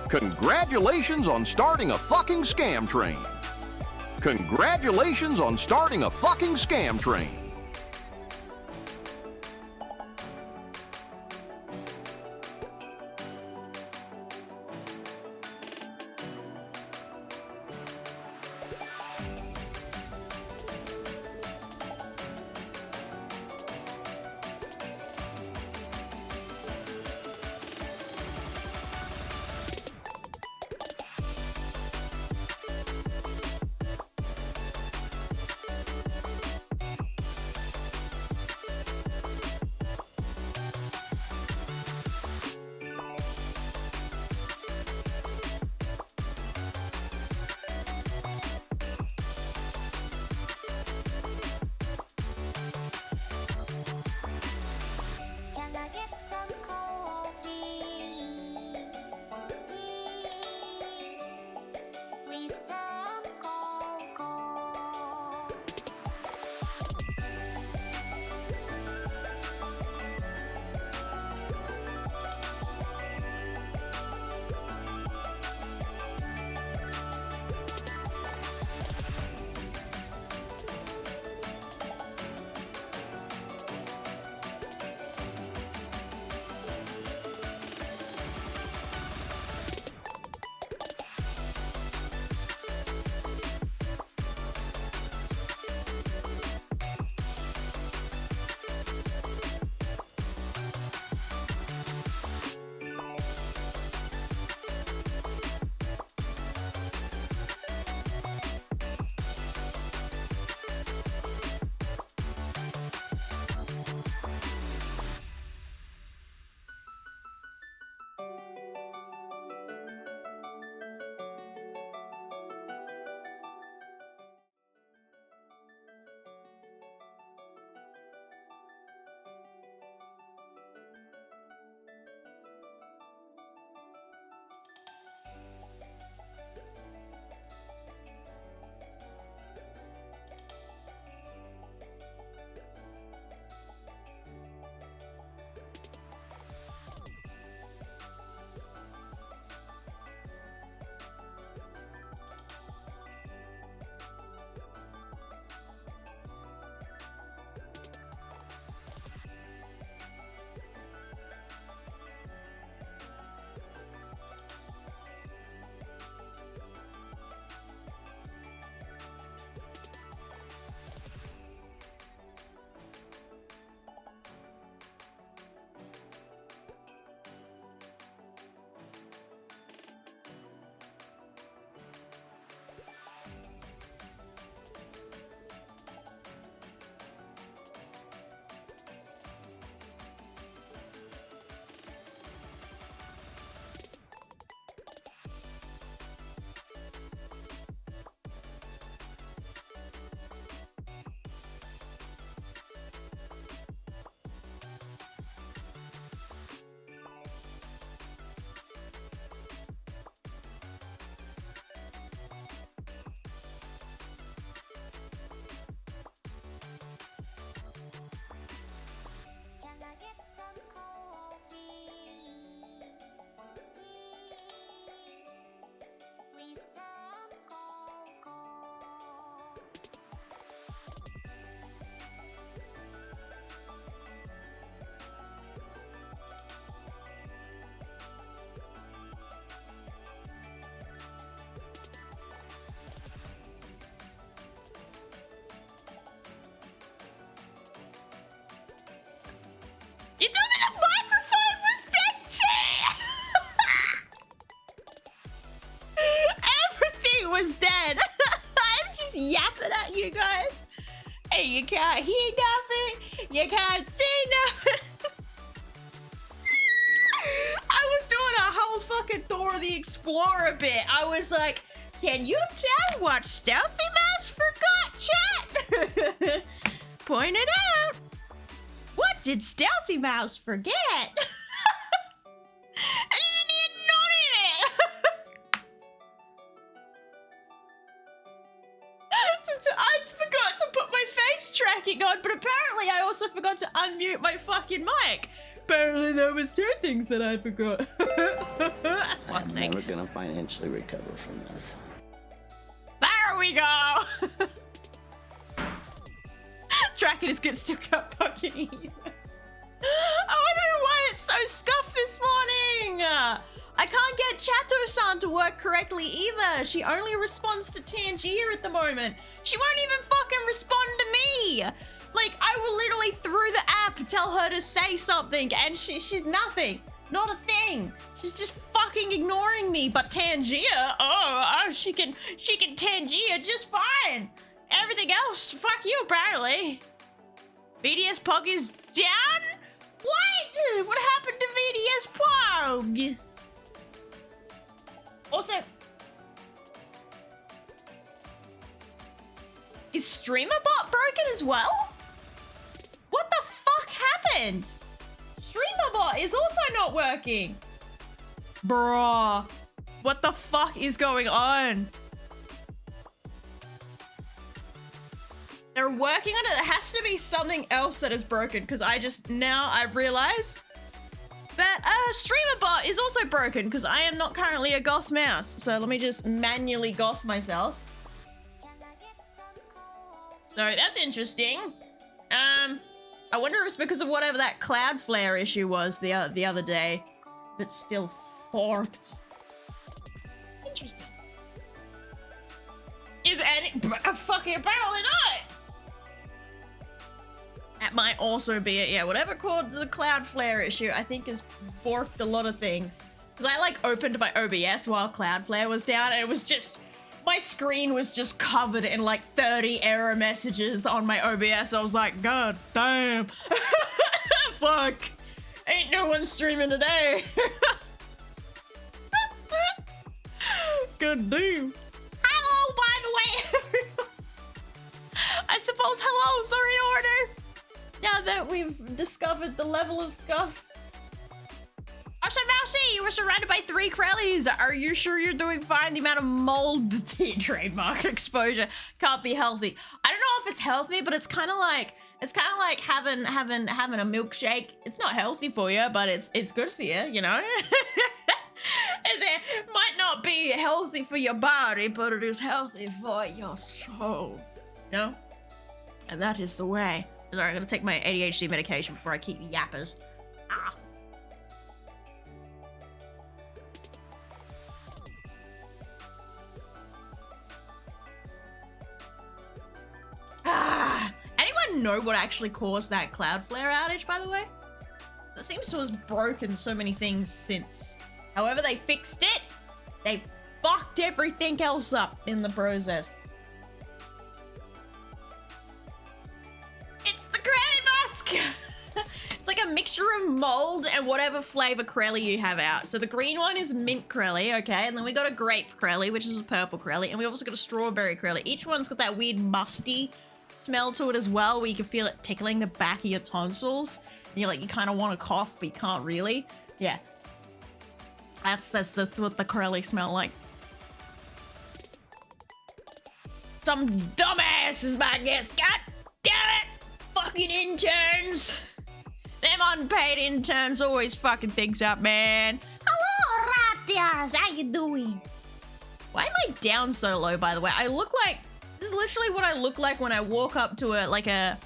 Congratulations on starting a fucking scam train. Congratulations on starting a fucking scam train. You told me the microphone was dead, Chi! Everything was dead. I'm just yapping at you guys. Hey, you can't hear nothing. You can't see nothing. I was doing a whole fucking Dora the Explorer bit. I was like, can you tell what Stealthy Mouse forgot, chat? Point it out. What did Stealthy Mouse forget? I didn't even notice it. I forgot to put my face tracking on, but apparently I also forgot to unmute my fucking mic. Apparently there was 2 things that I forgot. I'm never gonna financially recover from this. There we go. Draconis gets still cut fucking eating. I wonder why it's so scuffed this morning. I can't get Chato-san to work correctly either. She only responds to Tangier at the moment. She won't even fucking respond to me. Like, I will literally through the app tell her to say something and she's nothing. Not a thing. She's just fucking ignoring me. But Tangier, oh, she can Tangier just fine. Everything else, fuck you apparently. VDS Pog is down? What? What happened to VDS Pog? Also, is StreamerBot broken as well? What the fuck happened? StreamerBot is also not working. Bruh. What the fuck is going on? They're working on it. It has to be something else that is broken because I realize that StreamerBot is also broken because I am not currently a goth mouse. So let me just manually goth myself. So that's interesting. I wonder if it's because of whatever that Cloudflare issue was the other day. But still forked. Interesting. Is any fucking apparently not. That might also be it. Yeah, whatever caused the Cloudflare issue, I think has forked a lot of things. Because I like opened my OBS while Cloudflare was down, and it was just my screen was just covered in like 30 error messages on my OBS. I was like, God damn. Fuck. Ain't no one streaming today. God damn. Hello, by the way. I suppose hello, sorry order. Now that we've discovered the level of scuff. Also, Mousy, you were surrounded by 3 Krellies. Are you sure you're doing fine? The amount of mold trademark exposure can't be healthy. I don't know if it's healthy, but it's kind of like having a milkshake. It's not healthy for you, but it's good for you, you know? It might not be healthy for your body, but it is healthy for your soul. You know? And that is the way. Sorry, I'm gonna take my ADHD medication before I keep yappers. Anyone know what actually caused that Cloudflare outage, by the way? It seems to have broken so many things since. However they fixed it, they fucked everything else up in the process. It's the Krelly Musk! It's like a mixture of mold and whatever flavor Krelly you have out. So the green one is mint Krelly, okay? And then we got a grape Krelly, which is a purple Krelly. And we also got a strawberry Krelly. Each one's got that weird musty smell to it as well, where you can feel it tickling the back of your tonsils. And you're like, you kind of want to cough, but you can't really. Yeah. That's what the Krelly smell like. Some dumbass is my guess. God damn it! Fucking interns! Them unpaid interns always fucking things up, man. Hello, Ratias! How you doing? Why am I down so low, by the way? I look like... This is literally what I look like when I walk up to a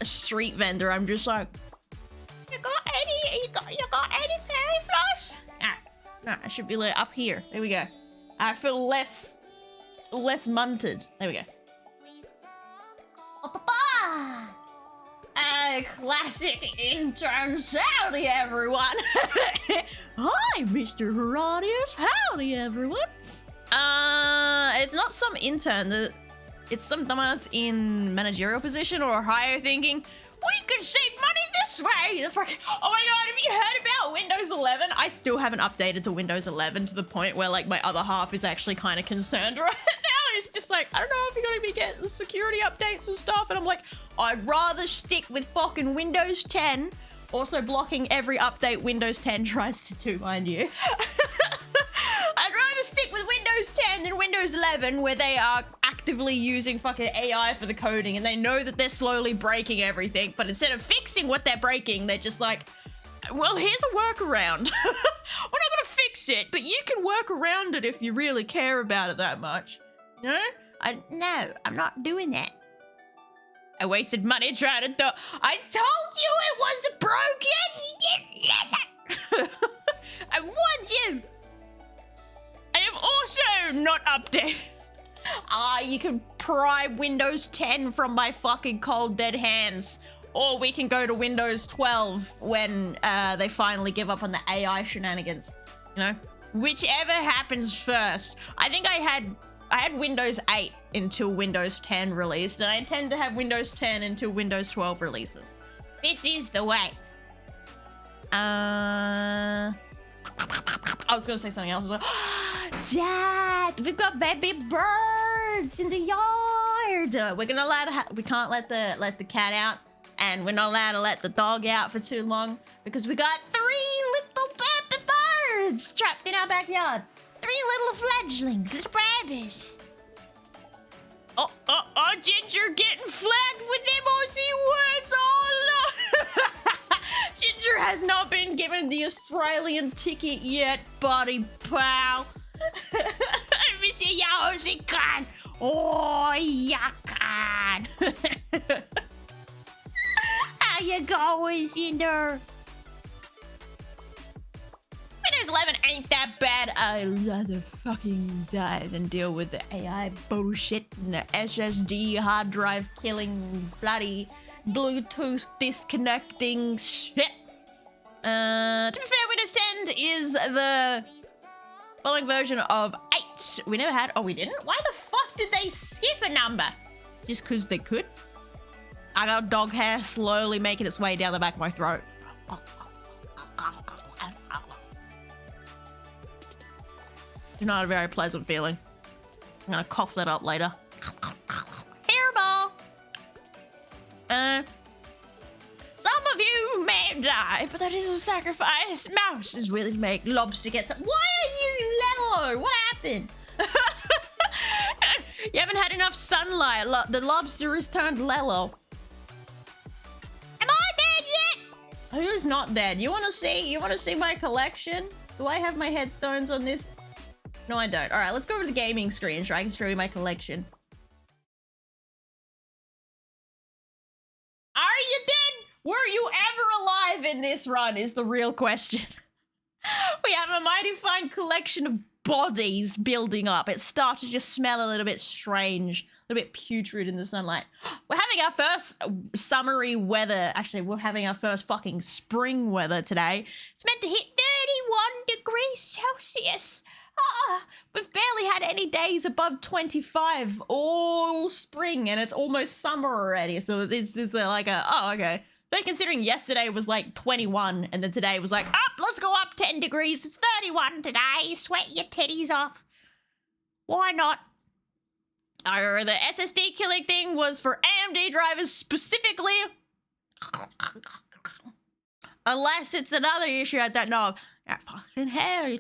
street vendor. I'm just like... You got any fairy floss? No, I should be like up here. There we go. I feel less munted. There we go. Classic intern. Howdy, everyone. Hi, Mr. Herodius. Howdy, everyone. It's not some intern. It's some dumbass in managerial position or higher thinking, we could save money this way. Oh my god, have you heard about Windows 11? I still haven't updated to Windows 11 to the point where like my other half is actually kind of concerned right now. It's just like, I don't know if you're going to be getting the security updates and stuff. And I'm like, I'd rather stick with fucking Windows 10. Also blocking every update Windows 10 tries to do, mind you. I'd rather stick with Windows 10 than Windows 11, where they are actively using fucking AI for the coding and they know that they're slowly breaking everything, but instead of fixing what they're breaking, they're just like, Well, here's a workaround. We're not gonna fix it, but you can work around it if you really care about it that much. No? No, I'm not doing that. I wasted money trying to I told you it was broken! You didn't listen! I warned you! I have also not updated. You can pry Windows 10 from my fucking cold dead hands. Or we can go to Windows 12 when they finally give up on the AI shenanigans. You know? Whichever happens first. I think I had Windows 8 until Windows 10 released, and I intend to have Windows 10 until Windows 12 releases. This is the way. I was gonna say something else. I was like, Dad, we've got baby birds in the yard. We're gonna we can't let the cat out, and we're not allowed to let the dog out for too long because we got 3 little baby birds trapped in our backyard. 3 little fledglings, little babies. Oh, Ginger getting flagged with them Aussie words. Oh, no. Ginger has not been given the Australian ticket yet, buddy pal. I miss you, ya Aussie can. Oh, ya can. How you going, Cinder? Windows 11 ain't that bad. I'd rather fucking die than deal with the AI bullshit and the SSD hard drive killing bloody Bluetooth disconnecting shit. To be fair, Windows 10 is the following version of 8. We never had. Oh, we didn't? Why the fuck did they skip a number? Just because they could? I got dog hair slowly making its way down the back of my throat. Not a very pleasant feeling. I'm gonna cough that up later. Hairball! Some of you may die, but that is a sacrifice. Mouse is willing to make lobster get some. Why are you Lello? What happened? You haven't had enough sunlight. The lobster has turned Lello. Am I dead yet? Who's not dead? You wanna see my collection? Do I have my headstones on this? No, I don't. All right, let's go over to the gaming screen so I can show you my collection. Are you dead? Were you ever alive in this run is the real question. We have a mighty fine collection of bodies building up. It starts to just smell a little bit strange, a little bit putrid in the sunlight. We're having our first summery weather. Actually, we're having our first fucking spring weather today. It's meant to hit 31 degrees Celsius. We've barely had any days above 25 all spring, and it's almost summer already. So it's just like oh, okay. But considering yesterday was like 21, and then today was like, let's go up 10 degrees. It's 31 today. Sweat your titties off. Why not? The SSD killing thing was for AMD drivers specifically. Unless it's another issue I don't know. Fucking hair.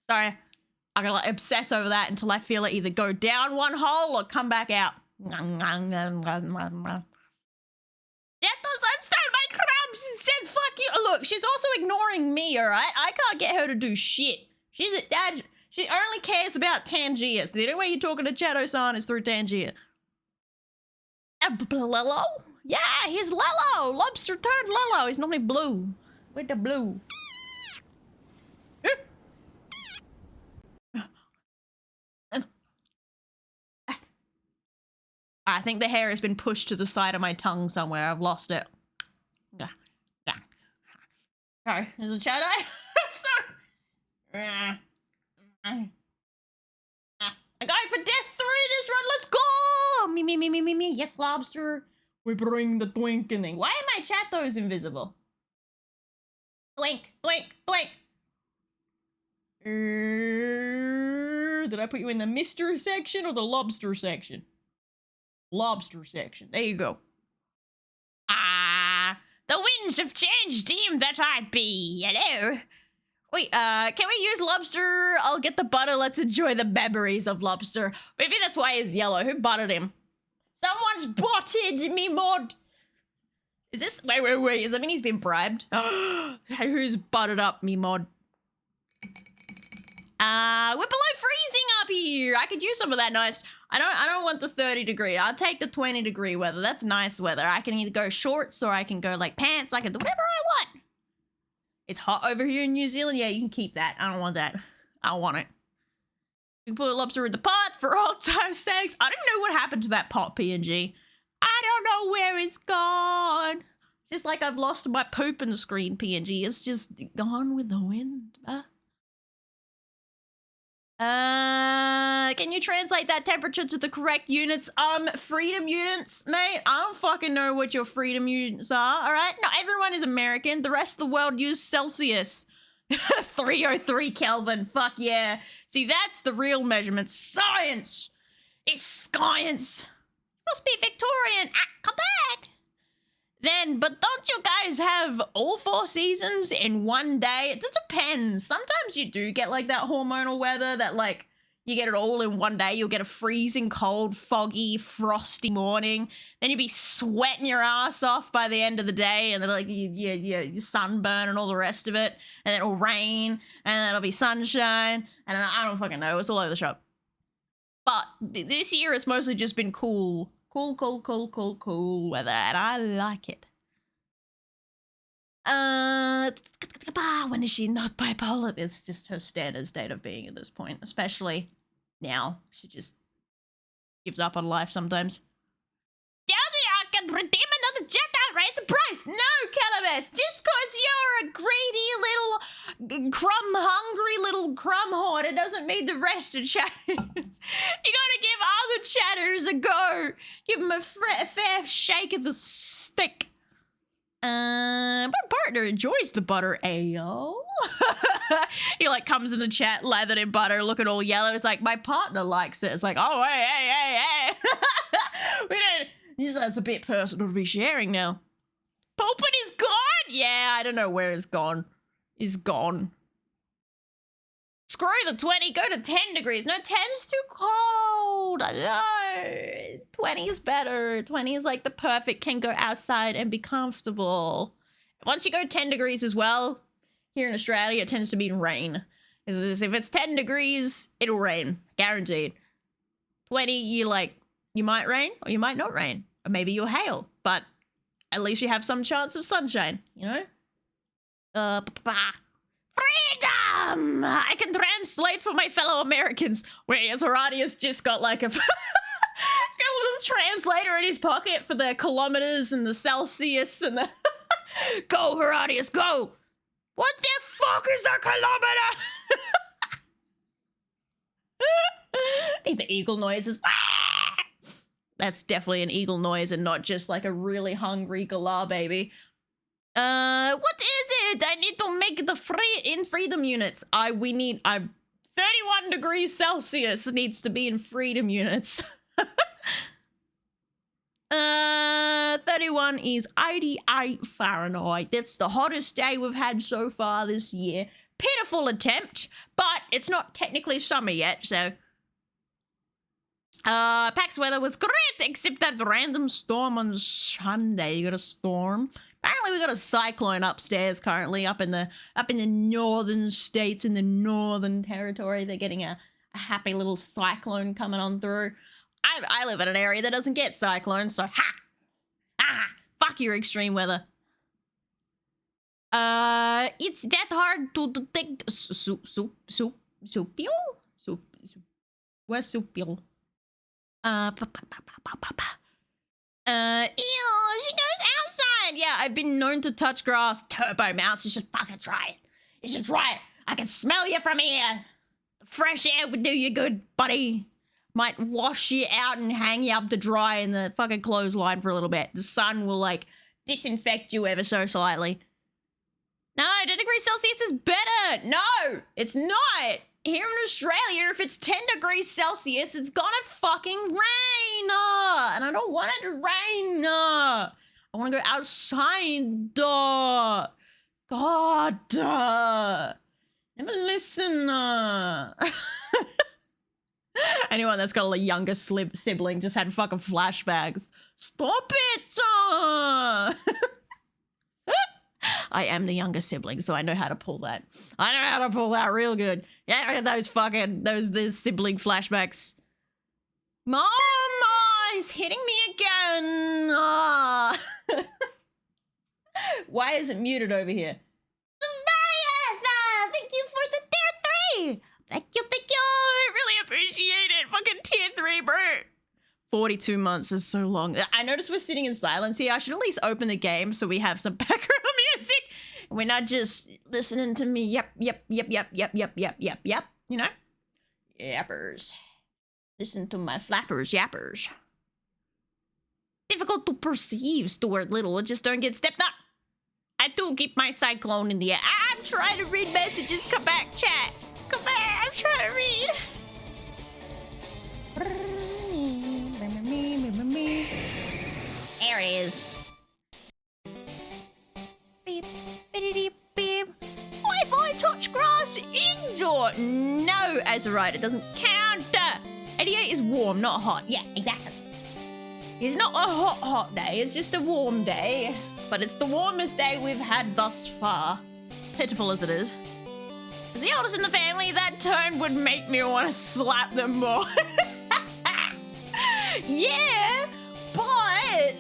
Sorry. I'm gonna like obsess over that until I feel it either go down one hole or come back out. Get those unstole my crumbs and said fuck you. Look, she's also ignoring me, alright? I can't get her to do shit. She only cares about Tangier. So the only way you're talking to Chato-san is through Tangier. Lello? Yeah, he's Lello. Lobster turned Lello. He's normally blue. With the blue. I think the hair has been pushed to the side of my tongue somewhere. I've lost it. Sorry, there's a shadow. Sorry. I'm going for death 3 this run. Let's go! Me. Yes, lobster. We bring the twinkling. Why are my chatos invisible? Twink. Did I put you in the Mr. section or the lobster section? Lobster section. There you go. The winds have changed, team that I be. Hello. Wait, can we use lobster? I'll get the butter. Let's enjoy the memories of lobster. Maybe that's why he's yellow. Who buttered him? Someone's botted me mod. Is this, wait, does that mean he's been bribed? Who's buttered up me mod? We're below freezing up here. I could use some of that nice. I don't want the 30 degree. I'll take the 20 degree weather. That's nice weather. I can either go shorts or I can go like pants. I can do whatever I want. It's hot over here in New Zealand. Yeah, you can keep that. I don't want that. I don't want it. You can put lobster in the pot for all time stakes. I don't know what happened to that pot PNG. I don't know where it's gone. It's just like I've lost my pooping screen PNG. It's just gone with the wind. Can you translate that temperature to the correct units? Freedom units, mate. I don't fucking know what your freedom units are, all right? Not everyone is American. The rest of the world use Celsius. 303 Kelvin, fuck yeah. See, that's the real measurement. Science! It's science! Must be Victorian. Come back! Then, but don't you guys have all 4 seasons in one day? It depends. Sometimes you do get like that hormonal weather that like, you get it all in one day. You'll get a freezing cold, foggy, frosty morning. Then you'll be sweating your ass off by the end of the day. And then like you sunburn and all the rest of it. And then it'll rain. And then it'll be sunshine. And then, I don't fucking know. It's all over the shop. But this year it's mostly just been cool. Cool weather. And I like it. When is she not bipolar? It's just her standard state of being at this point, especially now. She just gives up on life sometimes. I can redeem another Jedi, raise the price. No, Calamus, just because you're a greedy little hungry little crumb hoarder doesn't mean the rest of chatters. You gotta give other chatters a go. Give them a fair shake of the stick. My partner enjoys the butter, ayo. He like comes in the chat lathered in butter, looking all yellow. It's like, my partner likes it. It's like, oh, hey. We don't, that's a bit personal to be sharing now. Poopin' is gone? Yeah, I don't know where it's gone. Is gone. Screw the 20, go to 10 degrees. No, 10's too cold. I know. 20 is better. 20 is like the perfect, can go outside and be comfortable. Once you go 10 degrees as well, here in Australia, it tends to mean rain. If it's 10 degrees, it'll rain. Guaranteed. 20, you might rain or you might not rain. Or maybe you'll hail. But at least you have some chance of sunshine, you know? Freedom! I can translate for my fellow Americans. Whereas Horadius just got like a... got a little translator in his pocket for the kilometers and the Celsius and the... Go, Horadius, go! What the fuck is a kilometer? Need the eagle noises. That's definitely an eagle noise and not just like a really hungry galah baby. What is it? I need to make the freedom units. 31 degrees Celsius needs to be in freedom units. 31 is 88 Fahrenheit. That's the hottest day we've had so far this year. Pitiful attempt, but it's not technically summer yet, so. PAX weather was great, except that random storm on Sunday. You got a storm. Apparently we got a cyclone upstairs currently, up in the northern states, in the northern territory. They're getting a happy little cyclone coming on through. I live in an area that doesn't get cyclones, so fuck your extreme weather. It's that hard to detect. Supio? Where's Supio? Ew, she goes outside. Yeah, I've been known to touch grass. Turbo mouse, you should fucking try it. You should try it. I can smell you from here. The fresh air would do you good, buddy. Might wash you out and hang you up to dry in the fucking clothesline for a little bit. The sun will, like, disinfect you ever so slightly. No, 10 degrees Celsius is better. No, it's not. Here in Australia, if it's 10 degrees Celsius, it's gonna fucking rain. And I don't want it to rain. I want to go outside. God. Never listen. Anyone that's got a younger sibling just had fucking flashbacks. Stop it! I am the younger sibling, so I know how to pull that. I know how to pull that real good. Yeah, those sibling flashbacks. Mama is hitting me again. Ah. Why is it muted over here? Thank you for the tier 3. Thank you. I really appreciate it. Fucking tier 3, bro. 42 months is so long. I noticed we're sitting in silence here. I should at least open the game so we have some background music. We're not just listening to me. Yep. You know? Yappers. Listen to my flappers, yappers. Difficult to perceive, Stuart Little. Just don't get stepped up. I do keep my cyclone in the air. I'm trying to read messages. Come back, chat. Come back. I'm trying to read. There it is. Beep, beep, beep. Wi-Fi touch grass indoor. No, Azurite, it doesn't count. 88 is warm, not hot. Yeah, exactly. It's not a hot day. It's just a warm day. But it's the warmest day we've had thus far. Pitiful as it is. As the oldest in the family, that tone would make me want to slap them more. Yeah, but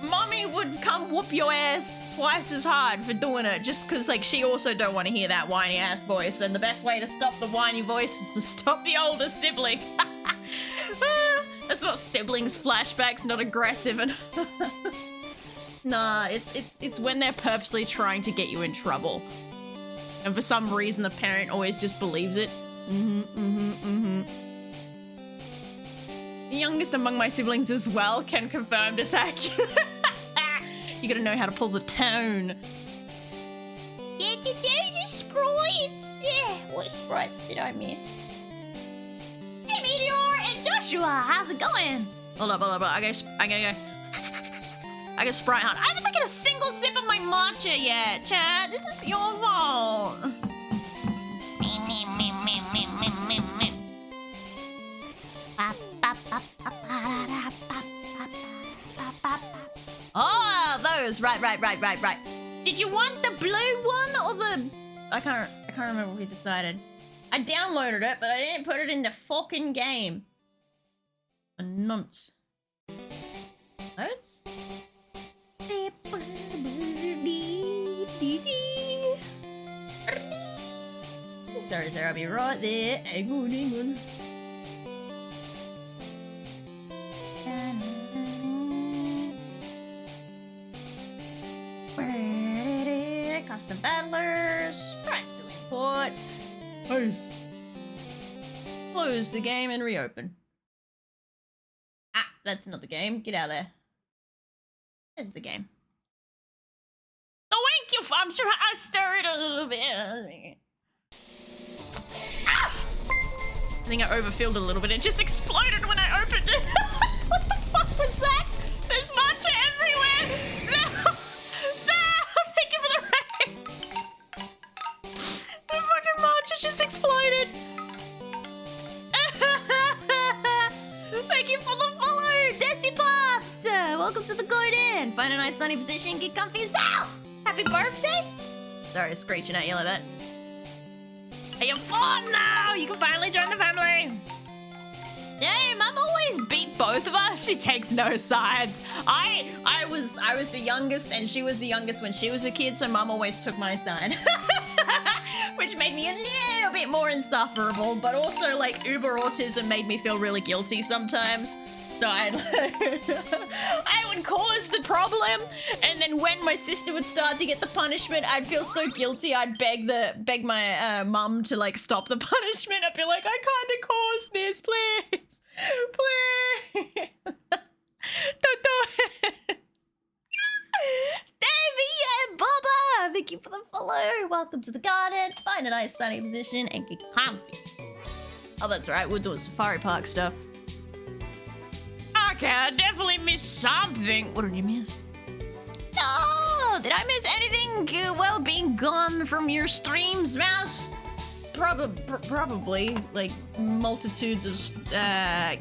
mommy would come whoop your ass twice as hard for doing it just because, like, she also don't want to hear that whiny ass voice, and the best way to stop the whiny voice is to stop the older sibling. That's what siblings flashbacks, not aggressive. And nah, it's when they're purposely trying to get you in trouble, and for some reason the parent always just believes it. The youngest among my siblings as well can confirm it's accurate. You gotta know how to pull the tone. Yeah, there's a sprites. Yeah, what sprites did I miss? Hey, Meteor and Joshua, how's it going? Hold up. I gotta Sprite hunt. I haven't taken a single sip of my matcha yet, Chad. This is your fault. Oh, those. Right. Did you want the blue one or the... I can't remember what we decided. I downloaded it, but I didn't put it in the fucking game. A nonce. Loads? Sorry, I'll be right there. Hang on. Custom battlers. Sprites to import. Post. Close the game and reopen. Ah, that's not the game. Get out of there. There's the game. Oh, thank you. I'm sure I stirred a little bit. Ah! I think I overfilled a little bit. It just exploded when I opened it. What the fuck was that? There's matcha everywhere. Thank you for the raid. The fucking matcha just exploded. Thank you for the follow, Desi Pops. Welcome to the garden. Find a nice sunny position, get comfy as hell. Happy birthday. Sorry, screeching at you like that. Are you fun now? You can finally join the family. Yeah, Mum always beat both of us. She takes no sides. I was the youngest, and she was the youngest when she was a kid, so Mum always took my side. Which made me a little bit more insufferable, but also, like, uber autism made me feel really guilty sometimes. So I would cause the problem, and then when my sister would start to get the punishment, I'd feel so guilty. I'd beg my mum to, like, stop the punishment. I'd be like, I can't cause this, please, please, don't do it. Davey and Bubba, thank you for the follow. Welcome to the garden. Find a nice sunny position and get comfy. Oh, that's right. We're doing safari park stuff. Okay, I definitely missed something. What did you miss? No! Did I miss anything well being gone from your streams, Mouse? Probably. Like, multitudes of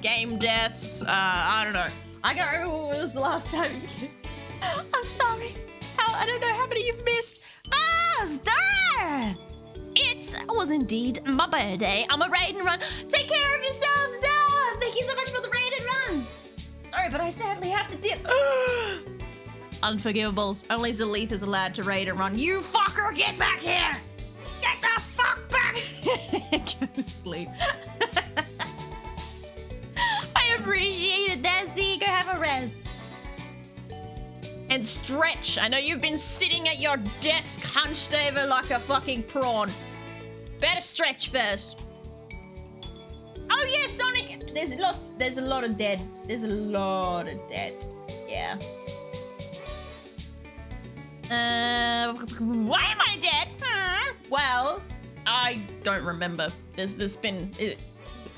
game deaths. I don't know. I can't remember what was the last time. I'm sorry. how many you've missed. Ah, star! It was indeed my birthday. I'm a raid and run. Take care of yourselves. Thank you so much for the raid and run. Sorry, but I sadly have to dip. Unforgivable. Only Zalith is allowed to raid and run. You fucker, get back here! Get the fuck back! Go to sleep. I appreciate it, Desi. Go have a rest. And stretch. I know you've been sitting at your desk hunched over like a fucking prawn. Better stretch first. Oh yeah, Sonic! There's a lot of dead. Yeah. Why am I dead? Well, I don't remember. There's been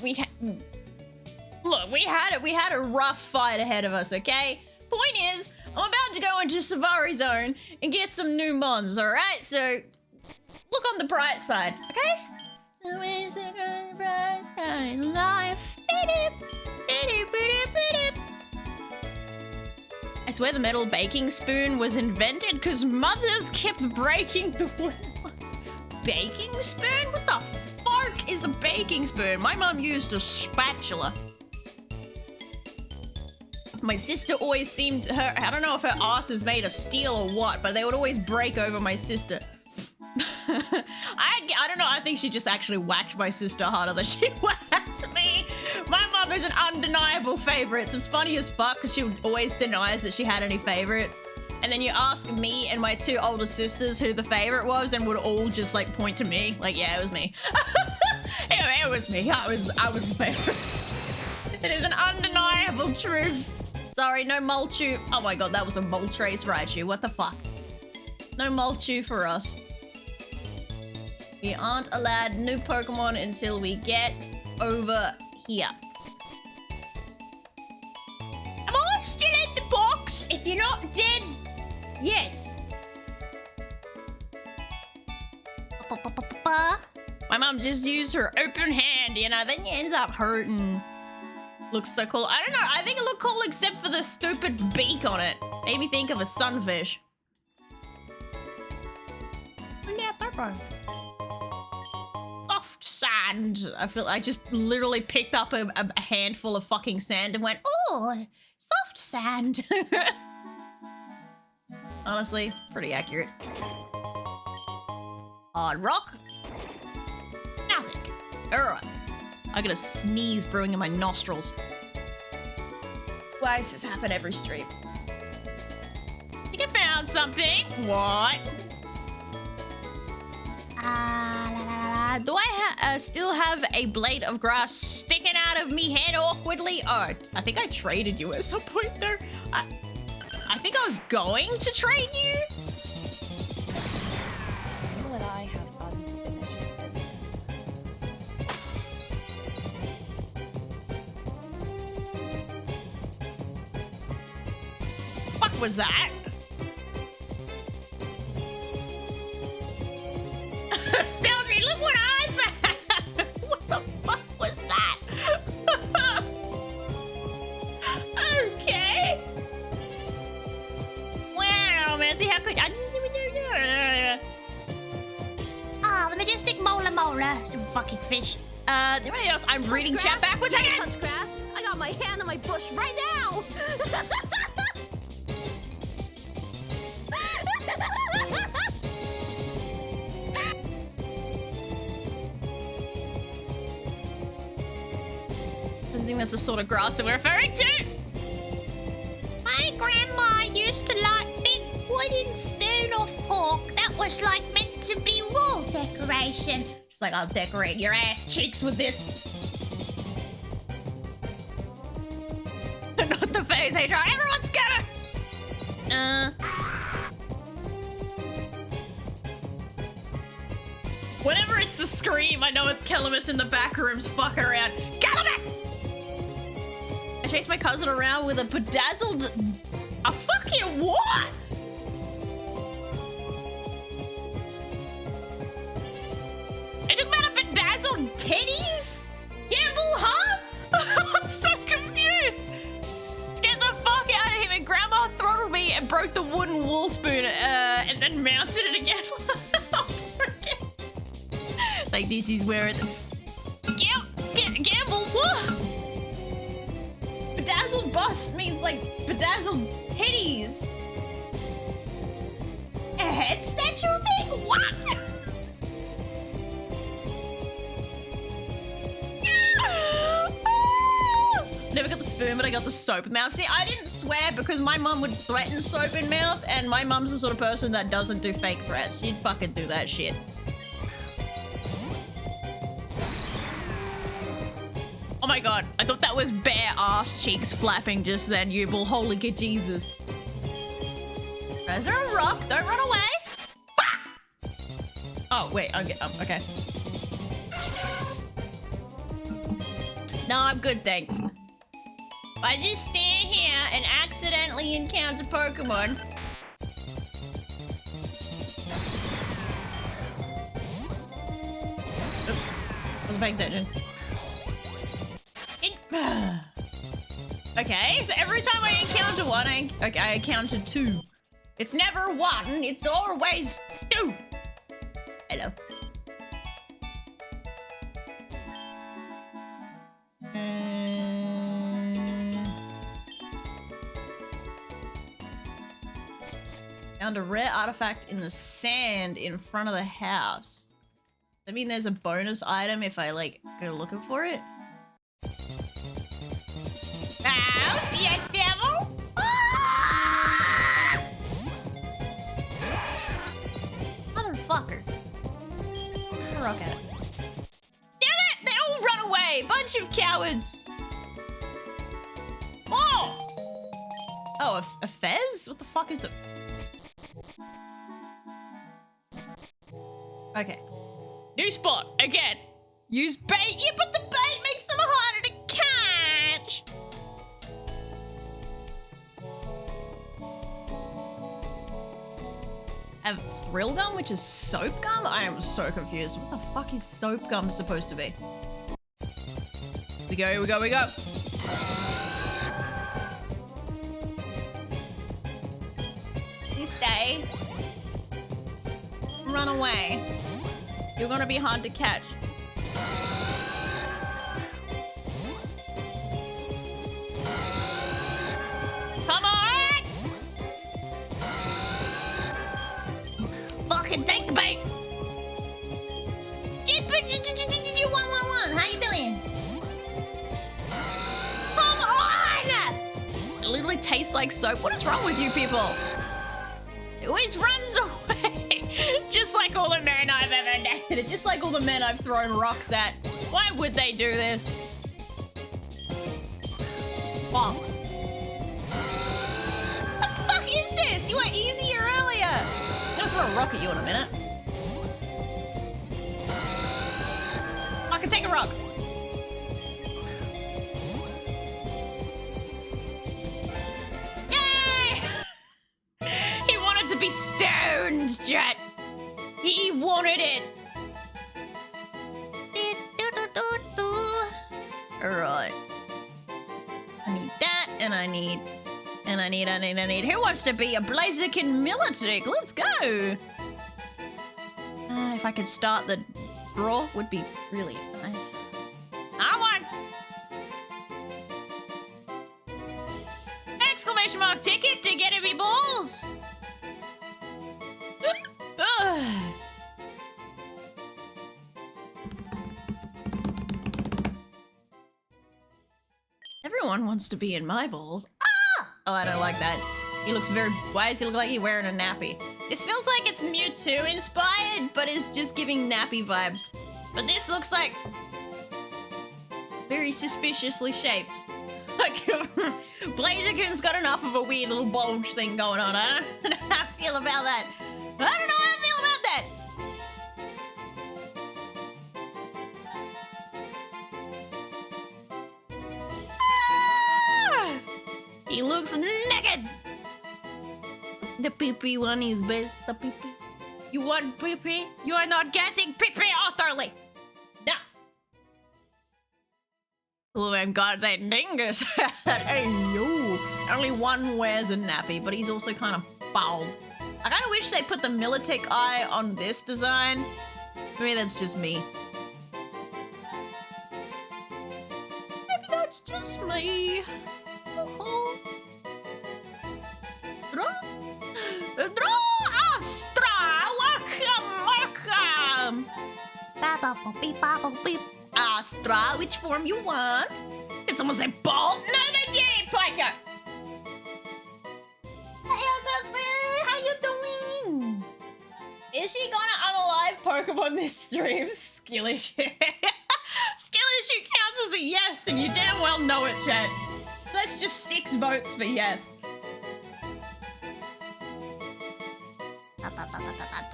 we had a rough fight ahead of us, okay? Point is, I'm about to go into Savari Zone and get some new mons, alright? So look on the bright side, okay? Always look on the bright side of life. I swear the metal baking spoon was invented because mothers kept breaking the wood. Baking spoon? What the fuck is a baking spoon? My mom used a spatula. My sister always seemed I don't know if her ass is made of steel or what, but they would always break over my sister. I don't know, I think she just actually whacked my sister harder than she whacked me. My mom is an undeniable favorites. It's funny as fuck because she always denies that she had any favorites. And then you ask me and my two older sisters who the favorite was and would all just like point to me. Like, yeah, it was me. It was me. I was the favorite. It is an undeniable truth. Sorry, no Molchu. Oh my god, that was a Moltres Raichu. What the fuck? No Molchu for us. We aren't allowed new Pokemon until we get over here. Am I still in the box? If you're not dead, yes. My mom just used her open hand, you know, then you end up hurting. Looks so cool. I don't know, I think it looked cool except for the stupid beak on it. Made me think of a sunfish. Yeah, purple. Soft sand. I feel I just literally picked up a handful of fucking sand and went, oh, soft sand. Honestly, pretty accurate. Hard rock. Nothing. Alright. I got a sneeze brewing in my nostrils. Why does this happen every stream? I think I found something. What? Do I still have a blade of grass sticking out of me head awkwardly? Oh, I think I traded you at some point there. I think I was going to trade you. You and I have unfinished business. What was that? Stealthy, look what I found! What the fuck was that? Okay. Wow, Mercy, how could I didn't even know? Ah, the majestic mola, stupid fucking fish. Anybody else? I'm reading chat backwards again. Touch grass. I got my hand on my bush right now. I think that's the sort of grass that we're referring to. My grandma used to like big wooden spoon or fork that was like meant to be wall decoration. She's like, I'll decorate your ass cheeks with this. Not the face, HR. Everyone's gonna. Whenever it's the scream, I know it's Calamus in the back rooms fucking around. Calamus! I chased my cousin around with a bedazzled... A fucking what? I took about a bedazzled teddies? Gamble, huh? I'm so confused. Scared the fuck out of him and Grandma throttled me and broke the wooden wool spoon and then mounted it again. It's like, this is where it... Gamble, what? Bedazzled bust means like bedazzled titties. A head statue thing? What? Never got the spoon, but I got the soap in mouth. See, I didn't swear because my mum would threaten soap in mouth, and my mum's the sort of person that doesn't do fake threats. She'd fucking do that shit. Oh my god, I thought that was bare ass cheeks flapping just then, Yubel. Holy good Jesus. Is there a rock? Don't run away. Oh, wait, okay. No, I'm good, thanks. If I just stand here and accidentally encounter Pokemon. Oops, wasn't paying attention. Okay, so every time I encounter one, I encounter two. It's never one, it's always two. Hello. Found a rare artifact in the sand in front of the house. I mean, there's a bonus item if I, like, go looking for it. House, yes, devil! Ah! Motherfucker. I'll rock at it. Damn it! They all run away! Bunch of cowards! Oh! Oh, a fez? What the fuck is it? Okay. New spot, again. Use bait. Yeah, but the bait makes them harder to catch. Have thrill gum, which is soap gum? I am so confused. What the fuck is soap gum supposed to be? We go, here we go, we go. You stay. Run away. You're gonna be hard to catch. Come on! Fucking take the bait! 111, how you doing? Come on! It literally tastes like soap. What is wrong with you people? It always runs away. Just like all the men I've ever dated. Just like all the men I've thrown rocks at. Why would they do this? What? The fuck is this? You were easier earlier. I'm gonna throw a rock at you in a minute. I can take a rock. Yay! He wanted to be stoned, Jet. He wanted it. Alright. I need that, and I need. Who wants to be a Blaziken Military? Let's go. If I could start the draw, would be really nice. I won! Exclamation mark ticket to get me balls! Everyone wants to be in my balls. Ah! Oh, I don't like that. He looks very... Why does he look like he's wearing a nappy? This feels like it's Mewtwo inspired, but it's just giving nappy vibes. But this looks like... very suspiciously shaped. Like, Blaziken's got enough of a weird little bulge thing going on. I don't know how I feel about that. I don't know how I feel about that. Ah! He looks naked. The pee-pee one is best. The pee-pee. You want pee-pee? You are not getting pee-pee utterly. No. Oh, I've got that dingus. Hey, yo. Only one wears a nappy, but he's also kind of bald. I kind of wish they put the Militech eye on this design. Maybe that's just me. Maybe that's just me. Oh. Draw Astra! Welcome! Beep. Astra, which form you want? Did someone say bald? No, they didn't, Piker! Hey, SSB! How you doing? Is she gonna unalive Pokemon this stream? Skillish. Skillish counts as a yes, and you damn well know it, chat. That's just 6 votes for yes.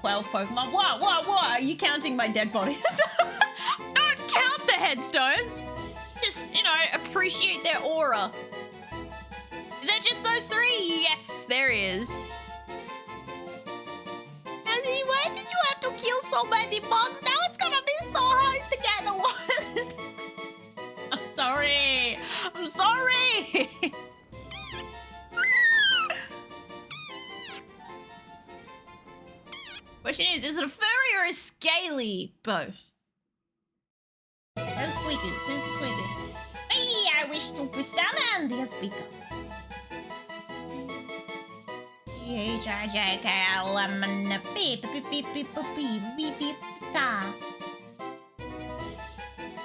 12 Pokemon. What? Are you counting my dead bodies? Don't count the headstones. Just, you know, appreciate their aura. They're just those 3? Yes, there is. Why did you have to kill so many bugs? Now it's gonna be so hard to get one. I'm sorry. Question is it a furry or a scaly? Both. Who's the sweetest? Hey, I wish to summon the speaker.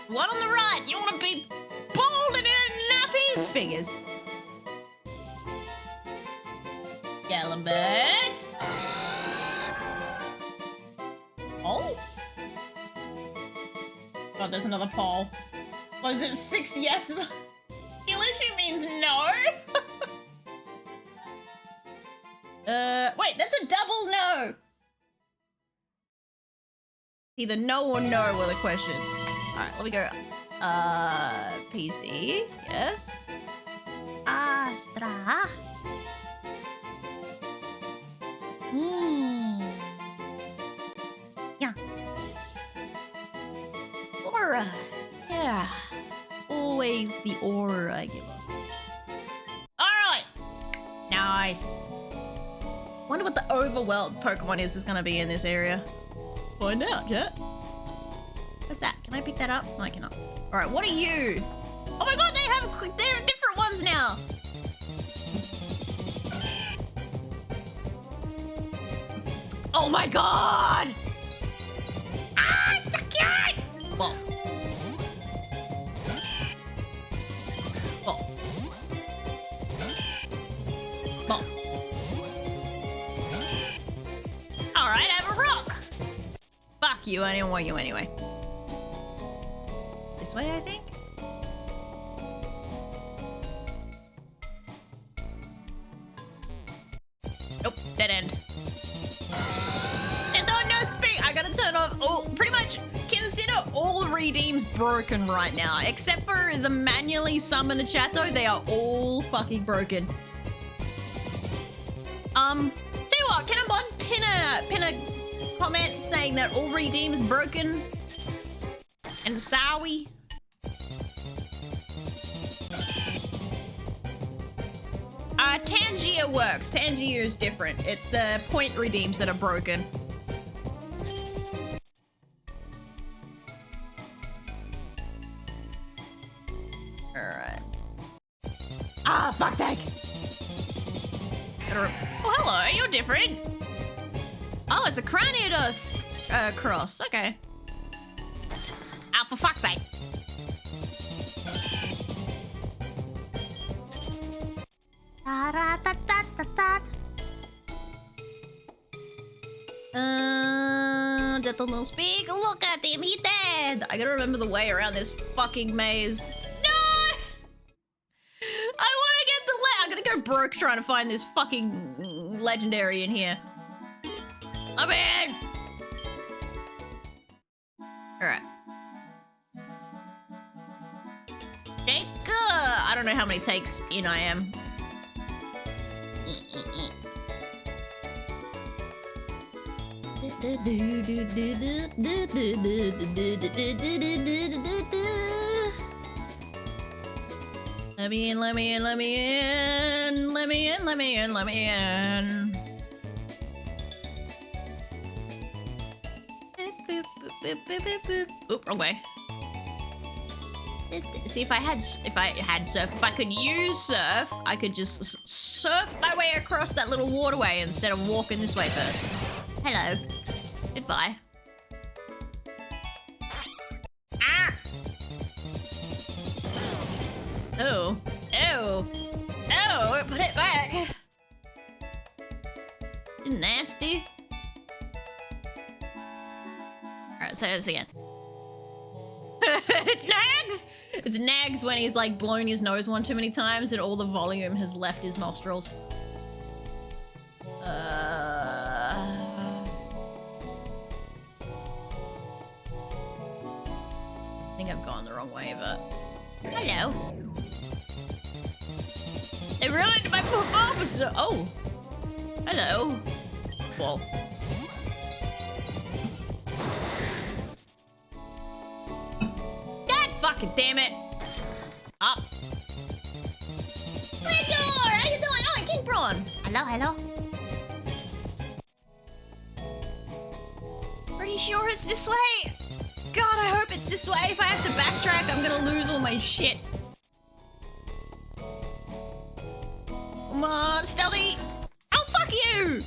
What on the right? You want to be bald and in a nappy? Figures. Galambus. Oh. God, there's another poll. Was it 6 yes? Skillish means no. Wait, that's a double no. Either no or no were the questions. Alright, let me go. PC, yes. Astra. Yeah. Aura. Yeah. Always the aura I give off. Alright. Nice. Wonder what the overwhelmed Pokemon is gonna be in this area. Find out, yeah. What's that? Can I pick that up? No, I cannot. Alright, what are you? Oh my god, they're different ones now. Oh my god! Ah, it's so cute! Whoa. Whoa. Whoa. Alright, I have a rock! Fuck you, I didn't want you anyway. This way, I think? Nope, dead end. And no speed! I gotta turn off all, pretty much consider all redeems broken right now. Except for the manually summon a Chateau, they are all fucking broken. Tell you what, can a mod pin a comment saying that all redeems broken? And Sowie? Tangier works. Tangier is different. It's the point redeems that are broken. Alright. Ah, fuck's sake! Oh, hello, you're different. Oh, it's a Cranidos cross. Okay. Ah, for fuck's sake. Gentle don't speak. Look at him, he dead. I gotta remember the way around this fucking maze. No! I wanna get the I'm gonna go broke trying to find this fucking legendary in here. I'm in! Alright. Take, I don't know how many takes in I am. Let me in, let me in, let me in, let me in, let me in, let me in. Oop, wrong way. See, if I had surf, if I could use surf, I could just surf my way across that little waterway instead of walking this way first. Hello. Goodbye. Ah! Oh. Oh. Oh, put it back. You nasty. Alright, say this again. It's Nags! It's Nags when he's like blown his nose one too many times and all the volume has left his nostrils. I think I've gone the wrong way, but... Hello. It ruined my poop episode. Oh. Hello. Well. God fucking damn it. Up. Rachel, how you doing? Oh, King Prawn. Hello, hello. Pretty sure it's this way. God, I hope it's this way. If I have to backtrack, I'm gonna lose all my shit. Come on, stealthy. Oh, fuck you.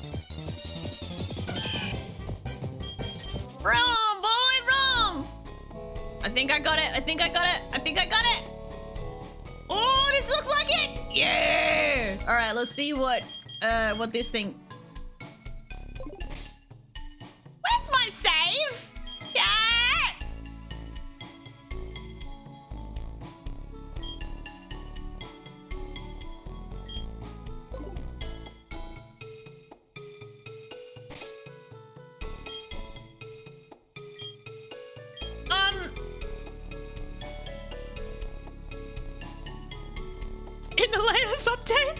Wrong, boy, wrong. I think I got it. I think I got it. I think I got it. Oh, this looks like it. Yeah. All right, let's see what this thing. Where's my save? Chat. In the latest update,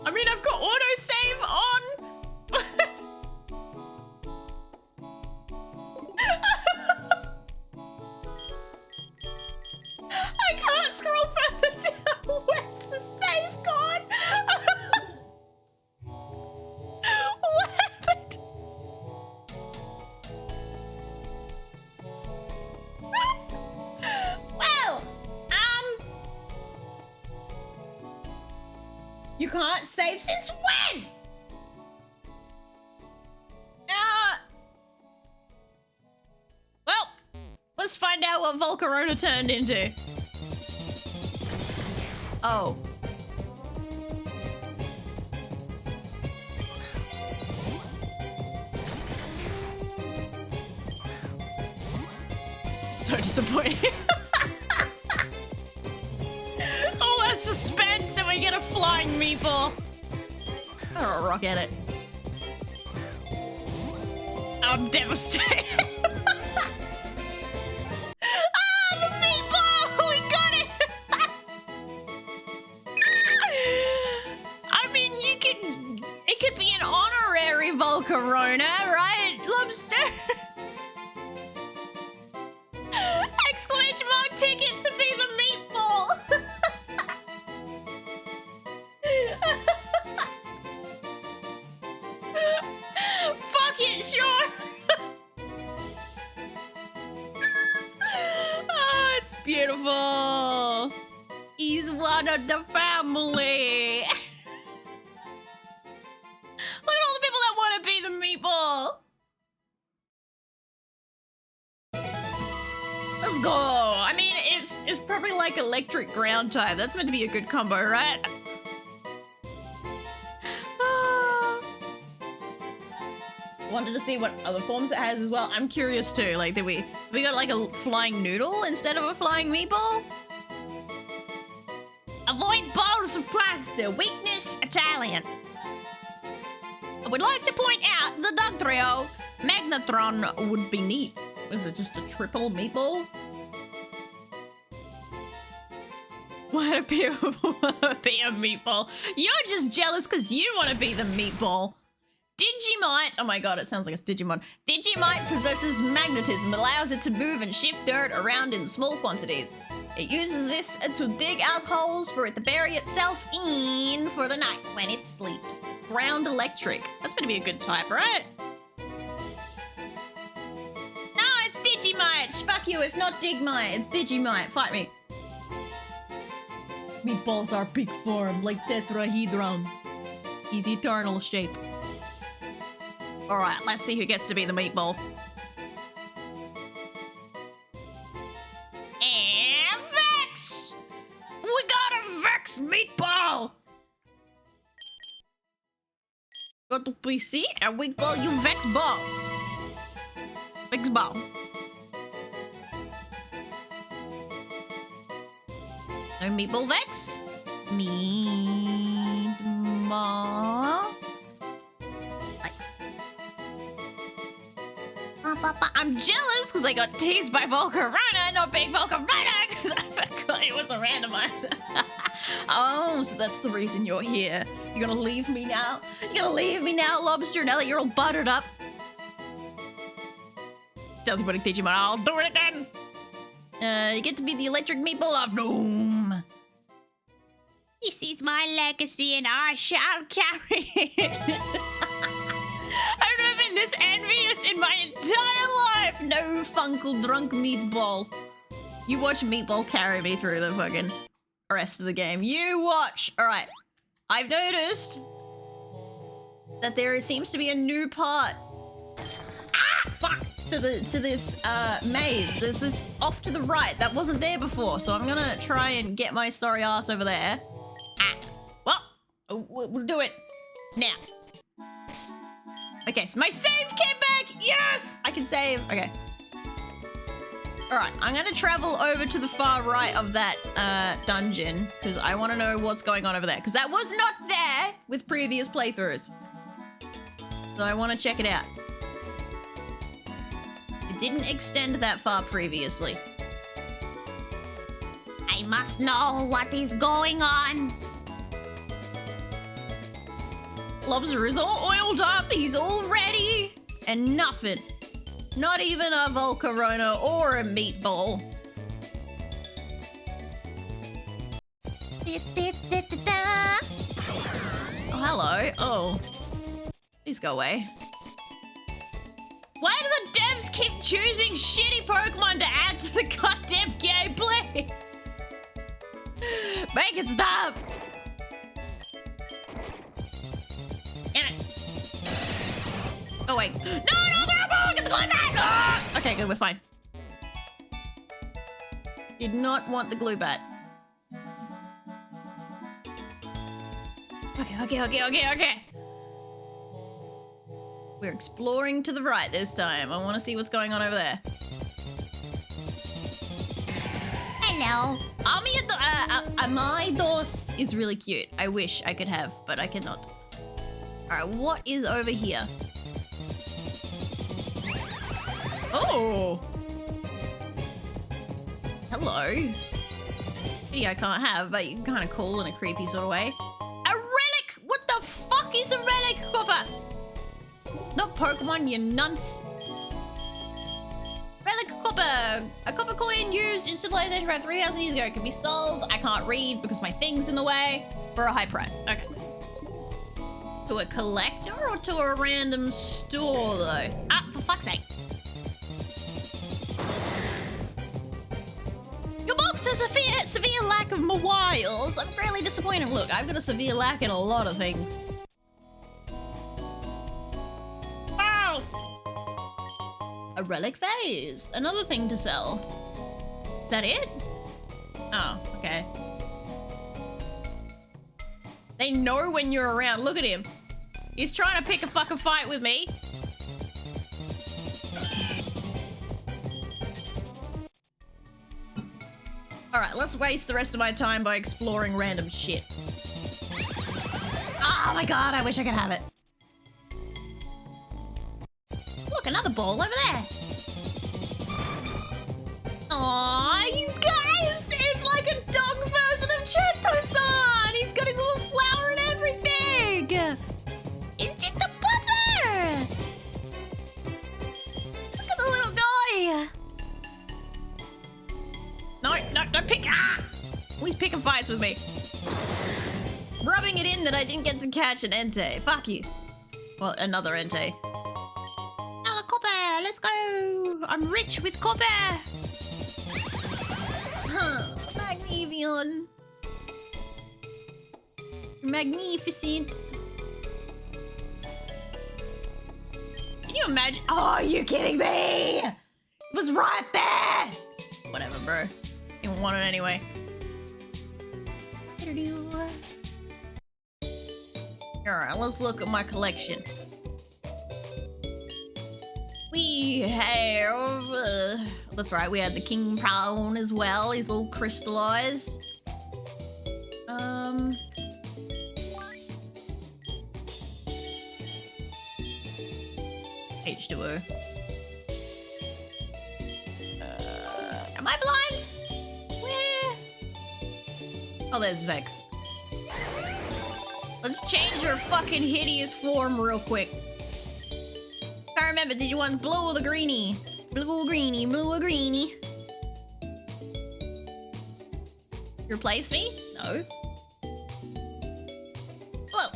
I mean, I've got autosave on. I can't scroll further down. Where's the save gone? What happened? Well, you can't save since when? Well, let's find out what Volcarona turned into. Oh. So disappointing. All that suspense and we get a flying meatball. Oh, rock at it. I'm devastated. Ah, the meatball! We got it! I mean, it could be an honorary Volcarona, right? Lobster? Exclamation mark ticket to be the meatball! Fuck it, sure! Oh, it's beautiful! He's one of the family! Look at all the people that want to be the meatball! Let's go! I mean, it's probably like electric ground type. That's meant to be a good combo, right? Wanted to see what other forms it has as well. I'm curious too. Like, did we got like a flying noodle instead of a flying meatball? Avoid bowls of pasta. Weakness, Italian. I would like to point out the Dog Trio Magnetron would be neat. Was it just a triple meatball? Why do people want to be a meatball? You're just jealous because you want to be the meatball. Digimite, oh my god, it sounds like a Digimon. Digimite possesses magnetism that allows it to move and shift dirt around in small quantities. It uses this to dig out holes for it to bury itself in for the night when it sleeps. It's ground electric. That's gonna be a good type, right? No, it's Digimite. Fuck you, it's not Digmite, it's Digimite. Fight me. Meatballs are big form, like tetrahedron. He's eternal shape. Alright, let's see who gets to be the meatball. And Vex! We got a Vex meatball! Go to PC and we call you Vex Ball. Vex Ball. No meatball Vex? Meatball. Vex. I'm jealous because I got teased by Volcarona, not Big Volcarona, because I forgot it was a randomizer. Oh, so that's the reason you're here. You're gonna leave me now? You're gonna leave me now, Lobster, now that you're all buttered up? Sounds like Digimon. I'll do it again. You get to be the electric meatball of doom. This is my legacy and I shall carry it. I've never been this envious in my entire life. No Funkle drunk meatball. You watch Meatball carry me through the fucking rest of the game. You watch. All right. I've noticed that there seems to be a new part. Ah, fuck. To this maze. There's this off to the right that wasn't there before. So I'm gonna try and get my sorry ass over there. Ah. Well, we'll do it now. Okay, so my save came back! Yes! I can save. Okay. Alright, I'm gonna travel over to the far right of that dungeon, because I want to know what's going on over there, because that was not there with previous playthroughs. So I want to check it out. It didn't extend that far previously. I must know what is going on. Lobster is all oiled up, he's all ready, and nothing. Not even a Volcarona or a meatball. Oh, hello. Oh. Please go away. Why do the devs keep choosing shitty Pokemon to add to the goddamn game, please? Make it stop. Oh wait. No, they're above! Get the glue bat! Ah! Okay, good, we're fine. Did not want the glue bat. Okay. We're exploring to the right this time. I want to see what's going on over there. Hello. My DOS is really cute. I wish I could have, but I cannot. Alright, what is over here? Oh! Hello. Video I can't have, but you're kind of cool in a creepy sort of way. A relic! What the fuck is a relic, Copper? Not Pokemon, you nunts. Relic Copper! A copper coin used in civilization about 3,000 years ago. It can be sold. I can't read because my thing's in the way. For a high price. Okay. To a collector or to a random store, though? Ah, for fuck's sake. Your box has a severe lack of mobiles. I'm really disappointed. Look, I've got a severe lack in a lot of things. Oh! A relic vase. Another thing to sell. Is that it? Oh, okay. They know when you're around. Look at him. He's trying to pick a fucking fight with me. Alright, let's waste the rest of my time by exploring random shit. Oh my god, I wish I could have it. Look, another ball over there. Aww, you guys! It's like a dog version of Chetto-san! He's got his little flower and everything! It's just a puppet! Always picking fights with me. Rubbing it in that I didn't get to catch an Entei. Fuck you. Well, another Entei. Another copper. Let's go. I'm rich with copper. Huh. Magnivion. Magnificent. Can you imagine? Oh, you're kidding me! It was right there! Whatever, bro. Didn't want it anyway. Alright, let's look at my collection. We have... that's right, we had the King Prawn as well. His little crystallized. H2O. Am I blind? Where? Oh, there's Vex. Let's change your fucking hideous form real quick. Can't remember, did you want blue or the greenie? Blue or greenie, blue or greenie. You replace me? No. Hello.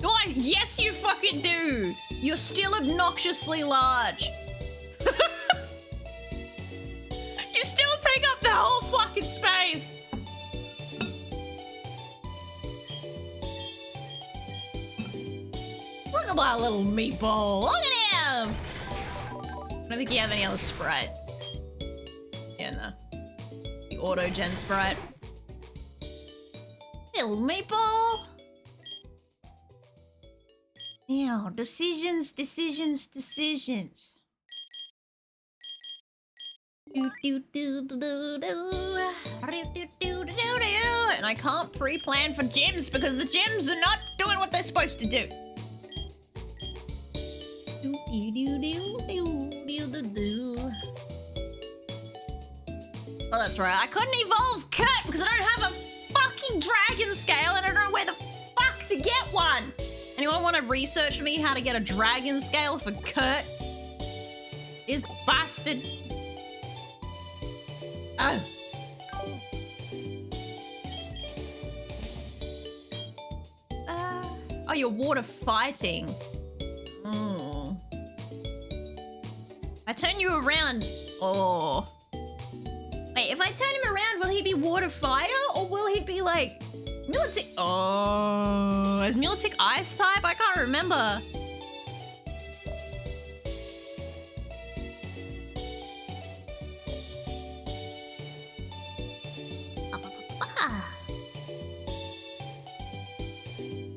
Oh, yes you fucking do! You're still obnoxiously large. You still take up the whole fucking space. Look at my little meatball. Look at him! I don't think you have any other sprites. Yeah, no. The auto-gen sprite. Little meatball! Now, decisions. And I can't pre-plan for gyms because the gyms are not doing what they're supposed to do. Oh, that's right. I couldn't evolve Kurt because I don't have a fucking dragon scale and I don't know where the fuck to get one. Anyone want to research me how to get a dragon scale for Kurt? This bastard. Oh. Oh, you're water fighting. I turn you around. Oh. Wait, if I turn him around, will he be water fire or will he be like Milotic? Oh, is Milotic ice type? I can't remember.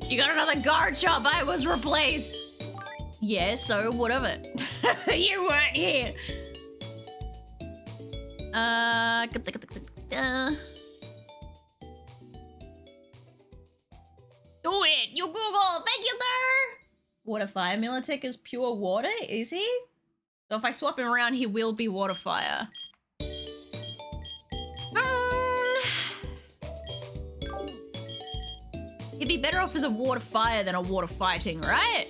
You got another guard shop. I was replaced. Yeah, so what of it? You weren't here. Do it, you Google. Thank you, there. Water fire. Milotic is pure water, is he? So if I swap him around, he will be water fire. He'd be better off as a water fire than a water fighting, right?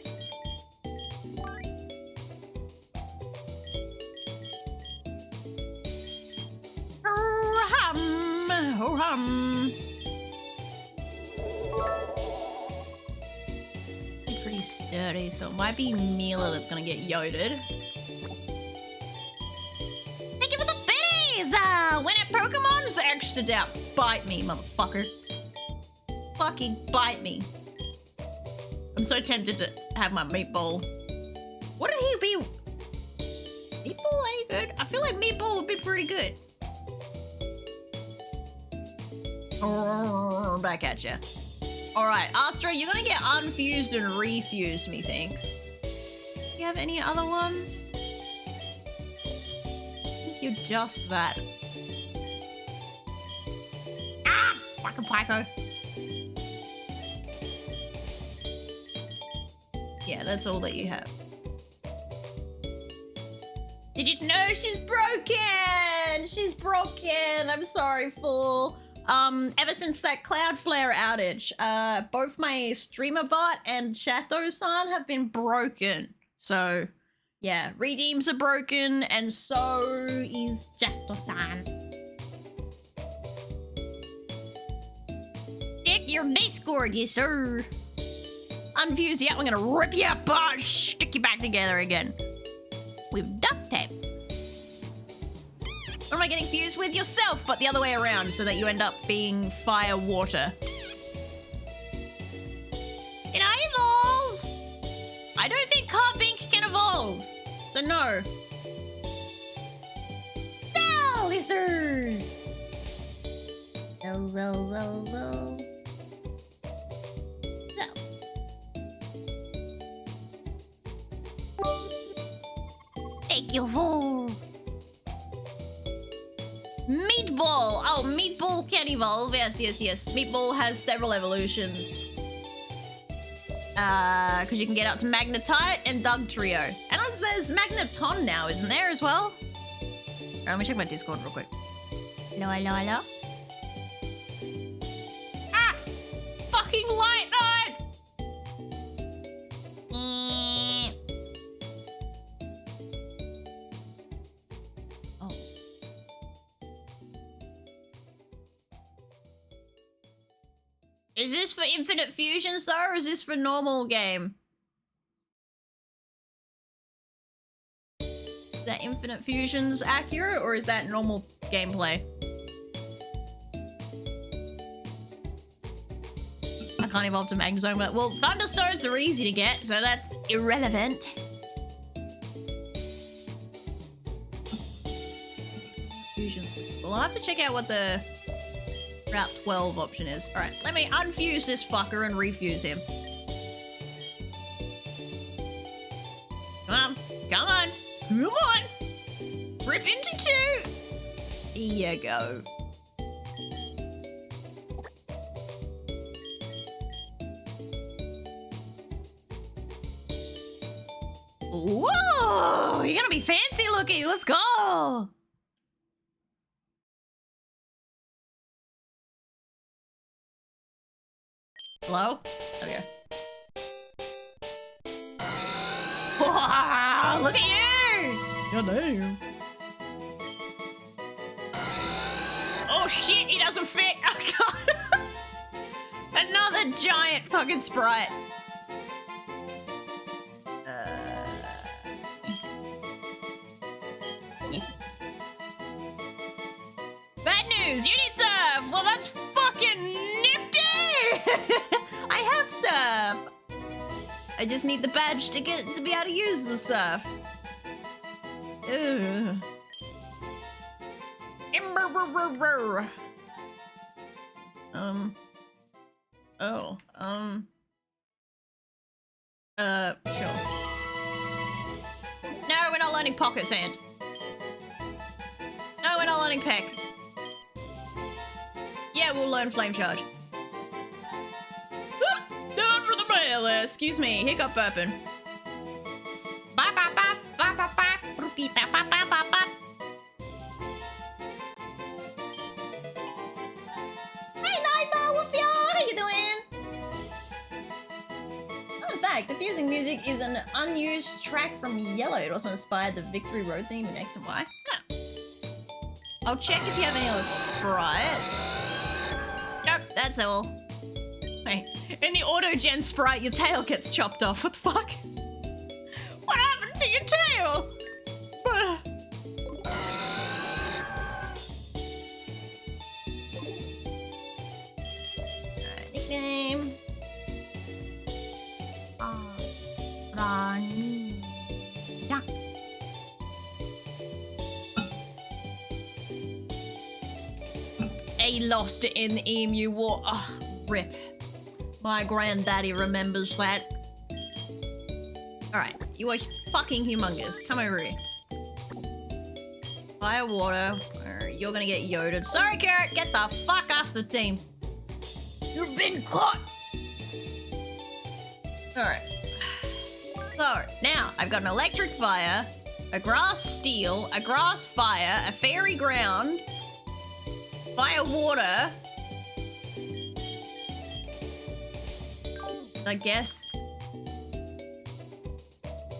Pretty sturdy, so it might be Mila that's gonna get yoded. Thank you for the biddies! When a Pokemon's extra out, bite me, motherfucker. Fucking bite me. I'm so tempted to have my meatball. Wouldn't he be... Meatball any good? I feel like meatball would be pretty good. Oh, back at ya. Alright, Astra, you're gonna get unfused and refused, methinks. Do you have any other ones? I think you're just that. Ah! Fucking Pyko. Yeah, that's all that you have. Did you know she's broken? She's broken. I'm sorry, fool. Ever since that Cloudflare outage, both my streamer bot and Chateau-san have been broken. So, Yeah, redeems are broken, and so is Jato-san. Check your Discord, yes sir. Unfuse you, I'm gonna rip you apart, stick you back together again. With duct tape. Or am I getting fused with yourself, but the other way around, so that you end up being fire water? Can I evolve? I don't think Carbink can evolve. So no. No, is there? No. Thank you for Meatball. Oh, Meatball can evolve. Yes. Meatball has several evolutions. Because you can get up to Magnetite and Doug Trio. And there's Magneton now, isn't there, as well? Alright, let me check my Discord real quick. Hello? Ah! Fucking light on! Oh. Is this for Infinite Fusions, though, or is this for normal game? Is that Infinite Fusions accurate, or is that normal gameplay? I can't evolve to Magnezone, but well, Thunderstones are easy to get, so that's irrelevant. Fusions. Well, I'll have to check out what the Route 12 option is. Alright, let me unfuse this fucker and refuse him. Come on. Rip into two. Here you go. Whoa! You're gonna be fancy looking. Let's go. Hello? Okay. Wow, look at you! God damn. Oh shit, he doesn't fit! Oh god! Another giant fucking sprite. Bad news! You need surf! Well, that's fucking nifty! I have surf! I just need the badge to be able to use the surf. Ugh. Sure. No, we're not learning Pocket Sand. No, we're not learning Peck. Yeah, we'll learn Flame Charge. Down for the mail, excuse me, hiccup burping. Hey, Nightball with ya! How you doing? Fun fact, the fusing music is an unused track from Yellow. It also inspired the Victory Road theme in X and Y. Huh. I'll check if you have any other sprites. Nope, that's all. Hey, in the auto-gen sprite, your tail gets chopped off. What the fuck? What happened to your tail? Nickname. Rani. Yeah. He lost it in the EMU war. Oh, rip. My granddaddy remembers that. Alright, you are fucking humongous. Come over here. Fire water. You're gonna get yoded. Sorry, Carrot, get the fuck off the team. You've been caught! Alright. So, now, I've got an electric fire, a grass steel, a grass fire, a fairy ground, fire water, I guess.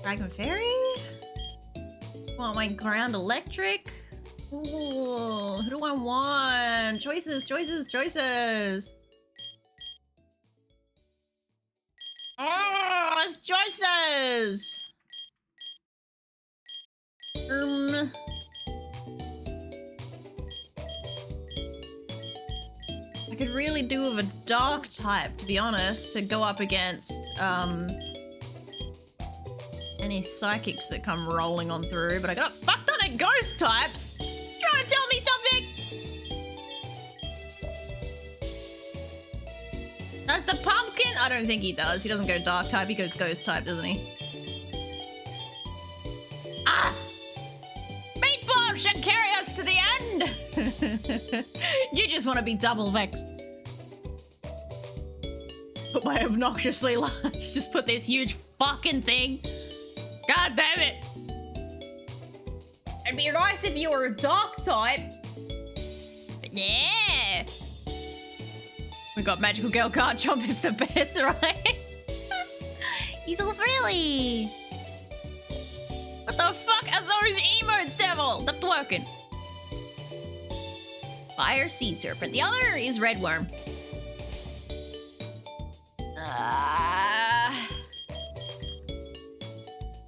Dragon Fairy? Want my ground electric? Ooh, who do I want? Choices, choices, choices. Oh, it's choices. I could really do with a dark type, to be honest, to go up against any psychics that come rolling on through, but I got fucked on at ghost types. Trying to tell me something? Does the pumpkin? I don't think he does. He doesn't go dark type, he goes ghost type, doesn't he? Ah! Meatball should carry us to the end! You just want to be double vexed. Put my obnoxiously large, just put this huge fucking thing. God damn it! It'd be nice if you were a dark type. But yeah! We got Magical Girl Can't Jump is the best, right? He's all frilly. What the fuck are those emotes, devil? Stop working. Fire Sea Serpent. The other is Red Worm.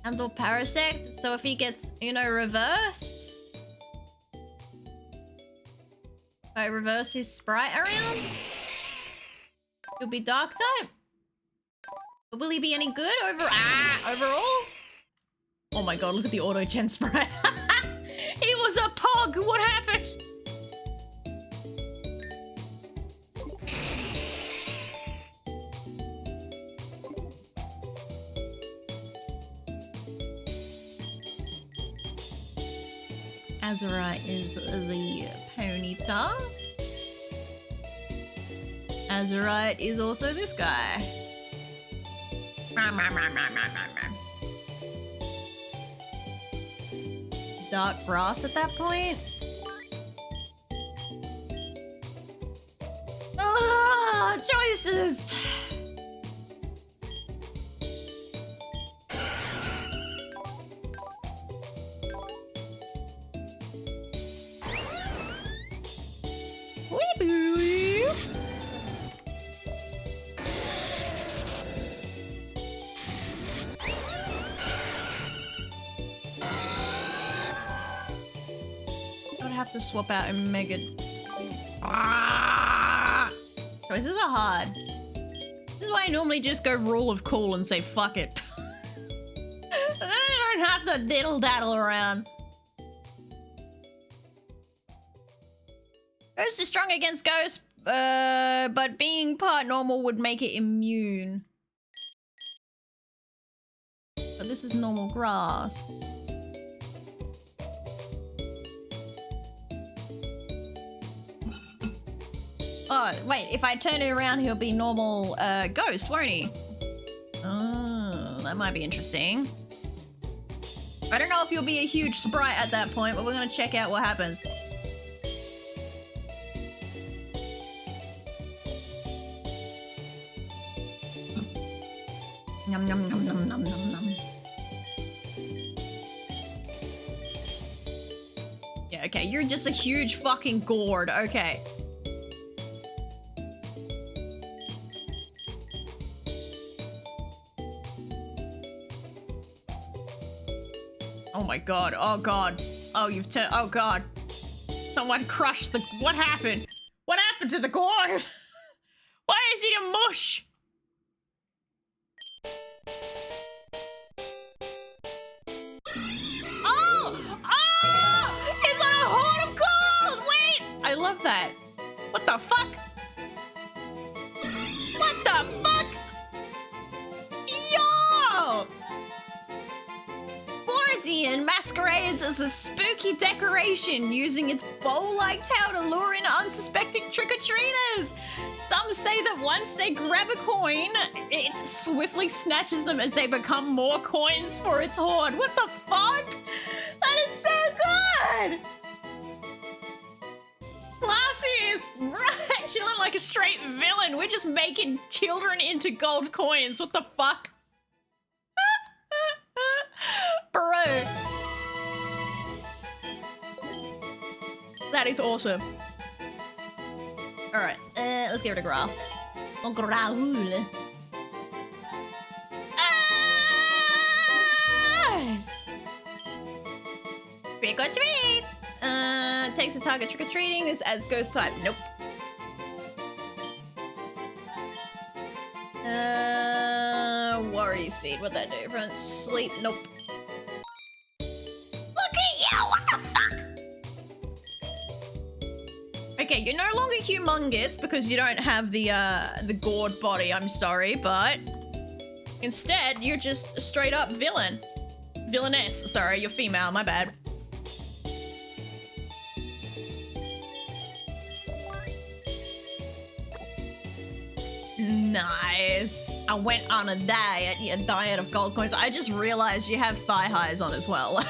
Handle Parasect. So if he gets, you know, reversed. If I reverse his sprite around, he'll be dark type. But will he be any good overall? Oh my god, look at the auto gen sprite. He was a pog. What happened? Azurite is the Ponyta. Azurite is also this guy. Dark grass at that point. Ah, choices. Weeboo. I'd have to swap out a mega. Ah! Choices are hard. This is why I normally just go rule of cool and say fuck it. And then I don't have to diddle daddle around. Ghost is strong against ghosts, but being part normal would make it immune. But this is normal grass. Oh, wait, if I turn it around, he'll be normal ghost, won't he? Oh, that might be interesting. I don't know if he'll be a huge sprite at that point, but we're gonna check out what happens. Nom nom nom nom nom nom nom. Yeah, okay, you're just a huge fucking gourd, okay. Oh my god, oh god. Oh, you've turned, oh god. Someone crushed the, what happened? What happened to the gourd? Why is he a mush? I love that. What the fuck? What the fuck? Yo! Borzian masquerades as a spooky decoration, using its bowl-like tail to lure in unsuspecting trick-or-treaters. Some say that once they grab a coin, it swiftly snatches them as they become more coins for its hoard. What the fuck? That is so good! Classy is right. She looked like a straight villain. We're just making children into gold coins. What the fuck? Bro. That is awesome. All right, let's give it a growl. Oh, growl. Ah! Trick or treat. Takes the target trick or treating. This adds ghost type. Nope. Worry seed. What'd that do? Everyone sleep. Nope. Look at you! What the fuck? Okay, you're no longer humongous because you don't have the gourd body. I'm sorry, but instead you're just a straight up villain. Villainess. Sorry, you're female. My bad. Nice. I went on a diet of gold coins. I just realized you have thigh highs on as well.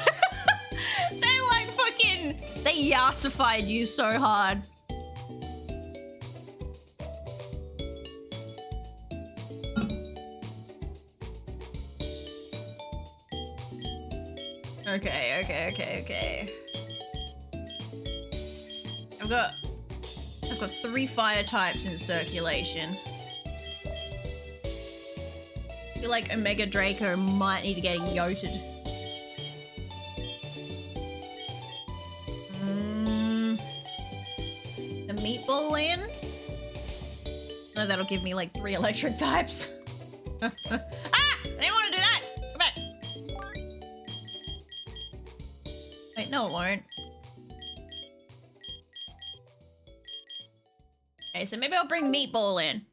They like fucking, they yassified you so hard. Okay. I've got 3 fire types in circulation. I feel like Omega Draco might need to get yoted. The meatball in? No, that'll give me like 3 electric types. Ah! I didn't want to do that! Come back! Wait, no it won't. Okay, so maybe I'll bring meatball in.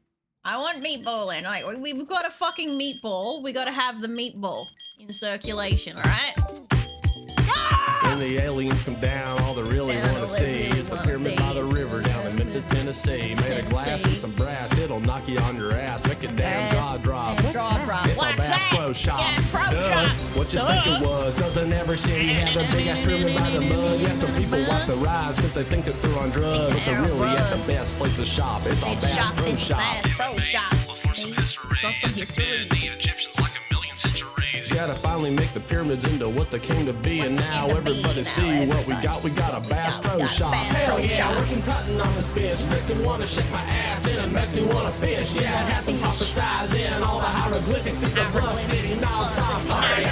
I want meatball in. Like, we've got a fucking meatball. We gotta have the meatball in circulation, alright? When the aliens come down, all they really want to see is the pyramid by the river down in Memphis, Tennessee. Made of glass and some brass, it'll knock you on your ass. Make a damn jaw drop. It's our Bass Pro Shop. Yeah, Pro Shop. What you think it was? Doesn't ever see have a big ass pyramid by the mud. Yeah, some people walk the rides because they think that they're on drugs. So really at the best place to shop, it's our Bass Pro Shop. Let's learn some history. The Egyptians like a million centuries. You gotta finally make the pyramids into what they came to be, and now everybody see what we got. We got a Bass Pro Shop. Hell yeah, working cutting on this bench makes me wanna shake my ass in and makes me wanna fish. Yeah, it has to pop the size in all the hieroglyphics. It's a rough city non-stop party.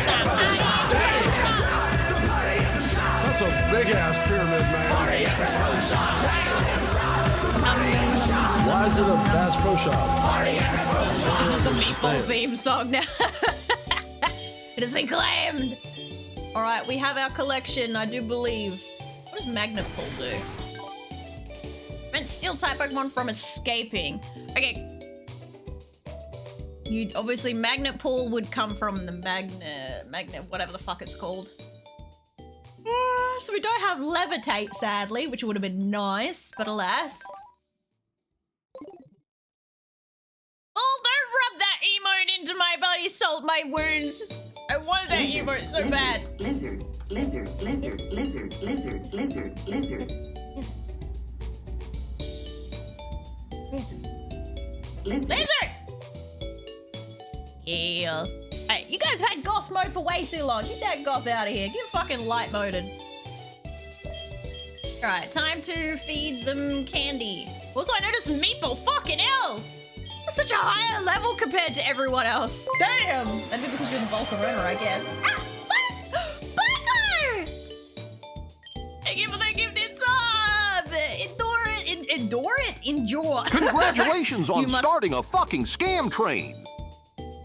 That's a big ass pyramid, man. Why is it a Bass Pro Shop? This is the meatball theme song now. It has been claimed. All right, we have our collection, I do believe. What does Magnet Pull do? Prevent steel type Pokemon from escaping. Okay. You obviously Magnet Pull would come from the magnet, whatever the fuck it's called. So we don't have Levitate, sadly, which would have been nice, but alas. Oh, don't rub that emote into my body, salt my wounds. I want that emote so bad. Lizard. Yeah. Hey, you guys had goth mode for way too long. Get that goth out of here. Get fucking light moded. Alright, time to feed them candy. Also, I noticed Meatball. Fucking hell! That's such a higher level compared to everyone else. Damn! Maybe because you're the Volcarona, I guess. Ah! What? Barker! Thank you for the gifted sub! Endure. Congratulations on You must- starting a fucking scam train.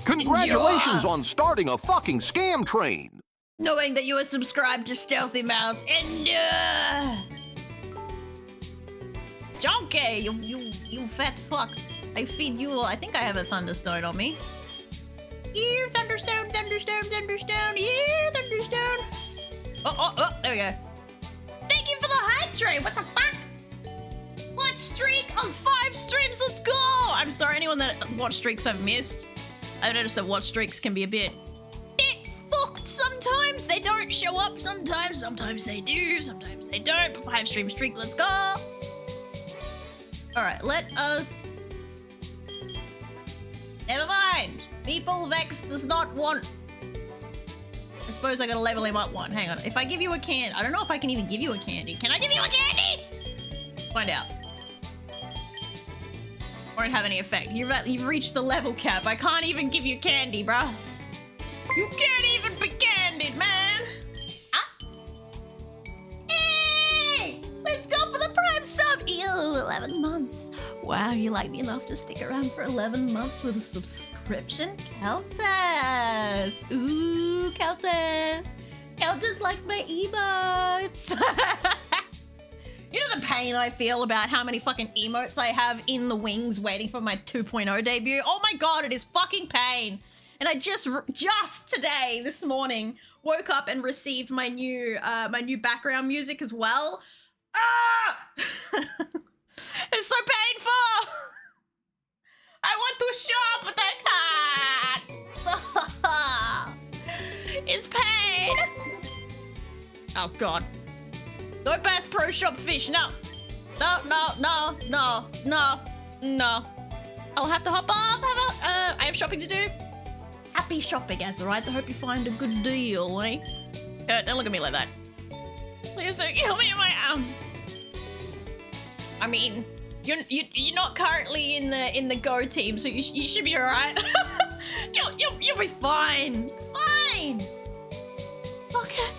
Congratulations on starting a fucking scam train. Knowing that you are subscribed to Stealthy Mouse and Junkie, you fat fuck. I feed you. I think I have a Thunderstone on me. You Thunderstone. You Thunderstone. Oh, there we go. Thank you for the hydrate. What the fuck? Watch streak on 5 streams. Let's go. I'm sorry, anyone that watch streaks I've missed. I've noticed that watch streaks can be a bit fucked sometimes. They don't show up sometimes they do, sometimes they don't. But 5 stream streak, let's go. All right, let us. Never mind. People Vex does not want I suppose I gotta level him up one. Hang on. If I give you a candy, I don't know if I can even give you a candy. Can I give you a candy? Let's find out. Won't have any effect. You've reached the level cap. I can't even give you candy, bruh. You can't even be candied, man. Ah. Hey! Let's go for the Prime sub. Ew, 11 months. Wow, you like me enough to stick around for 11 months with a subscription? Keltas. Ooh, Keltas. Keltas likes my emotes. You know the pain I feel about how many fucking emotes I have in the wings waiting for my 2.0 debut? Oh my god, it is fucking pain. And I just today, this morning, woke up and received my new background music as well. Ah! It's so painful. I want to shop, but I can't. It's pain. Oh god. No Bass Pro Shop fish, no. No. I'll have to hop off, I have shopping to do. Happy shopping, Azurite. I hope you find a good deal, eh? Don't look at me like that. Please don't kill me in my arm. I mean, you're not currently in the Go team, so you should be alright. You'll be fine. Fine. Okay.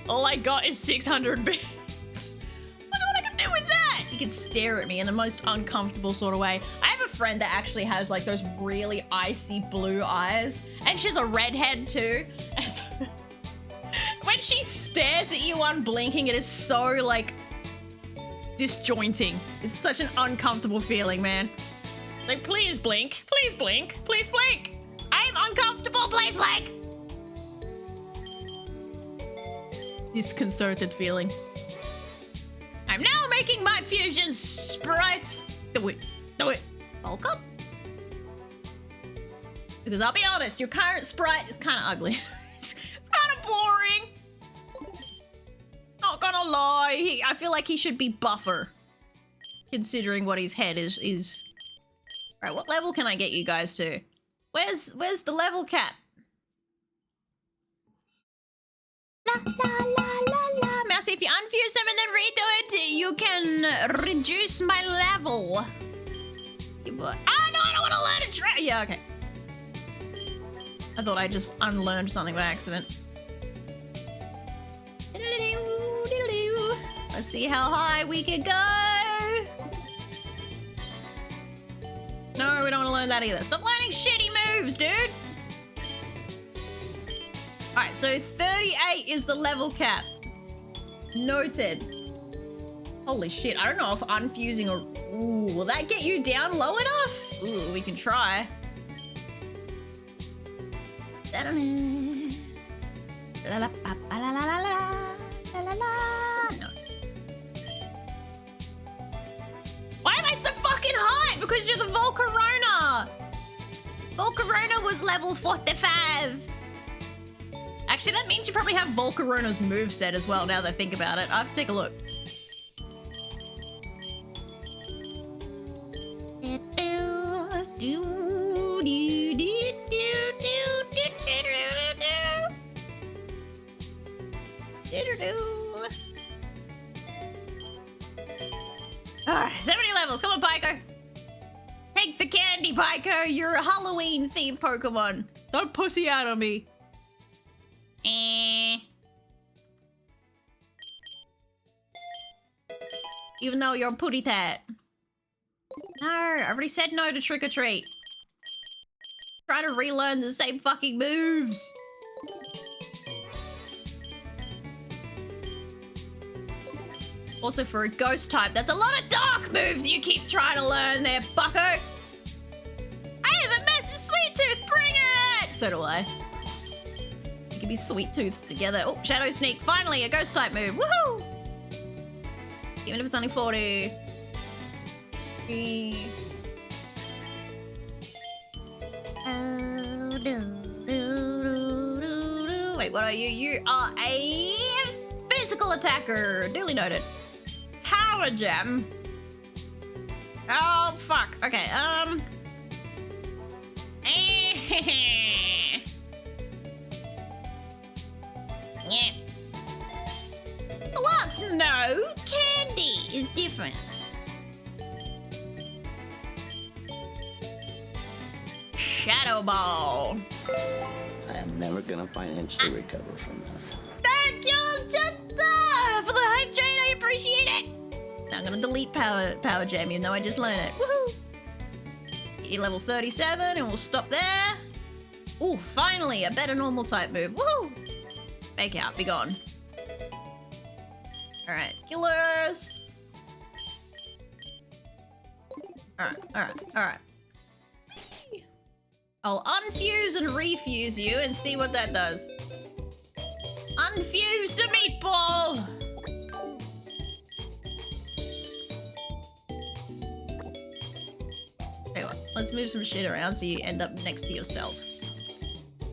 All I got is 600 bits. I don't know what I can do with that. He can stare at me in the most uncomfortable sort of way. I have a friend that actually has like those really icy blue eyes, and she's a redhead too. And so, when she stares at you unblinking, it is so like disjointing. It's such an uncomfortable feeling, man. Like, please blink, please blink, please blink. I am uncomfortable, please blink. Disconcerted feeling. I'm now making my fusion sprite. Do it. Bulk up. Because I'll be honest, your current sprite is kind of ugly. It's kind of boring. Not gonna lie. I feel like he should be buffer, considering what his head is. All right, what level can I get you guys to? Where's the level cap? La la la la la. Mousy, if you unfuse them and then redo it, you can reduce my level. Oh no, I don't want to learn a track. Yeah, okay. I thought I just unlearned something by accident. Let's see how high we can go. No, we don't want to learn that either. Stop learning shitty moves, dude. Alright, so 38 is the level cap. Noted. Holy shit, I don't know if unfusing or... Ooh, will that get you down low enough? Ooh, we can try. No. Why am I so fucking high? Because you're the Volcarona. Volcarona was level 45. Actually, that means you probably have Volcarona's moveset as well, now that I think about it. I have to take a look. Alright, 70 levels. Come on, Piker. Take the candy, Piker. You're a Halloween-themed Pokemon. Don't pussy out on me. Even though you're a putty tat. No, I already said no to trick or treat. Trying to relearn the same fucking moves. Also, for a ghost type, that's a lot of dark moves you keep trying to learn there, bucko. I have a massive sweet tooth, bring it! So do I. We can be sweet tooths together. Oh, Shadow Sneak, finally a ghost type move, woohoo! Even if it's only 40. Wait, what are you? You are a physical attacker. Duly noted. Power Gem. Oh, fuck. Okay, No, candy is different. Shadow Ball. I am never gonna financially recover from this. Thank you, Jetta, for the hype train. I appreciate it. Now I'm gonna delete Power Gem, even though I just learned it. Woohoo! Get level 37, and we'll stop there. Ooh, finally, a better normal type move. Woohoo! Fake out, be gone. Alright, killers. Alright. I'll unfuse and refuse you and see what that does. Unfuse the meatball! Tell you what, let's move some shit around so you end up next to yourself.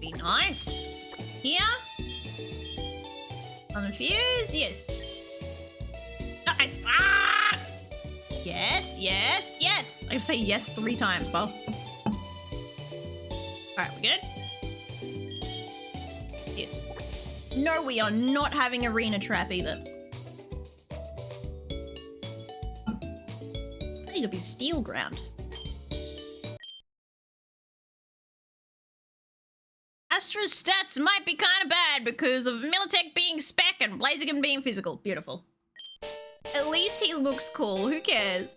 Be nice. Here. Unfuse, yes. Nice. Ah! Yes. I say yes 3 times, Bo. Alright, we good? Yes. No, we are not having arena trap either. I think it'll be steel ground. Astra's stats might be kind of bad because of Militech being spec and Blaziken being physical. Beautiful. At least he looks cool. Who cares?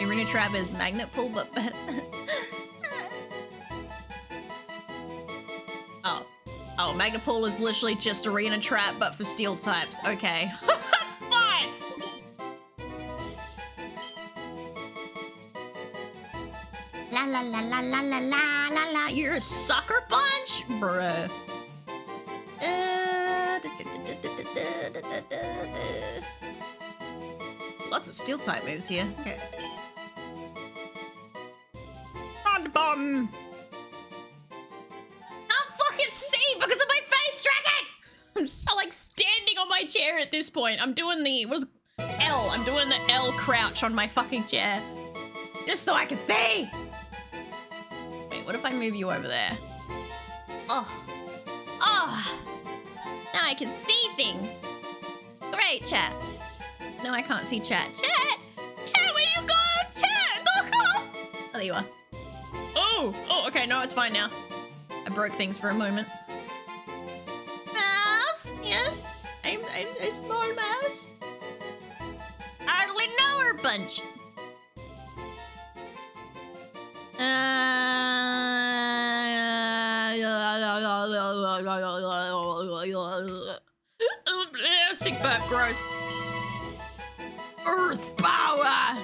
Arena Trap is magnet pull, but better. Oh, magnet pull is literally just Arena Trap, but for steel types. Okay. Fine. La la la la la la la la la. You're a sucker punch, bruh. Lots of steel type moves here. Okay. On the bottom. Can't fucking see because of my face tracking. I'm so like standing on my chair at this point. I'm doing the L. I'm doing the L crouch on my fucking chair, just so I can see. Wait, what if I move you over there? Oh. Now I can see things. Great, chat. No, I can't see chat. Chat, where you going? Chat, go. Oh, there you are. Oh, okay, no, it's fine now. I broke things for a moment. Mouse, yes, I'm a small mouse. Hardly know her bunch. Sick burp, gross. Earth power.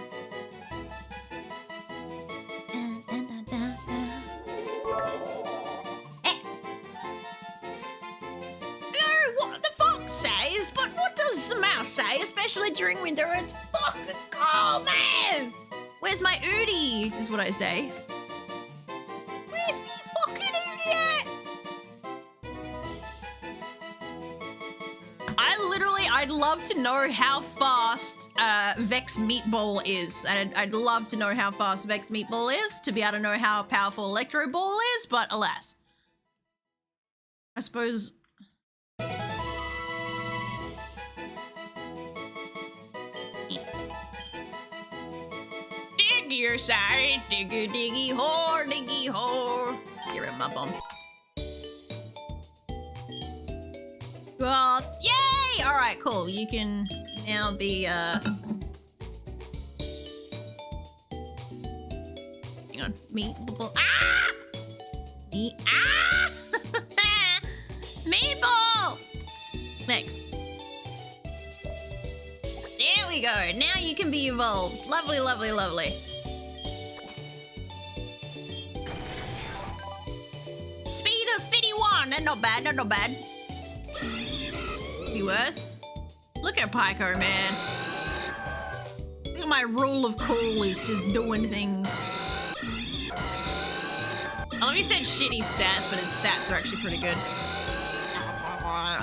What the fox says, but what does the mouse say, especially during winter? It's fucking cold, man! Where's my Udi, is what I say. Where's me fucking Udi at? I'd love to know how fast Vex Meatball is. I'd love to know how fast Vex Meatball is to be able to know how powerful Electro Ball is, but alas. I suppose... Diggy your side, diggy diggy whore, diggy whore. You're in my bum. Well, yay! Alright, cool. You can now be, hang on. Meatball. Ah! Meatball! Next. There we go. Now you can be evolved. Lovely, lovely, lovely. Speed of 51. That's not bad, not bad. Be worse. Look at Pyko, man. Look at my rule of cool is just doing things. I know he said shitty stats, but his stats are actually pretty good.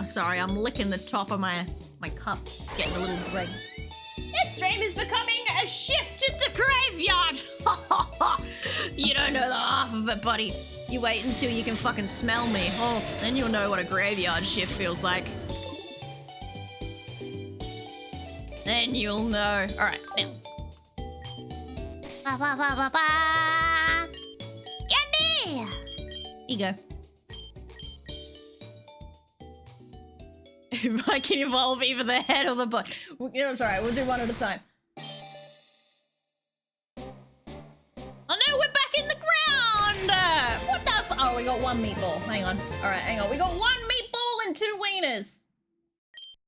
Sorry, I'm licking the top of my cup, getting the little dregs. This stream is becoming a shift into graveyard. You don't know the half of it, buddy. You wait until you can fucking smell me. Oh, then you'll know what a graveyard shift feels like. Then you'll know. All right, now. Ba, ba, ba, ba, ba. Candy! Here you go. If I can evolve either the head or the butt. You know, it's alright, we'll do one at a time. Oh no, we're back in the ground! What the f- Oh, we got one meatball. Hang on. Alright, hang on. We got one meatball and 2 wieners.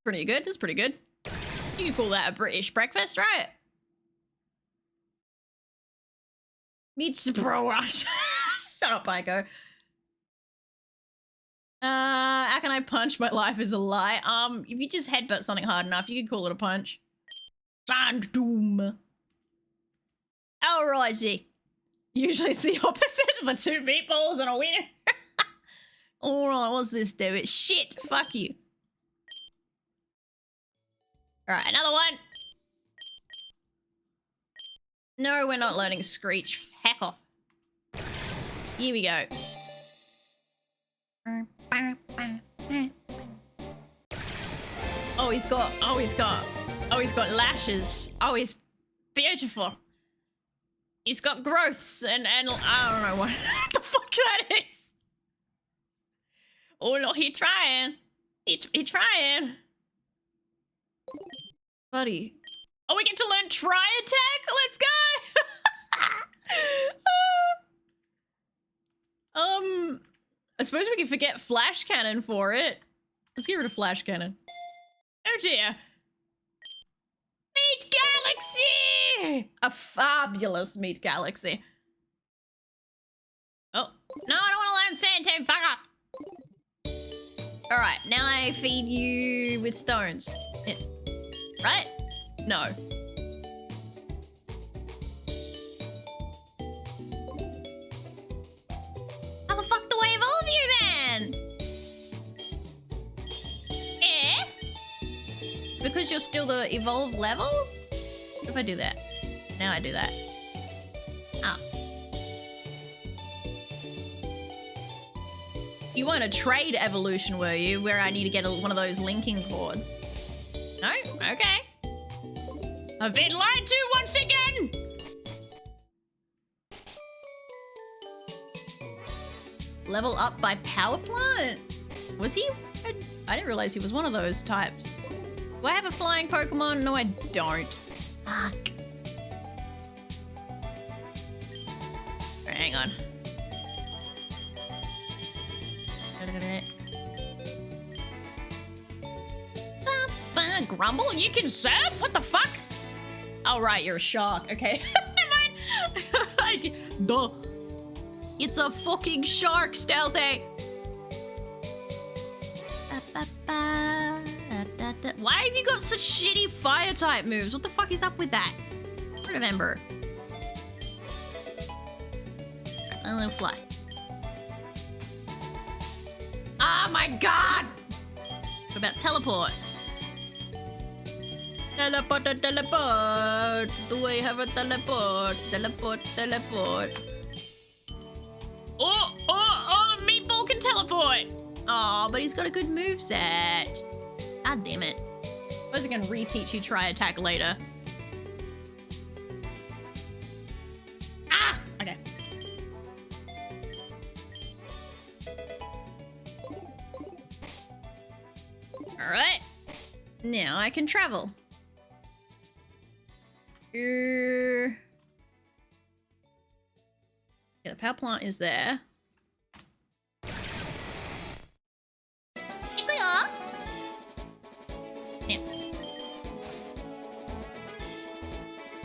Pretty good, that's pretty good. You can call that a British breakfast, right? Meets bro. Shut up, Ico. How can I punch? My life is a lie. If you just headbutt something hard enough, you can call it a punch. Sand doom. Alrighty. Usually it's the opposite of the 2 meatballs and a wiener. Alright, what's this do? It's shit. Fuck you. Alright, another one. No, we're not learning Screech. Heck off. Here we go. Oh, he's got lashes. Oh, he's beautiful. He's got growths and I don't know what the fuck that is. Oh, look, he trying. He trying. Buddy. Oh, we get to learn tri-attack? Let's go! I suppose we can forget flash cannon for it. Let's get rid of flash cannon. Oh dear. Meat Galaxy! A fabulous Meat Galaxy. Oh, no, I don't want to learn sanity, fuck up. Alright, now I feed you with stones. Yeah. Right? No. How the fuck do I evolve you then? Eh? It's because you're still the evolved level? What if I do that? Now I do that. Ah. You weren't a trade evolution, were you? Where I need to get one of those linking cords. No? Okay. I've been lied to once again! Level up by power plant? Was he? I didn't realize he was one of those types. Do I have a flying Pokemon? No, I don't. Fuck. Alright, hang on. Grumble? You can surf? What the fuck? Oh, right, you're a shark. Okay. Never mind. Duh. It's a fucking shark, Stealthy. Why have you got such shitty fire type moves? What the fuck is up with that? I don't remember. I'm gonna fly. Oh my god! What about teleport? Teleport, teleport. Do I have a teleport? Teleport, teleport. Oh, the meatball can teleport. Oh, but he's got a good moveset. God damn it. I was gonna reteach you tri-attack later. Ah! Okay. Alright. Now I can travel. Yeah, the power plant is there. Now,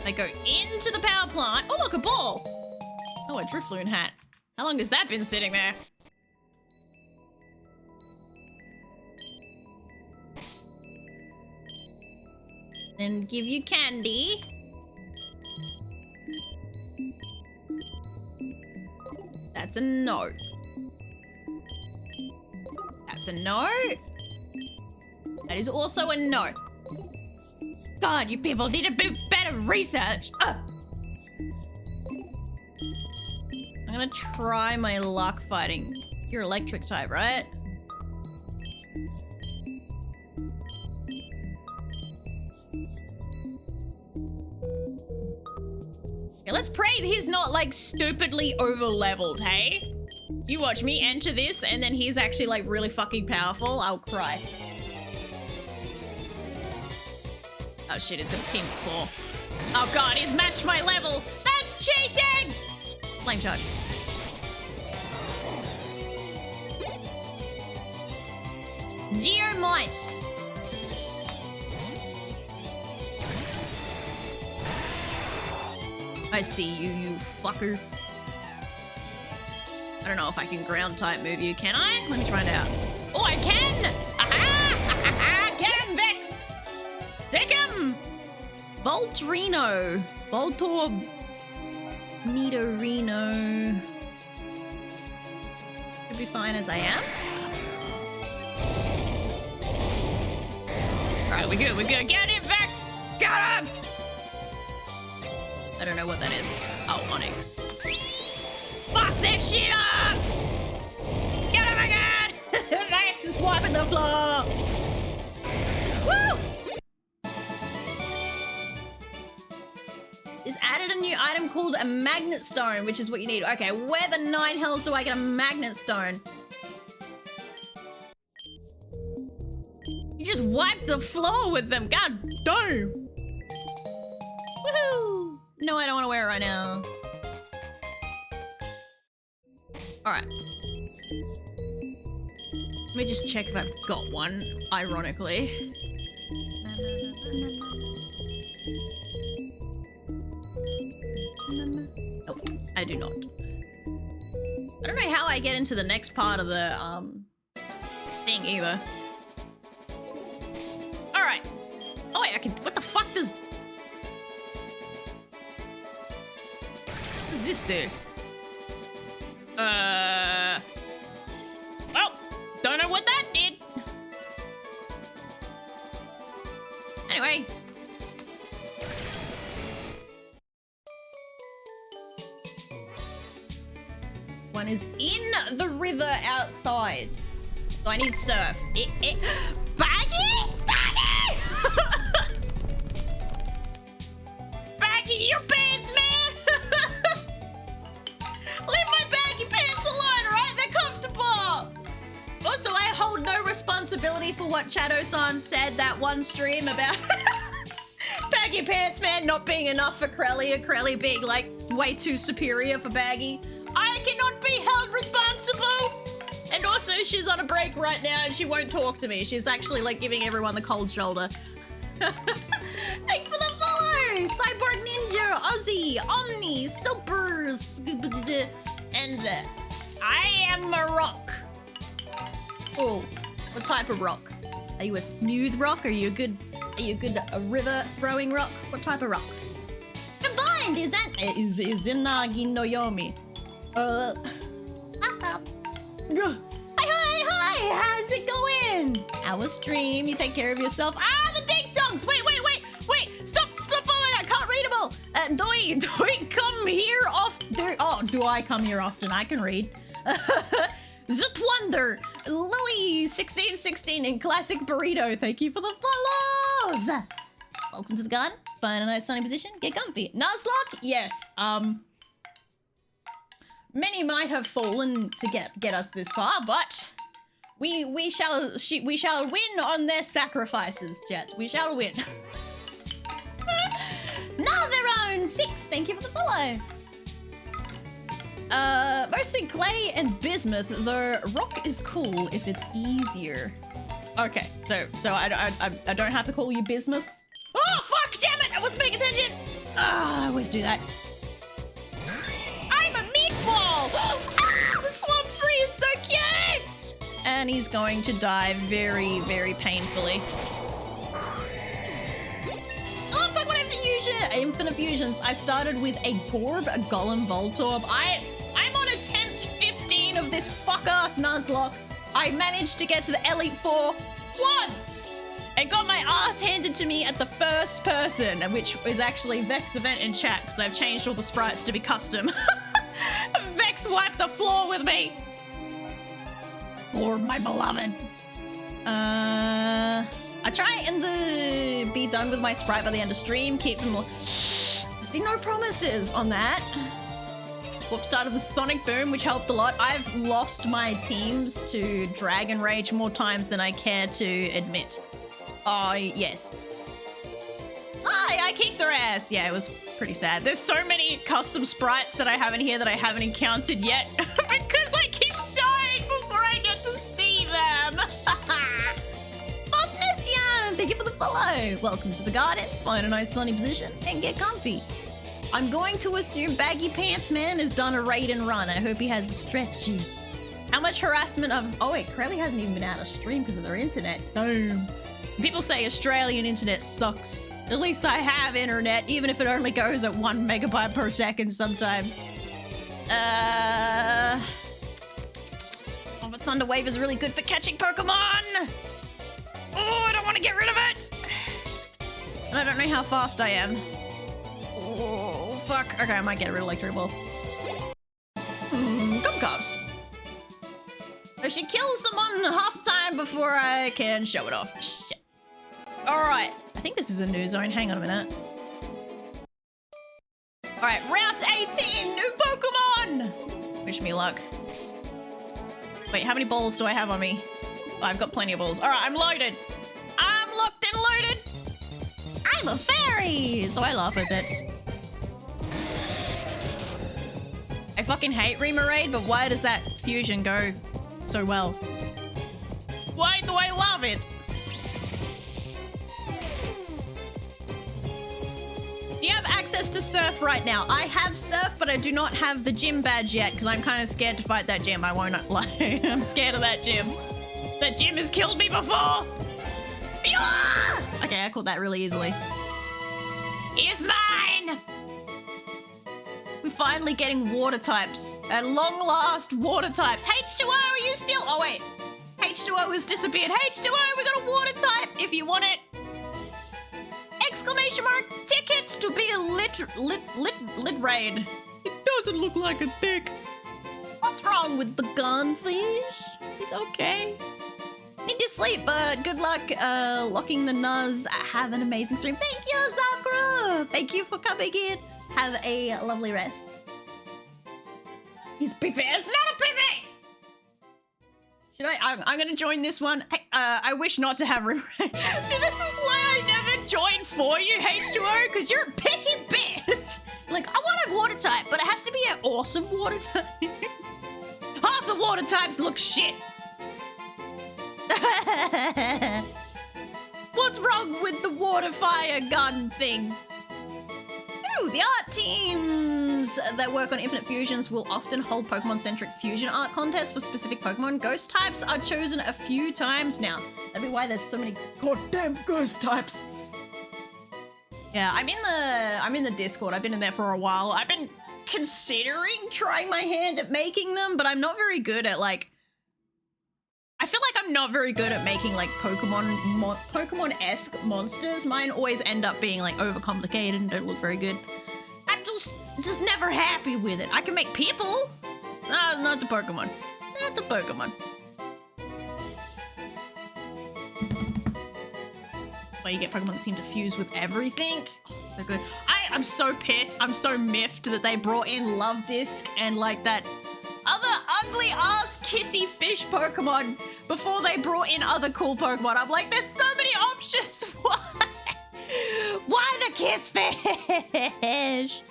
I go into the power plant. Oh, look, a ball. Oh, a Drifloon hat. How long has that been sitting there? Then give you candy. That's a no. That's a no. That is also a no. God, you people need to do better research. I'm gonna try my luck fighting. You're electric type, right? Okay, let's pray he's not like stupidly over leveled, hey? You watch me enter this and then he's actually like really fucking powerful. I'll cry. Oh shit, he's got a team of 4. Oh god, he's matched my level. That's cheating! Flame charge. Geomite. I see you, you fucker. I don't know if I can ground type move you, can I? Let me try it out. Oh, I can! Aha! Get him, Vex! Sick him! Voltorino. Voltor... Nidorino. Should be fine as I am. Alright, we're good, we're good. Get him, Vex! Get him! I don't know what that is. Oh, Onyx. Fuck this shit up! Get him again! Vex is wiping the floor! Woo! It's added a new item called a magnet stone, which is what you need. Okay, where the 9 hells do I get a magnet stone? You just wiped the floor with them. God damn! Woohoo! No, I don't want to wear it right now. Alright. Let me just check if I've got one, ironically. Oh, I do not. I don't know how I get into the next part of the, thing either. Alright. Oh wait, I can, what the fuck does... What does this do? Well, don't know what that did. Anyway. One is in the river outside. So I need surf. Baggy! Baggy! Baggy, your pants, man! Leave my baggy pants alone, right? They're comfortable! Also, I hold no responsibility for what Chato-san said that one stream about Baggy Pants Man not being enough for Krelly, and Krelly being, like, way too superior for Baggy. I cannot be held responsible! And also, she's on a break right now and she won't talk to me. She's actually, like, giving everyone the cold shoulder. Thank you for the follow! Cyborg Ninja, Ozzy, Omni, Silpers, and I am a rock. Oh, what type of rock? Are you a smooth rock? Are you a good river throwing rock? What type of rock? Combined is Inagi no Yomi. Hi, how's it going? Our stream, you take care of yourself. Ah, the ding dongs! Wait, stop following that, can't readable! Doi, come here often. Oh, do I come here often? I can read. Zutwonder, Louis 1616 and Classic Burrito, thank you for the follows! Welcome to the garden. Find a nice sunny position, get comfy. Nuzlocke? Yes, many might have fallen to get us this far, but we shall win on their sacrifices, Jet. We shall win. Naveron 6, thank you for the follow. Mostly clay and bismuth. The rock is cool if it's easier. Okay, so I don't have to call you bismuth. Oh fuck! Damn it! I wasn't paying attention. I always do that. I'm a meatball! Ah, the swamp free is so cute! And he's going to die very, very painfully. Oh, fuck, what infinite fusions. I started with a Gorb, a Golem Voltorb. I'm on attempt 15 of this fuck-ass Nuzlocke. I managed to get to the Elite Four once! And got my ass handed to me at the first person, which is actually Vex event in chat, because I've changed all the sprites to be custom. Vex wiped the floor with me. Lord, my beloved. I try and be done with my sprite by the end of stream. Keep them See, no promises on that. Whoop, started the Sonic Boom, which helped a lot. I've lost my teams to Dragon Rage more times than I care to admit. Oh, yes. Hi, I kicked their ass. Yeah, it was pretty sad. There's so many custom sprites that I have in here that I haven't encountered yet because I keep dying before I get to see them. Magnesium, thank you for the follow. Welcome to the garden. Find a nice sunny position and get comfy. I'm going to assume Baggy Pants Man has done a raid and run. I hope he has a stretchy. How much harassment of... Oh wait, Crowley hasn't even been out of stream because of their internet. Damn. People say Australian internet sucks. At least I have internet, even if it only goes at 1 megabyte per second sometimes. Oh, but Thunder Wave is really good for catching Pokemon! Oh, I don't want to get rid of it! And I don't know how fast I am. Oh, fuck. Okay, I might get rid of Electro Ball. Gumcast. If she kills them on half time before I can show it off. Shit. Alright. I think this is a new zone. Hang on a minute. Alright, Route 18! New Pokemon! Wish me luck. Wait, how many balls do I have on me? Oh, I've got plenty of balls. Alright, I'm loaded. I'm locked and loaded! I'm a fairy! So I laugh at that. I fucking hate Remoraid, but why does that fusion go so well? Why do I love it? Do you have access to Surf right now? I have Surf, but I do not have the gym badge yet because I'm kind of scared to fight that gym. I won't lie. I'm scared of that gym. That gym has killed me before. Yeah! Okay, I caught that really easily. Here's mine! We're finally getting water types. At long last, water types. H2O, are you still? Oh, wait. H2O has disappeared. H2O, we got a water type if you want it. Exclamation mark, ticket to be a lit raid. It doesn't look like a dick. What's wrong with the gunfish? He's okay. Need to sleep, but good luck locking the Nuz. Have an amazing stream. Thank you, Zakura. Thank you for coming in. Have a lovely rest. He's Pippy. It's not a Pippy! Should I'm gonna join this one. Hey, I wish not to have room. See, this is why I never joined for you, H2O, because you're a picky bitch. Like, I want a water type, but it has to be an awesome water type. Half the water types look shit. What's wrong with the water fire gun thing? Ooh, the art teams that work on Infinite Fusions will often hold Pokemon-centric fusion art contests for specific Pokemon. Ghost types are chosen a few times now. That'd be why there's so many goddamn ghost types. Yeah, I'm in the Discord. I've been in there for a while. I've been considering trying my hand at making them, but I'm not very good at, like... I feel like I'm not very good at making, like, Pokemon-esque monsters. Mine always end up being, like, overcomplicated and don't look very good. I'm just never happy with it. I can make people. No, not the Pokemon. Not the Pokemon. Where you get Pokemon that seem to fuse with everything. Oh, so good. I'm so pissed. I'm so miffed that they brought in Love Disc and, like, that... other ugly-ass kissy fish Pokemon before they brought in other cool Pokemon. I'm like, there's so many options. Why? Why the kiss fish? It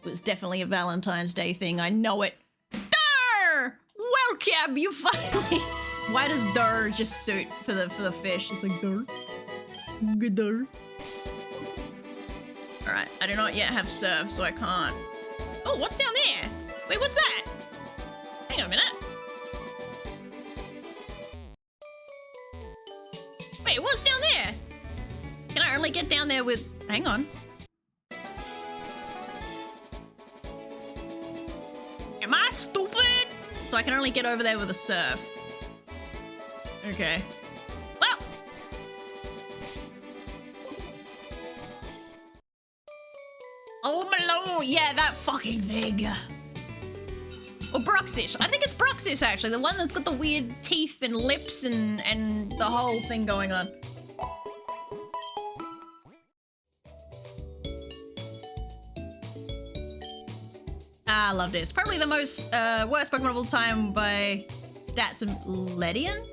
was definitely a Valentine's Day thing. I know it. Durr! Welcome, you finally... Why does Durr just suit for the fish? It's like, Durr. Good Durr. Alright, I do not yet have Surf, so I can't. Oh, what's down there? Wait, what's that? Hang on a minute. Wait, what's down there? Can I only get down there with... Hang on. Am I stupid? So I can only get over there with a Surf. Okay. Well. Oh my lord, yeah, that fucking thing. Or Bruxish. I think it's Bruxish, actually. The one that's got the weird teeth and lips and the whole thing going on. I love this. Probably the most worst Pokemon of all time by stats of Ledian?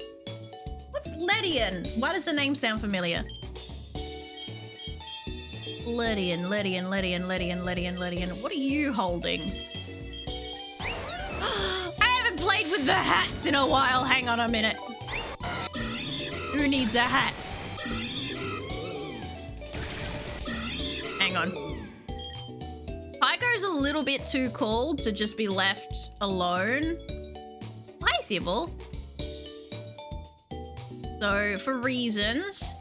What's Ledian? Why does the name sound familiar? Ledian. What are you holding? I haven't played with the hats in a while. Hang on a minute. Who needs a hat? Hang on. Pyko's a little bit too cool to just be left alone. Hi, Sybil. So, for reasons...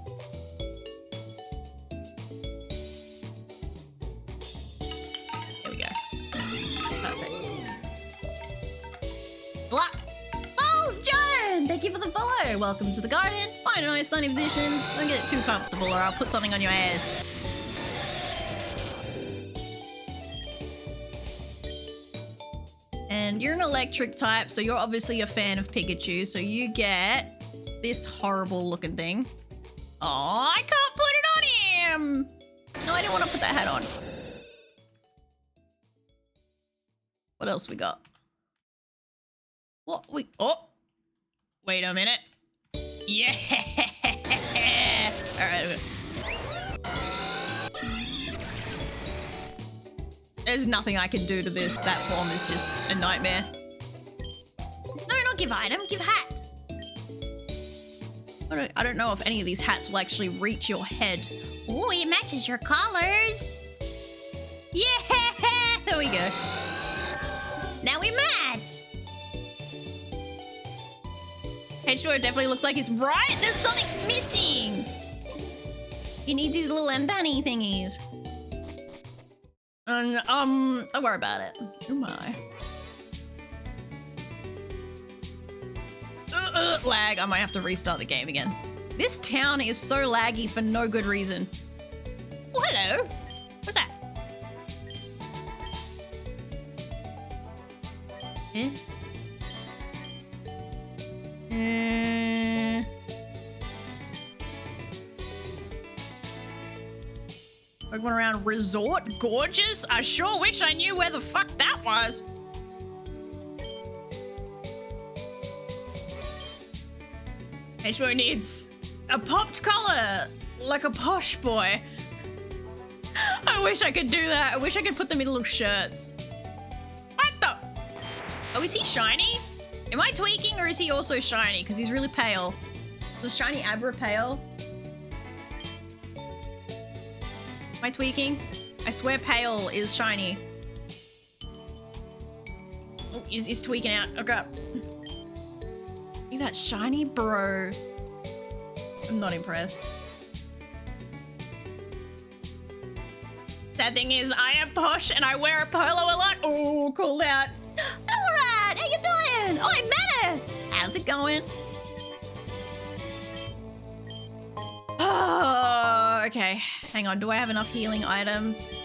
There we go. Perfect. Luck! Balls, John! Thank you for the follow! Welcome to the garden. Find a nice sunny position. Don't get too comfortable or I'll put something on your ass. And you're an electric type, so you're obviously a fan of Pikachu, so you get this horrible looking thing. Oh, I can't put it on him! No, I don't want to put that hat on. What else we got? Oh! Wait a minute. Yeah! Alright. There's nothing I can do to this. That form is just a nightmare. No, not give item, give hat. I don't know if any of these hats will actually reach your head. Oh, it matches your collars. Yeah, there we go. Now we match. H2O definitely looks like he's right. There's something missing. He needs these little andani thingies. Don't worry about it. Oh my. Lag. I might have to restart the game again. This town is so laggy for no good reason. Oh, hello. What's that? Pokemon around Resort? Gorgeous? I sure wish I knew where the fuck that was. H2O needs a popped collar, like a posh boy. I wish I could do that. I wish I could put them in little shirts. What the? Oh, is he shiny? Am I tweaking or is he also shiny? Because he's really pale. Was Shiny Abra pale? Am I tweaking? I swear pale is shiny. Oh, he's tweaking out. Oh crap. Look at that shiny, bro. I'm not impressed. That thing is, I am posh and I wear a polo a lot. Oh, called out. Alright, how you doing? Oi, Menace! How's it going? Oh, okay. Hang on, do I have enough healing items?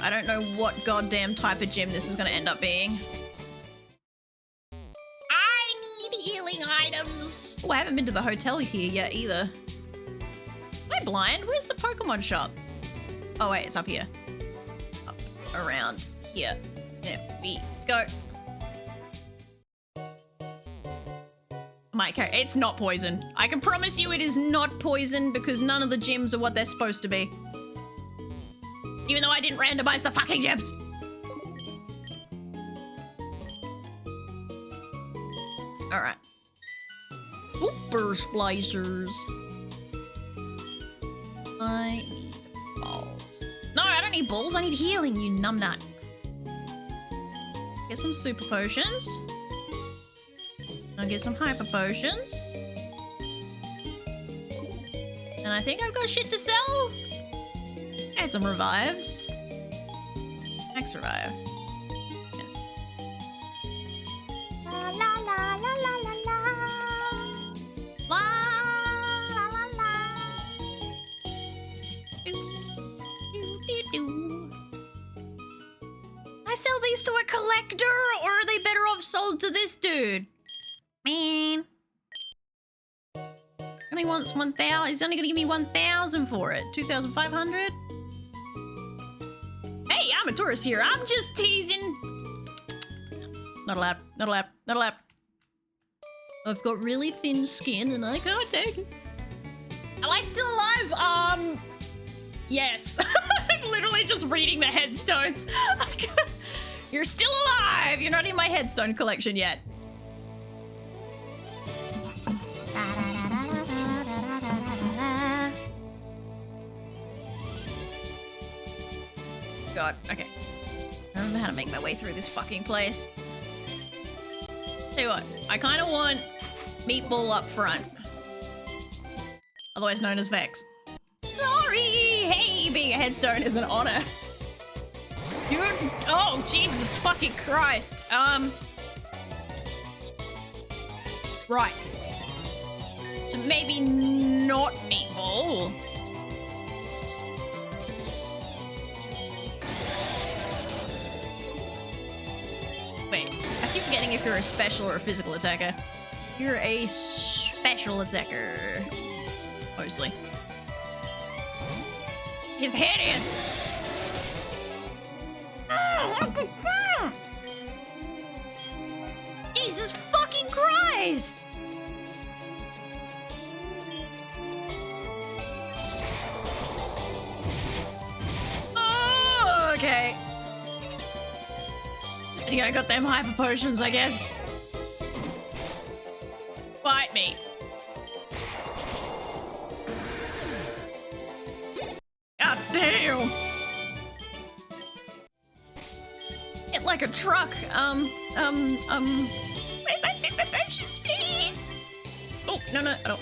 I don't know what goddamn type of gym this is gonna end up being. I need healing items! Oh, I haven't been to the hotel here yet either. Am I blind? Where's the Pokemon shop? Oh wait, it's up here. Up around here. There we go. It's not poison. I can promise you it is not poison because none of the gyms are what they're supposed to be. Even though I didn't randomize the fucking gyms. Alright. Burst blazers. I need balls. No, I don't need balls. I need healing, you numbnut. Get some super potions. I'll get some hyper potions. And I think I've got shit to sell. And some revives. Max revive. Yes. La la la la la la la. La la la la. Do, do, do, do. I sell these to a collector, or are they better off sold to this dude? Man. Only wants 1,000. He's only gonna give me 1,000 for it. 2,500? Hey, I'm a tourist here. I'm just teasing. not allowed, not allowed, not allowed. I've got really thin skin and I can't take it. Am I still alive? Yes. I'm literally just reading the headstones. You're still alive. You're not in my headstone collection yet. God, okay. I don't know how to make my way through this fucking place. Tell you what, I kind of want Meatball up front. Otherwise known as Vex. Sorry! Hey, being a headstone is an honor. You're... Oh, Jesus fucking Christ. Right. So maybe not Meatball. Wait, I keep forgetting if you're a special or a physical attacker. You're a special attacker. Mostly. His head is! Jesus fucking Christ! Oh, okay. I think I got them hyper potions, I guess. Fight me. God damn. Hit like a truck. Where's my hyper potions, please? Oh, no, I don't.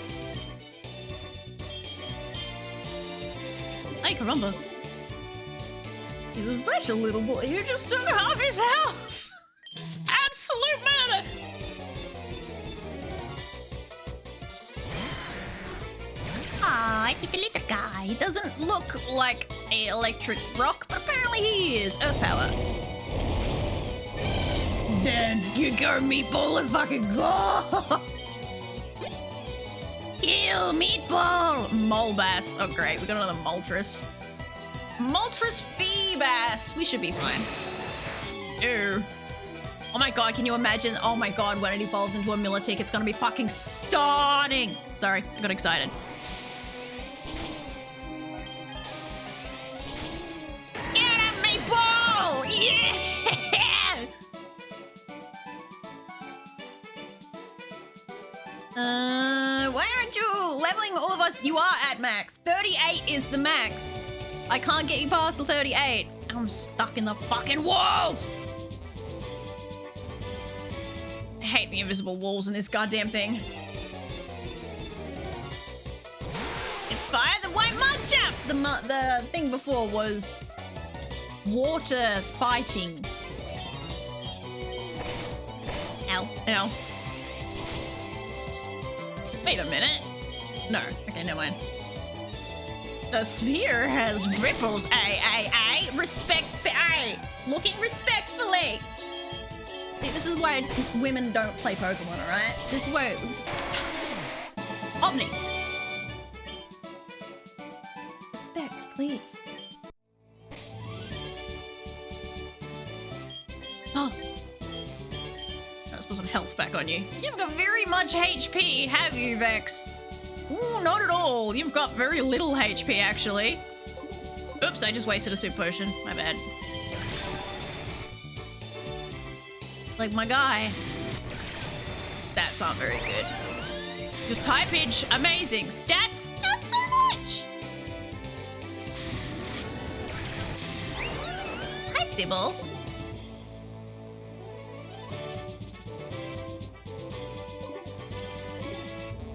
Hey, caramba. He's a special little boy. You just took half his health. Absolute murder. Ah, I think a little guy. He doesn't look like a electric rock, but apparently he is. Earth power. Then you go, Meatball. Let's fucking go. Kill Meatball. Molbass. Oh, great. We got another Moltres. Moltres Feebass. We should be fine. Ew. Oh my god, can you imagine? Oh my god, when it evolves into a Militic, it's gonna be fucking stunning. Sorry, I got excited. Get at me, ball! Yeah! Why aren't you leveling all of us? You are at max. 38 is the max. I can't get you past the 38. I'm stuck in the fucking walls. I hate the invisible walls in this goddamn thing. It's fire the white mud jump. The thing before was water fighting. Ow, ow. Wait a minute. No, okay, never mind. The sphere has ripples, respect, looking respectfully. See, this is why women don't play Pokemon, alright? This way, Omni. Respect, please. Oh. Let's put some health back on you. You haven't got very much HP, have you, Vex? Ooh, not at all. You've got very little HP, actually. Oops, I just wasted a soup potion. My bad. Like my guy. Stats aren't very good. Your typage, amazing. Stats, not so much. Hi, Sybil.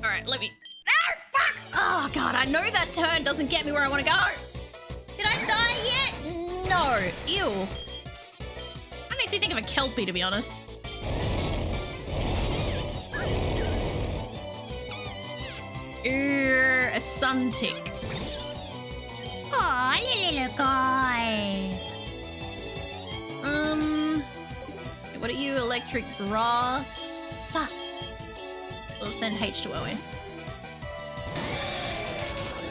All right, let me... Fuck! Oh, God, I know that turn doesn't get me where I want to go. Did I die yet? No. Ew. That makes me think of a Kelpie, to be honest. A Suntick. Aw, little guy. What are you? Electric Grass? We'll send H2O in.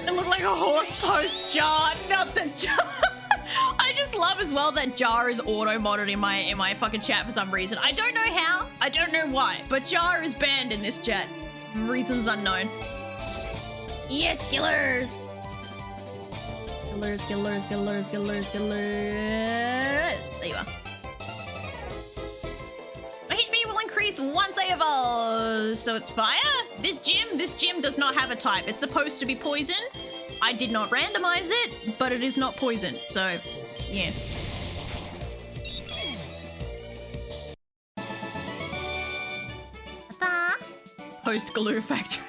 It looked like a horse post jar, not the jar. I just love as well that Jar is auto-modded in my fucking chat for some reason. I don't know how, I don't know why, but Jar is banned in this chat. Reasons unknown. Yes, killers! Killers, killers, killers, killers, killers. There you are. My HP will increase once I evolve. So it's fire? This gym does not have a type. It's supposed to be poison. I did not randomize it, but it is not poison. So, yeah. Post glue factory.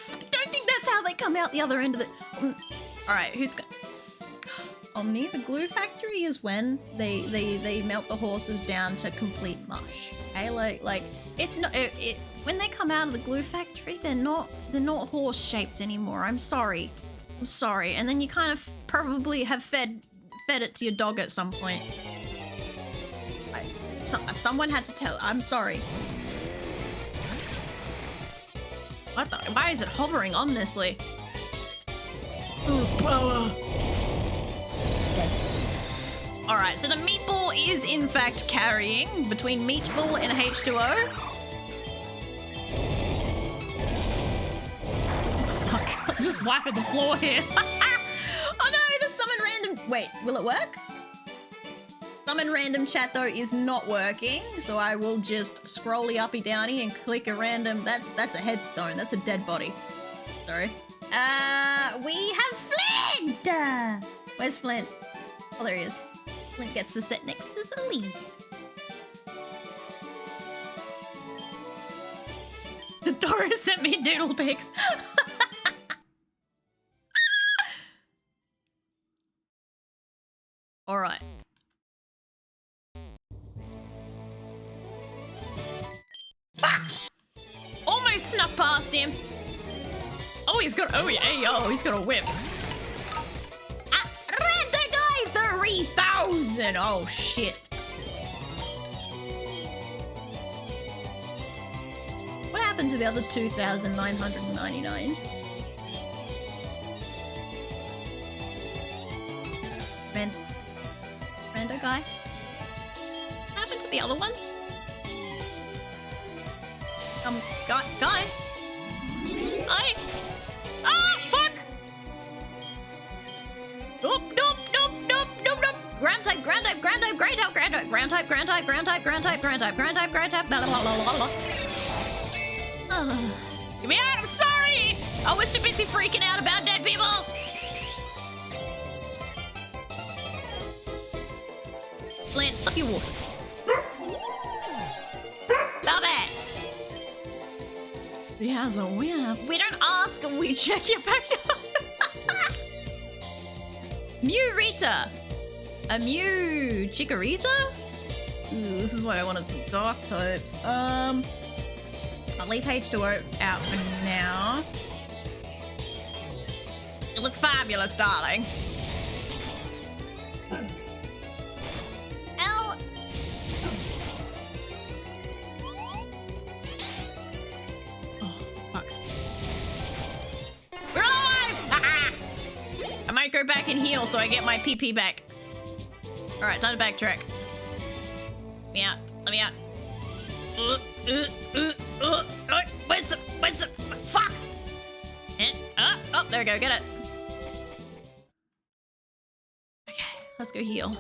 I don't think that's how they come out the other end of the... All right, who's got... Omni, the glue factory is when they melt the horses down to complete mush. Okay, like it's not when they come out of the glue factory, they're not horse shaped anymore. I'm sorry, and then you kind of probably have fed it to your dog at some point. Someone had to tell. I'm sorry. What the? Why is it hovering ominously? Who's power? Alright, so the meatball is in fact carrying between meatball and H2O. Fuck, I'm just wiping the floor here. Oh no, the summon random... Wait, will it work? Summon random chat though is not working, so I will just scrolly uppy downy and click a random... That's a headstone, that's a dead body. Sorry. We have Flint! Where's Flint? Oh, there he is. Flint gets to sit next to Zali. Doris sent me doodle pics. All right. Ah! Almost snuck past him. Oh, he's got. Oh yeah, yo, he's got a whip. 3,000! Oh shit. What happened to the other 2,999? Rando guy? What happened to the other ones? Guy? Ah, fuck! Nope. Ground type, blah, blah, blah, blah. Get me out, I'm sorry! I was too busy freaking out about dead people! Lance, stop your wolf. Stop it! He has a whip. We don't ask, we check your backyard. Mew Rita. A Mew Chikorita? Ooh, this is why I wanted some dark types. I'll leave H2O out for now. You look fabulous, darling. L. Oh, fuck. We're alive! I might go back and heal so I get my PP back. Alright, time to backtrack. Let me out. Let me out. Where's the fuck? Oh, there we go, get it. Okay, let's go heal.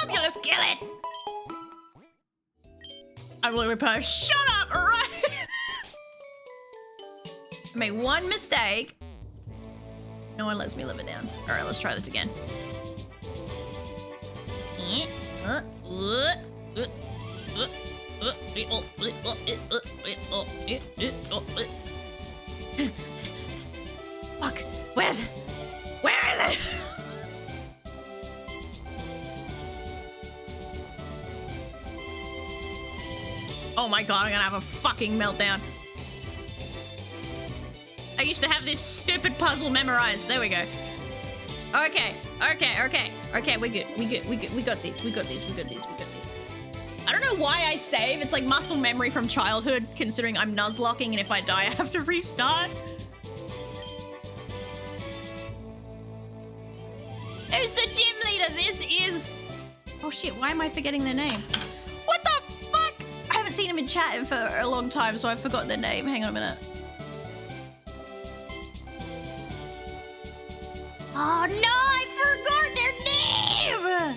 Fabulous, kill it! I will reply, shut up, alright? I made one mistake. No one lets me live it down. All right, let's try this again. Fuck, where is it? Oh my god, I'm gonna have a fucking meltdown. I used to have this stupid puzzle memorized. There we go. Okay, we're good. We got this. I don't know why I save. It's like muscle memory from childhood, considering I'm Nuzlocking, and if I die, I have to restart. Who's the gym leader? This is... Oh shit, why am I forgetting their name? What the fuck? I haven't seen him in chat for a long time, so I forgot their name. Hang on a minute. Oh no, I forgot their name!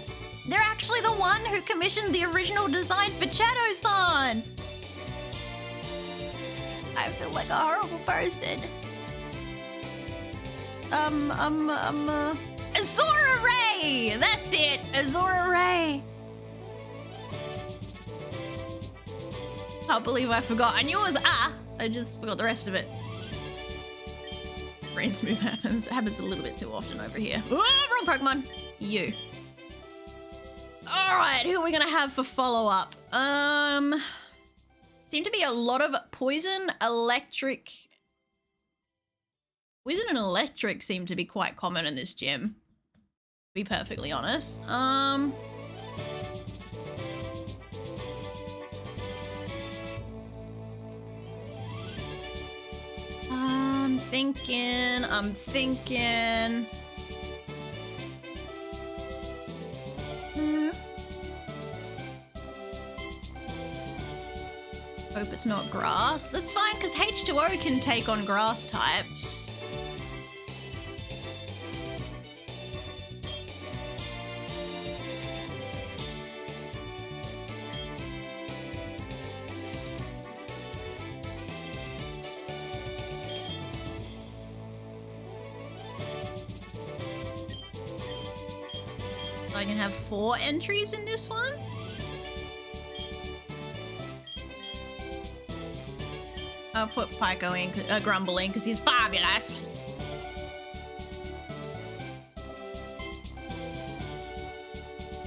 They're actually the one who commissioned the original design for Shadow-san. I feel like a horrible person. Azura Ray! That's it! Azura Ray! Can't believe I forgot. I knew it was I just forgot the rest of it. Brain smooth happens. It happens a little bit too often over here. Oh, wrong Pokemon! You. Alright, who are we gonna have for follow-up? Seem to be a lot of poison, electric... Poison and electric seem to be quite common in this gym. To be perfectly honest. I'm thinking... Hope it's not grass. That's fine, because H2O can take on grass types. I can have 4 entries in this one. I'll put Pyko in, Grumble in, because he's fabulous.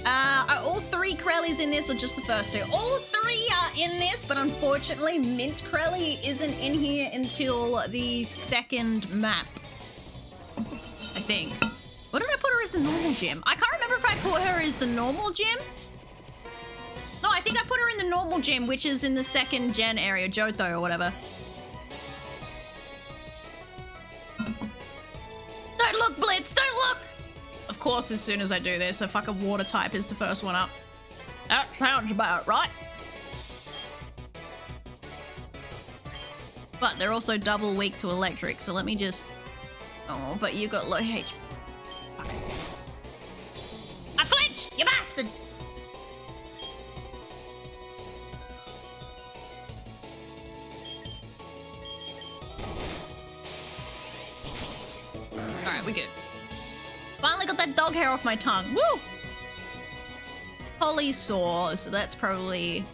Are all 3 Krellies in this, or just the first 2? All 3 are in this, but unfortunately, Mint Krelly isn't in here until the 2nd map. I think. What did I put her as the normal gym? I can't remember if I put her as the normal gym. No, I think I put her in the normal gym, which is in the 2nd gen area, Johto or whatever. Don't look, Blitz, don't look! Of course, as soon as I do this, a fucking water type is the first one up. That sounds about right. But they're also double weak to electric, so let me just... Oh, but you got low HP. I flinched, you bastard! Alright, we're good. Finally got that dog hair off my tongue. Woo! Polysaur, so that's probably...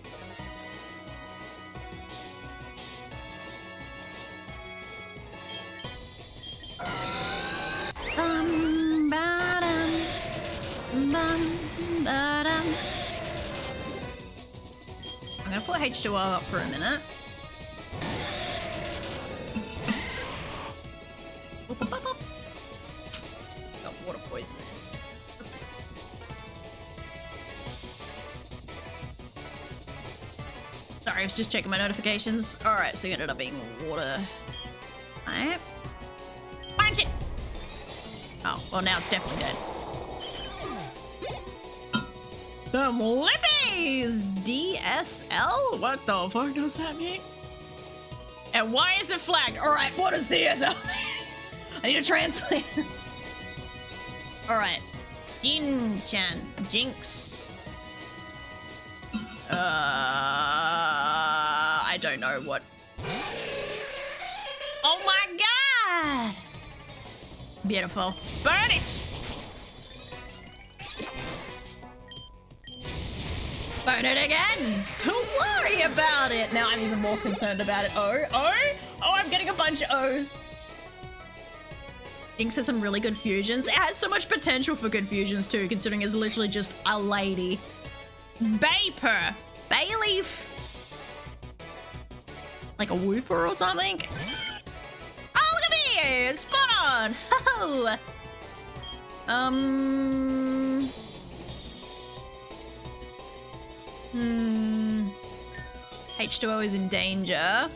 I'm gonna put H2O up for a minute. Got water poison there. What's this? Sorry, I was just checking my notifications. Alright, so you ended up being water. Alright. Punch it! Oh, well now it's definitely dead. Some lippies! DSL? What the fuck does that mean? And why is it flagged? Alright, what is DSL? I need to translate. Alright. Jin-chan. Jinx. I don't know what. Oh my god! Beautiful. Burn it! Burn it again! Don't worry about it! Now I'm even more concerned about it. Oh, I'm getting a bunch of O's. Jinx has some really good fusions. It has so much potential for good fusions too, considering it's literally just a lady. Vapor. Bayleaf. Like a Wooper or something. Oh, look at me! Spot on! Oh! H2O is in danger.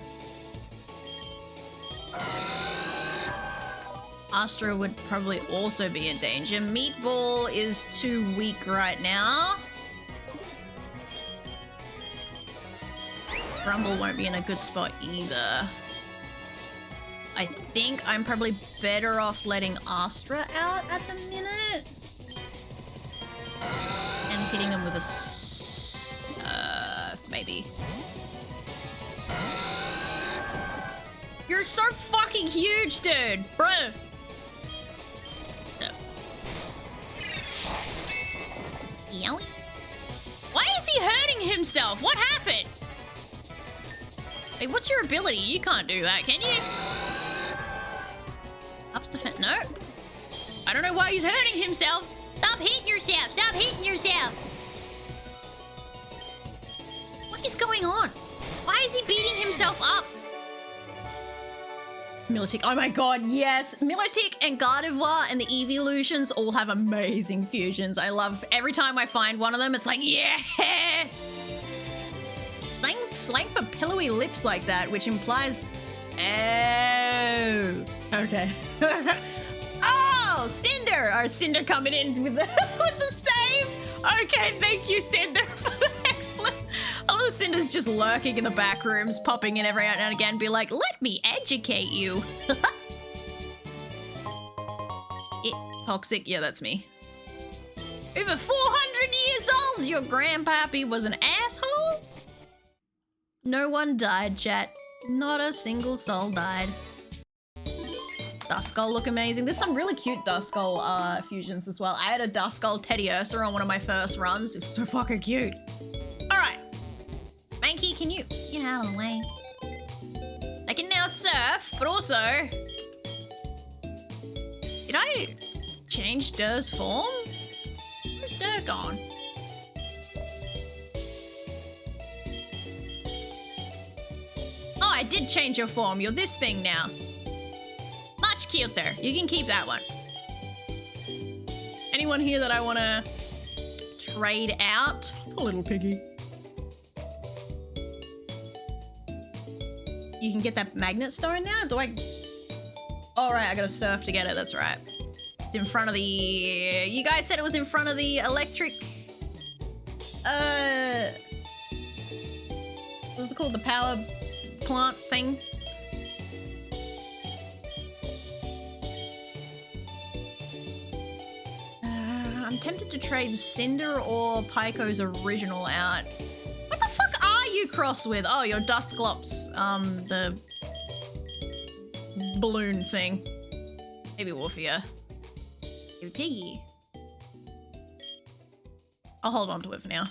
Astra would probably also be in danger. Meatball is too weak right now. Rumble won't be in a good spot either. I think I'm probably better off letting Astra out at the minute. And hitting him with a surf, maybe. You're so fucking huge, dude! Bro! No. Yowie? Why is he hurting himself? What happened? Hey, what's your ability? You can't do that, can you? Ups defense. No. I don't know why he's hurting himself. Stop hitting yourself. Stop hitting yourself. What is going on? Why is he beating himself up? Militic. Oh my god, yes. Militic and Gardevoir and the Evolutions all have amazing fusions. I love every time I find one of them, it's like, yes! Slang for pillowy lips like that, which implies... Oh. Okay. Oh, Cinder! Our Cinder coming in with the, with the save! Okay, thank you, Cinder, for the explanation. All the Cinder's just lurking in the back rooms, popping in every now and again, be like, let me educate you. Toxic? Yeah, that's me. Over 400 years old, your grandpappy was an asshole? No one died, chat. Not a single soul died. Duskull look amazing. There's some really cute Duskull fusions as well. I had a Duskull Teddiursa on one of my first runs. It was so fucking cute. All right. Mankey, can you get out of the way? I can now surf, but also... Did I change Dur's form? Where's Dur gone? Oh, I did change your form. You're this thing now. Much cuter. You can keep that one. Anyone here that I want to trade out? A little piggy. You can get that magnet stone now? Do I... Oh, right. I got to surf to get it. That's right. It's in front of the... You guys said it was in front of the electric... What's it called? The power plant thing? I'm tempted to trade Cinder or Pyko's original out. What the fuck are you cross with? Oh, your Dusclops, the balloon thing. Maybe Warfia. Maybe Piggy. I'll hold on to it for now.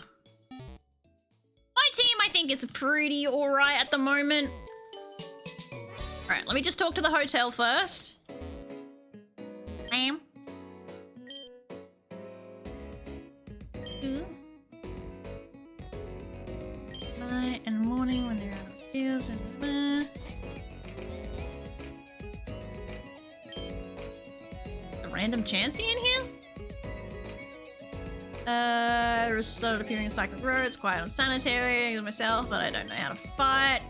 My team, I think, is pretty alright at the moment. Alright, let me just talk to the hotel first. Ma'am. Night and morning when they're out of the fields. A random Chansey in here? Started appearing in cyclic roads, quiet on sanitary myself, but I don't know how to fight.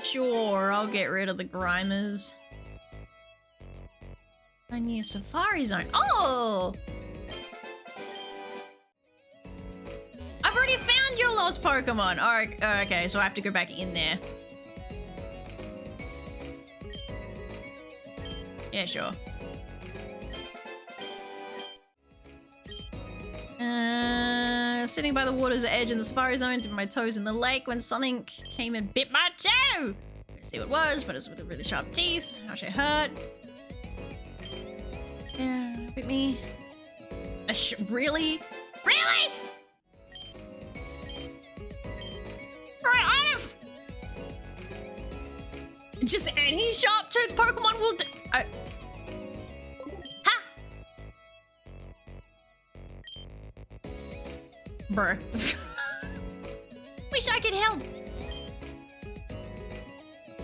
Sure, I'll get rid of the Grimers. I need a Safari Zone. Oh! I've already found your lost Pokemon. Oh, okay, so I have to go back in there. Yeah, sure. Sitting by the water's edge in the Safari Zone, dipping my toes in the lake when something came and bit my toe. Couldn't see what it was, but it was with the really sharp teeth. How should it hurt? Yeah, bit me. Really? Really? Right, out of... Just any sharp tooth Pokemon will do... Ha! Bruh. Wish I could help.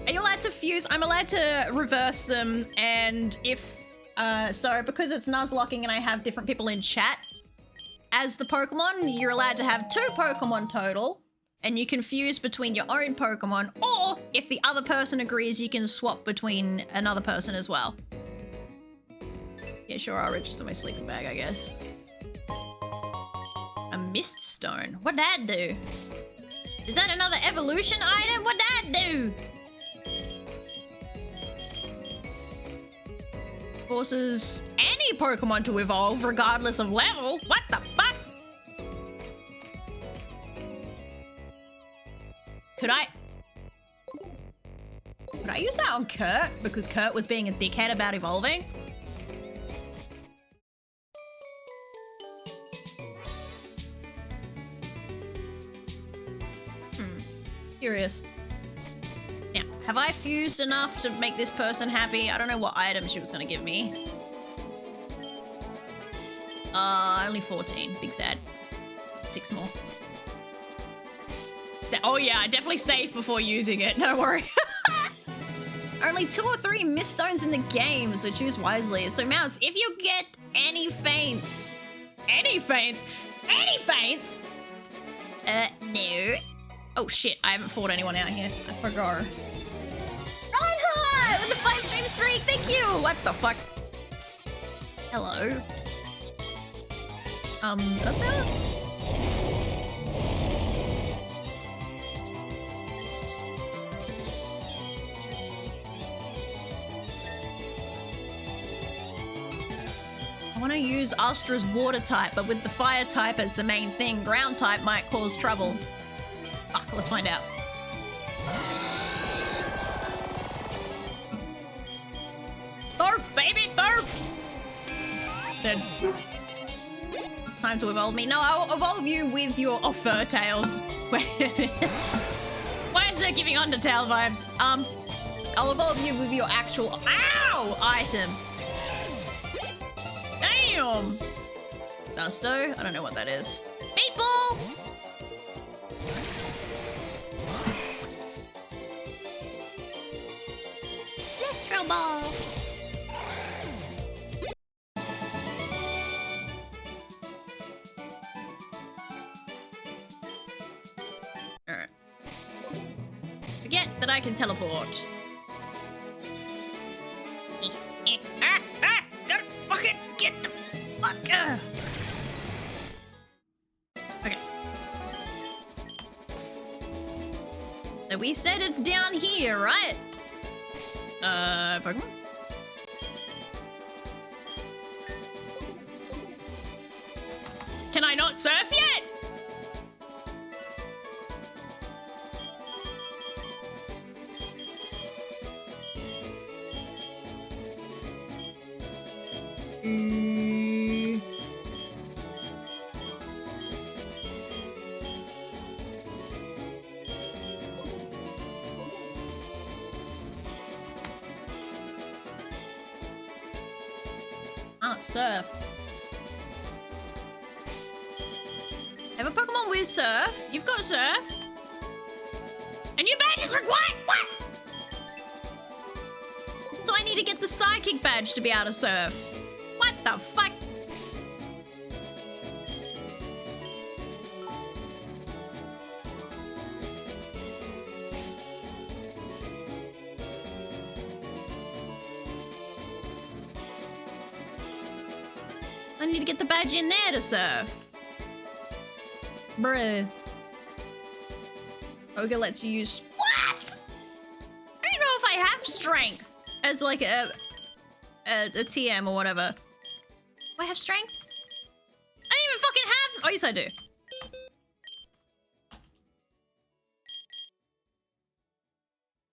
Are you allowed to fuse? I'm allowed to reverse them, and if... so because it's Nuzlocking and I have different people in chat as the Pokemon, you're allowed to have 2 Pokemon total, and you can fuse between your own Pokemon, or if the other person agrees, you can swap between another person as well. Yeah, sure, I'll register my sleeping bag, I guess. A mist stone. What'd that do? Is that another evolution item? What'd that do? Forces any Pokemon to evolve regardless of level. What the fuck? Could I use that on Kurt? Because Kurt was being a dickhead about evolving? Curious. Now, have I fused enough to make this person happy? I don't know what item she was gonna give me. Only 14. Big sad. 6 more. Oh yeah, I definitely saved before using it. Don't worry. Only 2 or 3 mist stones in the game, so choose wisely. So Mouse, if you get any faints, no. Oh shit, I haven't fought anyone out here. I forgot. Reinhardt with the 5 stream streak, thank you! What the fuck? Hello? That's better? I want to use Astra's water type, but with the fire type as the main thing, ground type might cause trouble. Fuck, let's find out. Thorf, baby, Thorf! Dead. Time to evolve me. No, I'll evolve you with your fur tails. Wait a minute. Why is that giving Undertale vibes? I'll evolve you with your actual item. Damn! Dusto? I don't know what that is. Meatball! Electro ball! Alright. Forget that I can teleport. Gotta fucking get the fuck. Okay. So we said it's down here, right? Pokemon? Can I not surf yet? Surf. Have a Pokemon with surf? You've got surf? And your badge is required? What? So I need to get the psychic badge to be able to surf. What the fuck? I need to get the badge in there to surf. Bruh. Ogre lets you use... What? I don't know if I have strength as like a TM or whatever. Do I have strength? I don't even fucking have... Oh, yes I do.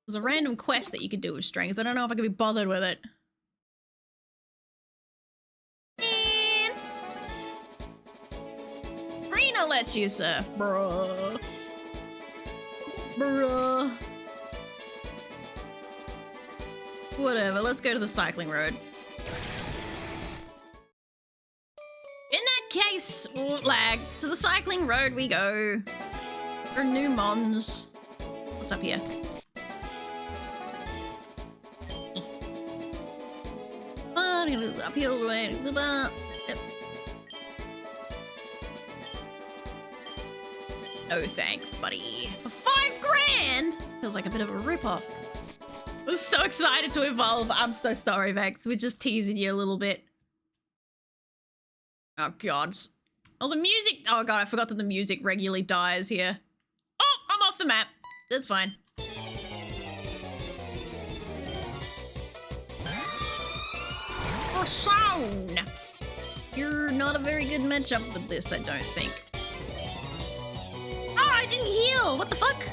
There's a random quest that you could do with strength. I don't know if I could be bothered with it. Lets you surf, bruh. Bruh. Whatever, let's go to the cycling road. In that case, lag, to the cycling road we go. For new mons. What's up here? Uphill way. Yep. No thanks, buddy. For 5 grand? Feels like a bit of a ripoff. I was so excited to evolve. I'm so sorry, Vex. We're just teasing you a little bit. Oh, God. Oh, the music. Oh, God, I forgot that the music regularly dies here. Oh, I'm off the map. That's fine. Croissant. You're not a very good matchup with this, I don't think. Oh, I didn't heal. What the fuck?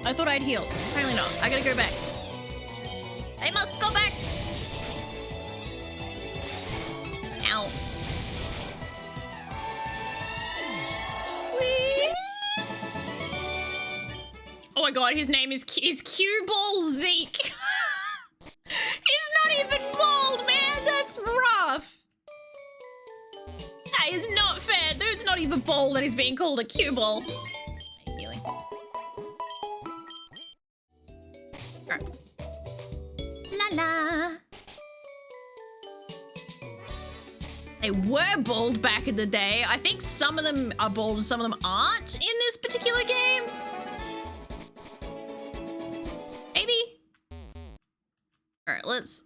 I thought I'd healed. Apparently not. I gotta go back. I must go back. Ow. Whee! Oh my god, his name is Cue Ball Zeke. He's not even bald, man. That's rough. That is not fair. Dude's not even bald and he's being called a cue ball. Healing. La la. They were bald back in the day. I think some of them are bald and some of them aren't in this particular game. Maybe. All right, let's.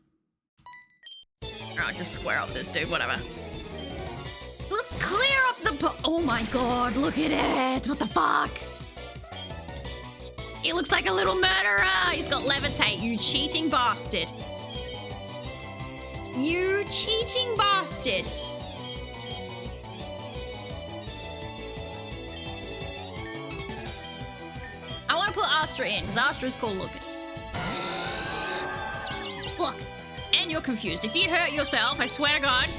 I'll just square up this dude, whatever. Let's clear up the. Oh my god, look at it. What the fuck? He looks like a little murderer. He's got levitate, you cheating bastard. You cheating bastard. I want to put Astra in, because Astra's cool looking. Look, and you're confused. If you hurt yourself, I swear to God.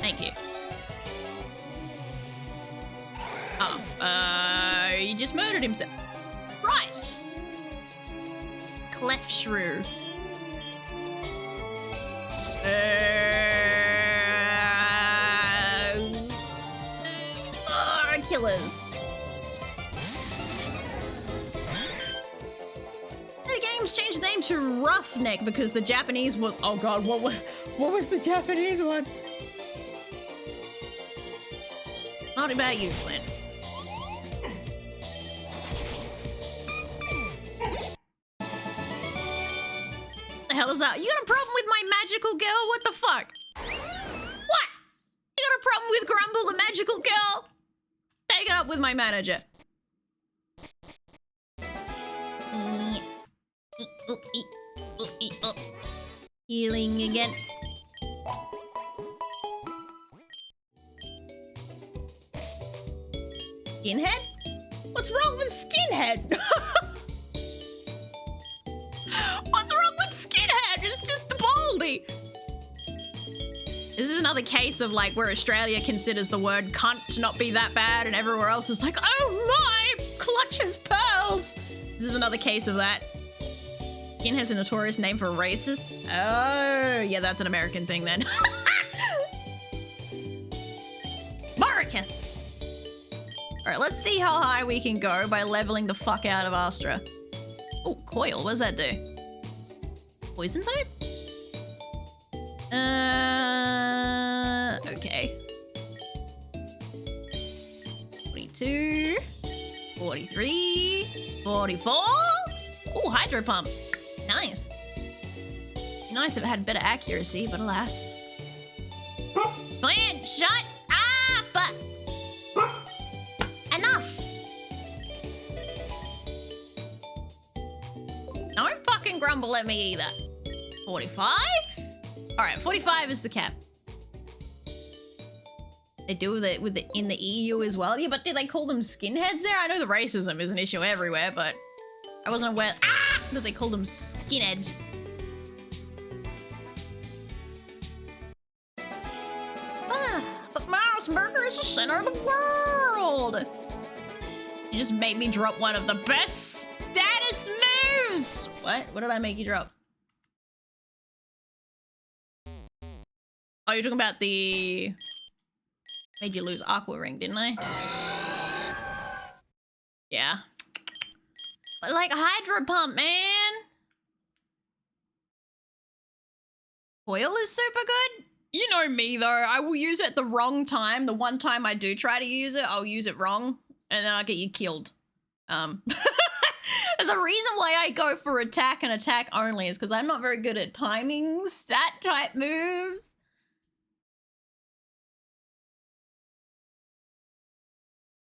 Thank you. Oh, he just murdered himself. Right. Clef Shrew. Killers. The game's changed the name to Roughneck because the Japanese was. Oh god, what was the Japanese one? Not about you, Flynn. What the hell is that? You got a problem with my magical girl? What the fuck? What? You got a problem with Grumble, the magical girl? Take it up with my manager. Healing again. Skinhead? What's wrong with Skinhead? What's wrong with Skinhead? It's just the baldy. This is another case of like where Australia considers the word cunt to not be that bad and everywhere else is like, oh my, clutches pearls. This is another case of that. Skin has a notorious name for racists. Oh, yeah, that's an American thing then. America. All right, let's see how high we can go by leveling the fuck out of Astra. Oh, coil, what does that do? Poison type? Okay. 42, 43, 44. Oh, hydro pump. Nice. Be nice if it had better accuracy, but alas. Glenn, shut up! Enough! Don't fucking grumble at me either. 45? Alright, 45 is the cap. They do it with it in the EU as well. Yeah, but do they call them skinheads there? I know the racism is an issue everywhere, but I wasn't aware that they call them skinheads. But Mars Burger is the center of the world. You just made me drop one of the best status moves. What? What did I make you drop? Oh, you're talking about the... Made you lose Aqua Ring, didn't I? Yeah. But like Hydro Pump, man. Coil is super good. You know me though, I will use it at the wrong time. The one time I do try to use it, I'll use it wrong. And then I'll get you killed. There's a reason why I go for attack and attack only is because I'm not very good at timing stat type moves.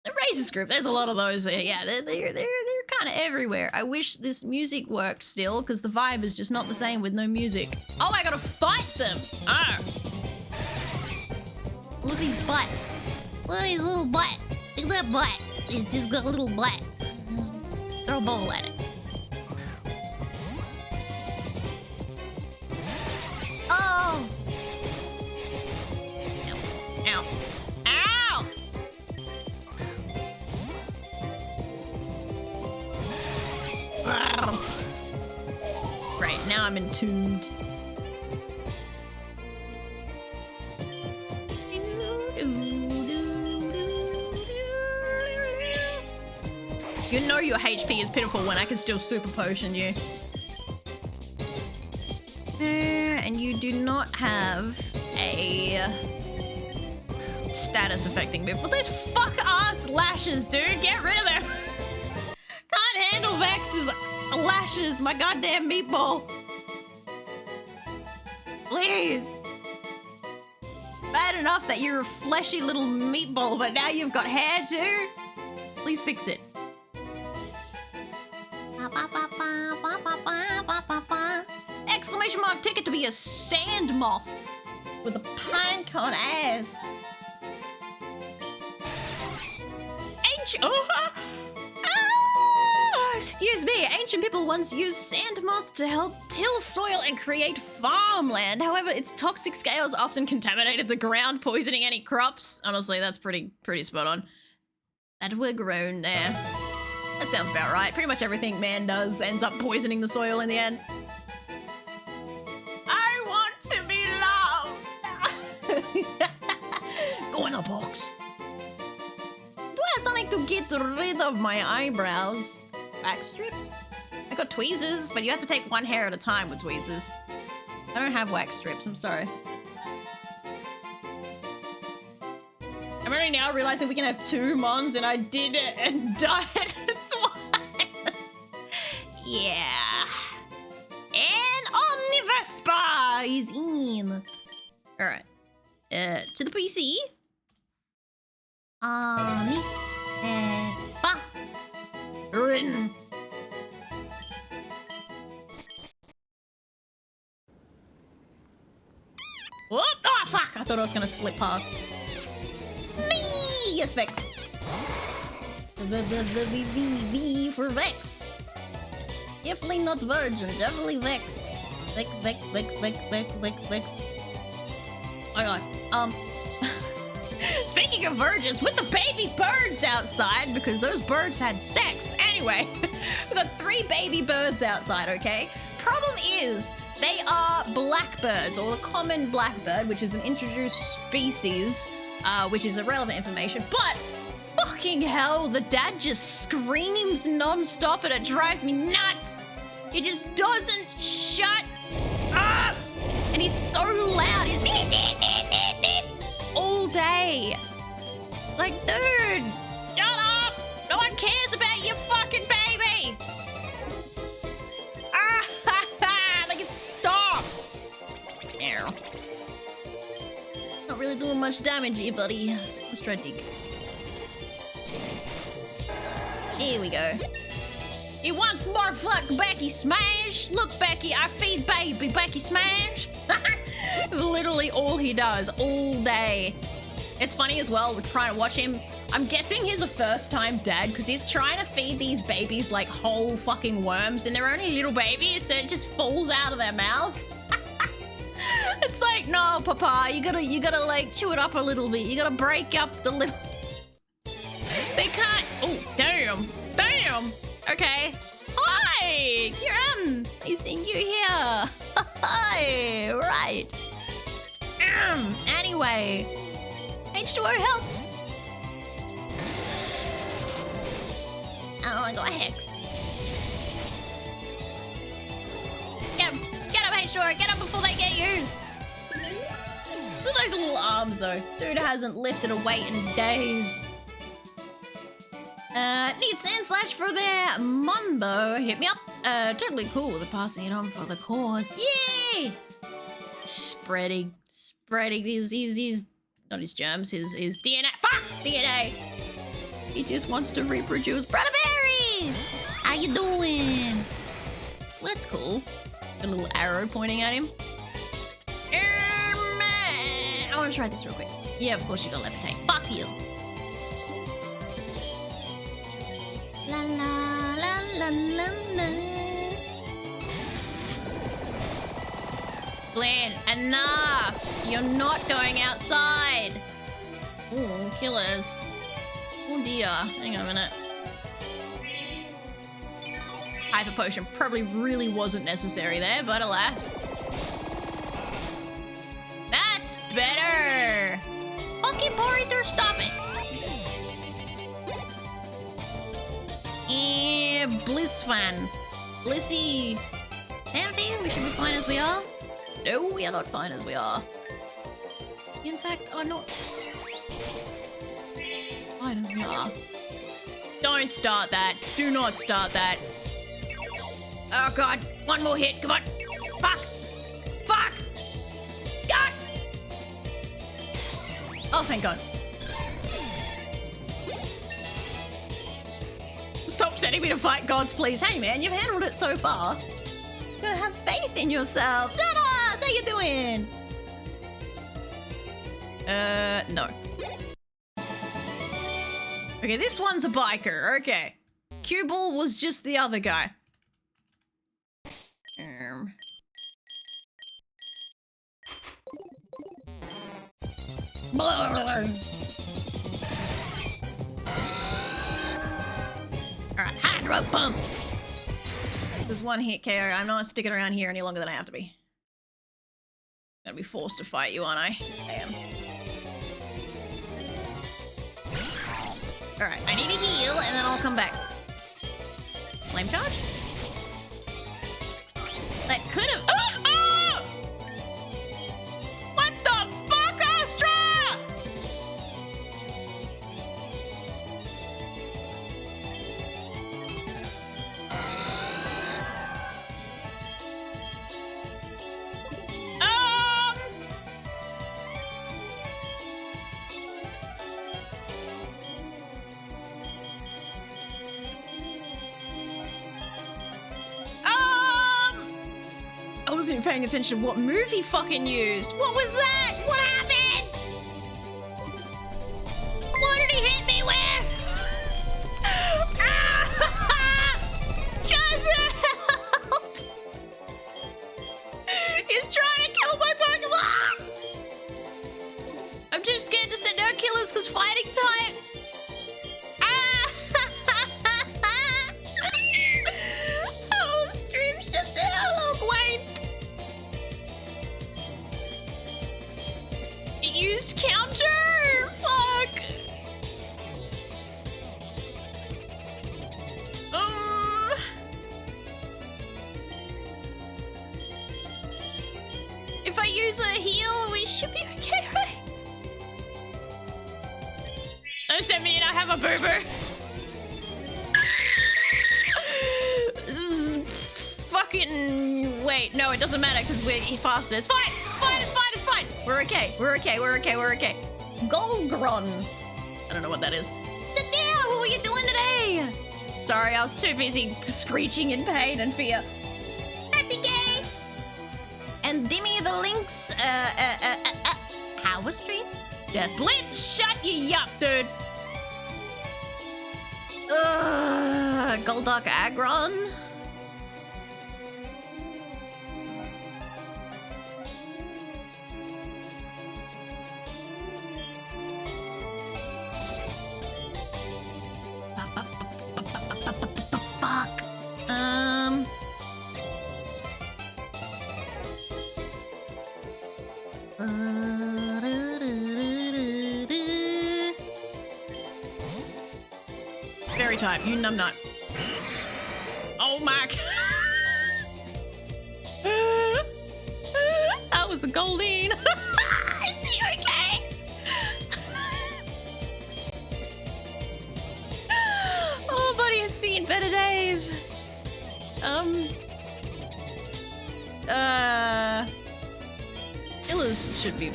The racist group. There's a lot of those there. Yeah, they're kind of everywhere. I wish this music worked still, because the vibe is just not the same with no music. Oh, I gotta fight them. Oh. Look at his butt. Look at his little butt. Look at that butt. He's just got a little butt. Throw a bowl at it. Oh! Ow. Ow! Ow! Right, now I'm entombed. You know your HP is pitiful when I can still super potion you. And you do not have a status affecting move. Well, those fuck ass lashes, dude. Get rid of them. Can't handle Vex's lashes, my goddamn meatball. Please. Bad enough that you're a fleshy little meatball, but now you've got hair too? Please fix it. Exclamation mark ticket to be a sand moth with a pinecone ass. Excuse me. Ancient people once used sand moth to help till soil and create farmland. However, its toxic scales often contaminated the ground, poisoning any crops. Honestly, that's pretty spot on. That were grown there. That sounds about right. Pretty much everything man does ends up poisoning the soil in the end. I want to be loved. Go in a box. Do I have something to get rid of my eyebrows? Back strips? I got tweezers, but you have to take one hair at a time with tweezers. I don't have wax strips, I'm sorry. I'm only now realizing we can have 2 mons and I did it and died twice. Yeah. And Omnivespa is in. Alright. To the PC. Omnivespa. Written. Whoop! Oh, fuck! I thought I was gonna slip past. Me! Yes, Vex. V for Vex. Definitely not virgin, definitely Vex. Vex. Okay. Speaking of virgins, with the baby birds outside, because those birds had sex. Anyway, we've got 3 baby birds outside, okay? Problem is, they are blackbirds, or the common blackbird, which is an introduced species, which is irrelevant information, but fucking hell, the dad just screams non-stop and it drives me nuts. He just doesn't shut up. And he's so loud. He's all day. It's like, dude, shut up. No one cares about your fucking baby. Make it stop. Ow. Not really doing much damage here, buddy. Let's try to dig. Here we go. He wants more fuck Becky Smash. Look, Becky, I feed baby Becky Smash. It's literally all he does all day. It's funny as well, we're trying to watch him. I'm guessing he's a first-time dad because he's trying to feed these babies like whole fucking worms and they're only little babies, so it just falls out of their mouths. It's like, no, Papa, you gotta like chew it up a little bit. You gotta break up the little... They can't... Oh, damn. Okay. Hi, Kieran. I seen you here. Hi, right. Anyway. H2O help. Oh, I got hexed. Get up, H2O. Get up before they get you. Look at those little arms, though. Dude hasn't lifted a weight in days. Need sand slash for their Mumbo. Hit me up. Totally cool with passing it on for the cause. Yay! Spreading his not his germs, his DNA. Fuck! DNA! He just wants to reproduce. Brother Barry! How you doing? Well, that's cool. A little arrow pointing at him. I want to try this real quick. Yeah, of course you got levitate. Fuck you. La la la la la la. Glenn, enough! You're not going outside. Ooh, killers. Oh dear. Hang on a minute. Hyper potion probably really wasn't necessary there, but alas. That's better! Fucking Poriter, stop it! Bliss fan. Blissy. Envy, we should be fine as we are. No, we are not fine as we are. In fact, are not fine as we are. Don't start that. Do not start that. Oh god, one more hit, come on. Fuck! Fuck! God! Oh, thank god. Stop sending me to fight gods, please. Hey man, you've handled it so far. You gotta have faith in yourself. Xenos, how you doing? No. Okay, this one's a biker, okay. Q-Ball was just the other guy. Alright, hydro pump! There's one hit KO. I'm not sticking around here any longer than I have to be. Gonna be forced to fight you, aren't I? Yes, I am. Alright, I need a heal and then I'll come back. Flame charge? That could have. Oh! Oh! What the fuck, Astra? I wasn't even paying attention to what move he fucking used. What was that? What happened? What did he hit me with? Just help! He's trying to kill my Pokemon! I'm too scared to send out killers because fighting type. Oh, stream shut down. Look, wait. It used counter. Fuck. If I use a heal, we should be okay, right? Don't send me in, I have a boo-boo. Fucking wait, no, it doesn't matter because we're faster. It's fine, it's fine, it's fine, it's fine. We're okay, we're okay, we're okay, we're okay. Golgron. I don't know what that is. Shadil, what were you doing today? Sorry, I was too busy screeching in pain and fear. Gay. And Dimmy the Lynx, how was stream? Death Blitz, shut you up, dude. Golduck Aggron. Fuck. Very tight. You numbnut. Oh my god. That was a Goldeen. Is he okay? Oh, buddy has seen better days. Killers should be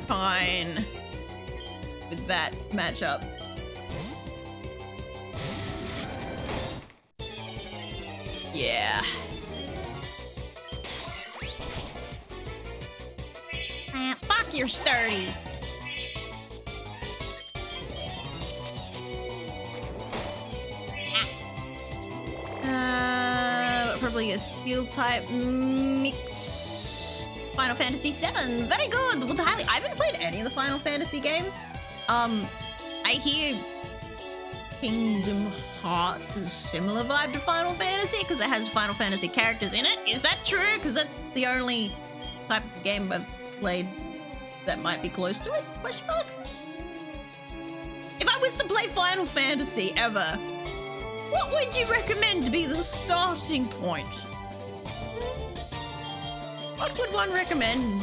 fine with that matchup. Yeah. Fuck, you're sturdy. Probably a steel type mix. Final Fantasy VII, very good. Well, I haven't played any of the Final Fantasy games. I hear Kingdom Hearts is similar vibe to Final Fantasy because it has Final Fantasy characters in it. Is that true? Because that's the only type of game I've played that might be close to it? Question mark. If I was to play Final Fantasy ever, what would you recommend to be the starting point? What would one recommend?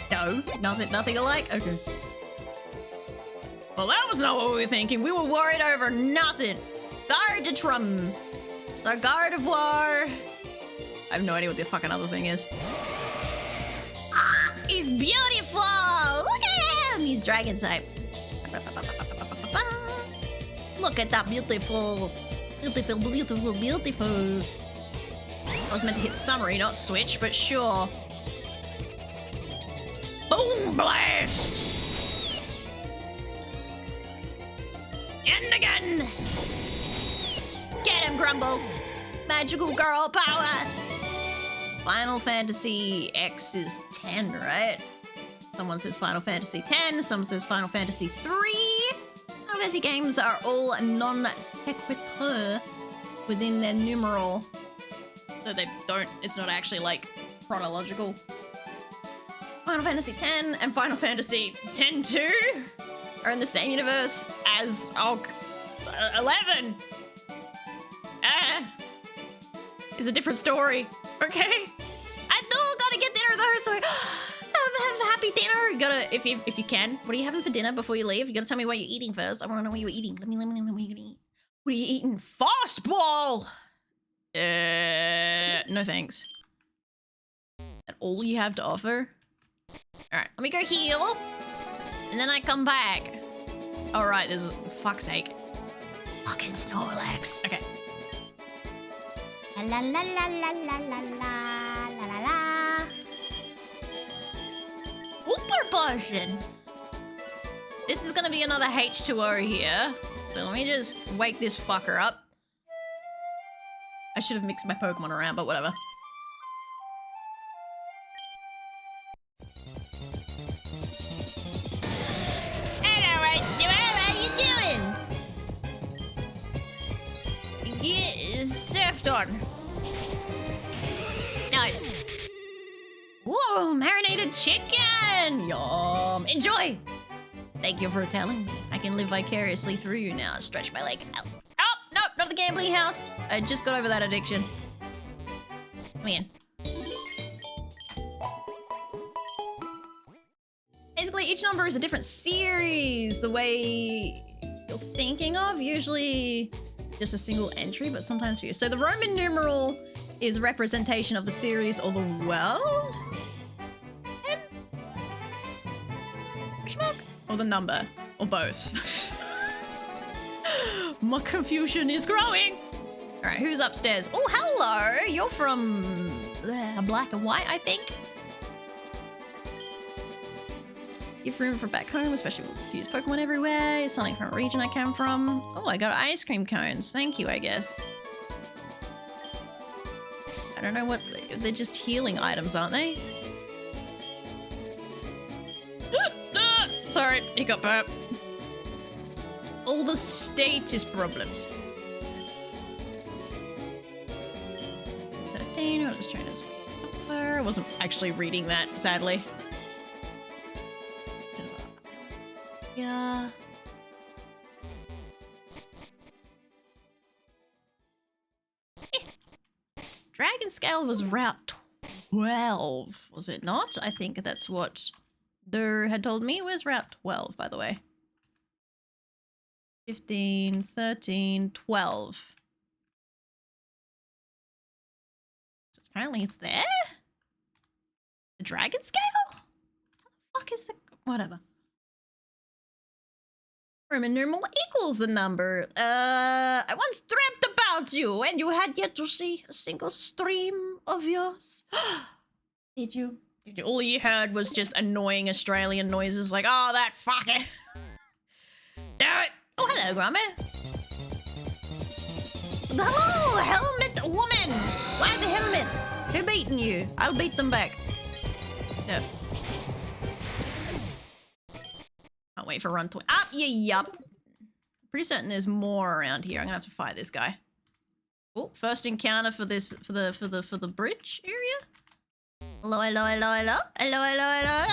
No, nothing alike? Okay. Well, that was not what we were thinking. We were worried over nothing. Guard de Trum. The Guard of War. I have no idea what the fucking other thing is. Ah, he's beautiful. Look at him. He's dragon type. Look at that beautiful. Beautiful. I was meant to hit summary, not switch, but sure. Boom blast! And again! Get him, Grumble! Magical girl power! Final Fantasy X is 10, right? Someone says Final Fantasy 10, someone says Final Fantasy 3. Final Fantasy games are all non-sequitur within their numeral. So they don't, it's not actually like chronological. Final Fantasy X and Final Fantasy X-2 are in the same universe as 11. Is a different story. Okay. I still gotta get dinner though, so have a happy dinner. You gotta, if you can. What are you having for dinner before you leave? You gotta tell me what you're eating first. I wanna know what you're eating. Let me know what you're gonna eat. What are you eating? Fastball! No thanks. That all you have to offer? Alright, let me go heal. And then I come back. Alright, there's... fuck's sake. Fucking Snorlax. Okay. La la la la la la la la la la. Super potion. This is gonna be another H2O here. So let me just wake this fucker up. I should have mixed my Pokemon around, but whatever. Hello, H2O, how you doing? Get surfed on. Nice. Whoa, marinated chicken! Yum. Enjoy! Thank you for telling me. I can live vicariously through you now. Stretch my leg out. Oh, nope, not the gambling house. I just got over that addiction. Come in. Basically, each number is a different series. The way you're thinking of, usually just a single entry, but sometimes few. So the Roman numeral is a representation of the series or the world? And... or the number, or both. My confusion is growing. All right, who's upstairs? Oh, hello. You're from Black and White, I think. Give room for back home, especially with confused Pokemon everywhere. It's something from a region I come from. Oh, I got ice cream cones. Thank you, I guess. I don't know what... they're just healing items, aren't they? Sorry, hiccup burp. All the status problems. 13, I was trying to speak. I wasn't actually reading that, sadly. Yeah. Dragon Scale was Route 12, was it not? I think that's what Dur had told me was Route 12, by the way. 15, 13, 12. So apparently it's there? The Dragon Scale? How the fuck is that? Whatever. Roman numeral equals the number. I once dreamt about you, and you had yet to see a single stream of yours. Did you? All you heard was just annoying Australian noises like, oh, that fucker. Do it. Oh, hello, Grandma. Hello, helmet woman. Why the helmet? Who beaten you? I'll beat them back. Yeah. Can't wait for run to up. Yeah, yup. Pretty certain there's more around here. I'm gonna have to fight this guy. Oh, first encounter for this for the bridge area. Hello, hello, hello, hello, hello, hello, hello.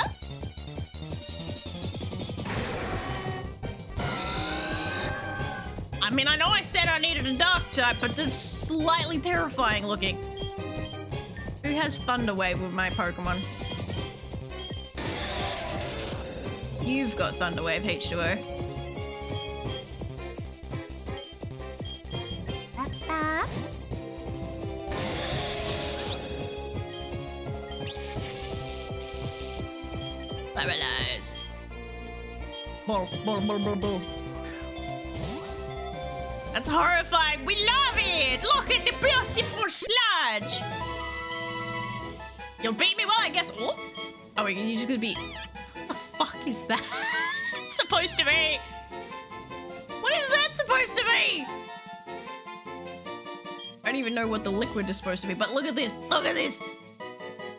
I mean, I know I said I needed a dark type, but this is slightly terrifying looking. Who has Thunder Wave with my Pokemon? You've got Thunder Wave, H2O. Paralyzed. Bull, bull, bull, bull, bull. That's horrifying. We love it. Look at the beautiful sludge. You'll beat me? Well, I guess. Oh, wait, you're just gonna be. What the fuck is that supposed to be? What is that supposed to be? I don't even know what the liquid is supposed to be, but look at this. Look at this.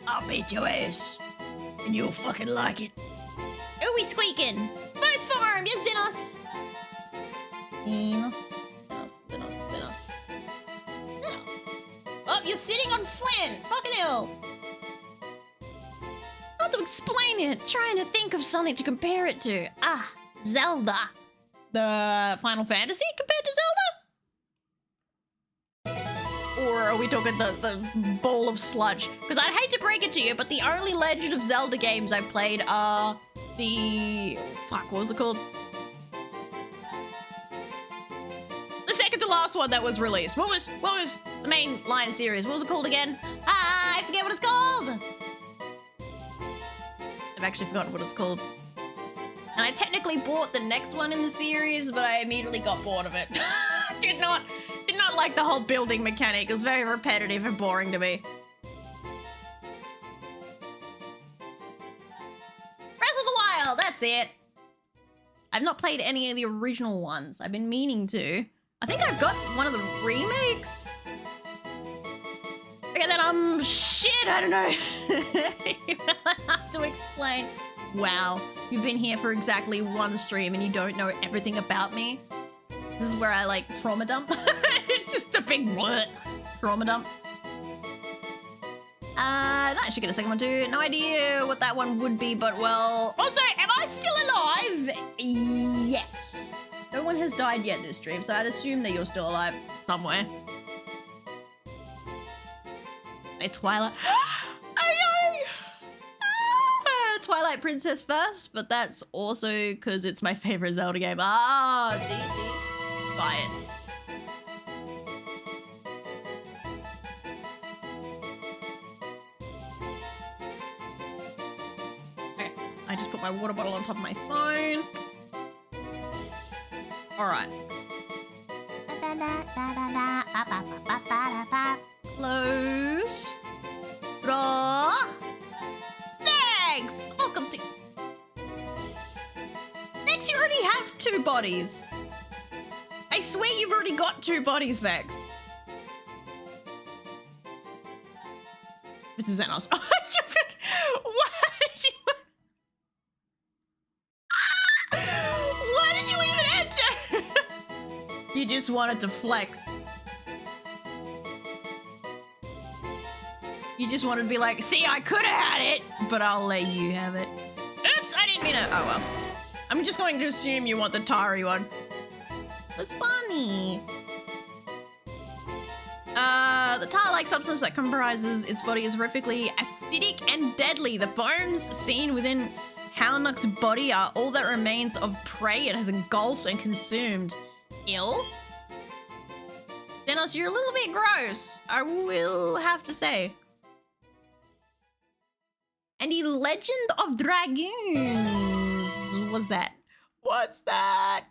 I'll beat your ass. And you'll fucking like it. Who we squeaking? First form, yes, Xenos. Xenos. Oh, you're sitting on Flint. Fucking hell. Not to explain it. Trying to think of something to compare it to. Ah, Zelda. The Final Fantasy compared to Zelda? Or are we talking the bowl of sludge? Because I'd hate to break it to you, but the only Legend of Zelda games I've played are the... Fuck, what was it called? The second to last one that was released. What was the main line series? What was it called again? I forget what it's called. I've actually forgotten what it's called. And I technically bought the next one in the series, but I immediately got bored of it. Did not like the whole building mechanic. It was very repetitive and boring to me. Breath of the Wild, that's it. I've not played any of the original ones. I've been meaning to. I think I've got one of the remakes. Okay, then shit, I don't know. I have to explain. Wow, you've been here for exactly one stream and you don't know everything about me. This is where I like trauma dump. Just a big trauma dump. No, I should get a second one too. No idea what that one would be, but well. Also, am I still alive? Yes. No one has died yet this stream, so I'd assume that you're still alive somewhere. Hey, Twilight. Twilight Princess first, but that's also because it's my favorite Zelda game. Ah, see? Bias. Okay, I just put my water bottle on top of my phone. Alright. Close. Draw. Thanks! Welcome to... Vex, you already have 2 bodies. I swear you've already got 2 bodies, Vex. This is Xenos. What did you... Why did you even enter? You just wanted to flex. You just wanted to be like, see, I could have had it, but I'll let you have it. Oops, I didn't mean to. Oh, well. I'm just going to assume you want the Tari one. That's funny. The tar-like substance that comprises its body is horrifically acidic and deadly. The bones seen within Houndock's body are all that remains of prey it has engulfed and consumed. Ill? Xenos, you're a little bit gross, I will have to say. And the Legend of Dragoons was that? What's that?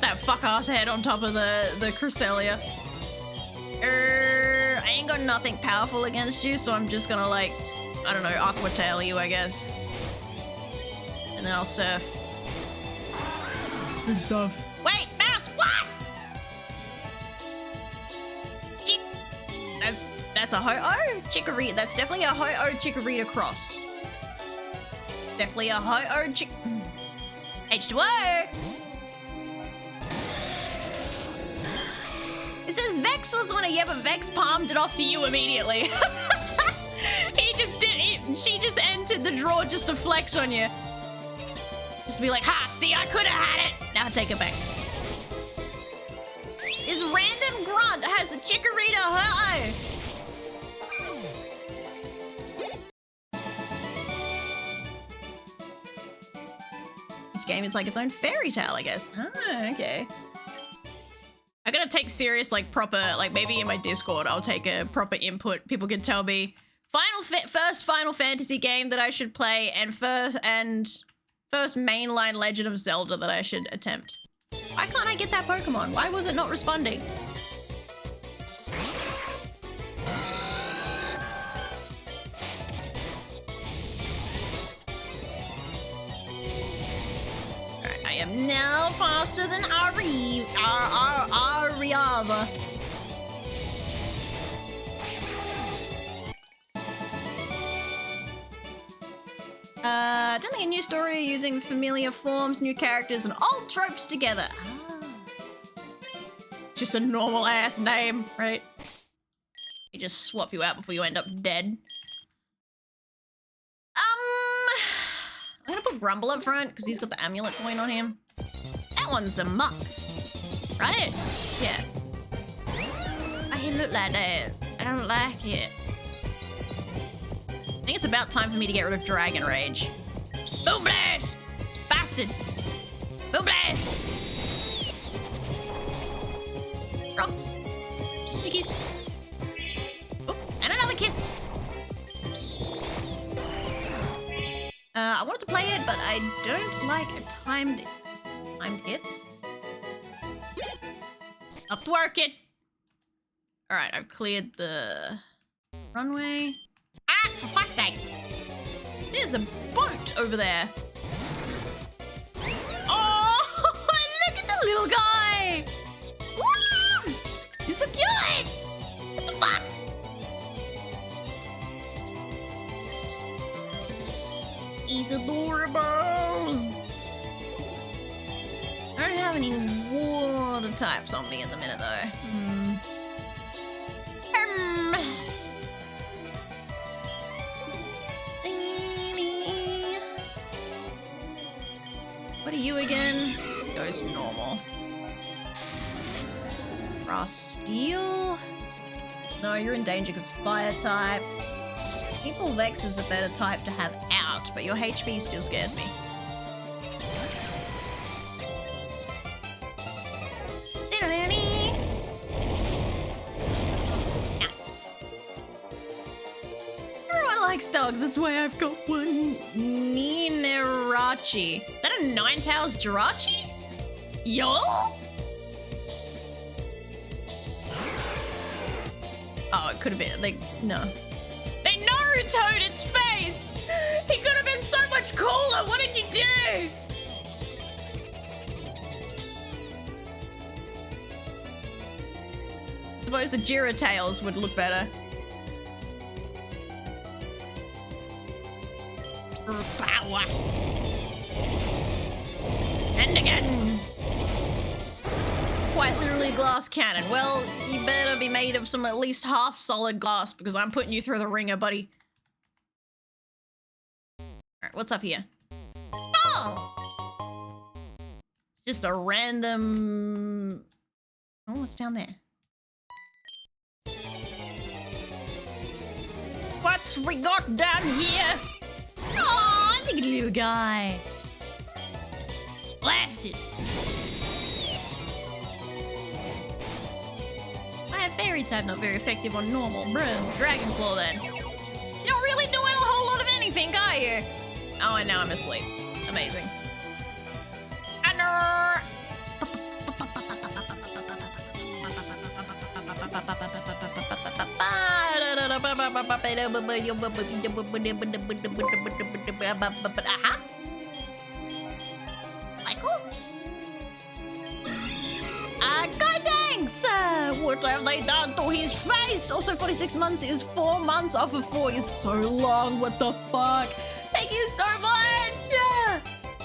that fuck-ass head on top of the Cresselia. I ain't got nothing powerful against you, so I'm just gonna, like, I don't know, Aqua Tail you, I guess. And then I'll surf. Good stuff. Wait, mouse, what? That's a Ho-Oh Chikorita. That's definitely a Ho-Oh Chikorita cross. Definitely a Ho-Oh Chick... H2O! It says Vex was the winner. Yeah, but Vex palmed it off to you immediately. She just entered the draw just to flex on you. Just to be like, ha, see, I could have had it. Now take it back. This random grunt has a Chikorita Ho-Oh. Each game is like its own fairy tale, I guess. Ah, okay. I gotta take serious, like, proper, like, maybe in my Discord, I'll take a proper input. People can tell me first Final Fantasy game that I should play, and first mainline Legend of Zelda that I should attempt. Why can't I get that Pokemon? Why was it not responding? Alright, I am now faster than Ariava. Telling a new story using familiar forms, new characters, and old tropes together. Just a normal ass name, right? You just swap you out before you end up dead. I'm gonna put Grumble up front because he's got the amulet coin on him. That one's a muck, right? Yeah. I can look like that. I don't like it. I think it's about time for me to get rid of Dragon Rage. Boom Blast! Bastard! Boom Blast! Rocks. A kiss. Oh, and another kiss! I wanted to play it, but I don't like timed hits. Up to work it! Alright, I've cleared the runway. Ah, for fuck's sake! There's a boat over there. Oh, look at the little guy! Woo! He's so cute! What the fuck? He's adorable! I don't have any water types on me at the minute, though. What are you again? Goes normal. Raw Steel? No, you're in danger because fire type. People Vex is the better type to have out, but your HP still scares me. Nice. Everyone likes dogs, that's why I've got one. Ninirachi. Is that a Ninetales Jirachi? Yo? Oh, it could have been, like, no. They Naruto'd its face! He could have been so much cooler! What did you do? I suppose the Jiratails would look better. Earth power. And again! Quite literally a glass cannon. Well, you better be made of some at least half solid glass because I'm putting you through the ringer, buddy. Alright, what's up here? Oh! Just a random... Oh, what's down there? What's we got down here? Aw, look at the little guy. Blasted. Fairy type not very effective on normal. Bruh, Dragon Claw then. You're not really doing a whole lot of anything, are you? Oh, and now I'm asleep. Amazing. Aha. Michael? Gotenks! What have they done to his face? Also, 46 months is 4 months off of 4 is so long. What the fuck? Thank you so much!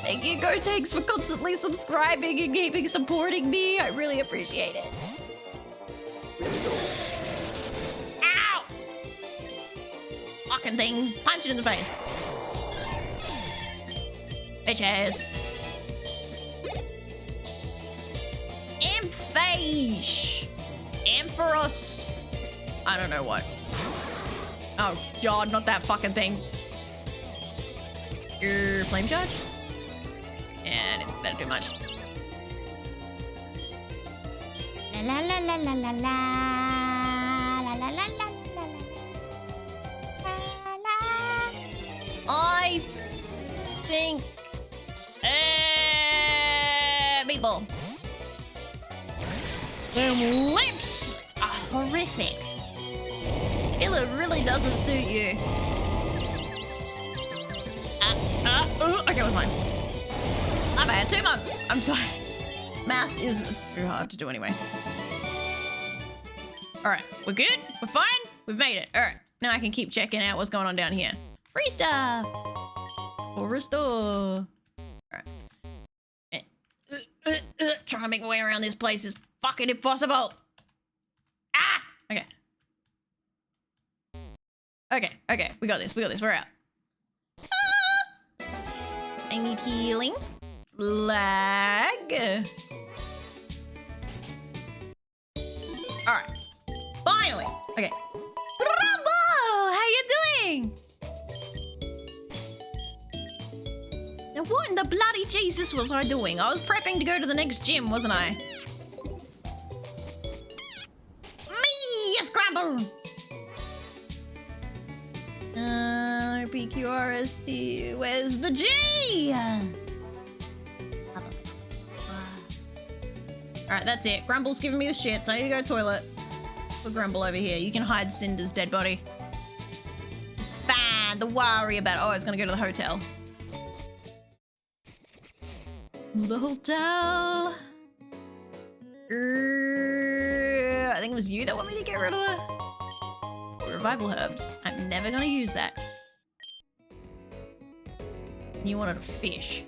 Thank you, Gotenks, for constantly subscribing and keeping supporting me. I really appreciate it. Ow! Fucking thing. Punch it in the face. Bitch ass. Amphish. Ampharos. I don't know what. Oh god, not that fucking thing. Your flame charge? Yeah, didn't better do much. La la la la la la la la la la la la. I think meatball. Them lips are horrific. Illa really doesn't suit you. Okay, we're fine. I've had 2 months. I'm sorry. Math is too hard to do anyway. All right, we're good. We're fine. We've made it. All right, now I can keep checking out what's going on down here. Free stuff. Forest door. All right. Trying to make my way around this place is fucking impossible. Ah! Okay. Okay. We got this. We're out. Ah! I need healing. Lag. Alright. Finally. Okay. Rumble! How you doing? Now what in the bloody Jesus was I doing? I was prepping to go to the next gym, wasn't I? Me! Yes, Grumble! PQRST. Where's the G? Alright, that's it. Grumble's giving me the shits. I need to go to the toilet. Put Grumble over here. You can hide Cinder's dead body. It's fine. Don't worry about it. Oh, it's gonna go to the hotel. The hotel. I think it was you that wanted me to get rid of the revival herbs. I'm never gonna use that. You wanted a fish.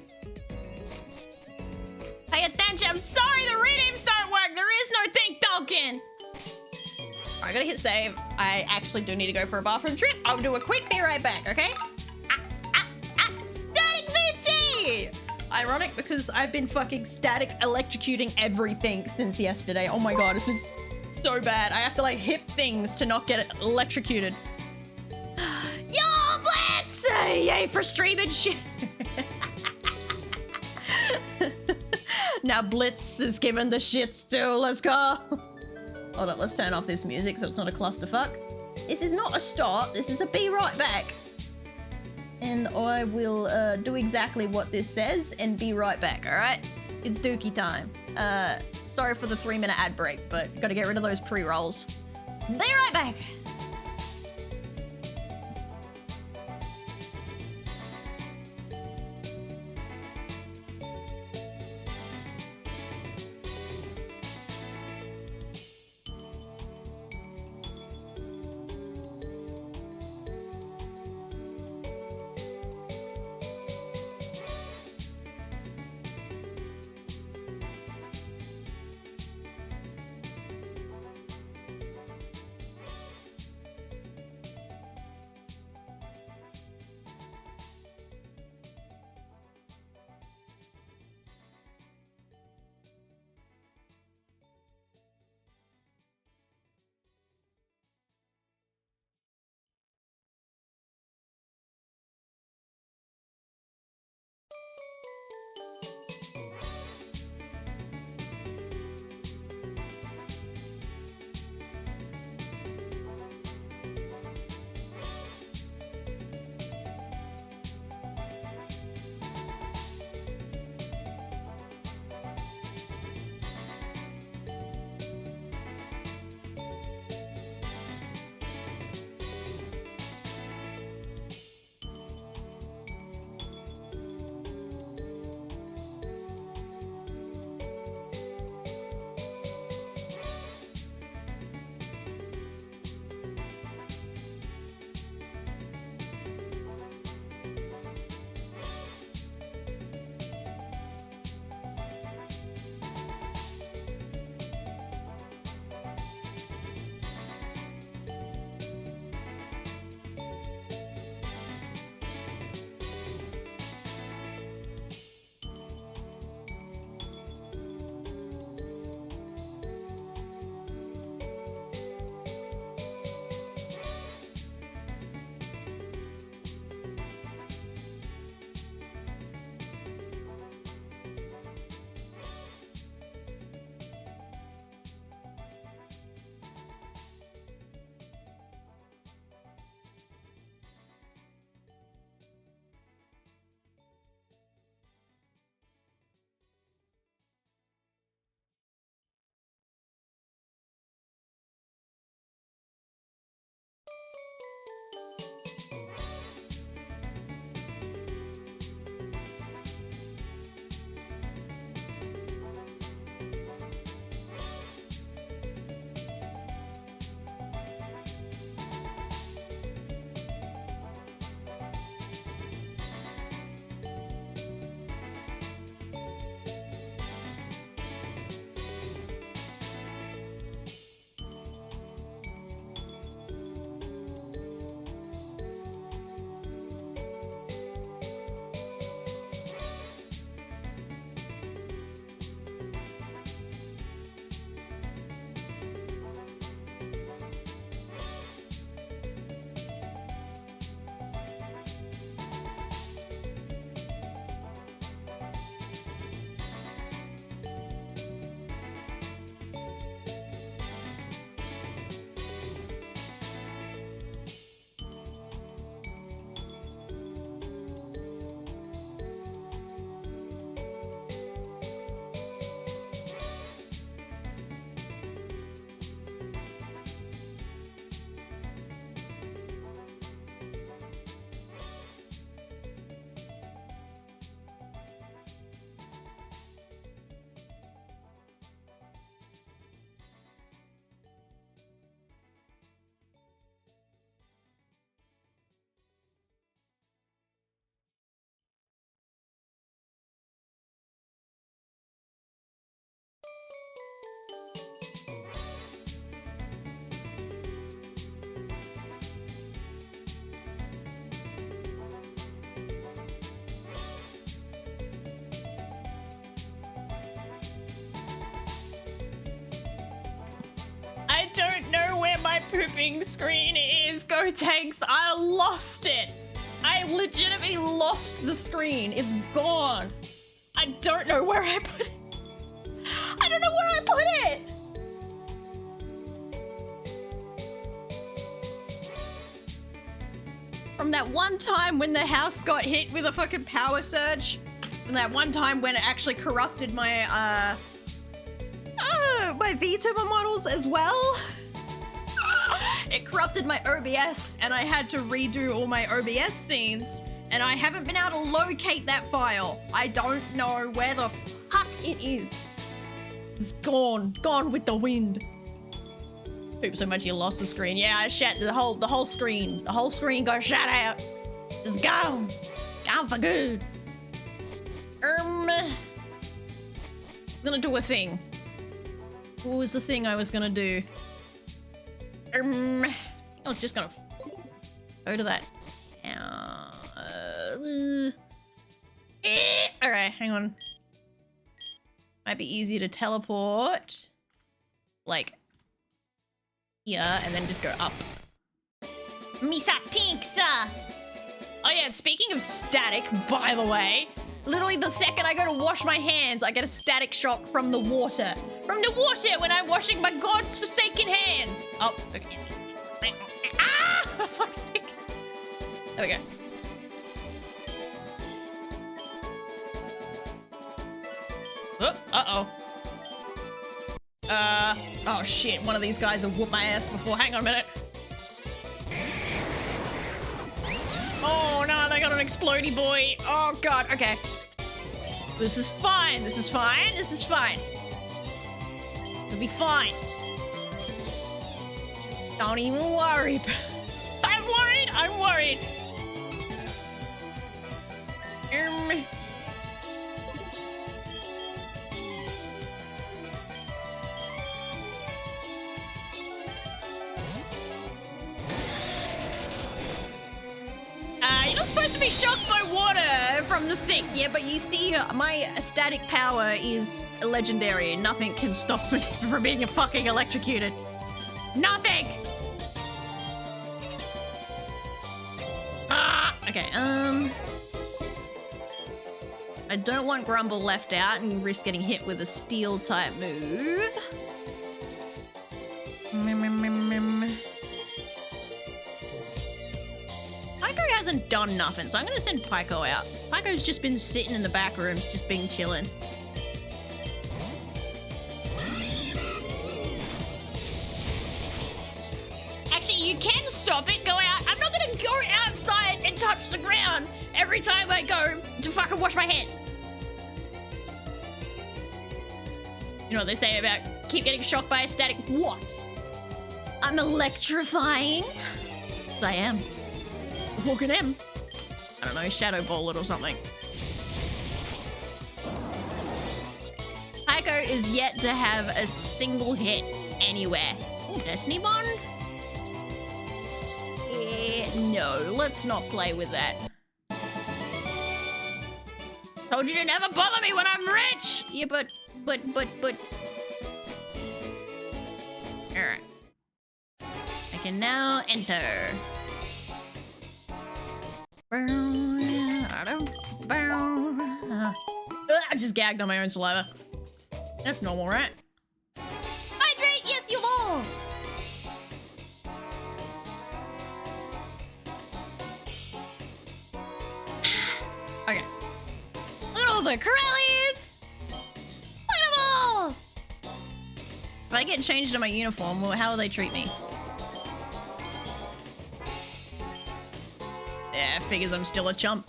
Pay attention. I'm sorry the redeems don't work. There is no think token. I gotta hit save. I actually do need to go for a bathroom trip. I'll do a quick be right back, okay? Static VT! Ironic because I've been fucking static electrocuting everything since yesterday. Oh my god, it's been so bad. I have to like hit things to not get electrocuted. Yo, Blitz! Yay for streaming shit. Now Blitz is giving the shits too. Let's go. Hold on, let's turn off this music so it's not a clusterfuck. This is not a start. This is a be right back. And I will do exactly what this says and be right back, all right? It's dookie time. Sorry for the 3-minute ad break, but gotta get rid of those pre-rolls. Be right back. don't know where my pooping screen is. Go Tanks, I lost it. I legitimately lost the screen. It's gone. I don't know where I put it. I don't know where I put it. From that one time when the house got hit with a fucking power surge, and that one time when it actually corrupted my my VTuber models as well. It corrupted my OBS and I had to redo all my OBS scenes and I haven't been able to locate that file. I don't know where the fuck it is. It's gone with the wind. Poop so much you lost the screen. Yeah, I shat the whole screen. The whole screen got shut out. It's gone. Gone for good. I'm gonna do a thing. What was the thing I was gonna do? I was just gonna go to that town. Alright, hang on. Might be easier to teleport. Like, here, and then just go up. Misa Tinksa! Oh yeah, speaking of static, by the way, literally the second I go to wash my hands, I get a static shock from the water. From the water when I'm washing my God's forsaken hands. Oh, okay. Ah! For fuck's sake. There we go. Oh, uh-oh. Oh shit, one of these guys will whoop my ass before. Hang on a minute. Oh no, they got an explodey boy. Oh god, okay. This is fine, this is fine, this is fine. This will be fine. Don't even worry. I'm worried, I'm worried. You're not supposed to be shocked by water from the sink, yeah, but you see, my static power is legendary. Nothing can stop me from being fucking electrocuted. Nothing! Okay, I don't want Grumble left out and risk getting hit with a steel type move. Pyko hasn't done nothing, so I'm gonna send Pyko out. Pyko's just been sitting in the back rooms, just being chillin'. Actually, you can stop it, go out. I'm not gonna go outside and touch the ground every time I go to fucking wash my hands. You know what they say about keep getting shocked by a static? What? I'm electrifying. Yes, I am. Look at him. I don't know, shadow ball it or something. Pyko is yet to have a single hit anywhere. Ooh, Destiny Bond? No, let's not play with that. Told you to never bother me when I'm rich! Yeah, but. Alright. I can now enter. I just gagged on my own saliva. That's normal, right? Hydrate, yes you will! Okay. Look at all the Corellies! Look at them all! If I get changed in my uniform, well, how will they treat me? Yeah, figures I'm still a chump.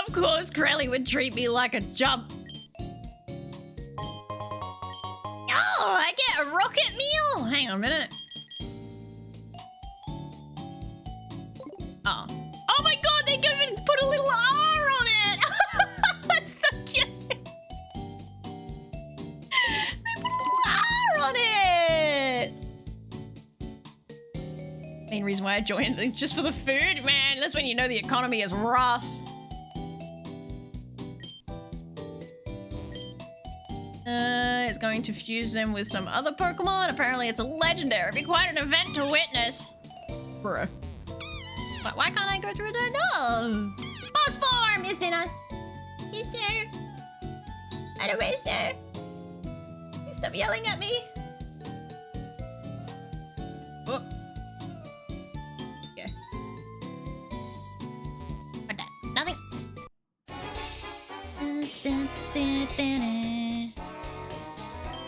Of course, Corelli would treat me like a chump. Oh, I get a rocket meal? Hang on a minute. Oh. Oh my god, they even put a little R on it! That's so cute! They put a little R on it! Main reason why I joined, just for the food? Man, that's when you know the economy is rough. is going to fuse them with some other Pokemon. Apparently it's a legendary. It'd be quite an event to witness. Bro. But why can't I go through the door? Boss form, you seen us. Yes, sir. Right away, sir. You stop yelling at me. Oh. Okay. What that? Nothing.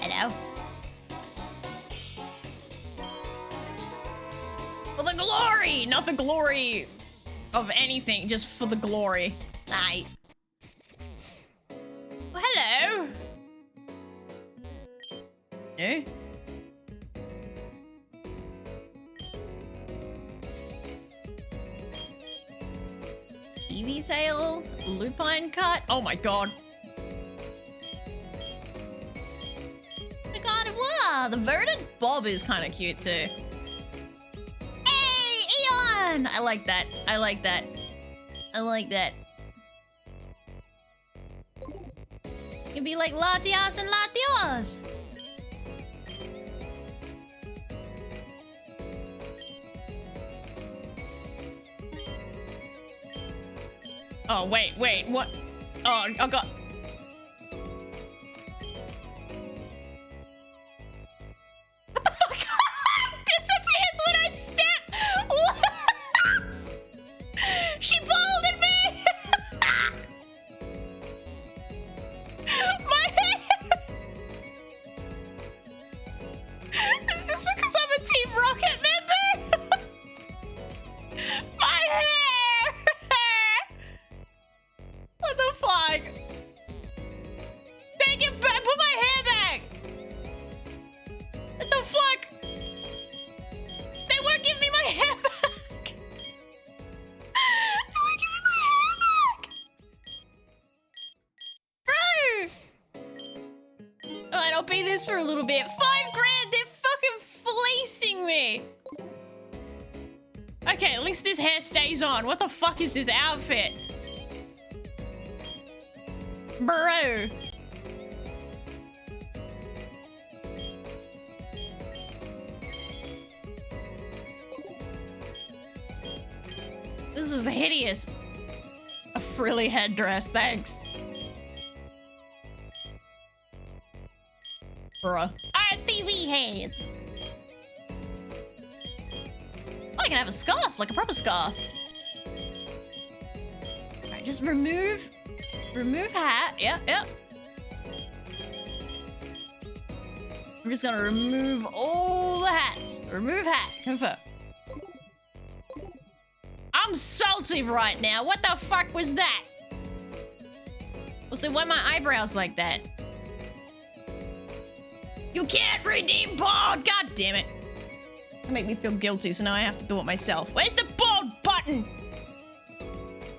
Hello. For the glory! Not the glory of anything, just for the glory. Aye. Well, hello. No? Eevee tail, lupine cut. Oh my god. The god of war. The verdant bob is kind of cute too. Hey, Eon! I like that. I like that. I like that. You'd be like Latias and Latios. Oh, wait, what? Oh, I got... What the fuck? Disappears when I step! She bolded me! My head! Is this because I'm a Team Rocket member? My hair! What the fuck? Take it back! Put my hair back! What the fuck? They won't give me my hair back! They won't give me my hair back! Bro! Alright, I'll be this for a little bit. $5 grand! They're fucking fleecing me! Okay, at least this hair stays on. What the fuck is this outfit? Bro. This is hideous. A frilly headdress, thanks. Bruh. TV head. I can have a scarf, like a proper scarf. Alright, just remove hat. Yep. I'm just gonna remove all the hats. Remove hat. Confirm. I'm salty right now. What the fuck was that? Also, why my eyebrows like that? You can't redeem bald! God damn it. That make me feel guilty, so now I have to do it myself. Where's the bald button?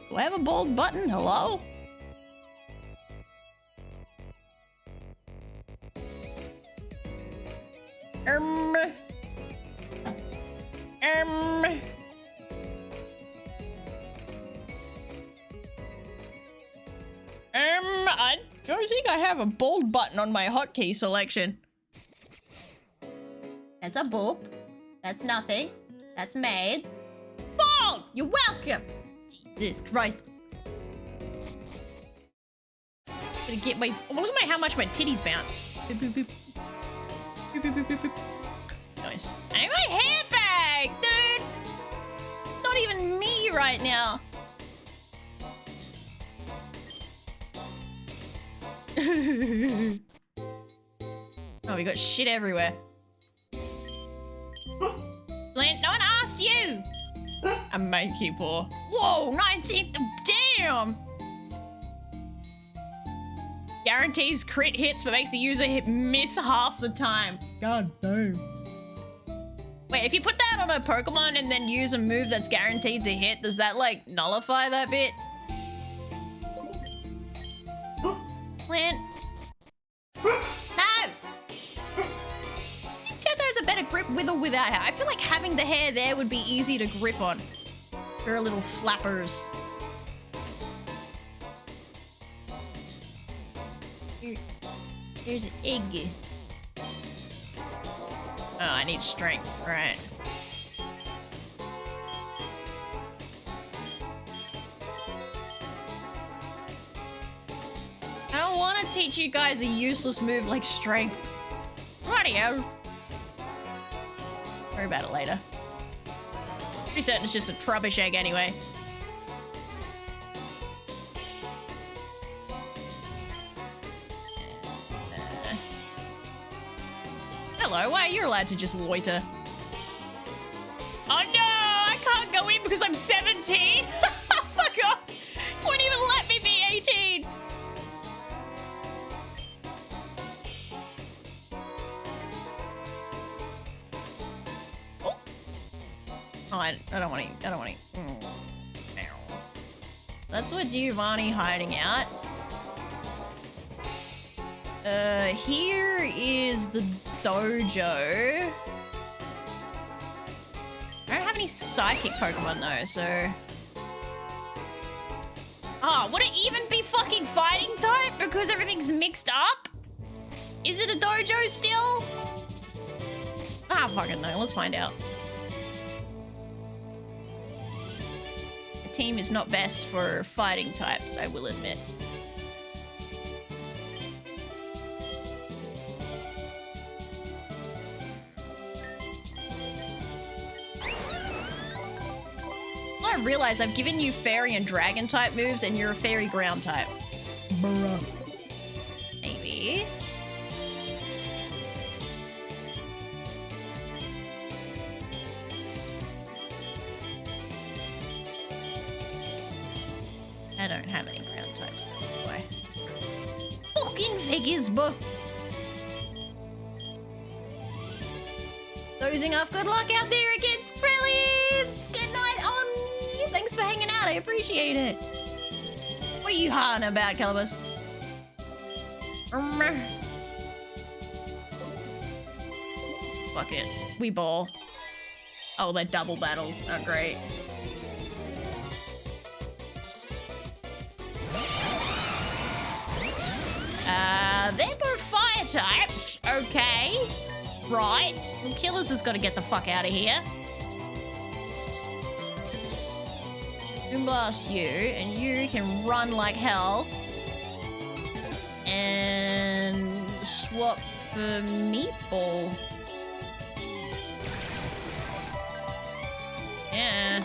Do I have a bald button? Hello? I don't think I have a bold button on my hotkey selection. That's a boop. That's nothing. That's made. Bold! You're welcome! Jesus Christ. Gonna get my... Oh, look at how much my titties bounce. Boop, boop, boop. Boop, boop, boop, boop, boop. Nice. I need my hair back, dude! Not even me right now. Oh, we got shit everywhere. Lint, no one asked you! A monkey paw. Whoa, 19th, damn! Guarantees crit hits, but makes the user miss half the time. God damn. Wait, if you put that on a Pokemon and then use a move that's guaranteed to hit, does that, like, nullify that bit? Plant. No! Shadow has a better grip with or without hair. I feel like having the hair there would be easy to grip on. Her little flappers. There's an egg. Oh, I need strength, right. I don't want to teach you guys a useless move like strength. Rightio. Worry about it later. Pretty certain it's just a trubbish egg anyway. Hello, why are you allowed to just loiter? Oh no, I can't go in because I'm 17. Fuck off. Won't even let me be 18. Oh, I don't want to. I don't want to. That's what Giovanni hiding out. Here is the dojo. I don't have any psychic Pokemon though, so... Oh, would it even be fucking fighting type because everything's mixed up? Is it a dojo still? Ah, fucking no, let's find out. The team is not best for fighting types, I will admit. I realize I've given you fairy and dragon type moves and you're a fairy ground type. Bruh. Maybe. I don't have any ground type stuff anyway. Fucking figures book. Dozing off, good luck out there against Krillis! Good night, Omni! Thanks for hanging out, I appreciate it. What are you hawing about, Calibus? Fuck it. We ball. Oh, they're double battles. Oh, great. They're both fire types. Okay. Right. Well, Killers has got to get the fuck out of here. Blast you, and you can run like hell. And swap for Meatball. Yeah.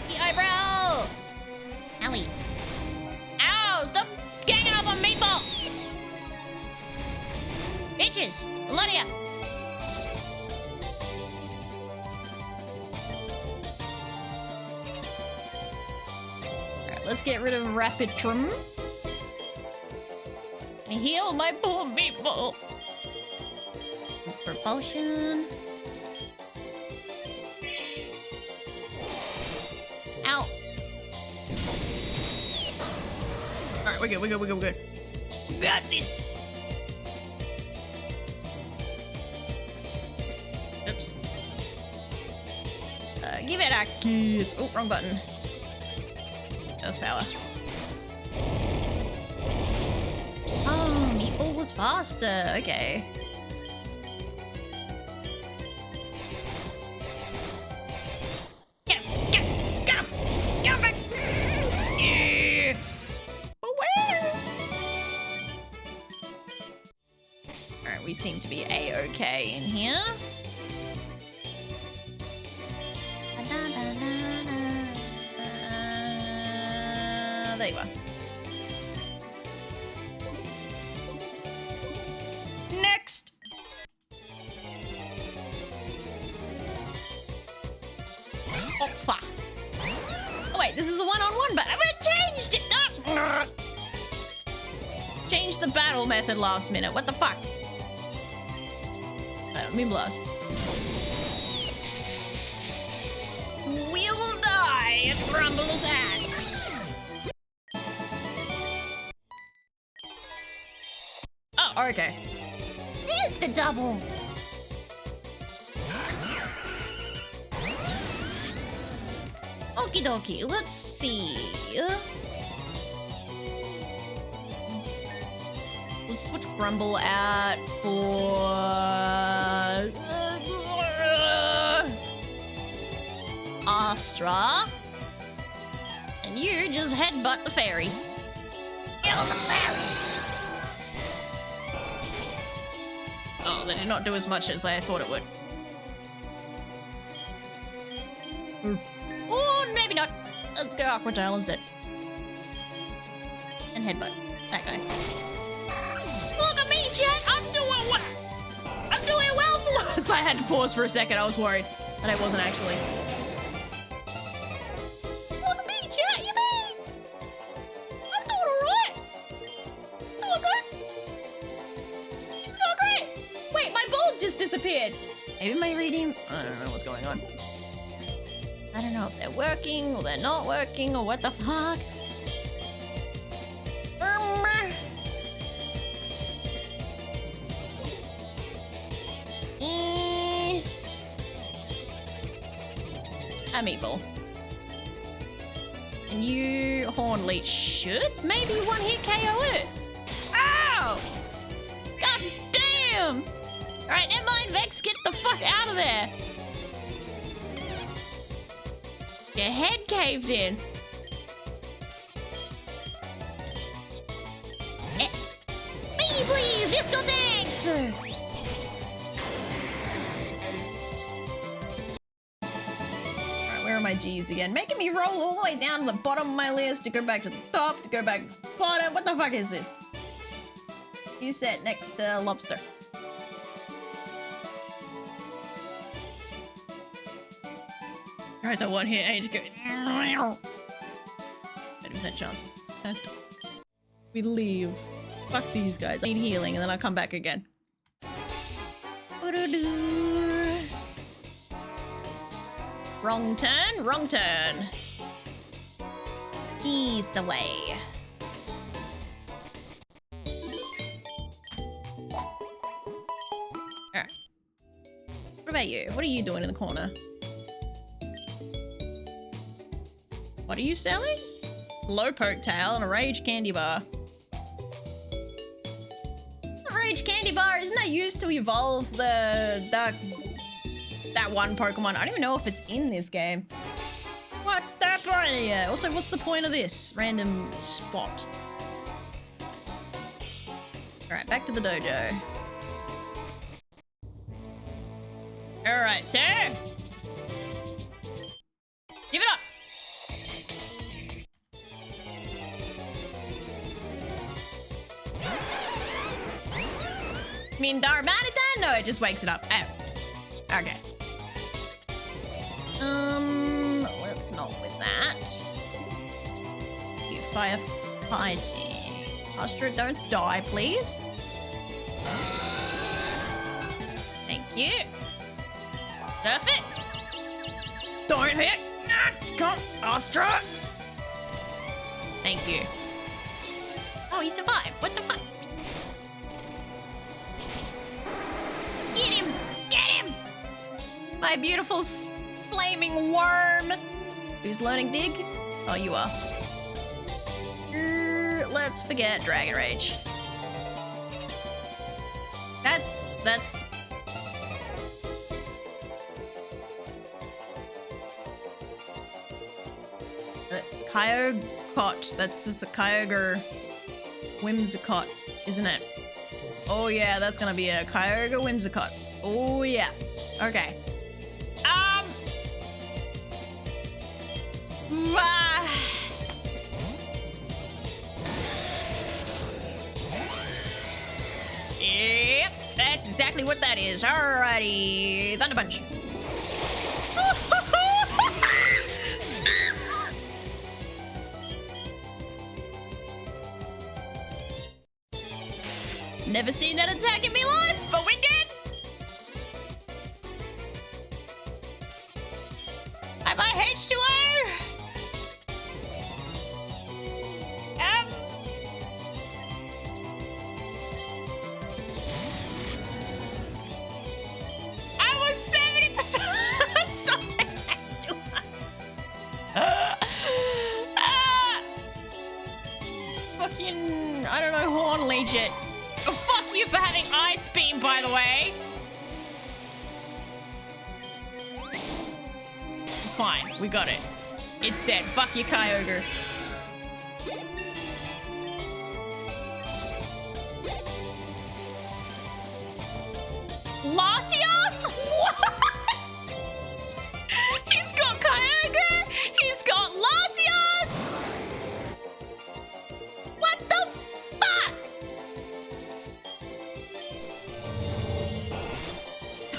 The eyebrow! Owie. Ow! Stop ganging up on Meatball! Bitches! A lot of ya! Let's get rid of Rapid Trim. And heal my poor Meatball. Propulsion. Ow. Alright, we're good, we're good, we're good, we're good. We got this. Oops. Give it a kiss. Oh, wrong button. That's power. Oh, Meatball was faster. Okay. Get him! Get him! Get him! Get him, Vex! Yeah! Away! Alright, we seem to be A-okay in here. There you are. Next. Opfa. Oh wait, this is a one-on-one, but I changed it. Changed the battle method last minute. What the fuck? Moonblast. We'll die at Grumble's hand. Oh, okay. There's the double. Okie dokie, let's see. We'll switch Grumble out for Astra. And you just headbutt the fairy. Kill the fairy. Oh, they did not do as much as I thought it would. Oh, maybe not. Let's go Aqua Tail instead. And headbutt that guy. Look at me, chat! I'm doing well! I'm doing well for once! I had to pause for a second. I was worried that I wasn't actually. Look at me, chat! Yippee! I'm doing alright! Doing good! It's going great! Wait, my bulb just disappeared! Maybe my reading... I don't know what's going on. I don't know if they're working or they're not working or what the fuck. Amiibo. And you, Horn Leech, should maybe one hit KO it. Ow! God damn! Alright, never mind, Vex, get the fuck out of there. Your head caved in. Me, please! Disco Dex! Alright, where are my G's again? Making me roll all the way down to the bottom of my list to go back to the top, to go back to the bottom. What the fuck is this? You sat next to Lobster. Alright, the one hit age go. 30% chance of we leave. Fuck these guys. I need healing and then I'll come back again. Wrong turn, wrong turn. Ease away. Alright. What about you? What are you doing in the corner? What are you selling? Slowpoke tail and a rage candy bar. A rage candy bar, isn't that used to evolve that one Pokemon? I don't even know if it's in this game. What's that point? Yeah. Also, what's the point of this random spot? Alright, back to the dojo. Alright, sir. Give it up. I mean, Darmanitan? No, it just wakes it up. Oh. Okay. Let's not with that. You firefighting. Astra, don't die, please. Thank you. Surf it. Don't hit. Come, Astra. Thank you. Oh, he survived. What the fuck? Get him! Get him! My beautiful flaming worm. Who's learning dig? Oh, you are. Let's forget Dragon Rage. That's... Kyogre. That's a Kyogre Whimsicott, isn't it? Oh yeah, that's gonna be a Kyogre Whimsicott. Oh yeah. Okay. Yep, that's exactly what that is. Alrighty, Thunder Punch. Never seen that attack in my life, but we did. Bye bye H2O. I was 70%. Sorry, H2O. Fucking, I don't know, Horn Leech it. having ice beam, by the way. Fine, we got it. It's dead. Fuck you, Kyogre. Latios? What? He's got Kyogre. He's got Latios. What the fuck?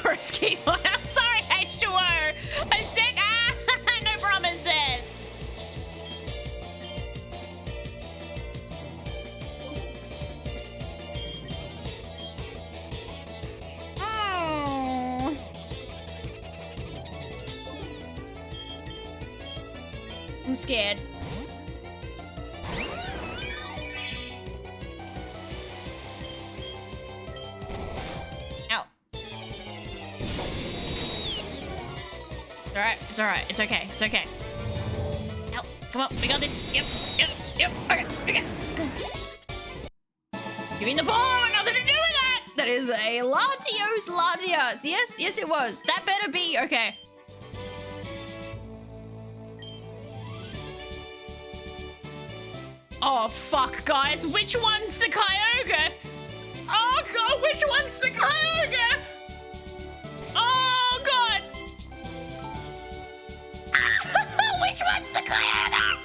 First keyboard. I'm sorry, H2O. I said no promises. I'm scared. Ow. Alright, it's alright. It's okay. It's okay. Ow. Come on, we got this. Yep. Okay. Give me the ball. Nothing to do with that. That is a Latios. Yes, it was. That better be. Okay. Oh, fuck, guys. Which one's the Kyogre? Oh, God. Which one's the Kyogre? Oh, God. Which one's the Kyogre?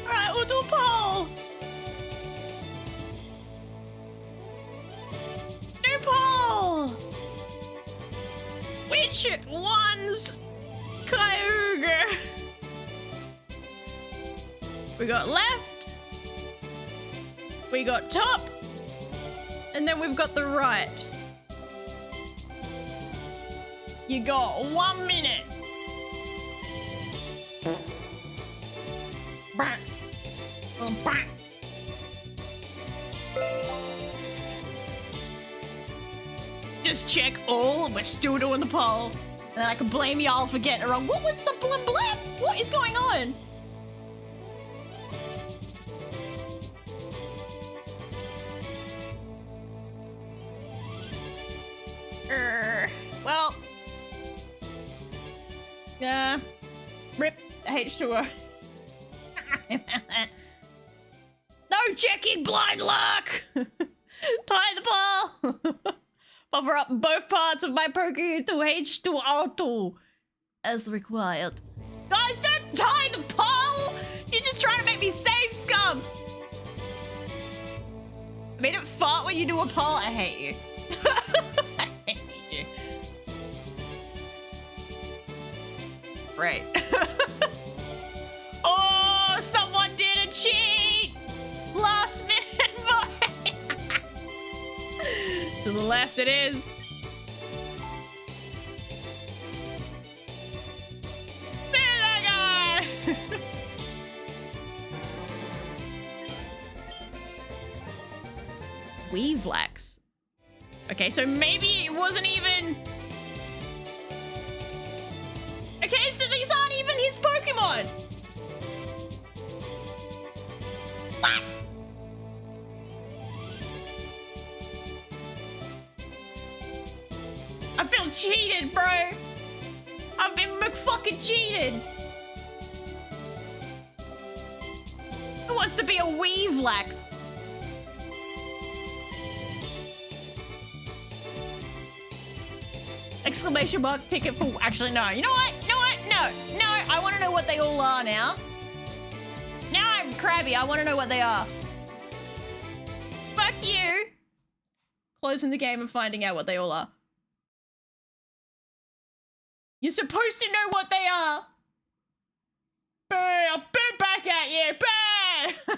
Alright, we'll do a poll. New poll. Which one's Kyogre? We got left. We got top. And then we've got the right. You got 1 minute. Just check all. We're still doing the poll. And then I can blame y'all for getting it wrong. What was the blim blim? What is going on? Well. Rip H2O. No checking blind luck! Tie the ball! Buffer up both parts of my Poké to H2O2 as required. Guys, don't tie the pole! You're just trying to make me save scum! I made it fart when you do a poll. I hate you. I hate you. Right. Oh, someone did a cheat! Last minute vote! To the left it is. There that guy! Weavlax. Okay, so maybe it wasn't even... Okay, so these aren't even his Pokemon! What? I feel cheated, bro! I've been fucking cheated! Who wants to be a Weavlax? Exclamation mark ticket for... Actually, no. You know what? No. I want to know what they all are now. Now I'm crabby. I want to know what they are. Fuck you. Closing the game and finding out what they all are. You're supposed to know what they are. Boo, I'll boot back at you. Boo.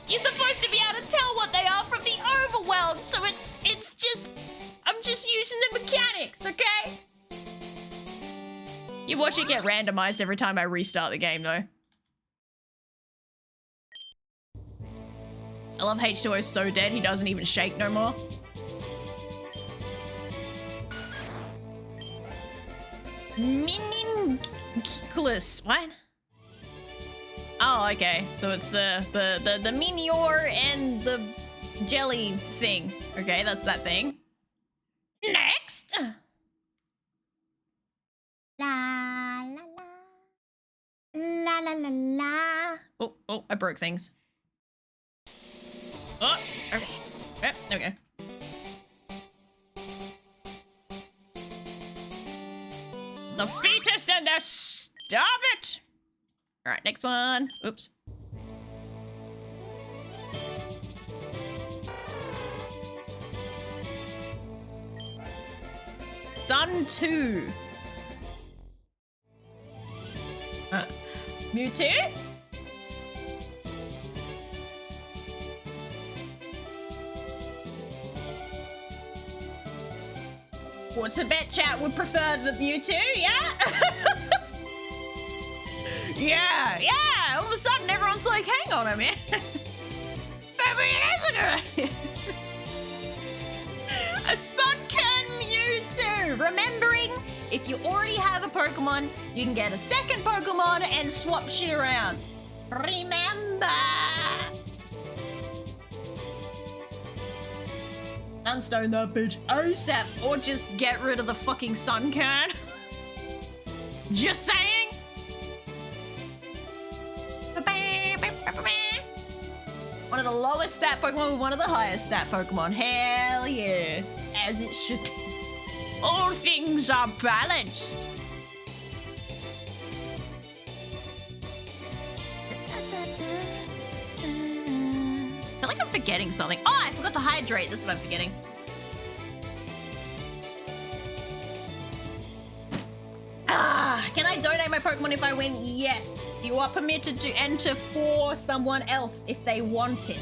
You're supposed to be able to tell what they are from the overwhelm. So it's just... I'm just using the mechanics, okay? You watch it get randomized every time I restart the game, though. I love H2O so dead, he doesn't even shake no more. Meaningless. What? Oh, okay. So it's the meteor and the jelly thing. Okay, that's that thing. Next. La la la. La la la la. Oh, I broke things. Oh, okay. Yep, there we go. The fetus and the... Stop it! Alright, next one. Oops. Sun 2. Mewtwo? What's a bet chat would prefer the Mewtwo, yeah? yeah! All of a sudden everyone's like, hang on a minute. 5 million years ago! A Sunken Mewtwo! Remembering, if you already have a Pokemon, you can get a second Pokemon and swap shit around. Remember! Sunstone that bitch ASAP, or just get rid of the fucking Sunkern. Just saying. One of the lowest stat Pokemon with one of the highest stat Pokemon. Hell yeah. As it should be. All things are balanced. I feel like I'm forgetting something. Oh, I forgot to hydrate. That's what I'm forgetting. Can I donate my Pokemon if I win? Yes. You are permitted to enter for someone else if they want it.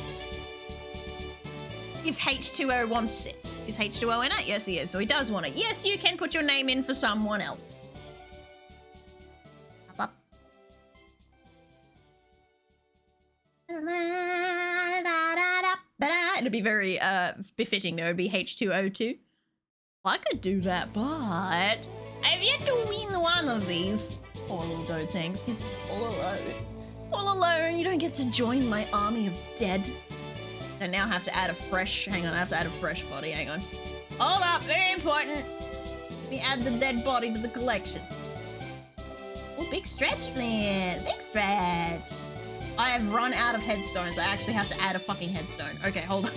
If H2O wants it. Is H2O in it? Yes, he is. So he does want it. Yes, you can put your name in for someone else. Up. It'd be very befitting. There would be H2O2. Well, I could do that, but I've yet to win one of these. Poor little Gotenks, you're just all alone. All alone, you don't get to join my army of dead. I now have to add a fresh, hang on, I have to add a fresh body, hang on. Hold up, very important. Let me add the dead body to the collection. Oh, big stretch, Flint, big stretch. I have run out of headstones, I actually have to add a fucking headstone. Okay, hold on.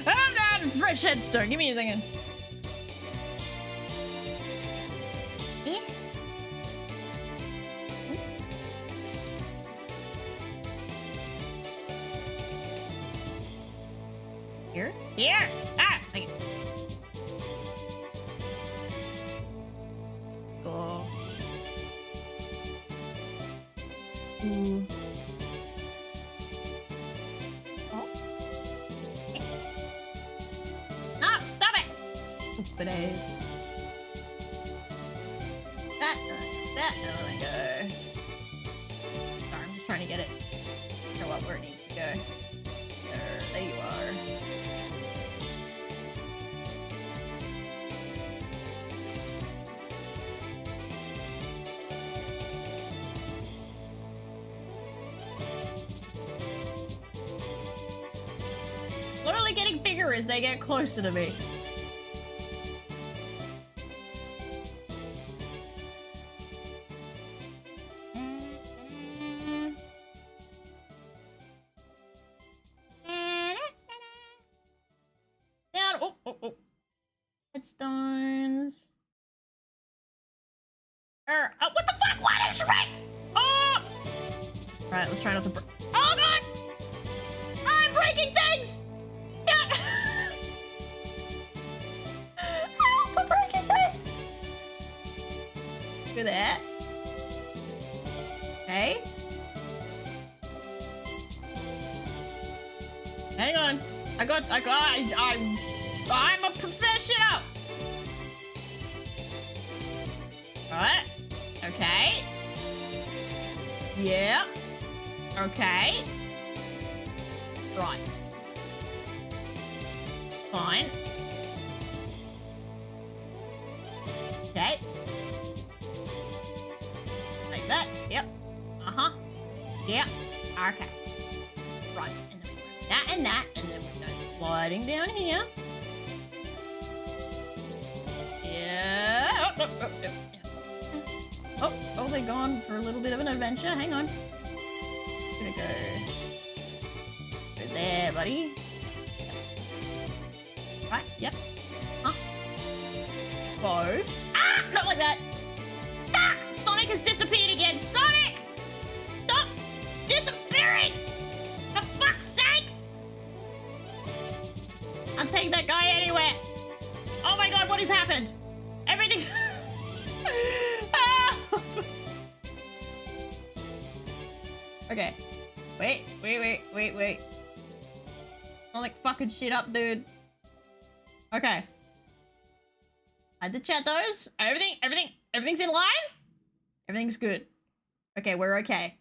I have to add a fresh headstone, give me a second. Yeah. Here? Here! Ah! Okay. Go. Ooh. Oh. Okay. No, stop it! Stupid ass. That, oh my god. Sorry, I'm just trying to get it. Show up where it needs to go. There you are. Literally getting bigger as they get closer to me. Down. Oh. Headstones. Oh, what the fuck? What is red? Oh! Right, let's try not to break. Oh god! I'm breaking things! Shit! Help! I'm breaking things! Look at that. Okay. Hang on. I'm a professional! Right. Okay. Yeah. Okay. Right. Fine. Okay. Yep. Uh-huh. Yep. Okay. Right. And then we go that and that, and then we go sliding down here. Yeah. Oh, they're gone for a little bit of an adventure. Hang on. Gonna go there, buddy. Right, yep. Huh? Both. Ah! Not like that! Ah! Sonic has disappeared again! Sonic! Stop disappearing! For fuck's sake! I'll take that guy anywhere! Oh my god, what has happened? Everything... Ah! Okay. Wait. I'm like fucking shit up, dude. Okay. Hide the chatos. Everything's in line? Everything's good. Okay, we're okay.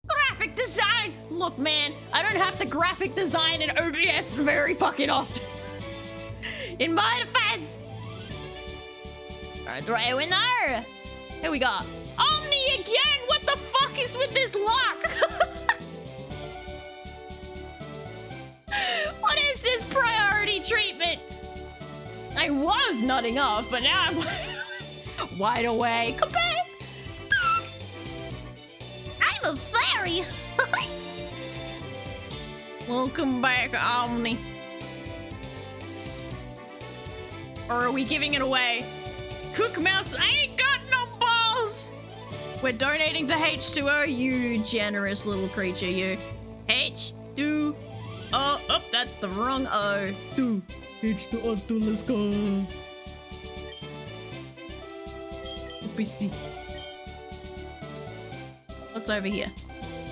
Graphic design! Look, man, I don't have to graphic design in OBS very fucking often. In my defense! Right in there! Here we go. Omni again! What the fuck is with this lock? What is this priority treatment? I was nodding off, but now I'm wide awake. Come back! I'm a fairy. Welcome back, Omni. Or are we giving it away? Cook Mouse, I ain't got no balls! We're donating to H2O, you generous little creature, you. H2O. Oh, that's the wrong O. H2O, let's go. PC. What's over here?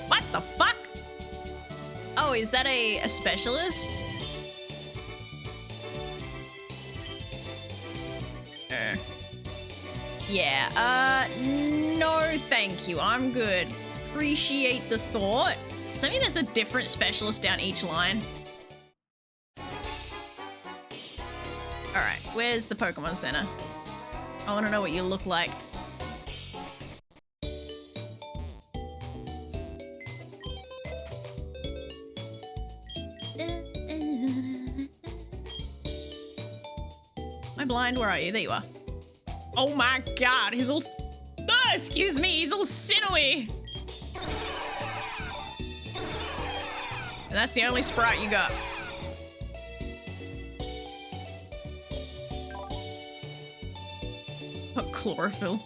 What the fuck? Oh, is that a specialist? Yeah, no thank you. I'm good. Appreciate the thought. Does that mean there's a different specialist down each line? Alright, where's the Pokemon Center? I want to know what you look like. Am I blind? Where are you? There you are. Oh my god, he's all... Oh, excuse me, he's all sinewy! And that's the only sprite you got. Oh, chlorophyll.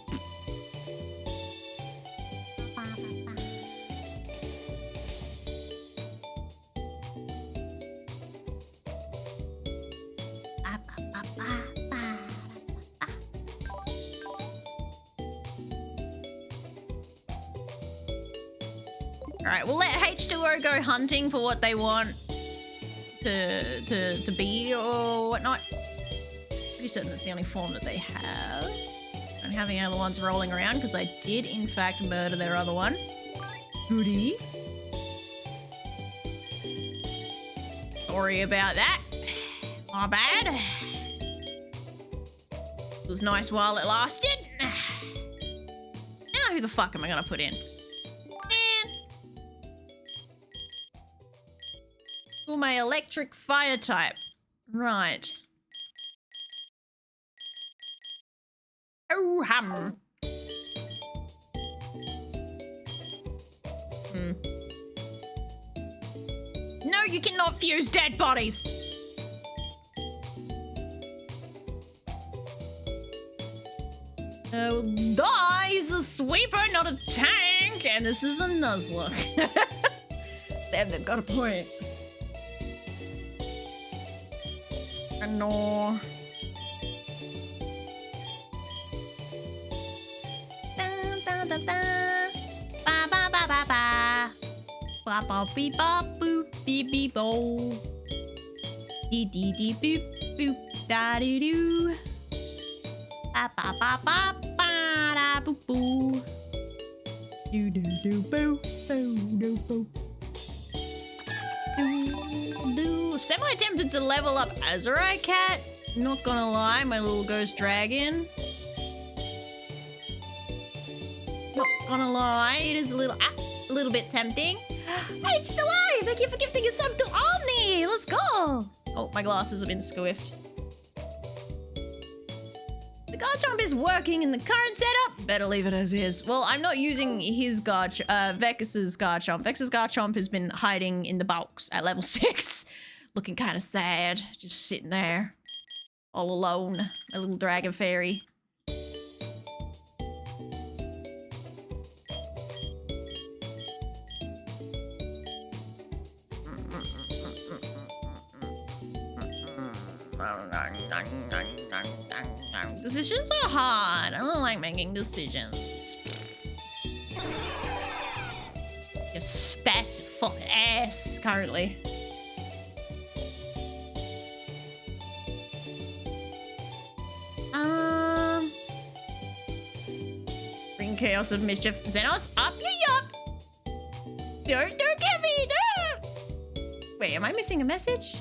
Alright, we'll let H2O go hunting for what they want to be or whatnot. Pretty certain that's the only form that they have. I'm having other ones rolling around because I did in fact murder their other one. Goody. Sorry about that. My bad. It was nice while it lasted. Now who the fuck am I gonna put in? Oh, my electric fire type. Right. Oh, No, you cannot fuse dead bodies. Oh, he's a sweeper, not a tank. And this is a Nuzlocke. Damn, they've got a point. No. Dun, dun, dun, dun. Ba ba ba ba ba. Ba ba beep ba boop beep beep bo. Dee dee dee boop boop da doo doo. Ba ba ba ba ba da boop boo. Do do do boo boo do boo. Semi-tempted to level up Azure Cat. Not gonna lie, my little ghost dragon. Not gonna lie, it is a little bit tempting. Hey, it's still alive! Thank you for gifting a sub to Omni! Let's go! Oh, my glasses have been squiffed. The Garchomp is working in the current setup. Better leave it as is. Well, I'm not using his Vex's Garchomp. Vex's Garchomp has been hiding in the box at level 6. Looking kind of sad. Just sitting there. All alone. A little dragon fairy. Decisions are hard. I don't like making decisions. Your stats are fucking ass currently. Bring chaos of mischief. Xenos, up you yup! Don't get me, no! Wait, am I missing a message?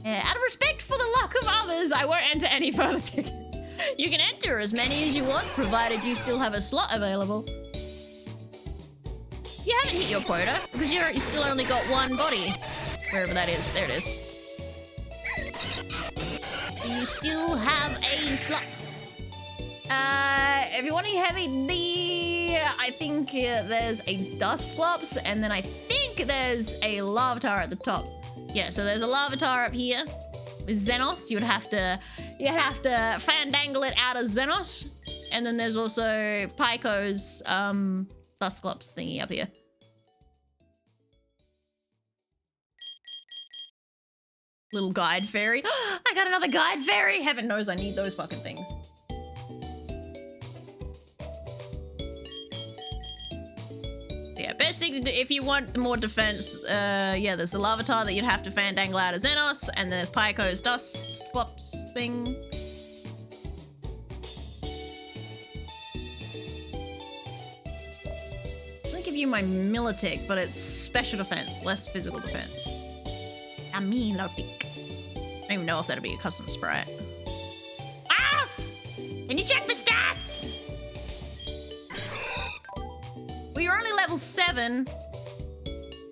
Out of respect for the luck of others, I won't enter any further tickets. You can enter as many as you want, provided you still have a slot available. You haven't hit your quota, because you still only got one body. Wherever that is. There it is. You still have a slot. If you want a heavy, I think there's a Dusclops, and then I think there's a Larvitar at the top. Yeah, so there's a Larvitar up here with Xenos. You'd have to fandangle it out of Xenos. And then there's also Pyko's Dusclops thingy up here. Little guide fairy. I got another guide fairy! Heaven knows I need those fucking things. Yeah, best thing to do if you want more defense, yeah, there's the Larvitar that you'd have to fandangle out of Xenos, and there's Pyko's Dusclops thing. I'm gonna give you my Militech, but it's special defense, less physical defense. A Militech. I don't even know if that'll be a custom sprite. Ass! Can you check the stats? Well, you're only level 7.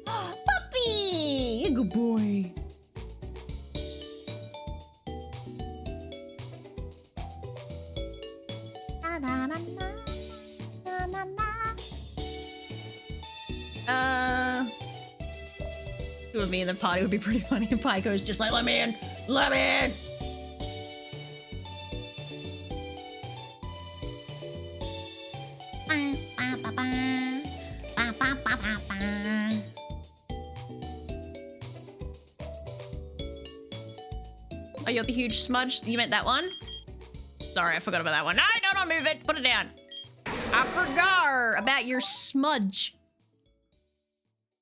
Puppy! You're a good boy. Two of me in the party would be pretty funny. And Pyko's just like, let me in! Let me in! Oh, you're the huge smudge? You meant that one? Sorry, I forgot about that one. No, don't move it. Put it down. I forgot about your smudge.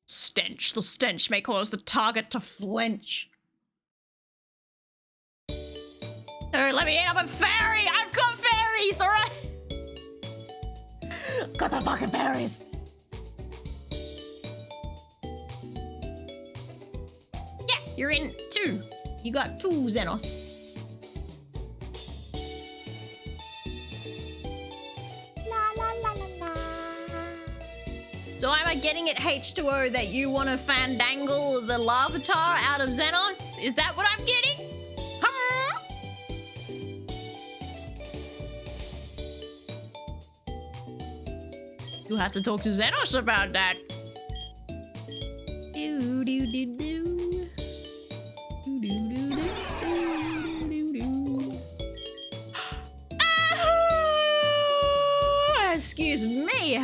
Stench. The stench may cause the target to flinch. Oh, let me in. I'm a fairy. I've got fairies, all right? Got the fucking fairies. Yeah, you're in 2. You got 2 Xenos. So am I getting it, H2O, that you want to fandangle the Larvitar out of Xenos? Is that what I'm getting? Huh? You'll have to talk to Xenos about that. Do do do do. Do do do do do do. Ah, excuse me.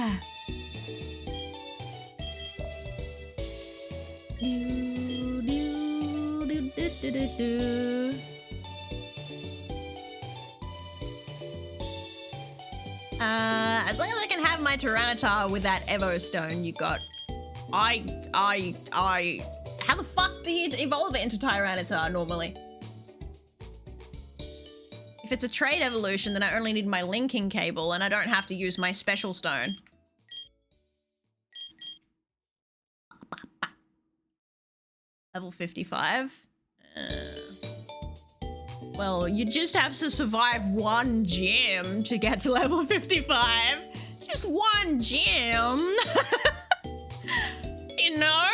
Do, do, do, do, do, do, do. As long as I can have my Tyranitar with that Evo Stone you got. How the fuck do you evolve it into Tyranitar normally? If it's a trade evolution, then I only need my linking cable and I don't have to use my special stone. Level 55. Well, you just have to survive one gym to get to level 55. Just one gem. You know?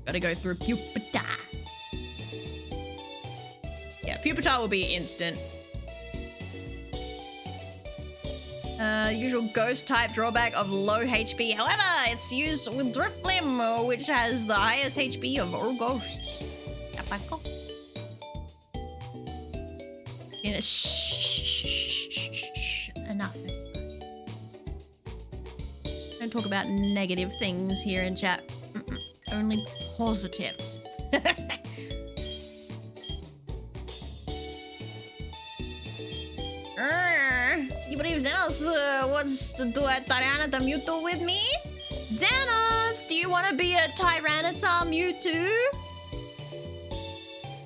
Gotta go through Pupitar. Yeah, Pupitar will be instant. Usual ghost type drawback of low HP. However, it's fused with Driftlim, which has the highest HP of all ghosts. You know, shh. Enough is fine. Don't talk about negative things here in chat. Only positives. You believe Xenos wants to do a Tyranitar Mewtwo with me? Xenos, do you want to be a Tyranitar Mewtwo?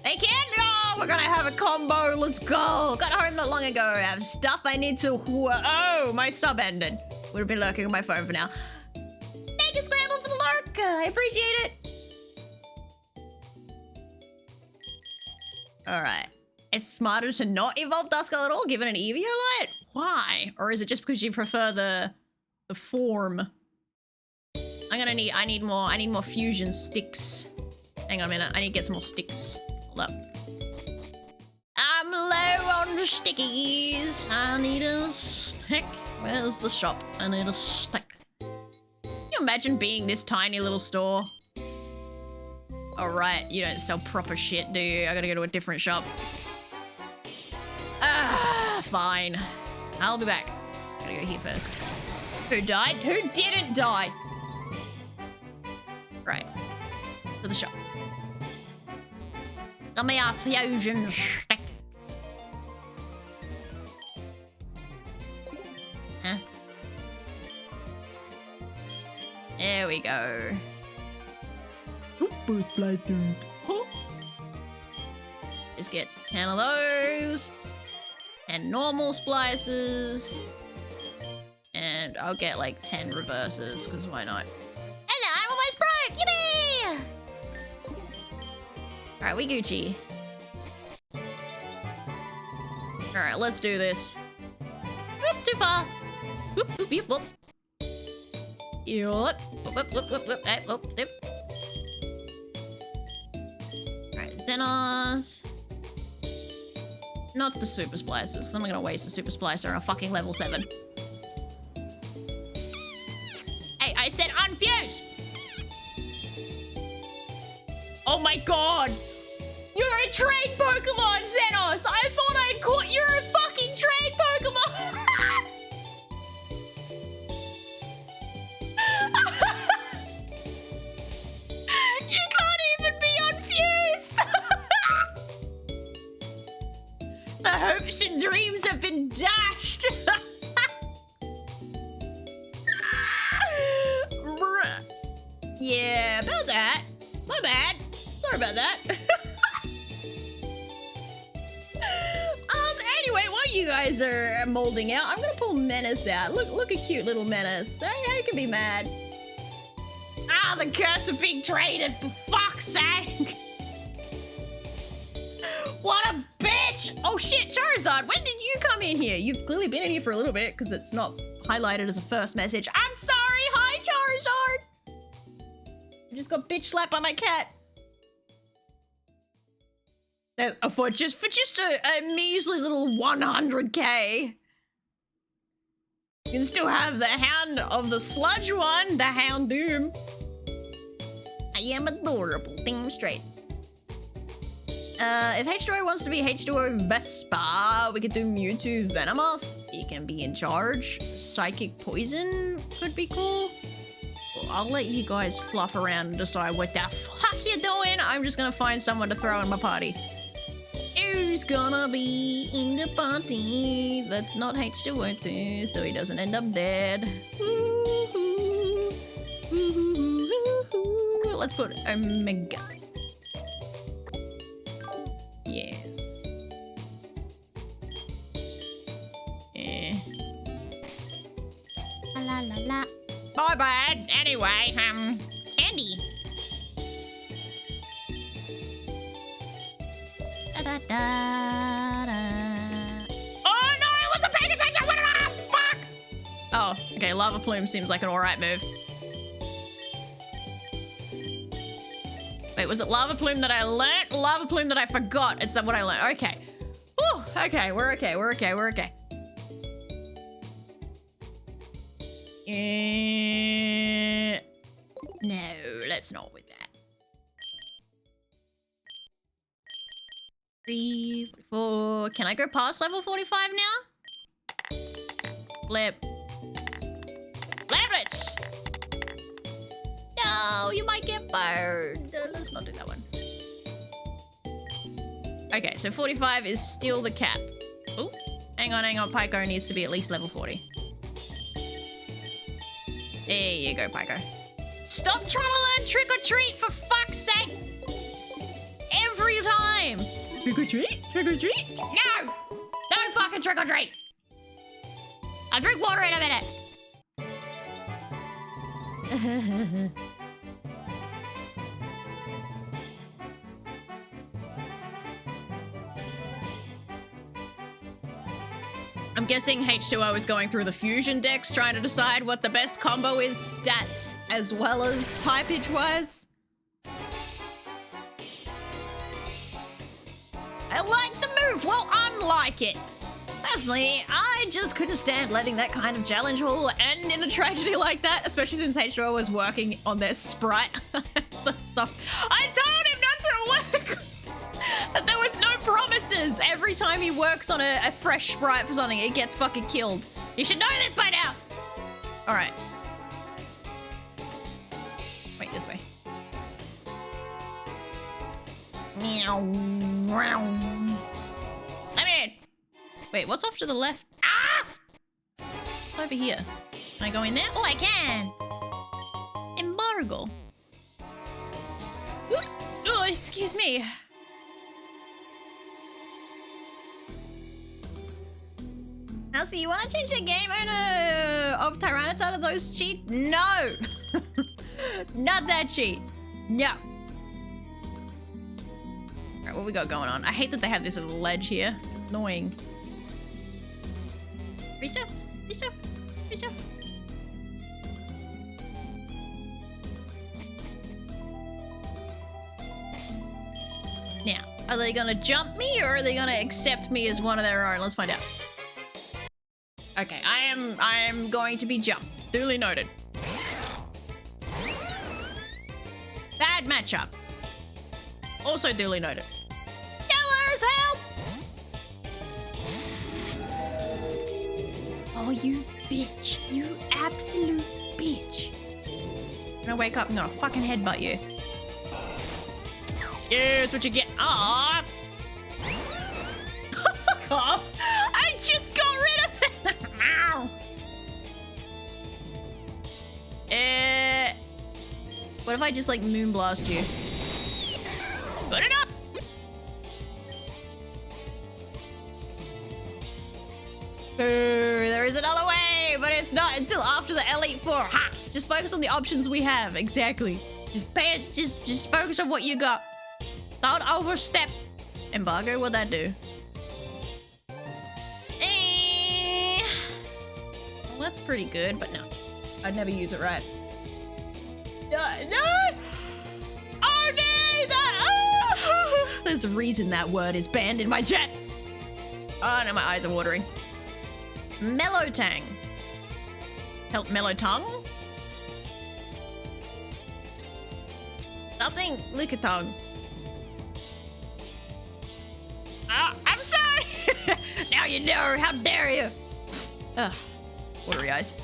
They can? Oh, we're gonna have a combo. Let's go. Got home not long ago. I have stuff I need to... Oh, my sub ended. Would have been lurking on my phone for now. Thank you, Scramble, for the lurk. I appreciate it. All right. It's smarter to not evolve Duskull at all, given an Eviolite? Why? Or is it just because you prefer the form? I need more fusion sticks. Hang on a minute. I need to get some more sticks. Hold up. I'm low on the stickies. I need a stick. Where's the shop? I need a stick. Can you imagine being this tiny little store? All right, you don't sell proper shit, do you? I gotta go to a different shop. Ah, fine. I'll be back. Gotta go here first. Who died? Who didn't die? Right. To the shop. Let me a fusion stick. Huh? There we go. Just get 10 of those. And normal splices. And I'll get like 10 reverses, because why not? Hello, I'm almost broke! Yippee! Alright, we Gucci. Alright, let's do this. Whoop, too far. Whoop, whoop, whoop, whoop. Yup. Whoop, whoop, whoop, whoop, whoop, whoop, whoop. Alright, Xenos. Not the super splicers, because I'm not gonna waste a super splicer on a fucking level 7. Hey, I said unfuse! Oh my god! You're a trained Pokemon, Xenos! I thought I'd caught you're a fucking trained Pokemon! You can't even be unfused! The hopes and dreams have been dashed! Yeah, about that. My bad. Sorry about that. Anyway, while you guys are molding out, I'm gonna pull Menace out. Look a cute little Menace. How you can be mad? Ah, the curse of being traded, for fuck's sake! What a bitch! Oh shit, Charizard, when did you come in here? You've clearly been in here for a little bit, because it's not highlighted as a first message. I'm sorry, hi Charizard! I just got bitch slapped by my cat. For just a measly little 100k. You can still have the Hound of the Sludge one, the Houndoom. I am adorable, damn straight. If H2O wants to be H2O Vespa, we could do Mewtwo Venomoth. He can be in charge. Psychic Poison could be cool. Well, I'll let you guys fluff around and decide what the fuck you're doing. I'm just gonna find someone to throw in my party. Who's gonna be in the party? That's not H2O too, so he doesn't end up dead. Ooh, ooh, ooh, ooh. Let's put Omega. Yes. Eh. La la la. My bad. Anyway, Candy. Da da da da. Okay, Lava Plume seems like an alright move. Wait, was it Lava Plume that I learnt? Lava Plume that I forgot? Is that what I learnt? Okay. Whew, okay, we're okay, we're okay, we're okay. No, let's not with that. 3, 4. Can I go past level 45 now? Flip. Flablets! No, you might get burned. Let's not do that one. Okay, so 45 is still the cap. Oh, hang on. Pyko needs to be at least level 40. There you go, Pyko. Stop trying to learn trick or treat for fuck's sake! Every time! Trick or treat? Trick or treat? No! No fucking trick or treat! I'll drink water in a minute. I'm guessing H2O is going through the fusion decks trying to decide what the best combo is, stats as well as typage wise. I like the move, well, unlike it. Personally, I just couldn't stand letting that kind of challenge hall end in a tragedy like that, especially since H2O was working on their sprite. I'm so sorry. I told him not to work! That there was no promises. Every time he works on a fresh sprite for something, it gets fucking killed. You should know this by now. All right. Wait, this way. Meow. Meow. I'm in. Wait, what's off to the left? Ah! It's over here. Can I go in there? Oh, I can. Embargo. Oh, excuse me. Now, so you want to change the game owner of Tyranids out of those cheat? No! Not that cheat. No. Alright, what we got going on? I hate that they have this little ledge here. It's annoying. Free stuff. Free stuff. Free stuff. Now, are they gonna jump me or are they gonna accept me as one of their own? Let's find out. Okay, I am going to be jumped. Duly noted. Bad matchup. Also duly noted. Yellers, help! Oh, you bitch. You absolute bitch. When I wake up, I'm gonna fucking headbutt you. Yeah, that's what you get. Aww. Fuck off. I just got rid of it. Ow. What if I just like moonblast you? Good enough. There is another way, but it's not until after the Elite Four. Ha! Just focus on the options we have. Exactly. Just pay it. Just focus on what you got. Don't overstep. Embargo. What'd that do? Well, that's pretty good, but no. I'd never use it right. No! Oh no! There's a reason that word is banned in my chat. Oh no, my eyes are watering. Mellow Tang. Help Mellow Tongue? Something Lickitung. I'm sorry! Now you know, how dare you! Ugh. Watery eyes.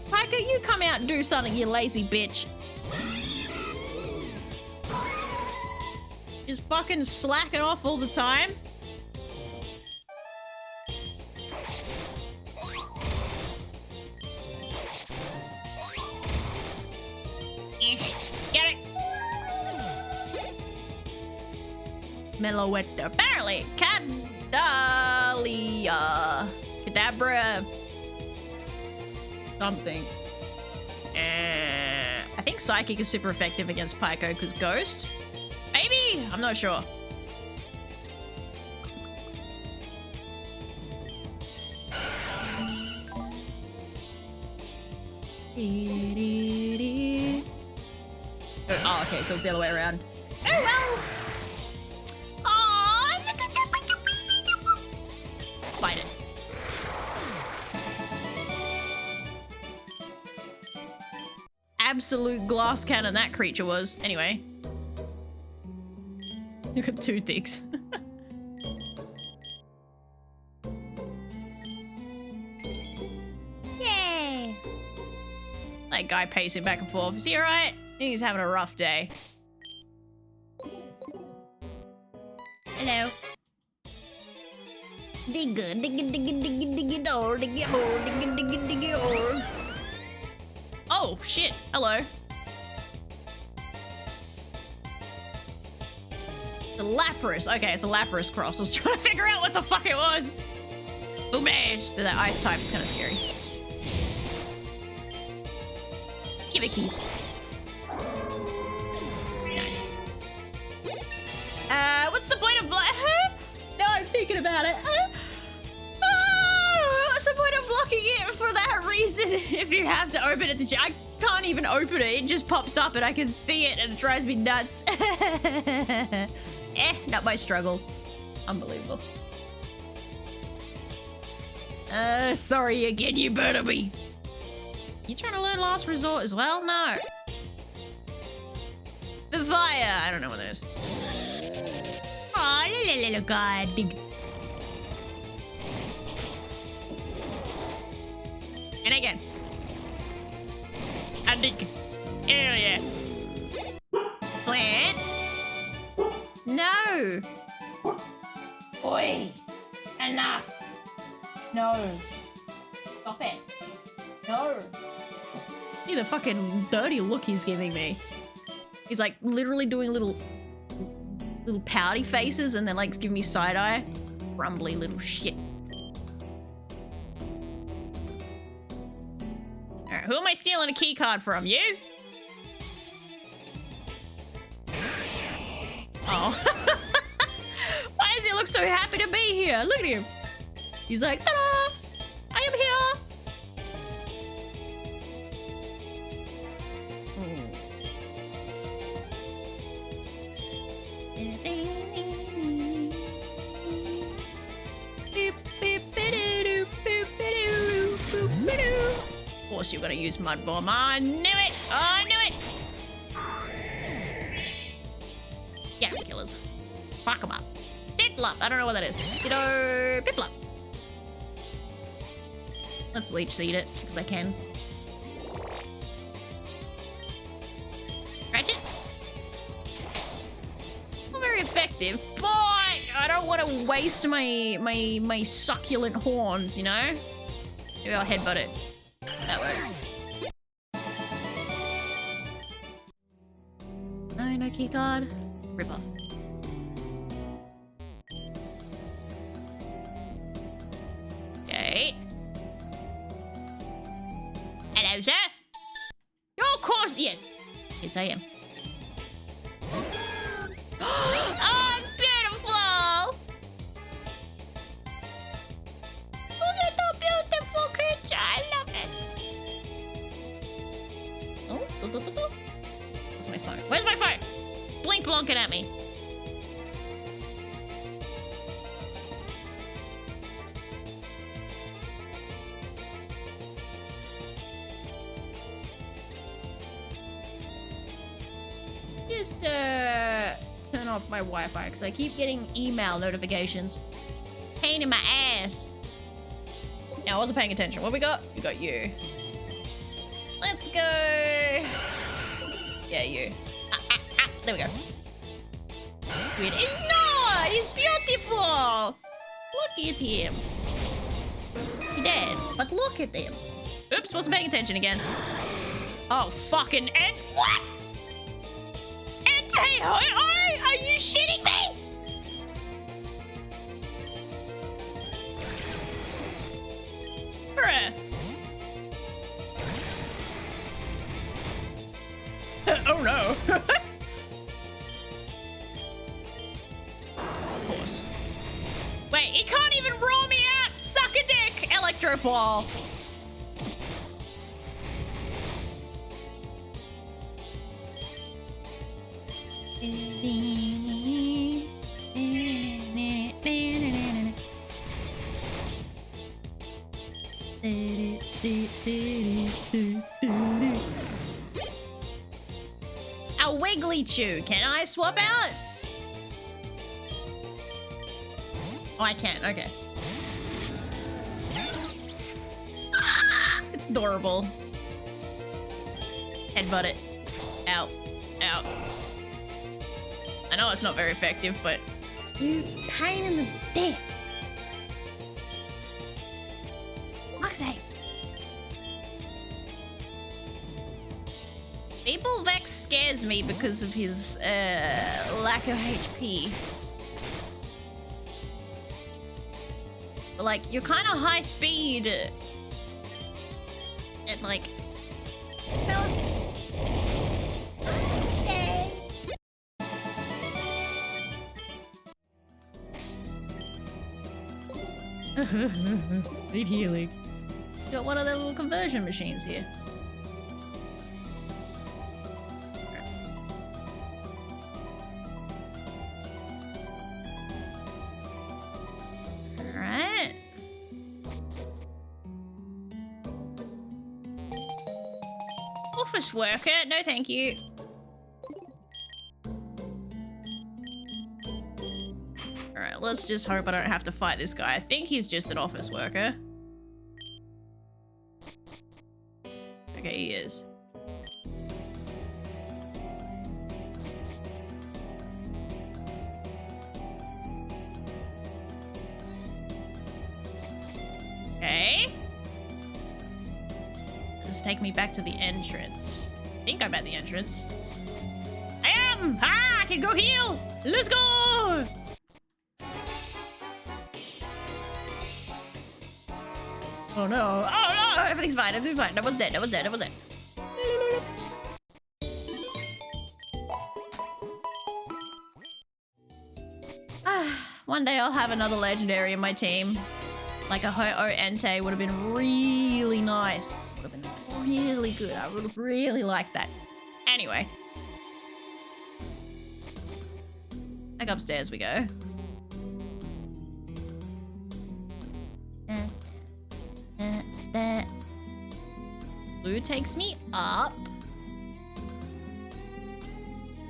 Piker, you come out and do something, you lazy bitch. Just fucking slacking off all the time. Get it! Meloetta. Apparently, Cadalia. Cadabra. Something. I think Psychic is super effective against Pyko because Ghost. Maybe? I'm not sure. Oh, okay, so it's the other way around. Oh well. Oh, look at that. Fight it. Absolute glass cannon that creature was. Anyway. Look at two dicks. Yay. That guy pacing back and forth. Is he alright? I think he's having a rough day. Hello. Digga, digga, digga, digga, digga, door, digga, door, digga, digga, digga, door. Oh, shit. Hello. The Lapras. Okay, it's a Lapras cross. I was trying to figure out what the fuck it was. Boomish. That ice type is kind of scary. Give a kiss. Nice. What's the point of now I'm thinking about it. What's the point of blocking it for that reason if you have to open it to I can't even open it. It just pops up and I can see it and it drives me nuts. Not my struggle. Unbelievable. Sorry again, you Burnaby. You trying to learn Last Resort as well? No. Vivaya. I don't know what that is. Oh, little god. And again. I dig. Hell yeah. Plant. No. Oi. Enough. No. Stop it. No. See the fucking dirty look he's giving me. He's like literally doing little pouty faces and then like giving me side eye. Rumbly little shit. Alright, who am I stealing a key card from? You? Oh. Why does he look so happy to be here? Look at him. He's like, ta-da! I am here! Of course you're gonna use Mud Bomb. I knew it! I knew it! Get him, killers. Fuck them up. Piplup! I don't know what that is. Piplup! Let's leech seed it, because I can. Ratchet? Not very effective, but I don't want to waste my succulent horns, you know? Maybe I'll headbutt it. That works. No key card. Rip off. Okay. Hello, sir. You're of course, yes. Yes, I am. Oh, it's beautiful. Look at the beautiful creature. I love it. Oh, where's my phone? Where's my phone? It's blink blonking at me. Just turn off my Wi-Fi because I keep getting email notifications. Pain in my ass. Now I wasn't paying attention. What we got? We got you. Let's go. Yeah, you. There we go. Wait, it's not. He's beautiful. Look at him. He dead, but look at him. Oops, wasn't paying attention again. Oh, fucking and what? Are you shitting me? Bruh. Oh no. Of course. Wait, he can't even roll me out! Suck a dick! Electro ball. A Wiggly Chew. Can I swap out? Oh, I can. Okay. Ah, it's adorable. Headbutt it. Out. Out. I know it's not very effective, but you pain in the dick. Fuck's sake. People Vex scares me because of his lack of HP. But like, you're kind of high speed. And like... Need healing. Got one of their little conversion machines here. Alright. Office worker, no thank you. Alright, let's just hope I don't have to fight this guy. I think he's just an office worker. Okay, he is. Okay. This take me back to the entrance. I think I'm at the entrance. I am! Ah, I can go heal! Let's go! Oh no. Oh no! Everything's fine, everything's fine. No one's dead, no one's dead, no one's dead. One day I'll have another legendary in my team. Like a Ho-Oh Entei would have been really nice. Would have been really good. I would have really liked that. Anyway. Back upstairs we go. Blue takes me up.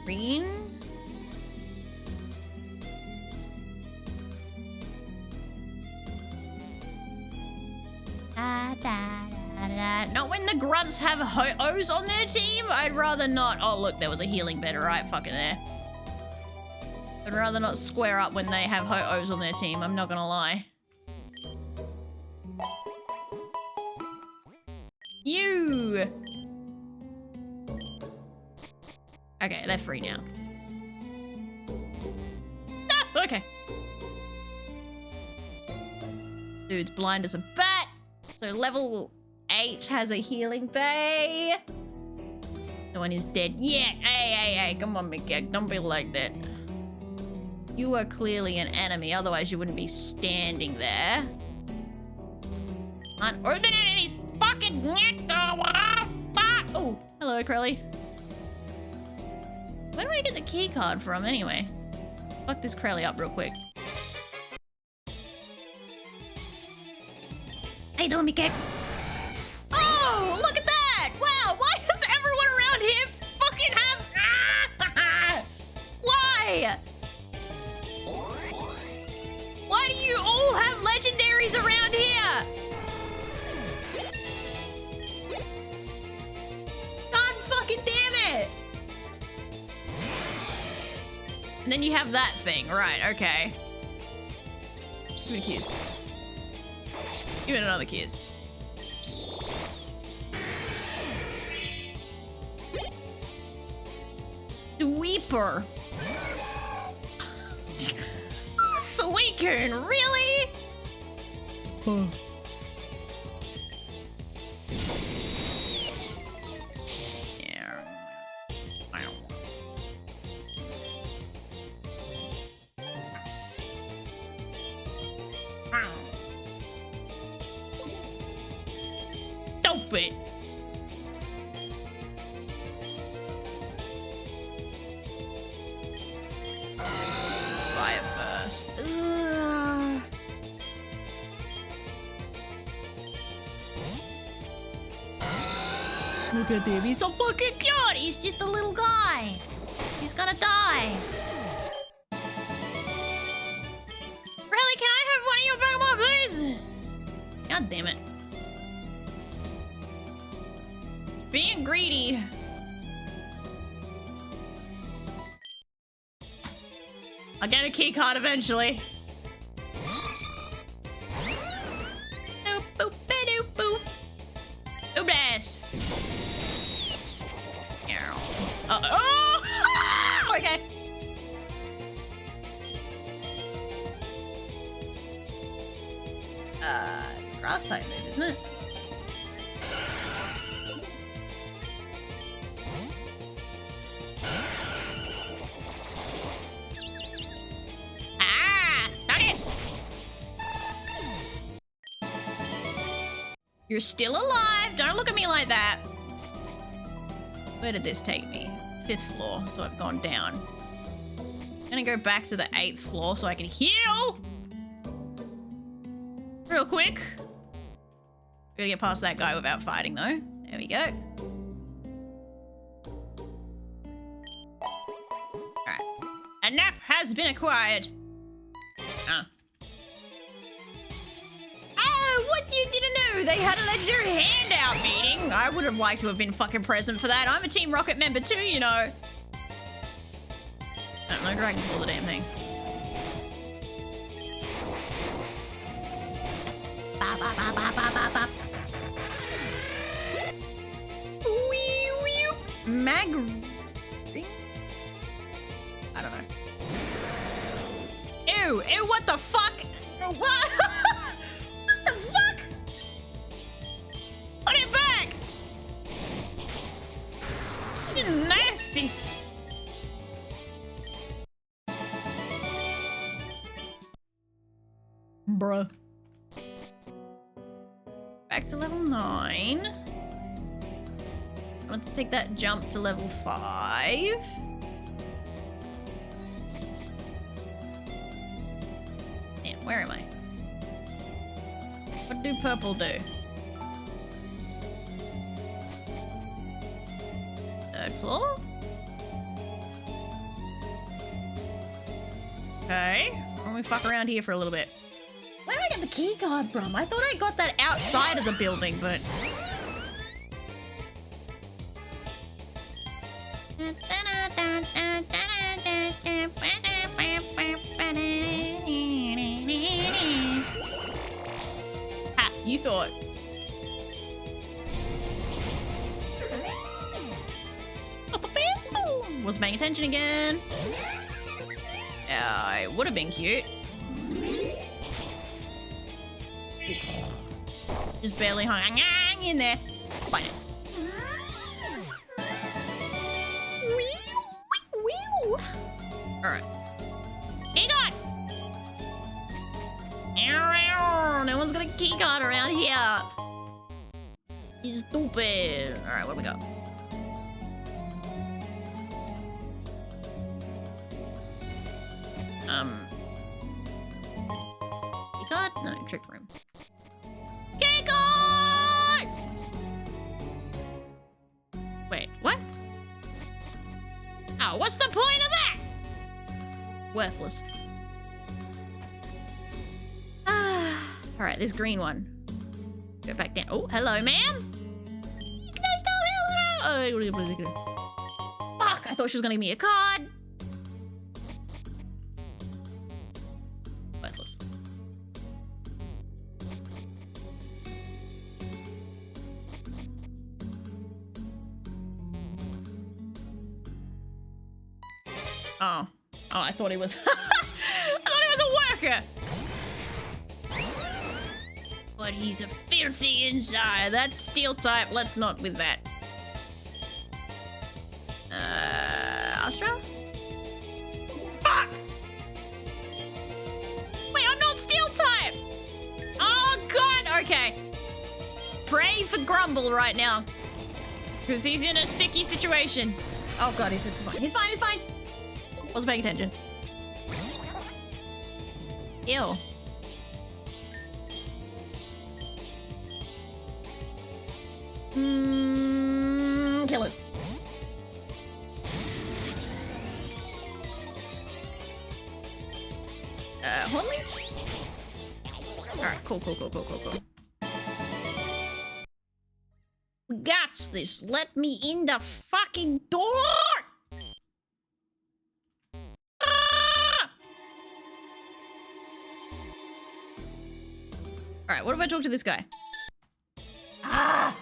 Green. Not when the grunts have Ho-Ohs on their team. I'd rather not. Oh, look, there was a healing bed right fucking there. I'd rather not square up when they have Ho-Ohs on their team. I'm not gonna lie. You. Okay, they're free now. Ah, okay. Dude's blind as a bat. So level 8 has a healing bay. No one is dead yet. Hey, come on, big gag. Don't be like that. You are clearly an enemy, otherwise you wouldn't be standing there. Can't open any of these fucking... Oh, hello, Crowley. Where do I get the key card from, anyway? Let's fuck this Crowley up real quick. How you doing, big gag? Oh, look at that! Wow, why does everyone around here fucking have... Why? Why do you all have legendaries around here? God fucking damn it! And then you have that thing, right, okay. Give me a kiss. Give it another kiss. Sweeper. Suicune, really? Huh. Yeah. I don't want. Stop it. Look at him. He's so fucking cute. He's just a little guy. He's gonna die. Really? Can I have one of your Pokemon, please? God damn it. Being greedy. I'll get a key card eventually. Boop, boop, ba-doop, boop. Boop dash. Oh! Okay. It's a grass type move, isn't it? You're still alive. Don't look at me like that. Where did this take me? 5th floor, so I've gone down. I'm gonna go back to the 8th floor so I can heal. Real quick. Gotta get past that guy without fighting though. There we go. Alright. Enough has been acquired. What you didn't know? They had a legendary handout meeting. I would have liked to have been fucking present for that. I'm a Team Rocket member too, you know. I don't know, Dragon Ball the damn thing. Bop, bop, bop, bop, bop, bop, bop. Wee, wee, mag... I don't know. Ew, ew, what the fuck? What? What the fuck? Put it back! You're nasty. Bruh. Back to level 9. I want to take that jump to level 5. Damn, where am I? What do purple do? 3rd floor? Okay. Why don't we fuck around here for a little bit? Where did I get the key card from? I thought I got that outside of the building, but... Ha! You thought. Was paying attention again. It would have been cute. Just barely hung in there. Bite it. Alright. Key card! No one's got a key card around here. You stupid. Alright, what do we got? Key card? No, trick room. Key card! Wait, what? Oh, what's the point of that? Worthless. Alright, this green one. Go back down. Oh, hello, ma'am. Fuck, I thought she was gonna give me a card. Worthless. Oh. Oh, I thought he was... I thought he was a worker! But he's a filthy inside. That's steel type. Let's not with that. Astra? Fuck! Wait, I'm not steel type! Oh, God! Okay. Pray for Grumble right now. Because he's in a sticky situation. Oh, God, he's fine. He's fine, he's fine. Wasn't paying attention. Ew. killers. Hornleech? Alright, cool. Got this. Let me in the fucking door! Ah! Alright, what if I talk to this guy? Ah!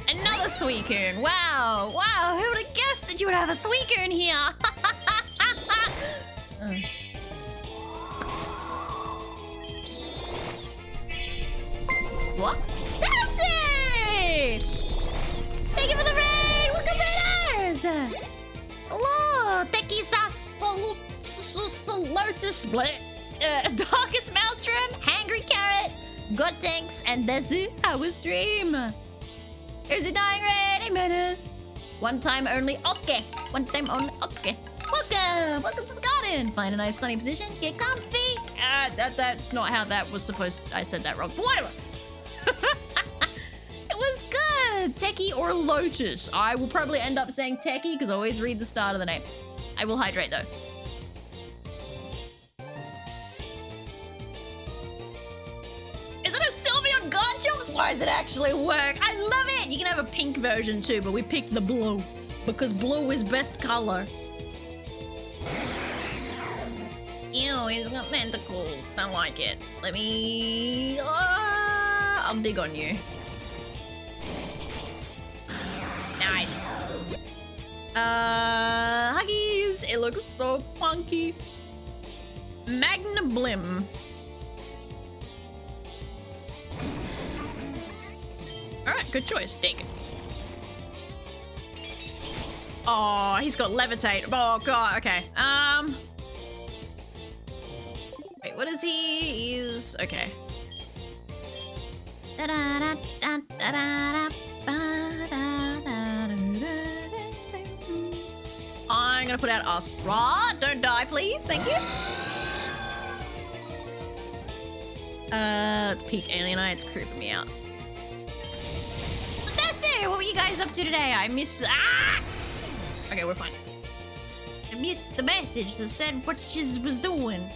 Another Suicune! Wow! Wow, who would have guessed that you would have a Suicune here? What? Darcy! Thank you for the raid! Welcome raiders! Hello! Tekisa Lotus Split. Darkest Maelstrom, Hangry Carrot, Gotenks, and Desu. How was stream? Here's a dying raid. Hey, Menace. One time only. Okay. One time only. Okay. Welcome to the garden. Find a nice sunny position. Get comfy. That's not how that was supposed. I said that wrong. But whatever. It was good. Techie or Lotus. I will probably end up saying Techie because I always read the start of the name. I will hydrate though. Is it a Sylveon Garchomp? Why does it actually work? I love it. You can have a pink version too, but we picked the blue because blue is best color. Ew, he's got tentacles. Don't like it. Let me... I'll dig on you. Nice. Huggies. It looks so funky. Magnablim. Alright, good choice. Dig. Oh, he's got levitate. Oh god, okay. Wait, what is he? He's okay. I'm gonna put out Astra. Don't die, please. Thank you. Let's peek Alienite. It's creeping me out. But that's it. What were you guys up to today? I missed. Ah! Okay, we're fine. I missed the message that said what she was doing.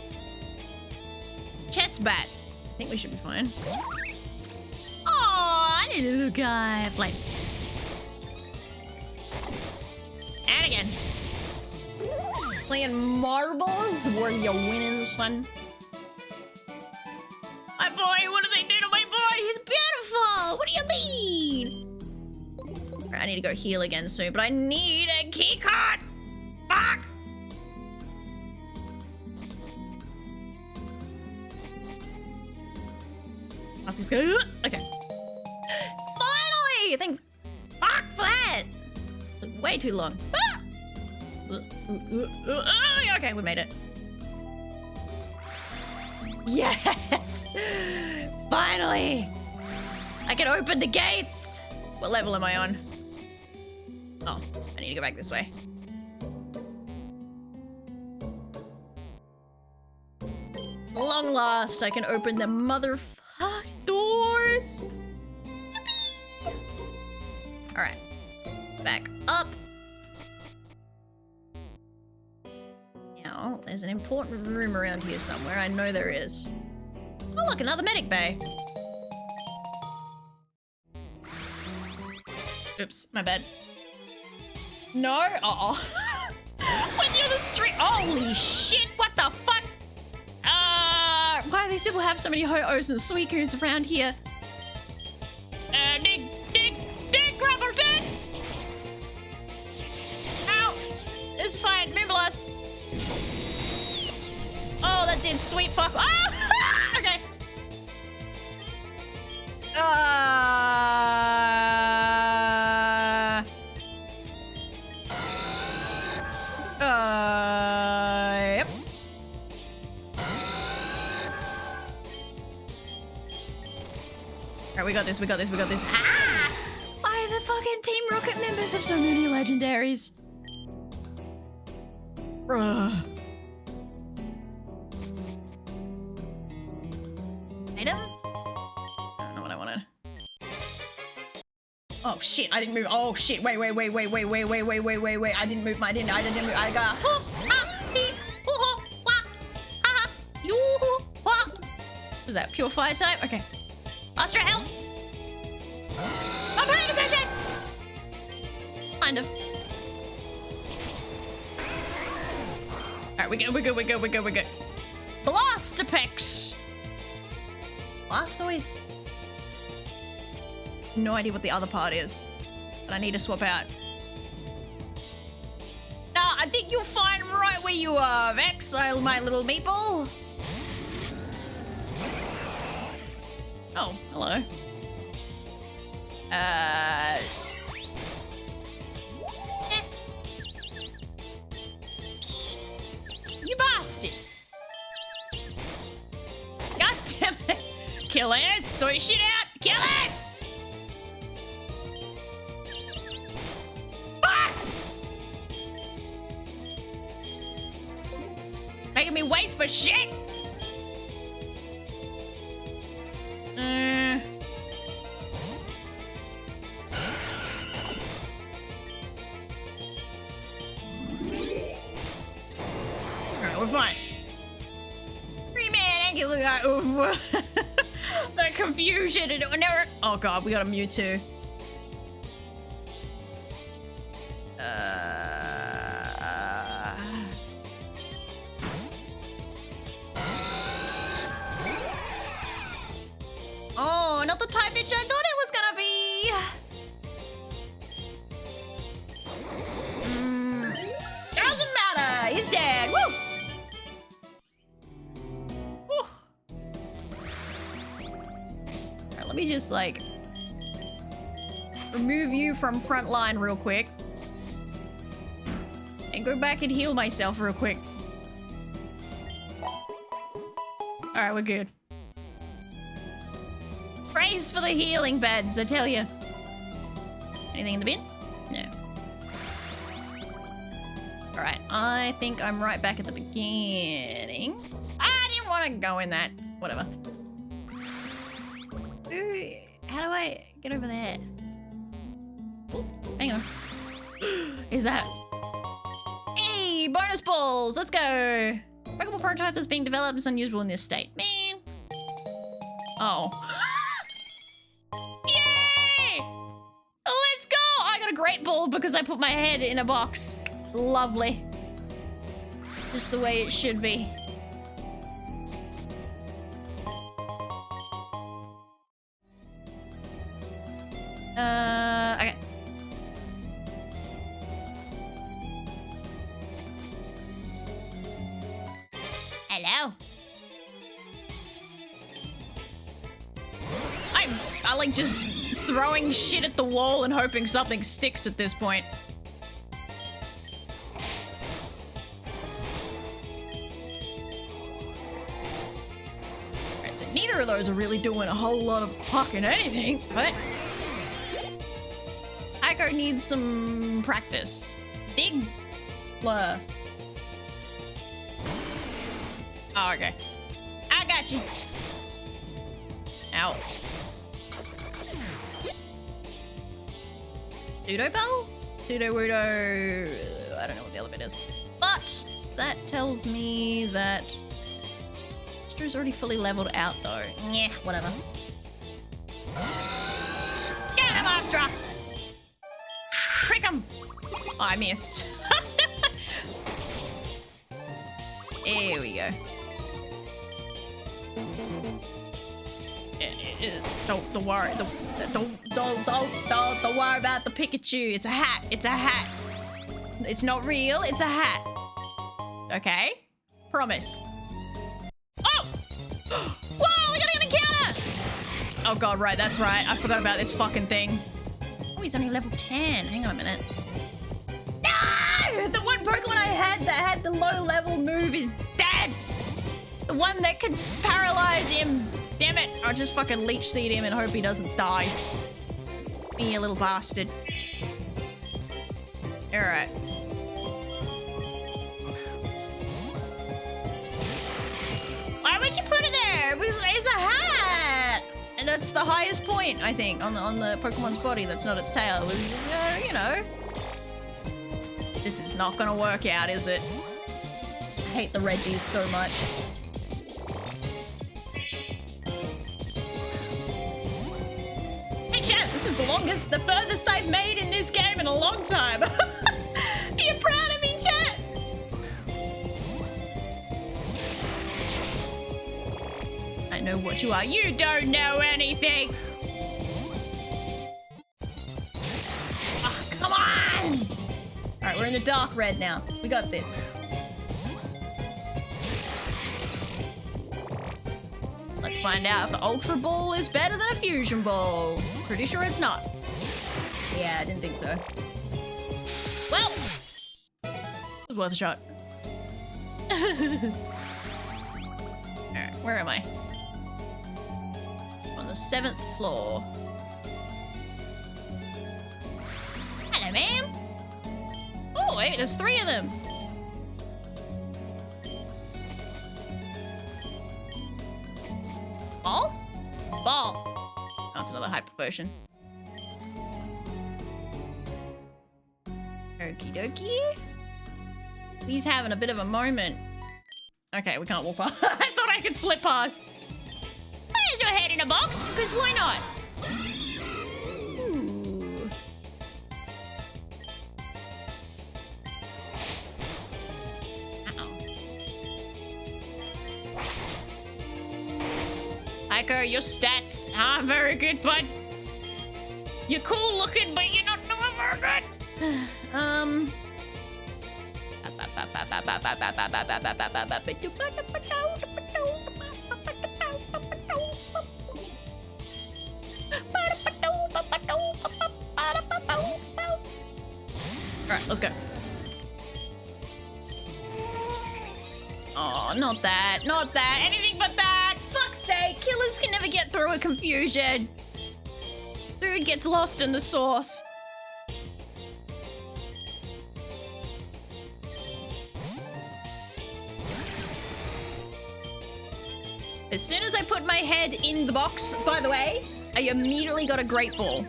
Chest bat. I think we should be fine. Oh, little guy. Play. And again. Playing marbles where you're winning, son. My boy, what did they do to my boy? He's beautiful. What do you mean? I need to go heal again soon, but I need a keycard. Fuck. Okay. Finally! Thank fuck for that! Took way too long. Ah! Okay, we made it. Yes! Finally! I can open the gates! What level am I on? Oh, I need to go back this way. Long last, I can open the motherfuck doors. Yippee! All right, back up. Now, there's an important room around here somewhere. I know there is. Oh, look, another medic bay. Oops, my bad. No? Uh-oh. When you're the street. Holy shit, what the fuck? Why do these people have so many Ho-Ohs and Suicunes around here? Dig, brother, dig! Ow! It's fine, Moonblast. Oh, that did sweet fuck. Ah! Okay. Yep. Alright, we got this. Ah! Why the fucking Team Rocket members have so many legendaries? Bruh. Item? I don't know what I wanted. Oh shit, I didn't move. Oh shit, wait. I didn't move, I got was that pure fire type? Okay. Astra, help! I'm paying attention! Kind of. Alright, we're good. Blastopex! Blastoise? No idea what the other part is. But I need to swap out. Nah, I think you're fine right where you are, Vex, my little meatball. Oh, hello. You bastard! God damn it! Killers, sort your shit out! Killers! Fuck! Making me waste my shit! Alright, we're fine. 3-man angular guy. Oof. That confusion and never. Oh god, we got a Mewtwo. Oh, not the type bitch I thought it was gonna be. Doesn't matter. He's dead. Woo! Whew. Alright, let me just like remove you from front line real quick. And go back and heal myself real quick. Alright, we're good. Praise for the healing beds, I tell you. Anything in the bin? No. Alright, I think I'm right back at the beginning. I didn't want to go in that. Whatever. Ooh, how do I get over there? Ooh, hang on. Is that... Hey, bonus balls! Let's go! Breakable prototype that's being developed is unusable in this state. Man. Oh. Yay! Let's go! I got a great ball because I put my head in a box. Lovely. Just the way it should be. Okay. Hello. I like just throwing shit at the wall and hoping something sticks at this point. Alright, so neither of those are really doing a whole lot of fucking anything, but Echo needs some practice. Dig. Blur. Oh, okay. I got you. Ow. Pseudo bell? Pseudo wudo. I don't know what the other bit is. But that tells me that Astra is already fully leveled out though. Yeah, whatever. Get him, Astra! Trick him! Oh, I missed. Here we go. Don't worry. Don't worry about the Pikachu. It's a hat. It's a hat. It's not real. It's a hat. Okay? Promise. Oh! Whoa! We got an encounter! Oh god, right. That's right. I forgot about this fucking thing. Oh, he's only level 10. Hang on a minute. No! The one Pokemon I had that had the low level move is dead. The one that could paralyze him. Damn it. I'll just fucking leech seed him and hope he doesn't die. Me, a little bastard. Alright. Why would you put it there? It's a hat. that's the highest point, I think, on the Pokemon's body that's not its tail. It was, you know. This is not gonna work out, is it? I hate the Reggies so much. Hey chat, this is the furthest I've made in this game in a long time. Are you proud of me, chat? I know what you are. You don't know anything. Oh, come on. All right, we're in the dark red now. We got this. Let's find out if the Ultra Ball is better than a Fusion Ball. Pretty sure it's not. Yeah, I didn't think so. Well, it was worth a shot. Alright, where am I? On the 7th floor. Hello, ma'am. Oh, wait, there's 3 of them. Ball? Ball. Oh, it's another hyper potion. Okie dokie. He's having a bit of a moment. Okay, we can't walk past. I thought I could slip past. Where's your head in a box? Because why not? Ooh. Aiko, your stats aren't very good, bud. You're cool looking, but you're not doing very good. Alright, let's go. Oh, not that. Not that. Anything but that. Fuck's sake. Killers can never get through a confusion. Dude gets lost in the sauce. As soon as I put my head in the box, by the way, I immediately got a great ball.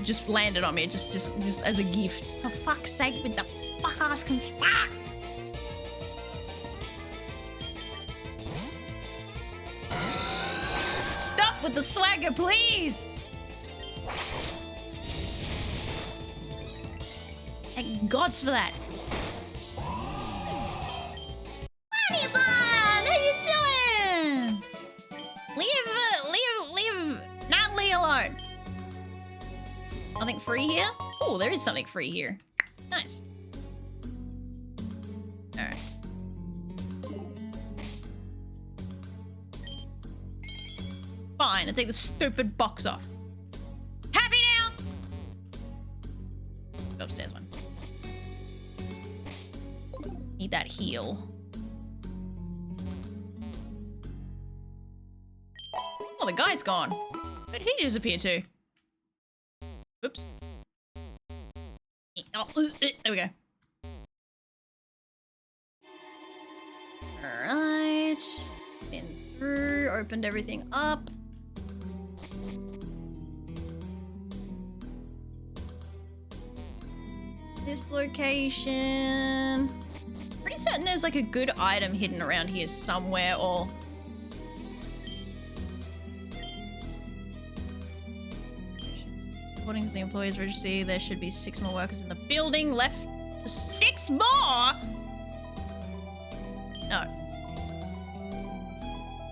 Just landed on me, just as a gift. For fuck's sake, with the fuck-ass fuck! Stop with the swagger, please! Thank gods for that. Moneybon! How you doing? Leave Natalie alone. Nothing free here? Oh, there is something free here. Nice. Alright. Fine, I'll take the stupid box off. Happy now? Go upstairs one. Need that heal. Oh, the guy's gone. Where did he disappear to? Oops. Oh, there we go. Alright. Been through, opened everything up. This location. Pretty certain there's like a good item hidden around here somewhere, or according to the employees registry, there should be 6 more workers in the building. Left to 6 more? No.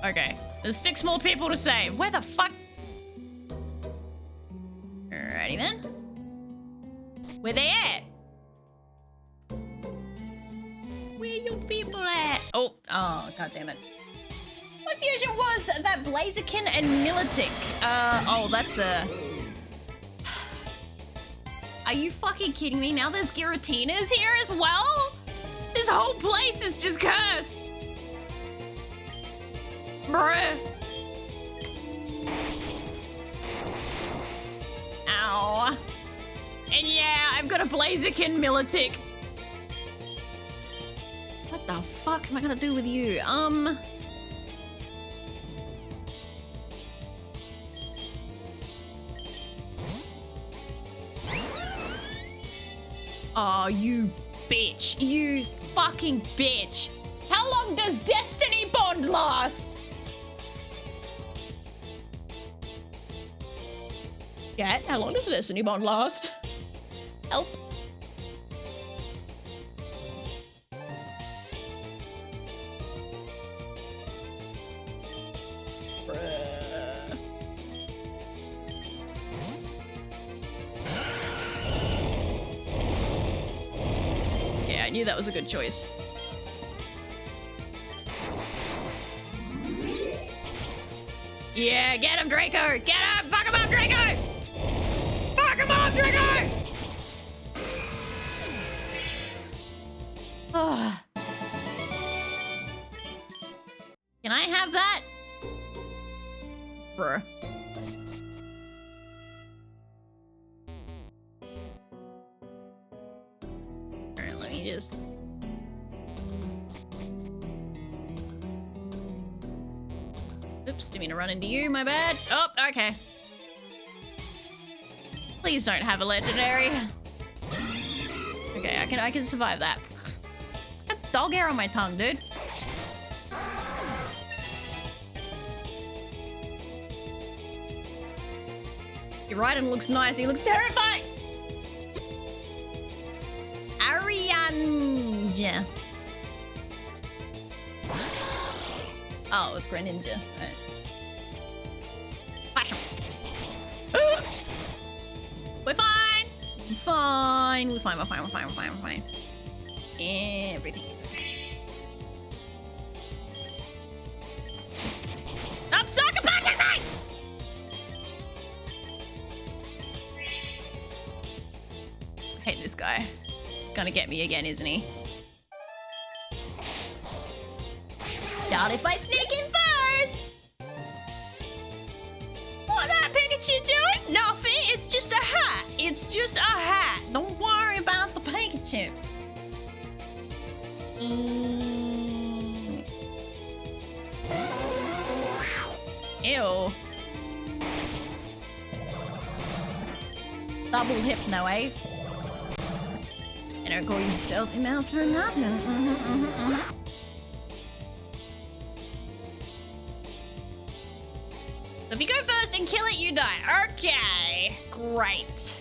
Okay. There's 6 more people to save. Where the fuck? Alrighty then. Where they at? Where you people at? Oh, god damn it. What fusion was that Blaziken and Militic? Oh, that's a... Are you fucking kidding me? Now there's Giratinas here as well? This whole place is just cursed. Bruh. Ow. And yeah, I've got a Blaziken Militic. What the fuck am I gonna do with you? Oh, you bitch. You fucking bitch. How long does Destiny Bond last? Yeah, how long does Destiny Bond last? Help. Bruh. Okay, I knew that was a good choice. Yeah, get him, Draco! Get him! Fuck him up, Draco! Fuck him up, Draco! Ah. Can I have that? Bruh. Alright, let me just... Oops, didn't mean to run into you, my bad. Oh, okay. Please don't have a legendary. Okay, I can survive that. I got dog hair on my tongue, dude. You're right, and looks nice. He looks terrifying. Arianja. Oh, it was Greninja. Right. Flash him. We're fine. We're fine. We're fine. We're fine. We're fine. We're fine. We're fine. Everything is okay. Stop sucker punching me! I hate this guy. He's gonna get me again, isn't he? Not if I sneak in first! What that Pikachu doing? Nothing, it's just a hat. It's just a hat. Don't worry about the Pikachu. Ew. Double hypno, eh? I don't call you Stealthy Mouse for nothing. If you go first and kill it, you die. Okay, great.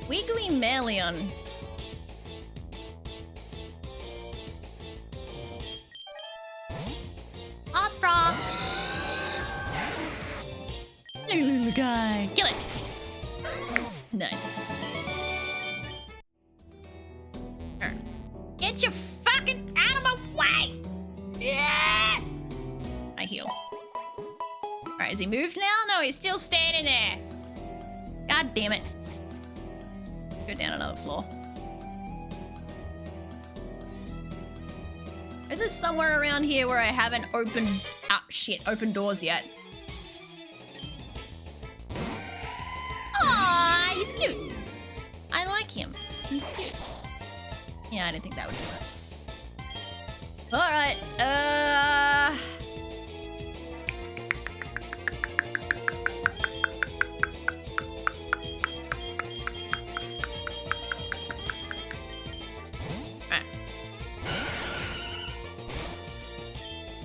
Wiggly Melion. Astra. Little guy. Kill it. Nice. Get your fucking out of my way! Yeah! I heal. Alright, has he moved now? No, he's still standing there. God damn it. Go down another floor. Is there somewhere around here where I haven't opened... Ah, shit, opened doors yet? Aww, he's cute. I like him. He's cute. Yeah, I didn't think that would do much. Alright,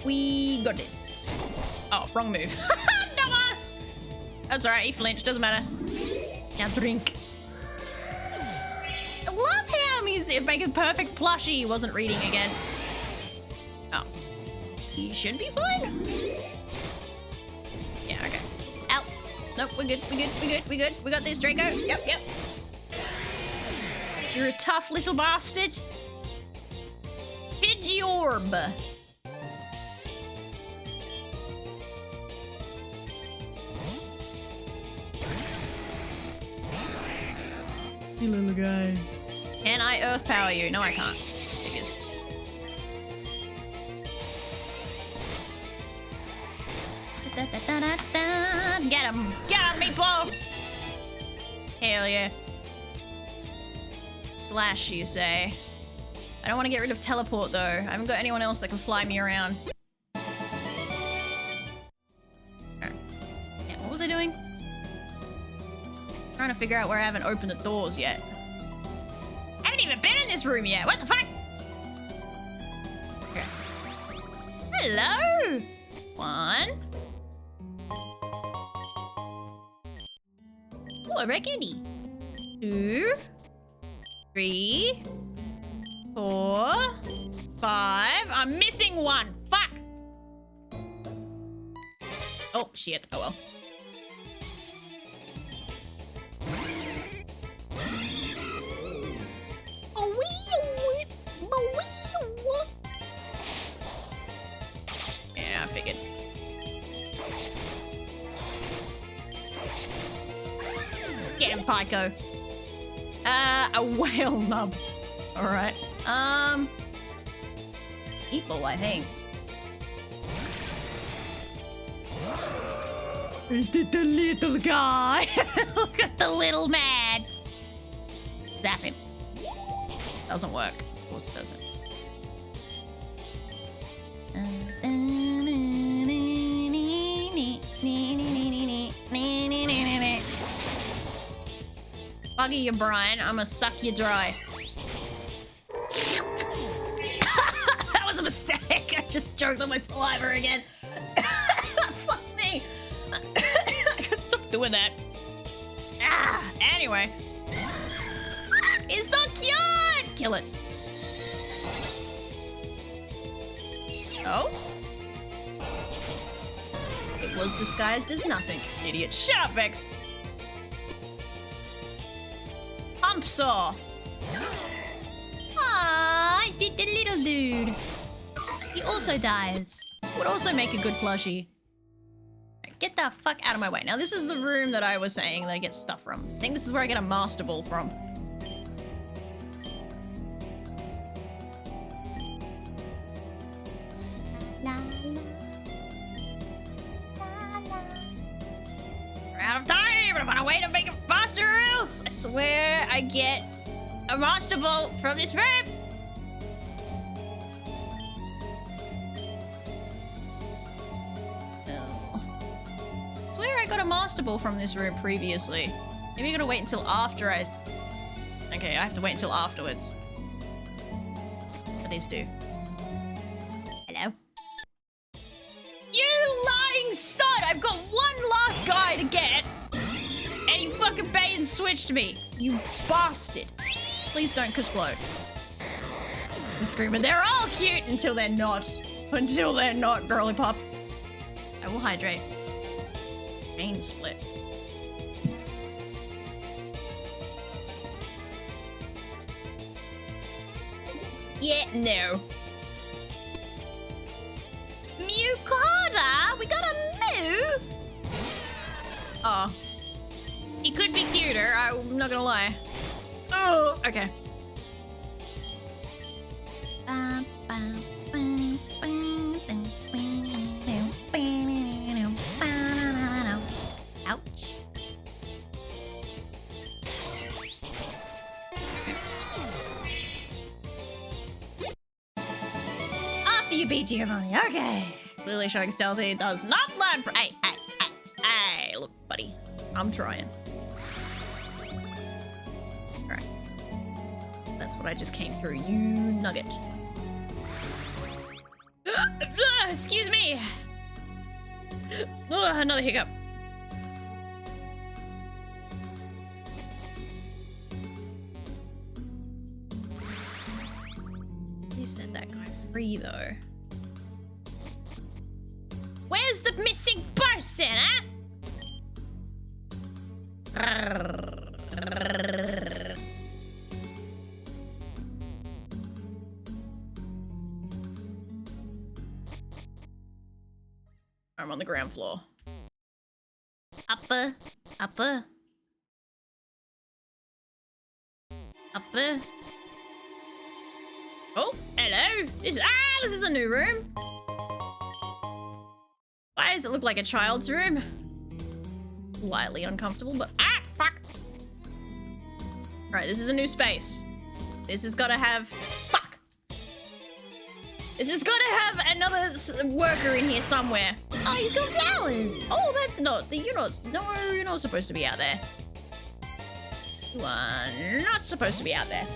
we got this. Oh, wrong move. Dumbass! That's alright, he flinched, doesn't matter. Now drink. I love him! He's making perfect plushie. He wasn't reading again. Oh. He should be fine. Yeah, okay. Out. Nope, we're good, we're good, we're good, we're good. We got this, Draco. Yep, yep. You're a tough little bastard. Pidgeorb. You little guy. Can I earth power you? No, I can't. Figures. Get him! Get him, meatball! Hell yeah. Slash, you say? I don't want to get rid of teleport though. I haven't got anyone else that can fly me around. Yeah, what was I doing? figure out where I haven't opened the doors yet. I haven't even been in this room yet. What the fuck? Okay. Hello. 1. Oh, a red candy. 2, 3, 4, 5. I'm missing 1. Fuck. Oh, shit. Oh, well. Yeah, I figured. Get him, Pico. A whale nub. Alright. People, I think. The little guy. Look at the little man. Zap him. Doesn't work. Of course it doesn't. Buggy you, Brian. I'm gonna suck you dry. That was a mistake. I just choked on my saliva again. Fuck me. I gotta stop doing that. Anyway. It's so cute! Kill it. Oh? It was disguised as nothing. Idiot. Shut up, Vex. Pump saw. Ah, it's the little dude. He also dies. Would also make a good plushie. Get the fuck out of my way. Now, this is the room that I was saying that I get stuff from. I think this is where I get a Master Ball from. We're out of time! I'll find a way to make it faster or else! I swear I get a Master Ball from this room! I swear I got a Master Ball from this room previously. Maybe I gotta wait until after I... Okay, I have to wait until afterwards. What these do? Hello? You lying son! I've got one last guy to get! And you fucking bait and switched me! You bastard! Please don't explode. I'm screaming, they're all cute until they're not. Until they're not, girly pop. I will hydrate. Pain split. Yeah, no. Mew Carter? We got a Mew? Oh. He could be cuter, I'm not gonna lie. Oh, okay. Ouch. After you beat Giovanni, okay. Clearly showing stealthy does not learn from. Hey, look, buddy. I'm trying. Alright. That's what I just came through, you nugget. Excuse me. Another hiccup. They set that guy free, though. Where's the missing person, huh? I'm on the ground floor. Upper. Oh, hello. This is a new room. Why does it look like a child's room? Lightly uncomfortable, but fuck. Alright, this is a new space. This has got to have... Fuck! This has got to have another worker in here somewhere. Oh, he's got flowers! Oh, that's not... You're not... No, you're not supposed to be out there. You are not supposed to be out there.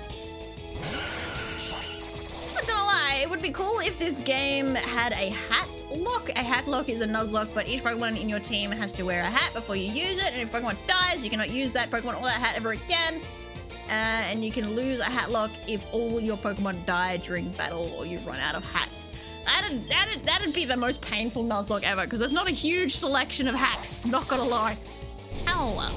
Not gonna lie, it would be cool if this game had a hat lock. A hat lock is a Nuzlocke, but each Pokemon in your team has to wear a hat before you use it. And if Pokemon dies, you cannot use that Pokemon or that hat ever again. And you can lose a hat lock if all your Pokemon die during battle or you run out of hats. That'd be the most painful Nuzlocke ever, because there's not a huge selection of hats, not gonna lie. Ow.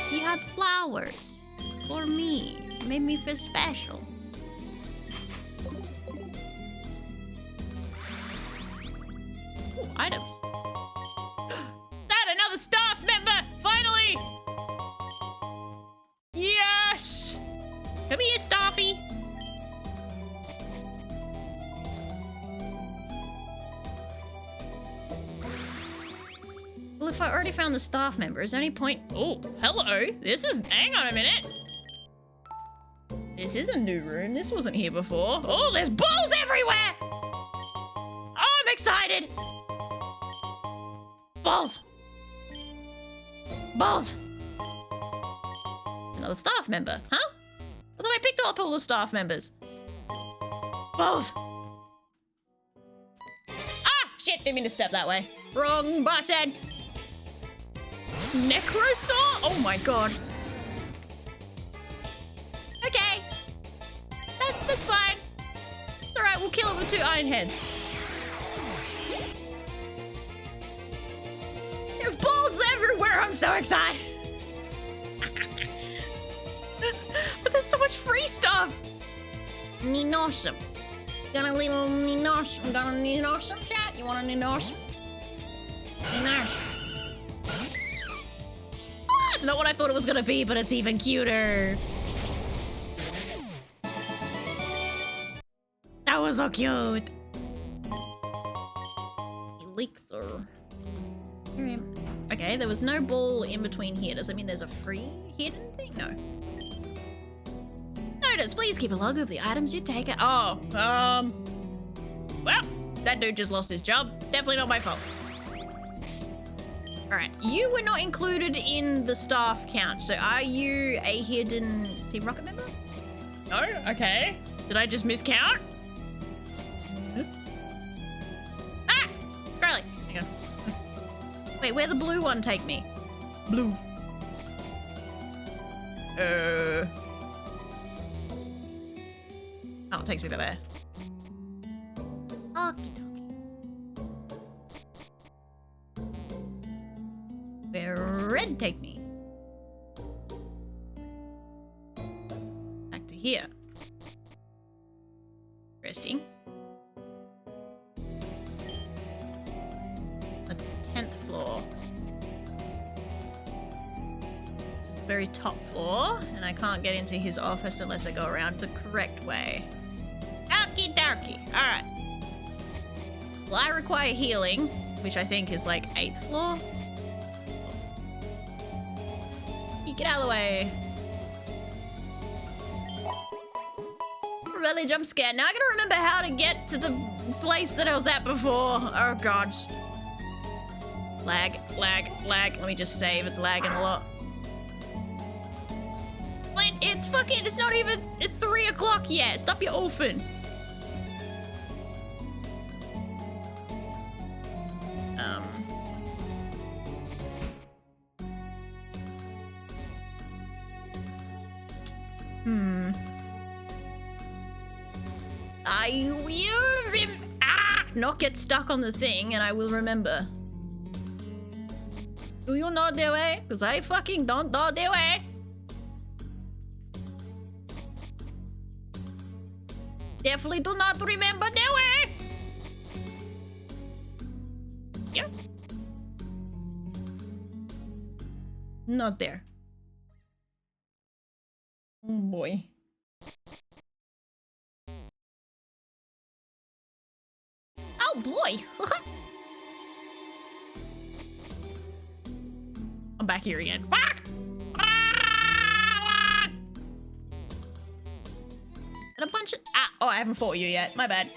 He had flowers for me. Made me feel special. Ooh, items. That, another staff member! Finally! Yes! Come here, Staffy. Well, if I already found the staff member, is there any point? Oh, hello. This is. Hang on a minute. This is a new room. This wasn't here before. Oh, there's balls everywhere! Oh, I'm excited! Balls! Balls! Another staff member, huh? I thought I picked up all the staff members. Balls! Ah! Shit, didn't mean to step that way. Wrong button! Necrosaur? Oh my god. Okay. That's fine. It's alright, we'll kill it with 2 iron heads. There's balls everywhere, I'm so excited. But there's so much free stuff. Ninoshim. Got a little Ninoshim. Got a Ninoshim chat? You want a Ninoshim? Ninoshim. Oh, it's not what I thought it was gonna be, but it's even cuter. That was so cute. Elixir. Okay, there was no ball in between here. Does that mean there's a free hidden thing? No. Notice, please keep a log of the items you take. Oh, well, that dude just lost his job. Definitely not my fault. All right, you were not included in the staff count. So are you a hidden Team Rocket member? No? Okay. Did I just miscount? Ah! Scarlet. Hang on. Wait, where'd the blue one take me? Blue. Oh, it takes me to there. Okie dokie. Where red take me? Back to here. Interesting. The 10th floor. This is the very top floor, and I can't get into his office unless I go around the correct way. Okie dokie. Alright. Well, I require healing, which I think is like 8th floor. You get out of the way. Really jump scare. Now I gotta remember how to get to the place that I was at before. Oh god. Lag, lag, lag. Let me just save. It's lagging a lot. Wait, it's fucking, it's not even, it's 3 o'clock yet. Stop your orphan. I will not get stuck on the thing, and I will remember. Do you not do it? Because I fucking don't do it. Definitely do not remember do it. Yeah. Not there. Oh boy. Oh boy. I'm back here again. Fuck! And a bunch of... oh, I haven't fought you yet. My bad.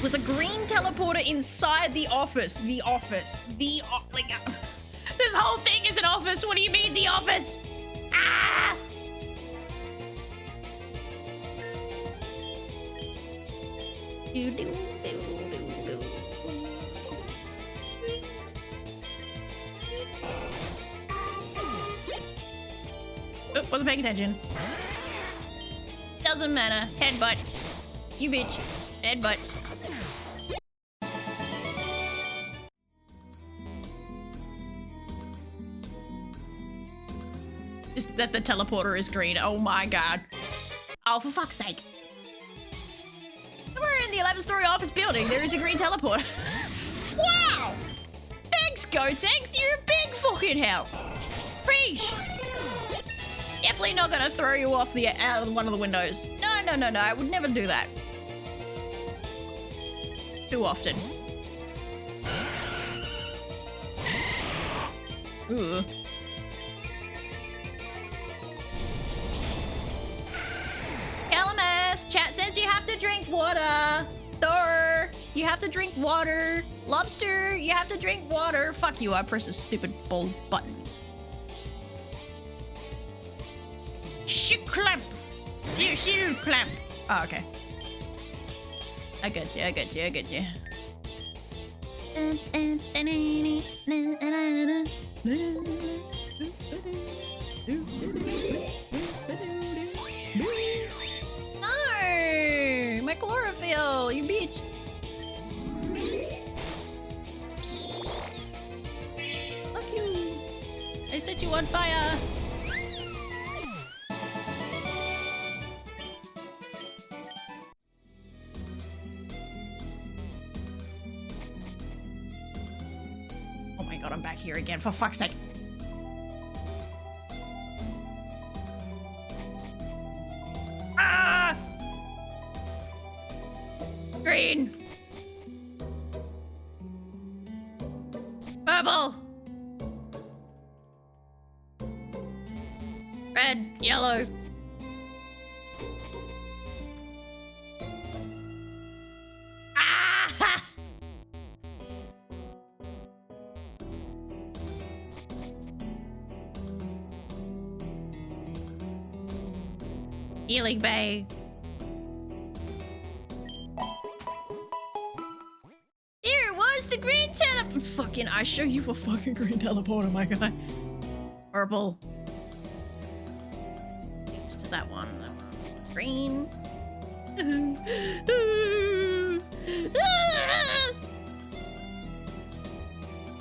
There's a green teleporter inside the office. The office. This whole thing is an office. What do you mean, the office? Ah! Oh, wasn't paying attention. Doesn't matter. Headbutt. You bitch. Headbutt. Just that the teleporter is green. Oh my god. Oh, for fuck's sake. We're in the 11-story office building. There is a green teleporter. Wow! Thanks, Gotenks. You're a big fucking help. Preach. Definitely not gonna throw you off out of one of the windows. No. I would never do that. Too often. Ooh. Calamus, chat says you have to drink water. Thor, you have to drink water. Lobster, you have to drink water. Fuck you, I press a stupid bold button. Clamp. Clamp. Oh, okay. I got you. No! My chlorophyll, you bitch. Fuck you. I set you on fire. Oh my god, I'm back here again, for fuck's sake. Ah! Green. Purple. Red, yellow. Ah! Healing Bay. Here was the green teleporter. Fucking, I show you a fucking green teleporter, my guy. Purple. Next to that one. Green.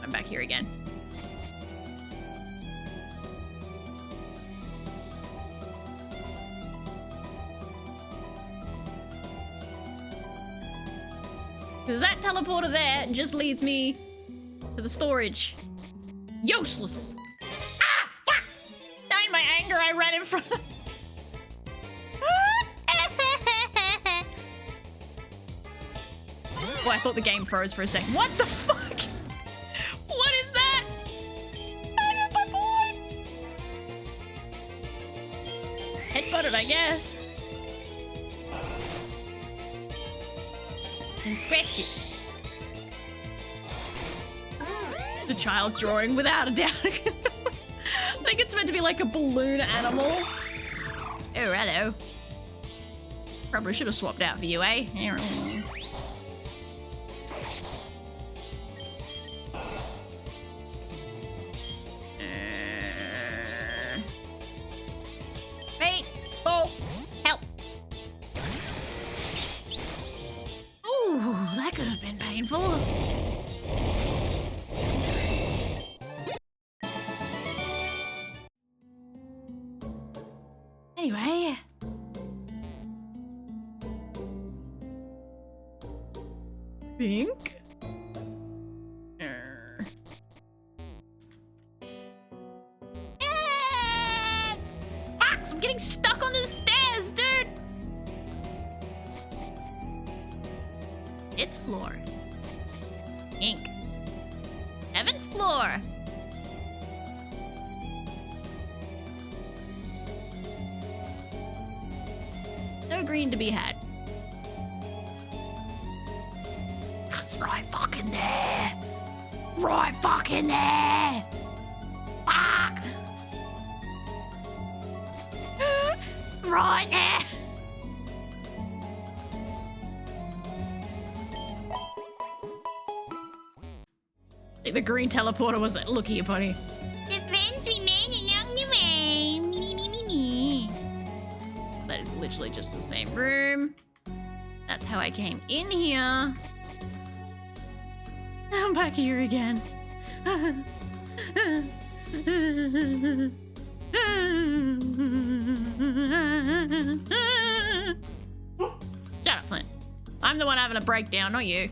I'm back here again. Because that teleporter there just leads me to the storage. Useless. Ah, fuck! In my anger, I ran in front of... Oh, I thought the game froze for a second. What the fuck? What is that? Oh, my boy! Headbutted, I guess. And scratch it. The child's drawing, without a doubt. I think it's meant to be like a balloon animal. Oh, hello. Probably should have swapped out for you, eh? Wait. Oh, help. Ooh, that could have been painful. Anyway. Pink? Fox, I'm getting stuck on the stairs, dude! 5th floor. Pink. 7th floor. No green to be had. right fucking there. Fuck. Right there. The green teleporter was like, look here, buddy. The friends we made along the way. Me. That is literally just the same room. That's how I came in here. I'm back here again. Shut up, Flint. I'm the one having a breakdown, not you.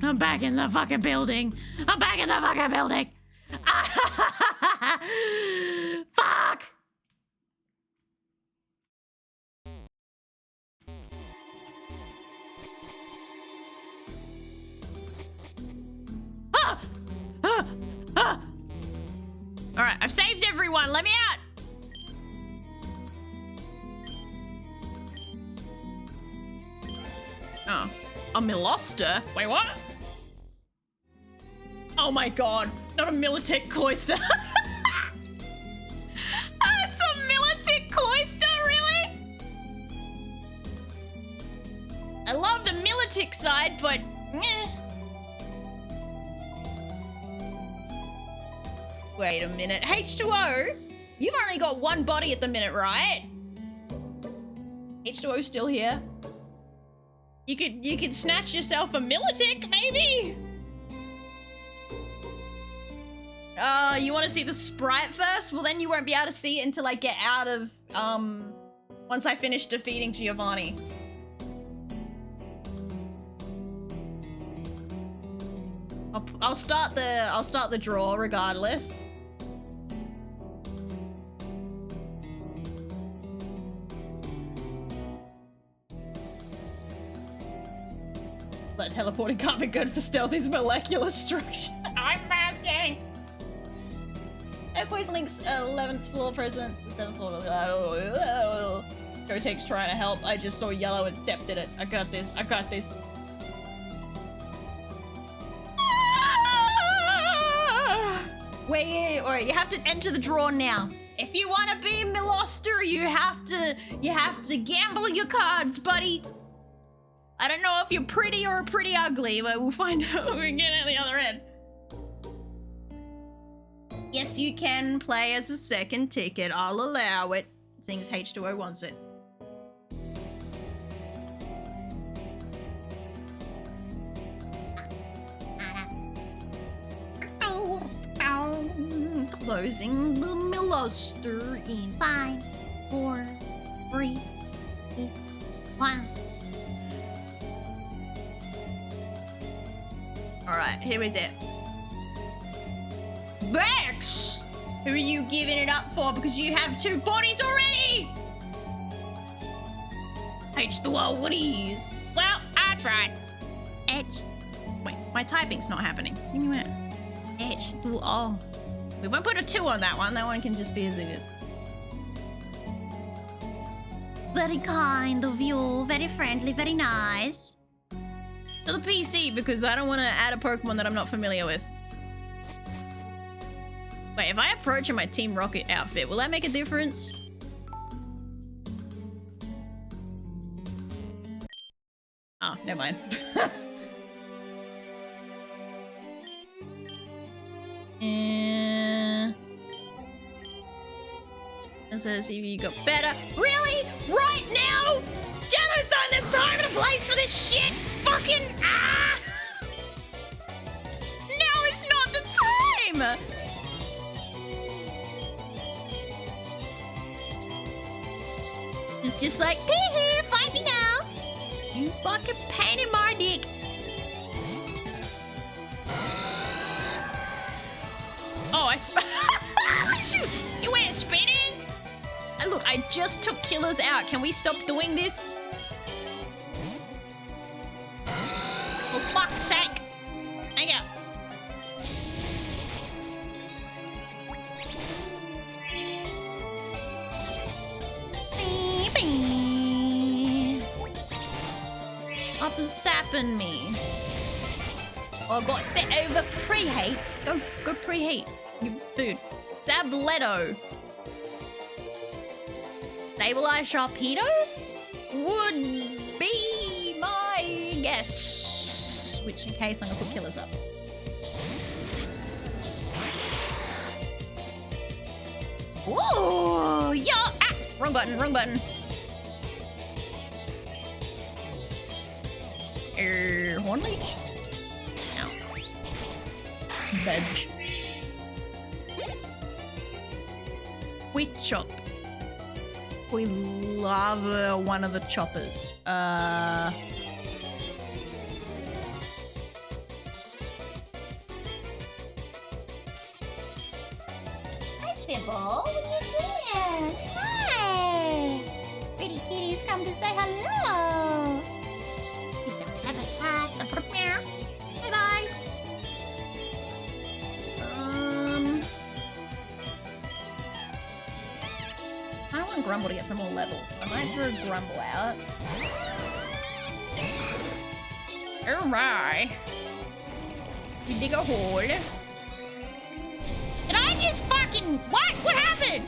I'm back in the fucking building. I'm back in the fucking building. Fuck. All right, I've saved everyone. Let me out. Oh, a Miloster? Wait, what? Oh my god, not a Militech cloister. It's a Militech cloister, really? I love the Militech side, but Wait a minute, H2O? You've only got one body at the minute, right? H2O's still here. You could snatch yourself a Militech, maybe? You want to see the sprite first? Well, then you won't be able to see it until I get out of, once I finish defeating Giovanni. I'll start the draw regardless. But teleporting can't be good for Stealthy's molecular structure. I'm bouncing! Earthquake Link's 11th floor presence, the 7th floor. Gotek's trying to help. I just saw yellow and stepped in it. I got this. I got this. Wait, alright, you have to enter the draw now. If you want to be Miloster, you have to gamble your cards, buddy. I don't know if you're pretty or pretty ugly, but we'll find out when we get at the other end. Yes, you can play as a second ticket. I'll allow it, seeing as H2O wants it. Closing the Miloster in 5, 4, 3, 2, 1. Alright, here is it. Vex! Who are you giving it up for? Because you have 2 bodies already! H2O, what is? Well, I tried. H. Wait, my typing's not happening. Give me a minute. H2O. We won't put a 2 on that one. That one can just be as it is. Very kind of you. Very friendly. Very nice. To the PC, because I don't want to add a Pokemon that I'm not familiar with. Wait, if I approach in my Team Rocket outfit, will that make a difference? Oh, never mind. Let's see if you got better. Really? Right now? Genocide, there's time and a place for this shit! Fucking ah! Now is not the time! It's just like, hee, find me now! You fucking pain in my dick! Oh, Shoot! You went spinning? Look, I just took killers out. Can we stop doing this? For fuck's sake! Hang up. chopper's sapping me. Oh, I got set over for preheat. Go preheat. Your food. Sabletto. Stabilize Sharpedo? Would be my guess. Which in case I'm gonna put killers up. Ooh, yeah. Ah, wrong button, wrong button. Horn leech? No. Veg. We chop. We love one of the choppers. Hi, Sybil. What are you doing? Hi. Pretty kitties come to say hello. Bye-bye. I don't want Grumble to get some more levels, so I might throw Grumble out. Alright. We dig a hole. Did I just fucking... What? What happened?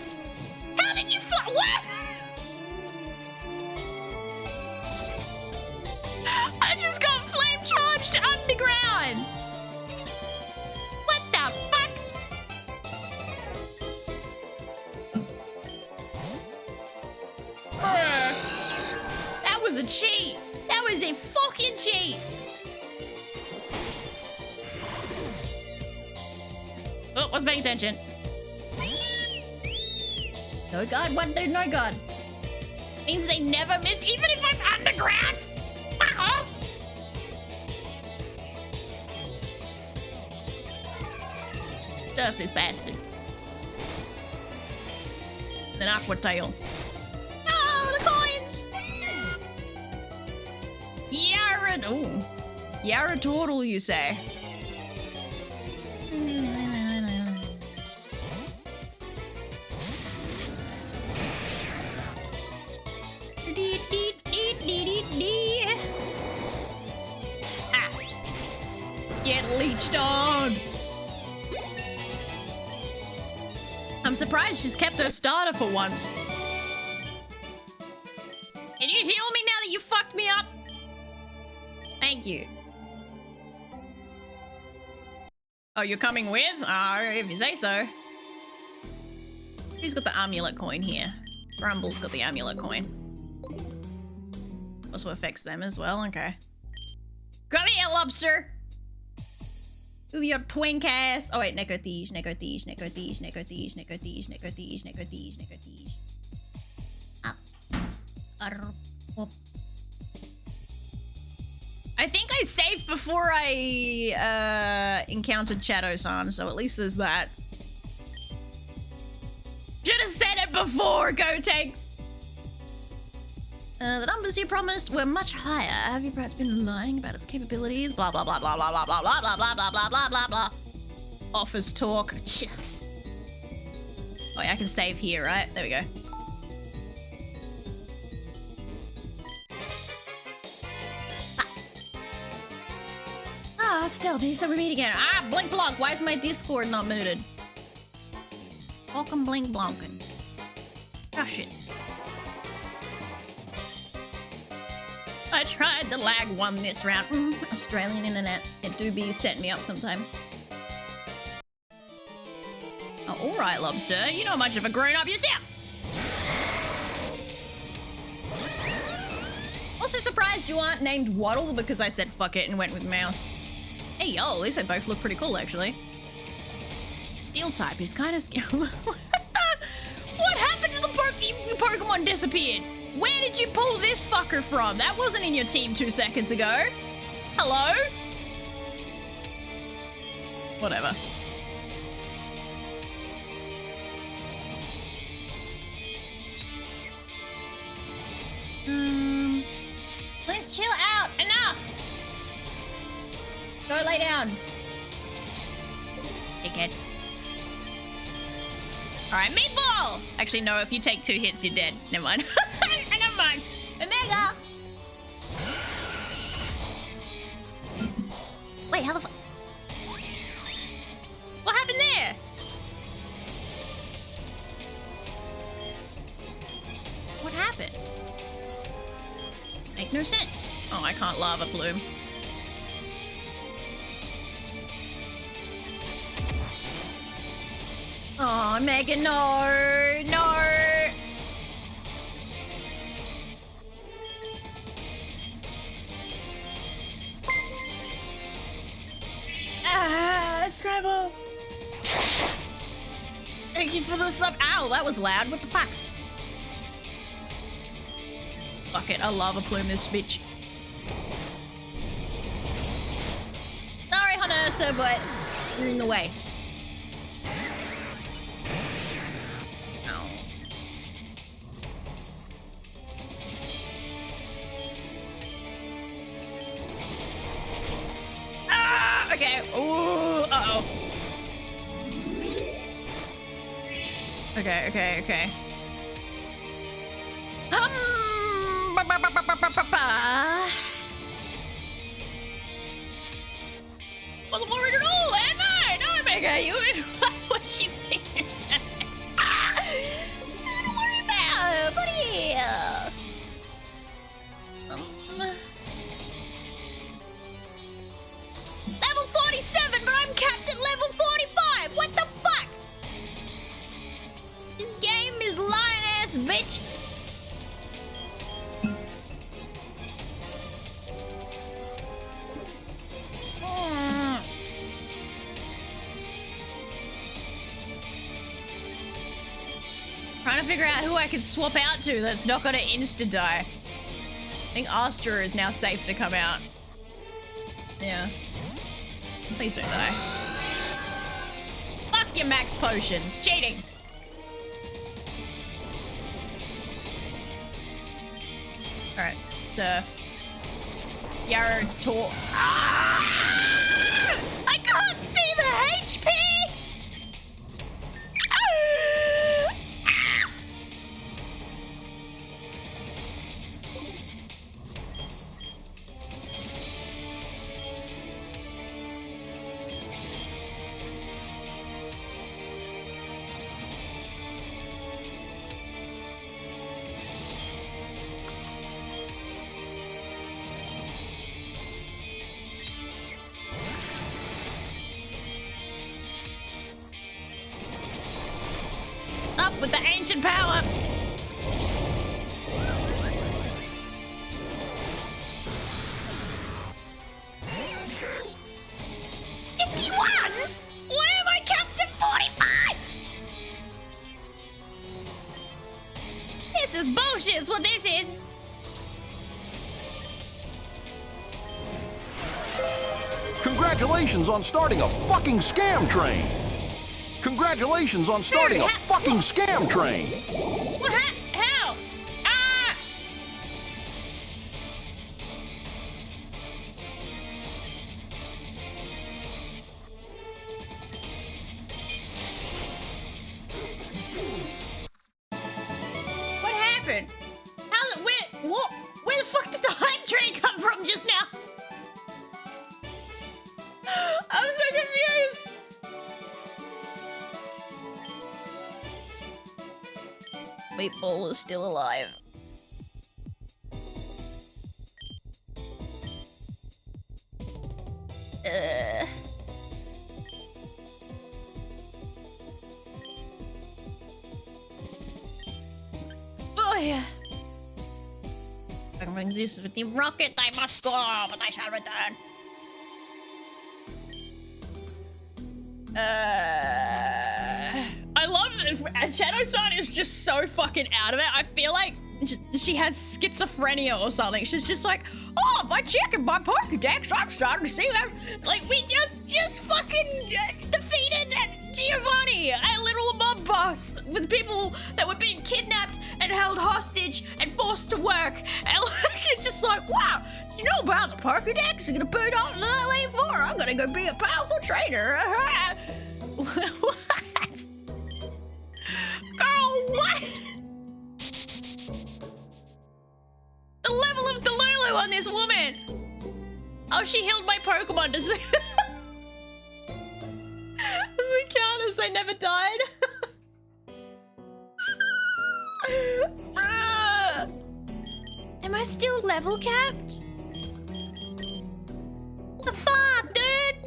How did you fly? What? I just got flame charged underground! What the fuck? That was a cheat! That was a fucking cheat! Oh, wasn't paying attention. No guard, one dude, no guard. Means they never miss, even if I'm underground. Fuck off. Surf this bastard. An aqua tail. Oh, the coins! Yara, oh, Yara turtle, you say? Ah. Get leeched on! I'm surprised she's kept her starter for once. Can you heal me now that you fucked me up? Thank you. Oh, you're coming with? If you say so. Who's got the amulet coin here? Grumble's got the amulet coin. Also affects them as well, okay. Come here, lobster! Ooh, your twink ass. Oh wait, Necotige. I think I saved before I encountered Shadow-san, so at least there's that. Should have said it before, Gotenks! The numbers you promised were much higher. Have you perhaps been lying about its capabilities? Blah blah blah blah blah blah blah blah blah blah blah blah blah blah blah. Office talk. Oh yeah, I can save here, right? There we go. Ah, stealthy, so we meet again. Ah, blink blonk. Why is my Discord not muted? Welcome blink blonkin. Gosh it. I tried the lag one this round. Australian internet. It do be setting me up sometimes. Oh, alright, lobster. You're not much of a grown-up yourself. Also surprised you aren't named Waddle because I said fuck it and went with mouse. Hey, yo, at least they both look pretty cool, actually. Steel type is kind of scary. What happened to the Pokemon disappeared? Where did you pull this fucker from? That wasn't in your team 2 seconds ago. Hello? Whatever. Let's chill out. Enough. Go lay down. Dickhead. Alright, meatball! Actually, no, if you take 2 hits, you're dead. Never mind. Never mind. Omega! make no sense. Oh, I can't lava plume. Oh, Megan, no, no. Scrabble. Thank you for the sub. Ow, that was loud. What the fuck? Fuck it, I lava plume this bitch. Sorry, Hanursa, but you're in the way. Okay. Ooh. Uh-oh. Okay. Wasn't worried at all. No, Mega. You. What you mean? Don't worry about it, buddy. Level 47, but I'm capped at level 45. What the fuck? This game is lying ass bitch. Trying to figure out who I can swap out to that's not gonna insta die. I think Astra is now safe to come out. Yeah. Please don't die. Fuck your max potions. Cheating. Alright, surf. Yarrow talk. Ah! I can't see the HP! Up with the ancient power. Why am I capped at 45? This is bullshit is what this is. Congratulations on starting a fucking scam train. Congratulations on starting a fucking scam train. What? How? Ah! What happened? How? Where? What? Where the fuck did the hype train come from just now? I'm so confused. Meatball is still alive. Oh yeah. Brings this with the rocket. I must go, but I shall return. I love that Shadow-san is just so fucking out of it. I feel like she has schizophrenia or something. She's just like, oh, by checking my Pokédex, I'm starting to see that. Like, we just fucking defeated Giovanni, a little mob boss, with people that were being kidnapped and held hostage and forced to work. And like, it's just like, wow, do you know about the Pokédex? You're gonna put it on Lily 4. I'm gonna go be a powerful trainer. What? Girl, what? The level of Delulu on this woman. Oh, she healed my Pokemon. Does it count as they never died? Am I still level capped? What the fuck, dude?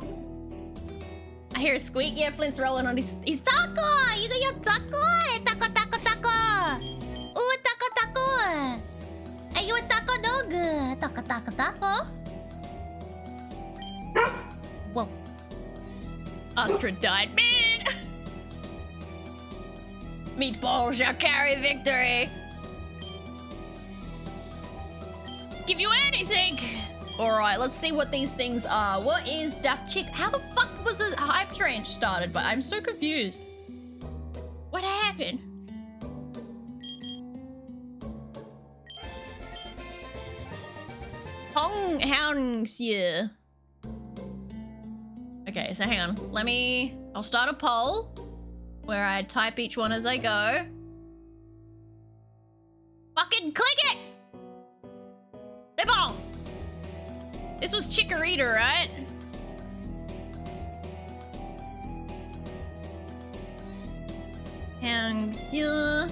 I hear a squeak. Yeah, Flint's rolling on his taco. You got your taco. Taco, taco, taco. Ooh, taco, taco. Are you a taco dog? Taco, taco, taco. Whoa. Astra died, man. Meatball shall carry victory. Give you anything. All right, let's see what these things are. What is duck chick? How the fuck was this hype train started? But I'm so confused. What happened? Hounds here. Okay, so hang on. I'll start a poll where I type each one as I go. Fucking click it! Live on! This was Chikorita, right? Hangxia.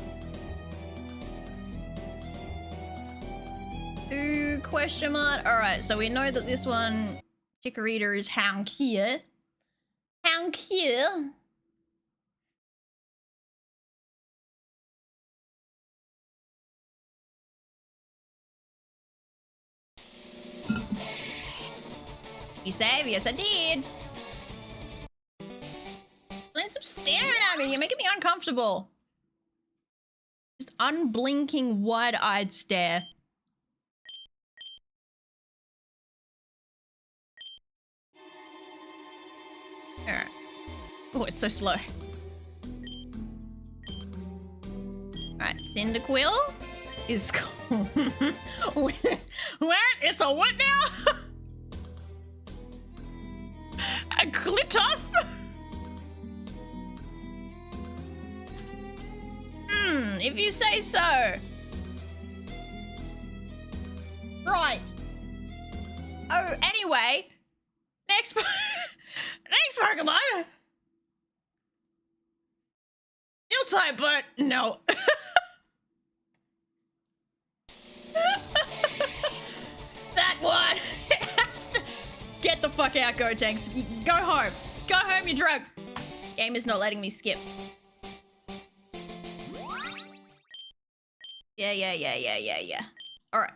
Ooh, question mark. Alright, so we know that this one, Chikorita, is Hangxia. Hangxia. You save? Yes, I did. Stop staring at me. You're making me uncomfortable. Just unblinking, wide-eyed stare. Alright. Oh, it's so slow. Alright, Cyndaquil is... What? It's a what now? A Clitoff? If you say so. Right. Oh, anyway. Next Pokemon. Steel type, but no. That one. Get the fuck out, Gotenks. Go home. Go home, you're drunk. Game is not letting me skip. Yeah. Alright.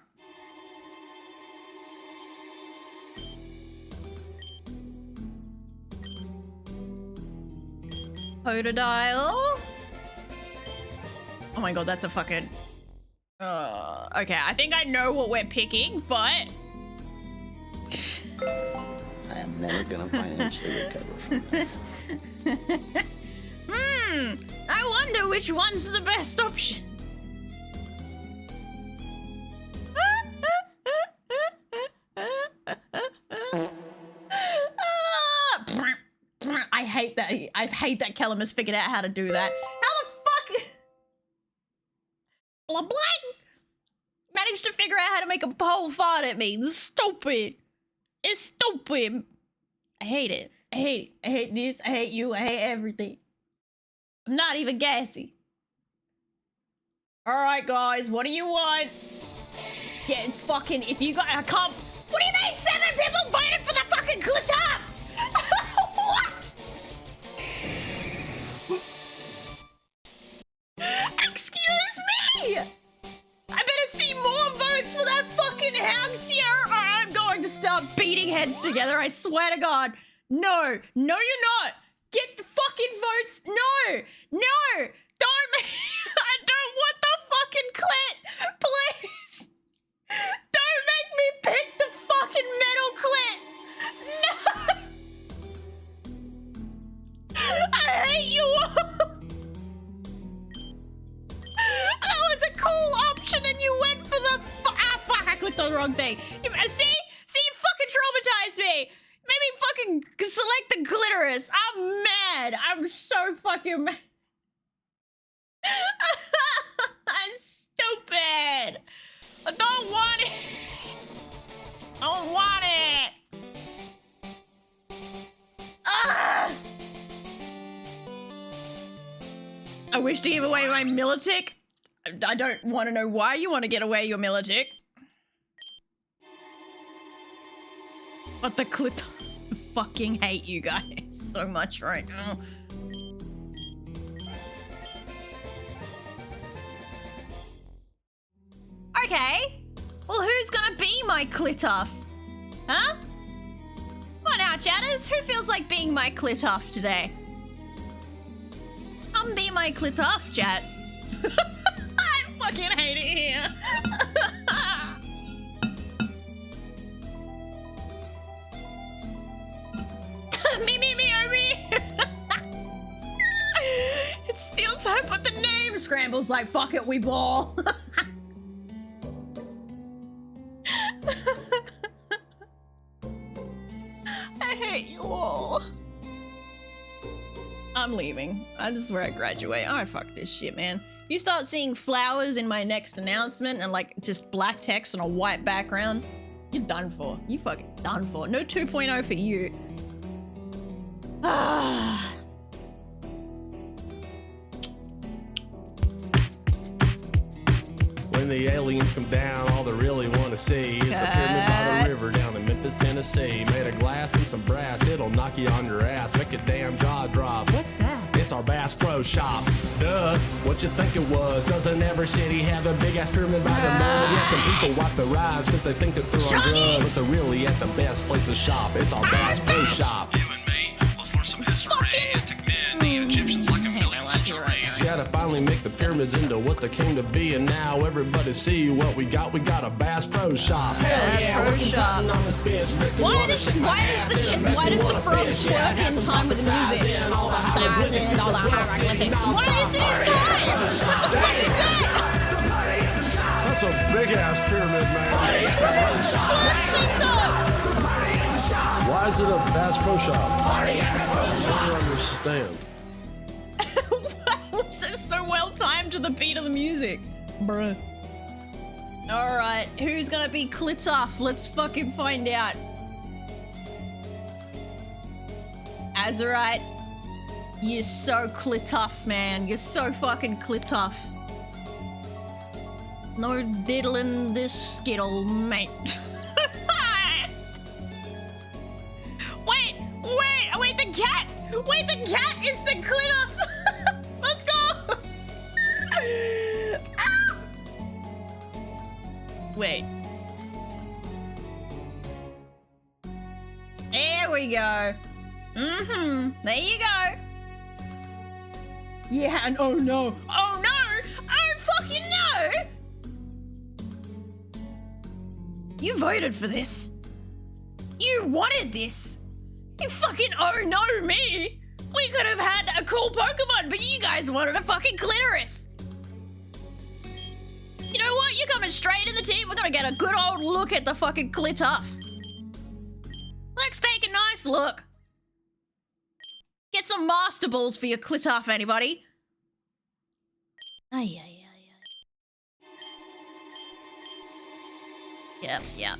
Totodile. Oh my god, that's a fucking... okay, I think I know what we're picking, but... I am never gonna financially recover from this. I wonder which one's the best option. I hate that Kellum has figured out how to do that. How the fuck? Blah, blah. Managed to figure out how to make a pole fart at me. This is stupid. It's stupid. I hate it. I hate this. I hate you. I hate everything. I'm not even gassy. Alright, guys. What do you want? Yeah, fucking, if you got, I can't. What do you mean 7 people voted for the fucking Clitoff? What? Excuse me! I better see more votes for that fucking Hangxia, or I'm going to start beating heads together, I swear to God. No, you're not. Get the fucking votes. No, don't I don't want the fucking clit, please. Don't make me pick the fucking metal clit. No. I hate you all. That was a cool option and you went for the fuck, I clicked on the wrong thing. See, you fucking traumatized me. Maybe fucking select the clitoris. I'm mad. I'm so fucking mad. I'm stupid. I don't want it. I don't want it. Ah! I wish to give away my Militech. I don't want to know why you want to get away your Militech. But the clit... I fucking hate you guys so much right now. Okay. Well, who's gonna be my clit-off? Huh? Come on now, chatters. Who feels like being my clit-off today? Come be my clit-off, chat. I fucking hate it here. me, oh me. It's still time, but the name scrambles like, fuck it, we ball. I hate you all. I'm leaving. This is where I graduate. Oh, fuck this shit, man. If you start seeing flowers in my next announcement and like just black text on a white background, you're done for. You fucking done for. No 2.0 for you. Ah. When the aliens come down, all they really want to see is the pyramid by the river down in Memphis, Tennessee. Made of glass and some brass, it'll knock you on your ass, make a damn jaw drop. What's that? It's our Bass Pro Shop. Duh, what you think it was? Doesn't every city have a big ass pyramid by the mud? Yeah, some people wipe their eyes because they think that they're on drugs, but they're really at the best place to shop. It's our Bass Pro Shop. You and me, let's learn some history. It took men, the Egyptians, like a million centuries. Gotta finally make the pyramids into what they came to be, and now everybody see what we got. We got a Bass Pro Shop. Bass Pro Shop. Why does the frog twerk in time with the music? All the hieroglyphics. Why is it in time? What the fuck is that? That's a big ass pyramid, man. Why is it a Bass Pro Shop? I don't understand. Was that so well timed to the beat of the music? Bruh. Alright, who's gonna be clit off? Let's fucking find out. Azurite, you're so clit off, man. You're so fucking clit off. No diddling this skittle, mate. Wait, the cat! Wait, the cat is the clit off! Let's go! Ah! Wait. There we go. Mm-hmm. There you go. Yeah, and oh no. Oh no! Oh fucking no! You voted for this. You wanted this. You fucking oh no me. We could have had a cool Pokemon, but you guys wanted a fucking clitoris. You know what? You're coming straight in the team. We're gonna get a good old look at the fucking clit off. Let's take a nice look. Get some master balls for your clit off, anybody? Ay. Yep.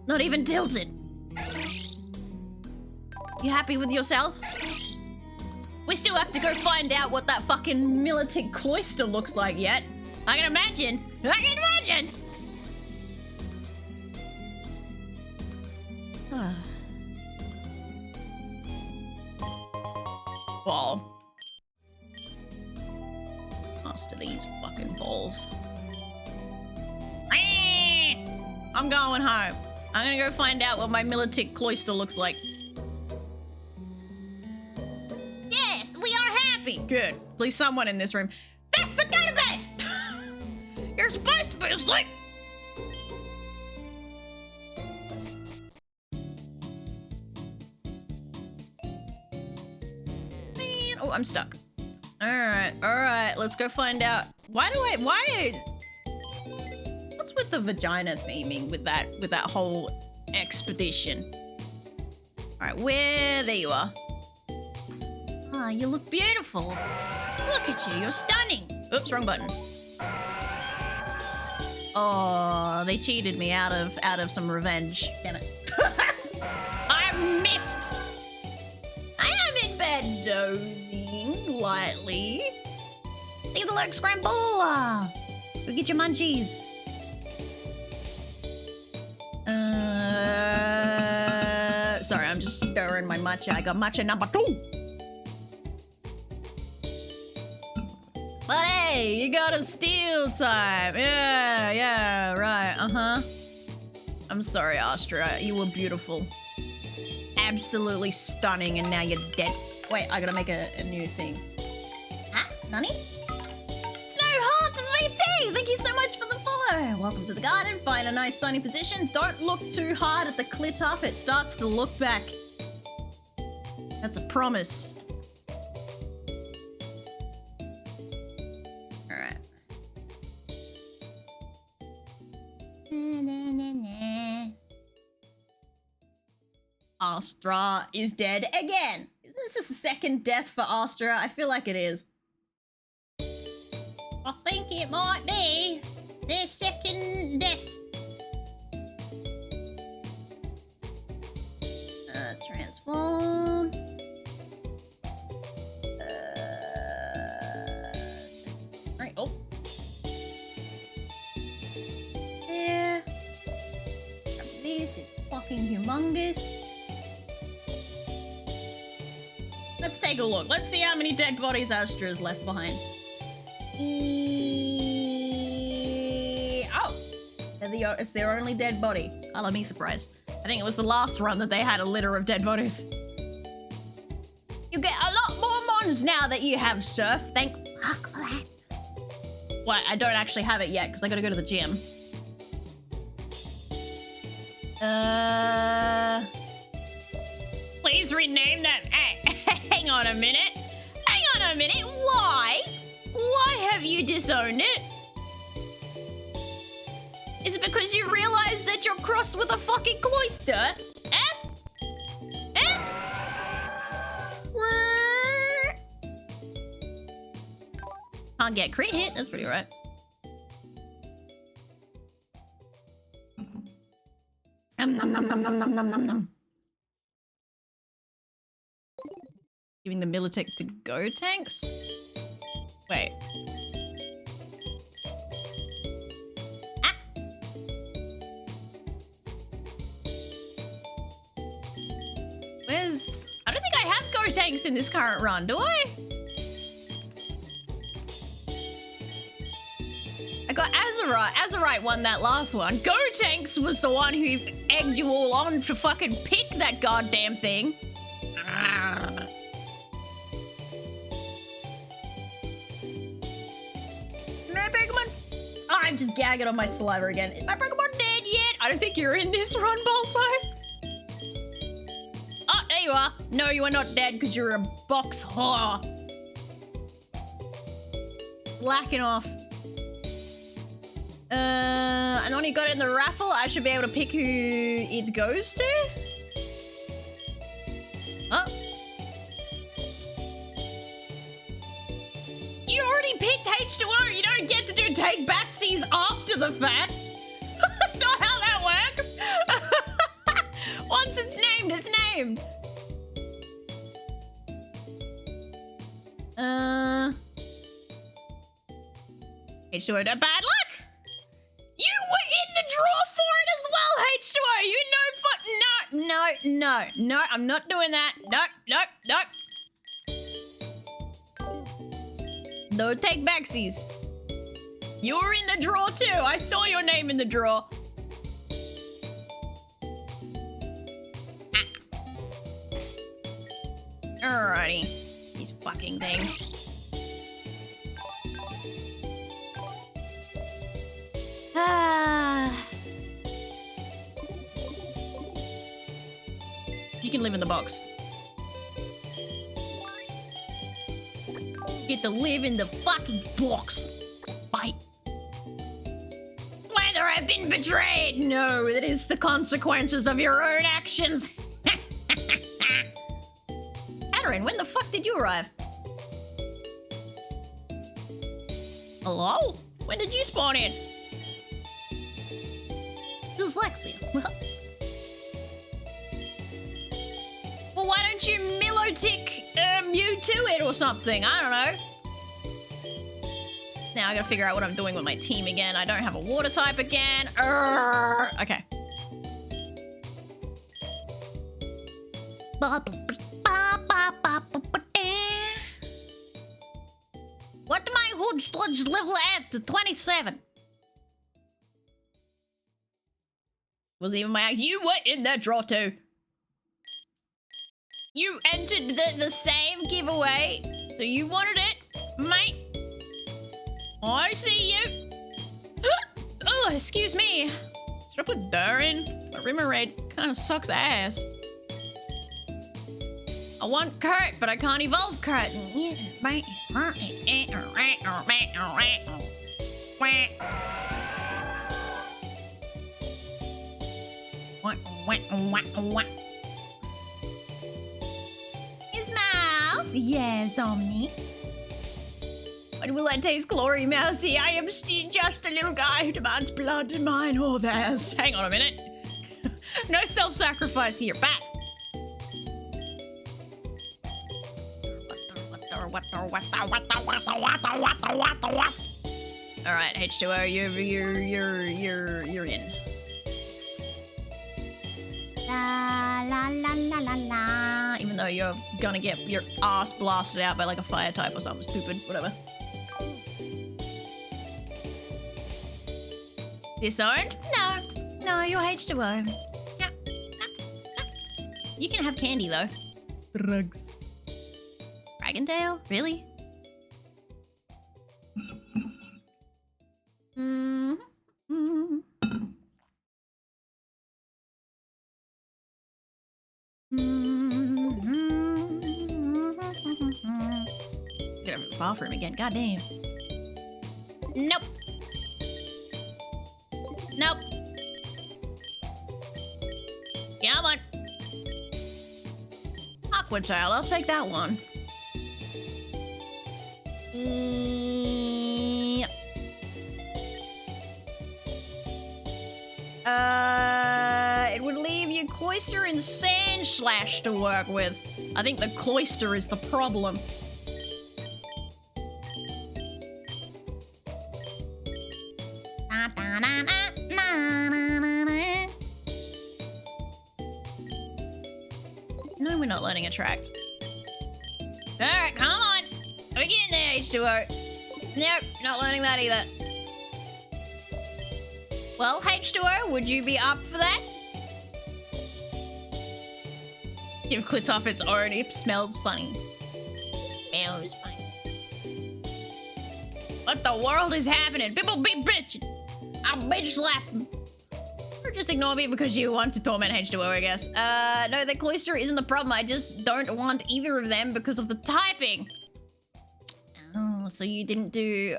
Not even tilted. You happy with yourself? We still have to go find out what that fucking militant cloister looks like yet. I can imagine. Ball. Master these fucking balls. I'm going home. I'm gonna go find out what my militant cloister looks like. Yes, we are happy. Good. At least someone in this room. Vespa, go to bed! You're supposed to be asleep. Man, oh, I'm stuck. All right. Let's go find out. Why? What's with the vagina theming with that whole expedition? All right, there you are. Ah, you look beautiful. Look at you, you're stunning. Oops, wrong button. Oh, they cheated me out of some revenge. Damn it. I'm miffed. I am in bed dozing lightly. Leave the leg scramble. Go get your munchies. I'm just stirring my matcha. I got matcha number 2. But hey, you got a steal time. Yeah, right. Uh-huh. I'm sorry, Astra. You were beautiful. Absolutely stunning, and now you're dead. Wait, I gotta make a new thing. Huh? Nani? Snow Hearts VT! Thank you so much for the follow! Welcome to the garden. Find a nice sunny position. Don't look too hard at the clit up. It starts to look back. That's a promise. Alright. Astra is dead again. Isn't this the second death for Astra? I feel like it is. I think it might be their second death. Transform. Right. Oh. Yeah. Grab this. It's fucking humongous. Let's take a look. Let's see how many dead bodies Astra's left behind. Oh! It's their only dead body. Color me surprised. I think it was the last run that they had a litter of dead bodies. You get a lot more mons now that you have Surf. Thank fuck for that. Well, I don't actually have it yet because I gotta go to the gym. Please rename that. Hang on a minute. Hang on a minute. Why? Why have you disowned it? Is it because you realize that you're crossed with a fucking cloister? Eh? Eh? Can't get crit hit. That's pretty right. Nom nom nom nom nom nom nom nom nom. Giving the Militech to go tanks? Wait. Ah! Where's... I don't think I have go tanks in this current run, do I? I got Azurite. Azurite won that last one. Go tanks was the one who egged you all on to fucking pick that goddamn thing. My Pokemon. Oh, I'm just gagging on my saliva again. Is my Pokemon dead yet? I don't think you're in this run, Balto. Oh, there you are. No, you are not dead because you're a box whore. Slacking off. And when you got it in the raffle, I should be able to pick who it goes to. Huh? You already picked H2O. You don't get to do take backsies after the fact. That's not how that works. Once it's named, it's named. H2O, bad luck. You were in the draw for it as well, H2O. You no, I'm not doing that. No. No take backsies. You were in the draw too. I saw your name in the draw. Alrighty. This fucking thing. You can live in the box. You get to live in the fucking box. Bye. Whether I've been betrayed? No, that is the consequences of your own actions. Adarin, when the fuck did you arrive? Hello? When did you spawn in? Dyslexia. Well, why don't you Milotic Mewtwo it or something? I don't know. Now I gotta figure out what I'm doing with my team again. I don't have a water type again. Okay. What my hood sludge level at to 27? Was even my you were in that draw too. You entered the same giveaway, so you wanted it, mate. I see you. Oh, excuse me. Should I put Dur in? My rimmer raid kind of sucks ass. I want Kurt, but I can't evolve Kurt. Is Mouse? Yes, Omni. What will I taste glory, Mousy? I am just a little guy who demands blood and mine or theirs. Hang on a minute. No self-sacrifice here. Bat. All right, H2O, you're in. La la la la la la. Even though you're gonna get your ass blasted out by like a fire type or something stupid, whatever. Disowned? No, you're H2O. No. You can have candy though. Drugs. Dragondale? Really? Get over to the bathroom again. Goddamn. Nope. Nope. Come on. Awkward child. I'll take that one. Yep. It would leave you Cloister and Sand Slash to work with. I think the Cloister is the problem. No, we're not learning Attract. Alright, come on. We're getting there, H2O. Nope, not learning that either. Well, H2O, would you be up for that? Give Clit off its already smells funny. Smells funny. What the world is happening? People be bitching. I'll bitch slap them. Or just ignore me because you want to torment H2O, I guess. No, the Cloister isn't the problem. I just don't want either of them because of the typing. Oh, so you didn't do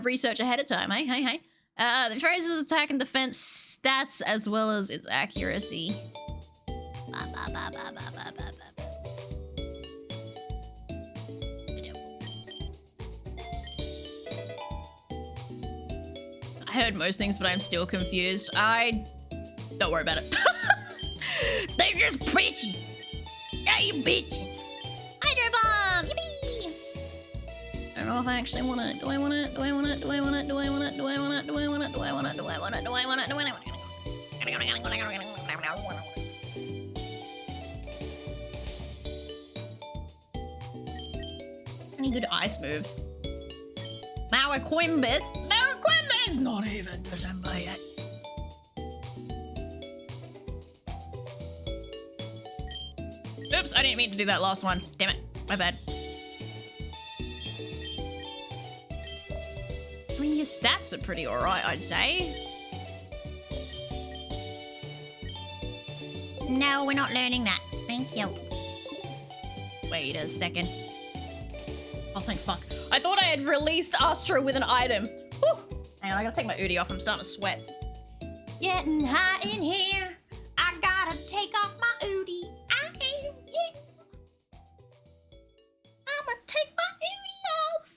research ahead of time, eh? Hey. The phrase's attack and defense stats as well as its accuracy. I heard most things, but I'm still confused. Don't worry about it. They're just bitching. Yeah, you bitching. Hydro bomb! Yippee! I don't know if I actually want it. Do I want it? Do I want it? Do I want it? Do I want it? Do I want it? Do I want it? Do I want it? Do I want it? Do I want it? Do I want it? Any good ice moves? Mauaquimbus? Mauaquimbus! Not even December yet. Oops, I didn't mean to do that last one. Damn it. My bad. I mean, your stats are pretty alright, I'd say. No, we're not learning that. Thank you. Wait a second. Oh, thank fuck. I thought I had released Astro with an item. Whew. Hang on, I gotta take my Udi off. I'm starting to sweat. Getting hot in here. I gotta take off my Udi. I can't get some. I'ma take my Udi off.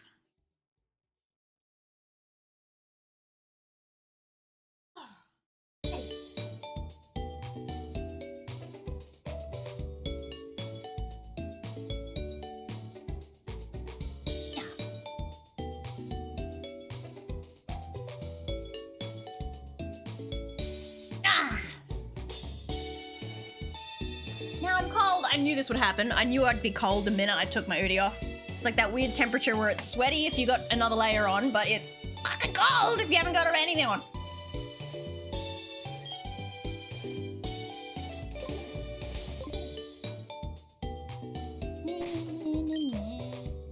I knew this would happen. I knew I'd be cold the minute I took my hoodie off. It's like that weird temperature where it's sweaty if you got another layer on, but it's fucking cold if you haven't got anything on.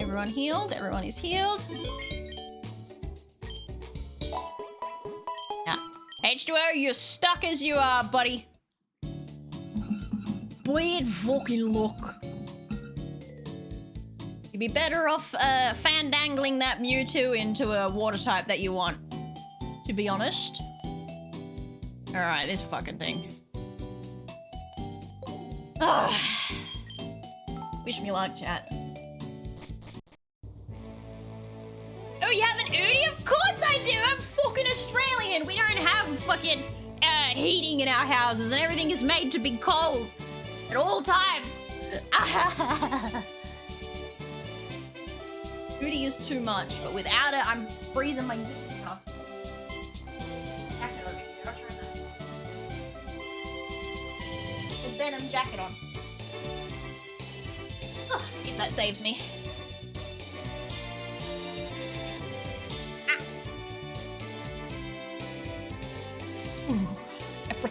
Everyone healed. Everyone is healed. Yeah. H2O, you're stuck as you are, buddy. Weird fucking look. You'd be better off fandangling that Mewtwo into a water type that you want, to be honest. Alright, this fucking thing. Ugh. Wish me luck, chat. Oh, you have an Udi? Of course I do! I'm fucking Australian! We don't have fucking heating in our houses and everything is made to be cold at all times. Udi is too much, but without it, I'm freezing my dick off. Jacket over here. I'll try that. The denim jacket on. Oh, see if that saves me.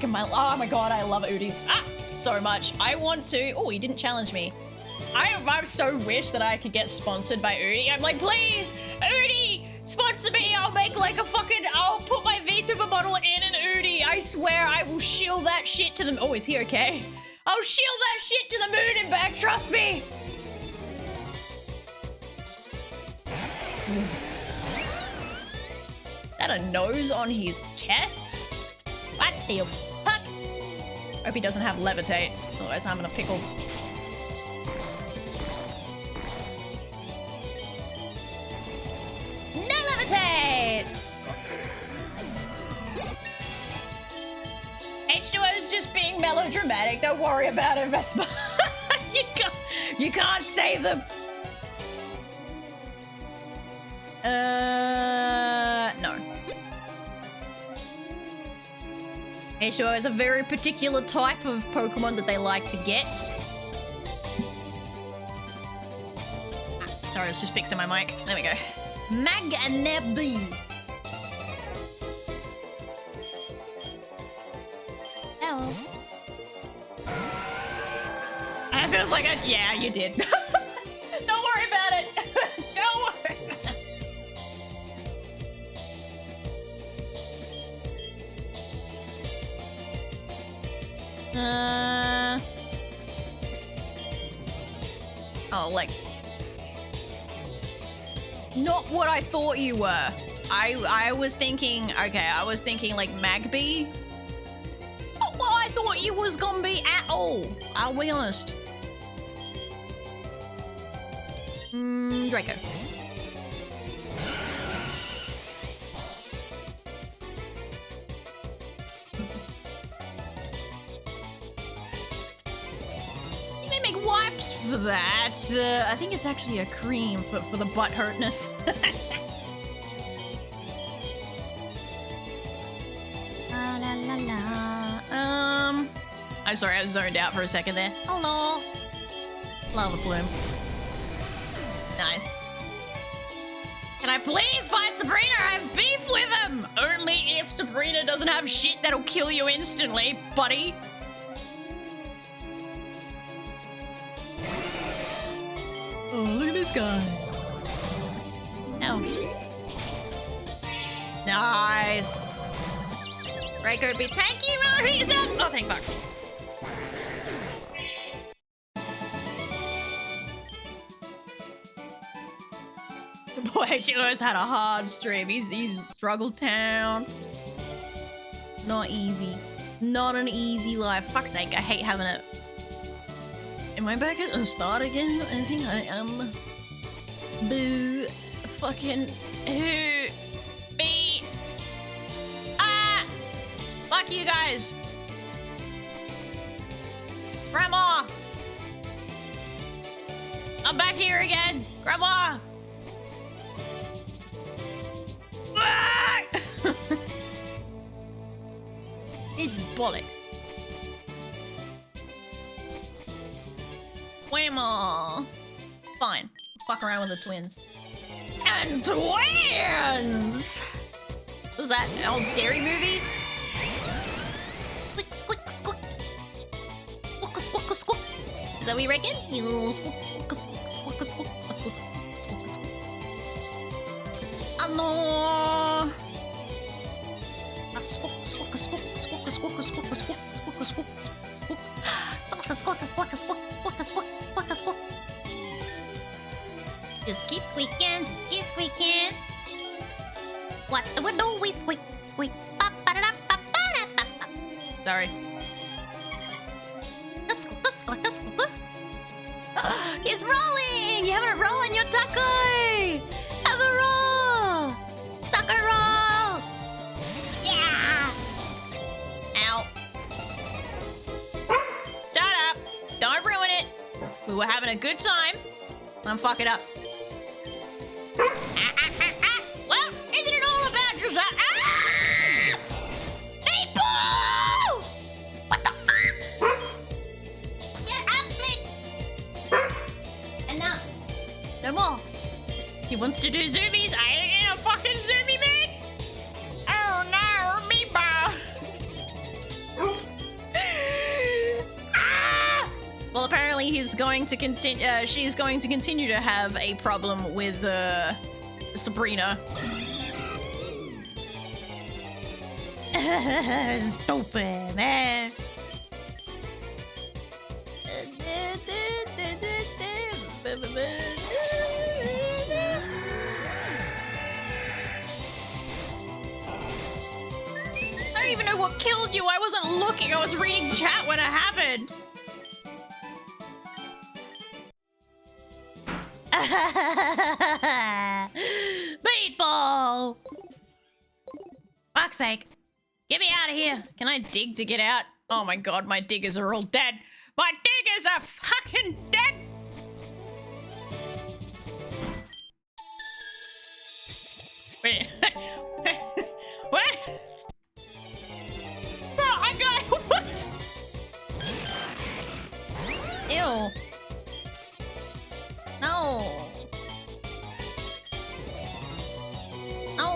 Oh my god, I love Udis so much. I want to. Oh, he didn't challenge me. I so wish that I could get sponsored by Udi. I'm like, please, Udi, sponsor me. I'll make like a fucking. I'll put my VTuber model in an Udi. I swear, I will shield that shit to the. Oh, is he okay? I'll shield that shit to the moon and back. Trust me. Is that a nose on his chest? What the fuck? Hope he doesn't have levitate, otherwise I'm in a pickle. No levitate! H2O's just being melodramatic, don't worry about it, Vespa. You can't save them. No. H2O is a very particular type of Pokemon that they like to get. Sorry, I was just fixing my mic. There we go. Magnebi. Oh. It feels like a... Yeah, you did. Don't worry about it. Don't worry about it. Oh, like... Not what I thought you were. I was thinking... Okay, I was thinking like Magby. Not what I thought you was gonna be at all. I'll be honest. Draco. They make wipes for that. I think it's actually a cream for the butt hurtness. La la la la. I'm sorry, I was zoned out for a second there. Hello. Lava plume. Nice. Can I please find Sabrina? I have beef with him! Only if Sabrina doesn't have shit that'll kill you instantly, buddy. Oh, look at this guy. Oh. Nice. Draco would be thank you, he's up. Oh, thank fuck. Boy, H2O's had a hard stream. He's struggled town. Not easy. Not an easy life. Fuck's sake, I hate having it. Am I back at the start again? I think I am. Boo. Fucking who? Me. Ah! Fuck you guys. Grandma! I'm back here again. Grandma! Ah! This is bollocks. Aw. Fine. Fuck around with the twins. And twins! Was that an old scary movie? Squick, squick, squick. Squawk, squawk, squawk. Is that what you reckon? You little squawk, squawk, squawk, squawk, squawk, squawk, squawk, squawk. Hello. Squawk, squawk, squawk, squawk, squawk, squawk, squawk, squawk, squawk, squawk. Squawk, squawk, squawk, squawk, squawk, squawk, squawk. Just keep squeaking, just keep squeaking. What the window we squeak, squeak. Sorry. It's rolling! You have a roll in your taco! Have a roll! Taco roll! Yeah! Ow. Shut up! Don't ruin it! We were having a good time. Don't fuck it up. Well, isn't it all about just people! What the fuck? Get up, Flint! Enough. No more. He wants to do zoomies. I ain't in a fucking zoomie mood. Oh no, meatball. Well, apparently he's going to continue. She's going to continue to have a problem with Sabrina. Stupid man. I don't even know what killed you. I wasn't looking. I was reading chat when it happened. Meatball! Fuck's sake. Get me out of here. Can I dig to get out? Oh my god, my diggers are all dead. My diggers are fucking dead! Wait. What? Bro, I got... What? Ew. No. No.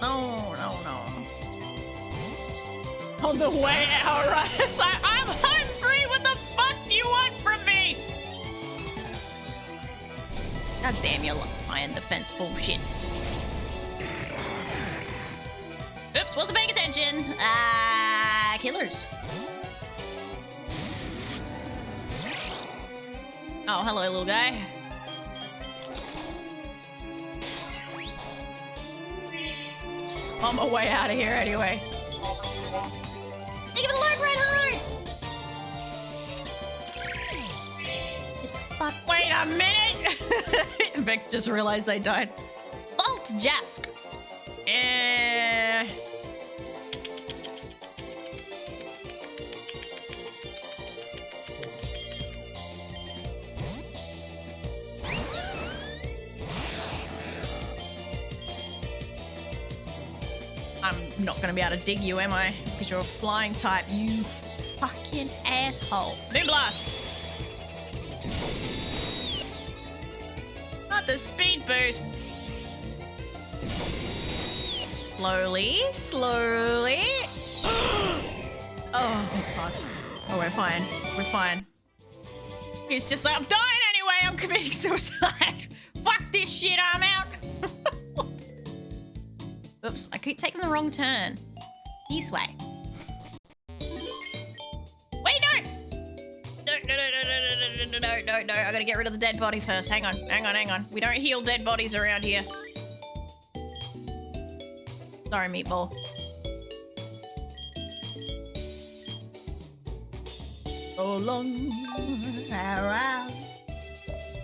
No, no, no. On the way out, right? It's like, I'm free. What the fuck do you want from me? God damn your iron defense bullshit. Oops, wasn't paying attention. Killers. Oh, hello, little guy. On my way out of here anyway. Think of the Lord Red Heart! Wait a minute! Vex just realized they died. Vault Jask. I'm not gonna be able to dig you, am I? Because you're a flying type, you fucking asshole. Big blast! Not the speed boost. Slowly, slowly. Oh, thank fuck. Oh, we're fine. We're fine. He's just like, I'm dying anyway. I'm committing suicide. Fuck this shit. I'm out. Oops, I keep taking the wrong turn. This way. Wait, no! No. I gotta get rid of the dead body first. Hang on. We don't heal dead bodies around here. Sorry, Meatball. So long, farewell,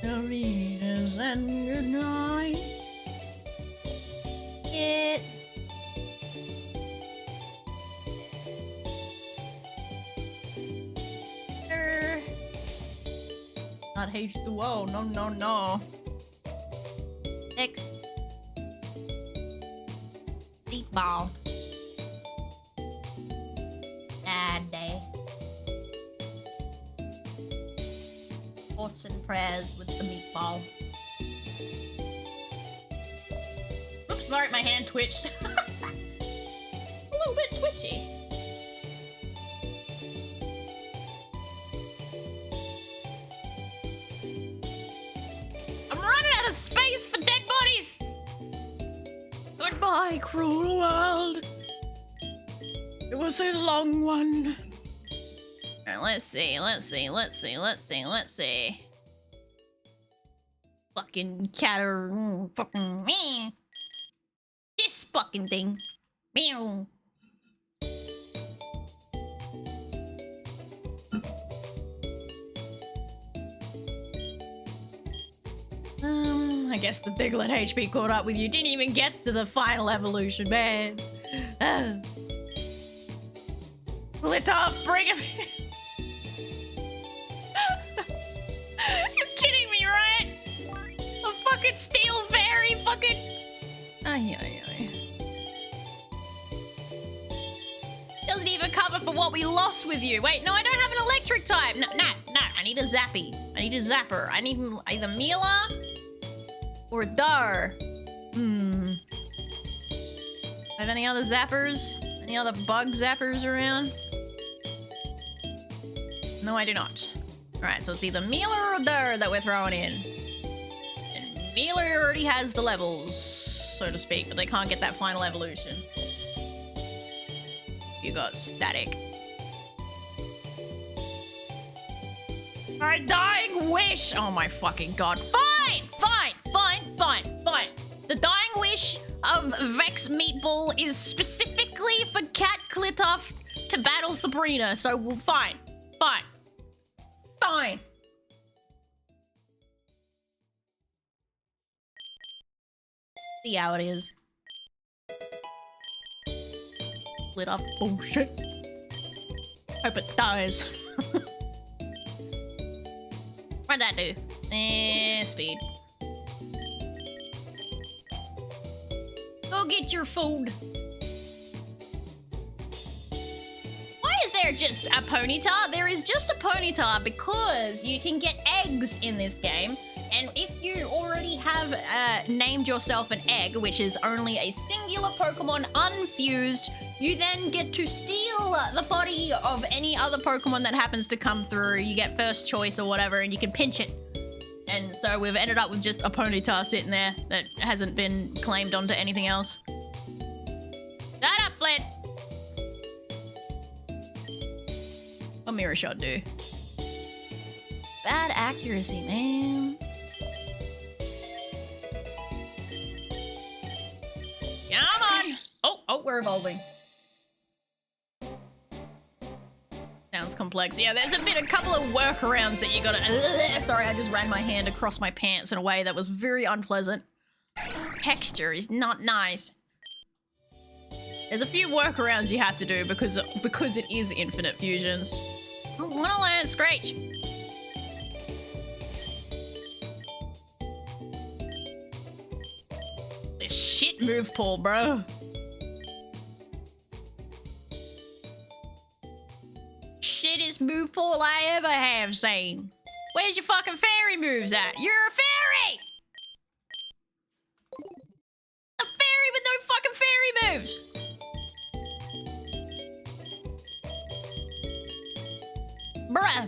arenas and good night. It. Not H2O, no. X. Meatball. Day. thoughts and prayers with the meatball. Oops, sorry, my hand twitched. A little bit twitchy. I'm running out of space for dead bodies! Goodbye, cruel world. It was a long one. Alright, let's see. Fucking catter, fucking me. This fucking thing. Meow. I guess the Diglett HP caught up with you. Didn't even get to the final evolution, man. Lit off, bring him in. You're kidding me, right? A fucking steel fairy fucking... Ay. Doesn't even cover for what we lost with you. Wait, no, I don't have an electric type. No, I need a zappy. I need a zapper. I need either Mila or Dar. Have any other zappers? Any other bug zappers around? No, I do not. Alright, so it's either Mila or Dar that we're throwing in. And Mila already has the levels, so to speak, but they can't get that final evolution. You got static. Alright, dying wish! Oh my fucking god. Fine! The dying wish of Vex Meatball is specifically for Cat Klitoff to battle Sabrina, so fine. See how it is. Lit up bullshit. Hope it dies. What'd that do? Speed. Go get your food. Why is there just a Ponyta? There is just a Ponyta because you can get eggs in this game. And if you already have named yourself an egg, which is only a singular Pokemon unfused, you then get to steal the body of any other Pokemon that happens to come through. You get first choice or whatever, and you can pinch it. And so we've ended up with just a Ponyta sitting there that hasn't been claimed onto anything else. Shut up, Flint! What Mirror Shot do? Bad accuracy, man. Come on! Oh, we're evolving. Sounds complex. Yeah, there's a couple of workarounds that you gotta... Sorry, I just ran my hand across my pants in a way that was very unpleasant. Texture is not nice. There's a few workarounds you have to do because it is infinite fusions. I wanna learn Screech. This shit move pool, bro. Shittest move pool I ever have seen. Where's your fucking fairy moves at? You're a fairy! A fairy with no fucking fairy moves! Bruh.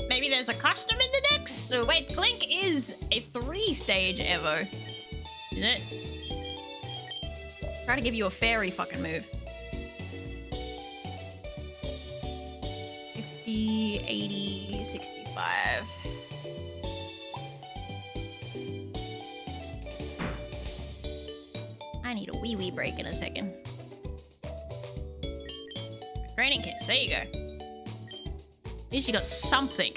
Maybe there's a custom in the decks? So wait, Clink is a 3-stage Evo. Is it? Try to give you a fairy fucking move. 50, 80, 65. I need a wee break in a second. Training case, there you go. At least you got something.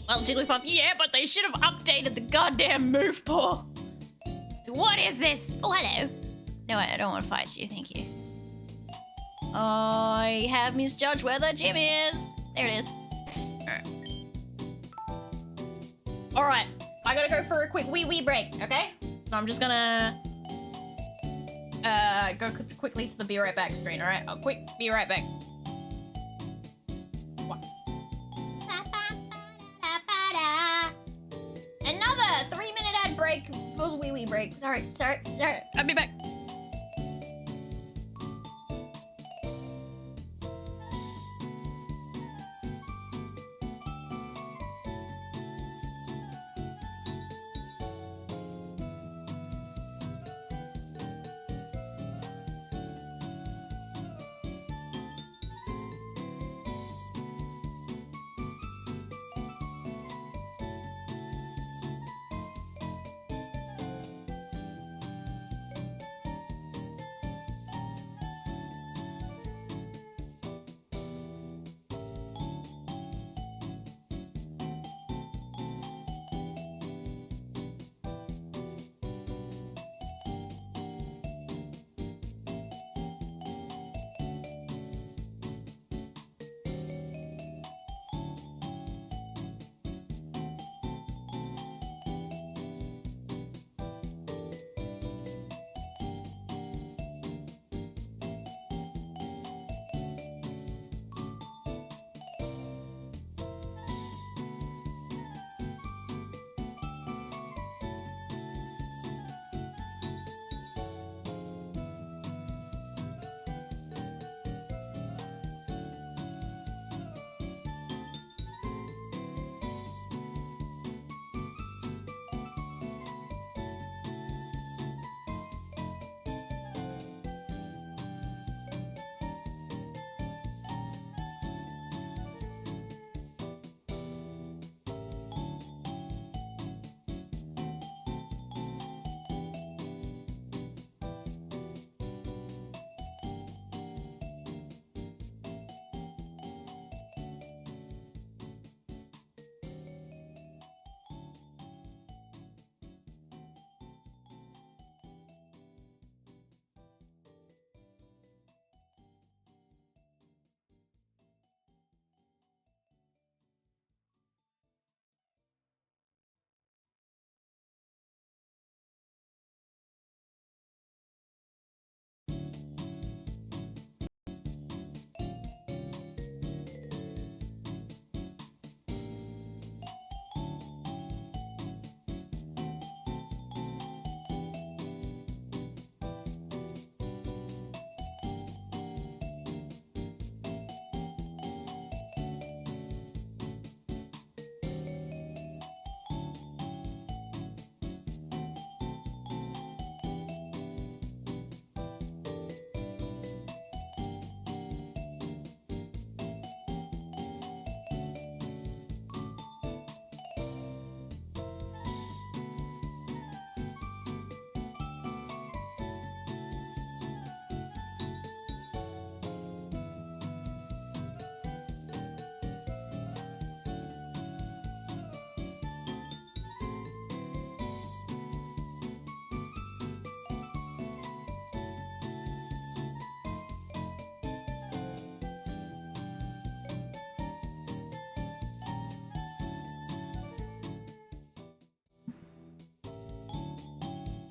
Well, Jigglypuff, yeah, but they should have updated the goddamn move pool. What is this? Oh, hello. No, I don't want to fight you, thank you. I have misjudged where the gym is. There it is. Alright. I gotta go for a quick wee break, okay? So I'm just gonna go quickly to the be right back screen, alright? I'll quick be right back. Another 3-minute ad break, full wee break. Sorry. I'll be back.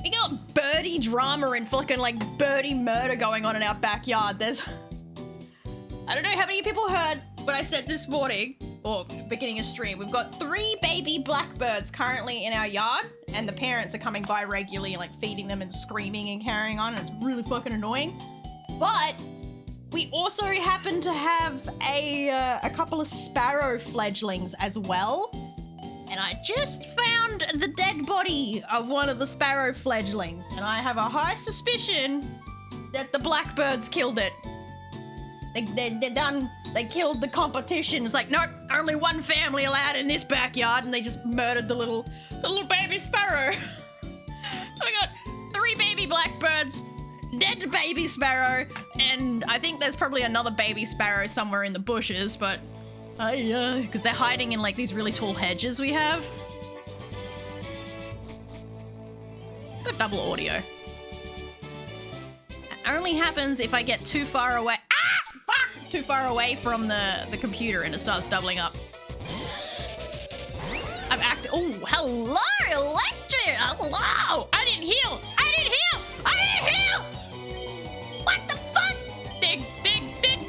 We got birdie drama and fucking like birdie murder going on in our backyard. There's... I don't know how many people heard what I said this morning, or beginning of stream. We've got 3 baby blackbirds currently in our yard, and the parents are coming by regularly and like feeding them and screaming and carrying on, and it's really fucking annoying. But we also happen to have a couple of sparrow fledglings as well. And I just found the dead body of one of the sparrow fledglings, and I have a high suspicion that the blackbirds killed it. They killed the competition. It's like, nope, only one family allowed in this backyard, and they just murdered the little baby sparrow. So we got 3 baby blackbirds, dead baby sparrow, and I think there's probably another baby sparrow somewhere in the bushes, but because they're hiding in like these really tall hedges we have. Got double audio. It only happens if I get too far away. Ah! Fuck! Too far away from the computer and it starts doubling up. I'm acting. Oh, hello! electric! Hello! I didn't heal! I didn't heal! I didn't heal! What the fuck? Dig, dig, dig.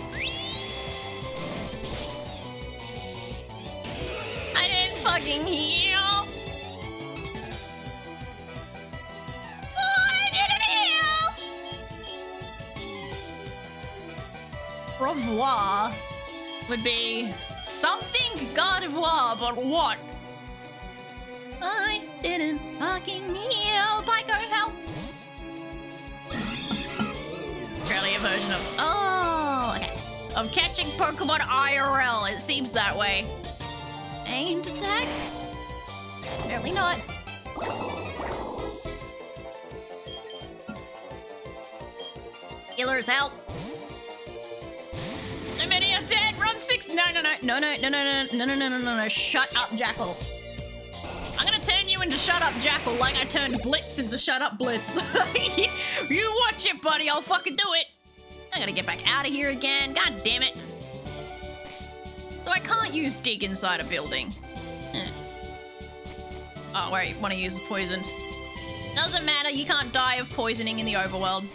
I didn't fucking heal. Oh, I didn't heal. Revoir would be something God of War, but what? I didn't fucking heal. Pyco, help! Apparently a version of... Oh, okay. Of catching Pokemon IRL. It seems that way. Aimed attack? Apparently not. Healers, help! Too many are dead. Run 6. No. Shut up, Jackal. I'm gonna turn you into Shut Up Jackal like I turned Blitz into Shut Up Blitz. You watch it, buddy. I'll fucking do it. I gotta get back out of here again. God damn it. So I can't use dig inside a building. Oh, wait. Want to use the poisoned. Doesn't matter. You can't die of poisoning in the overworld.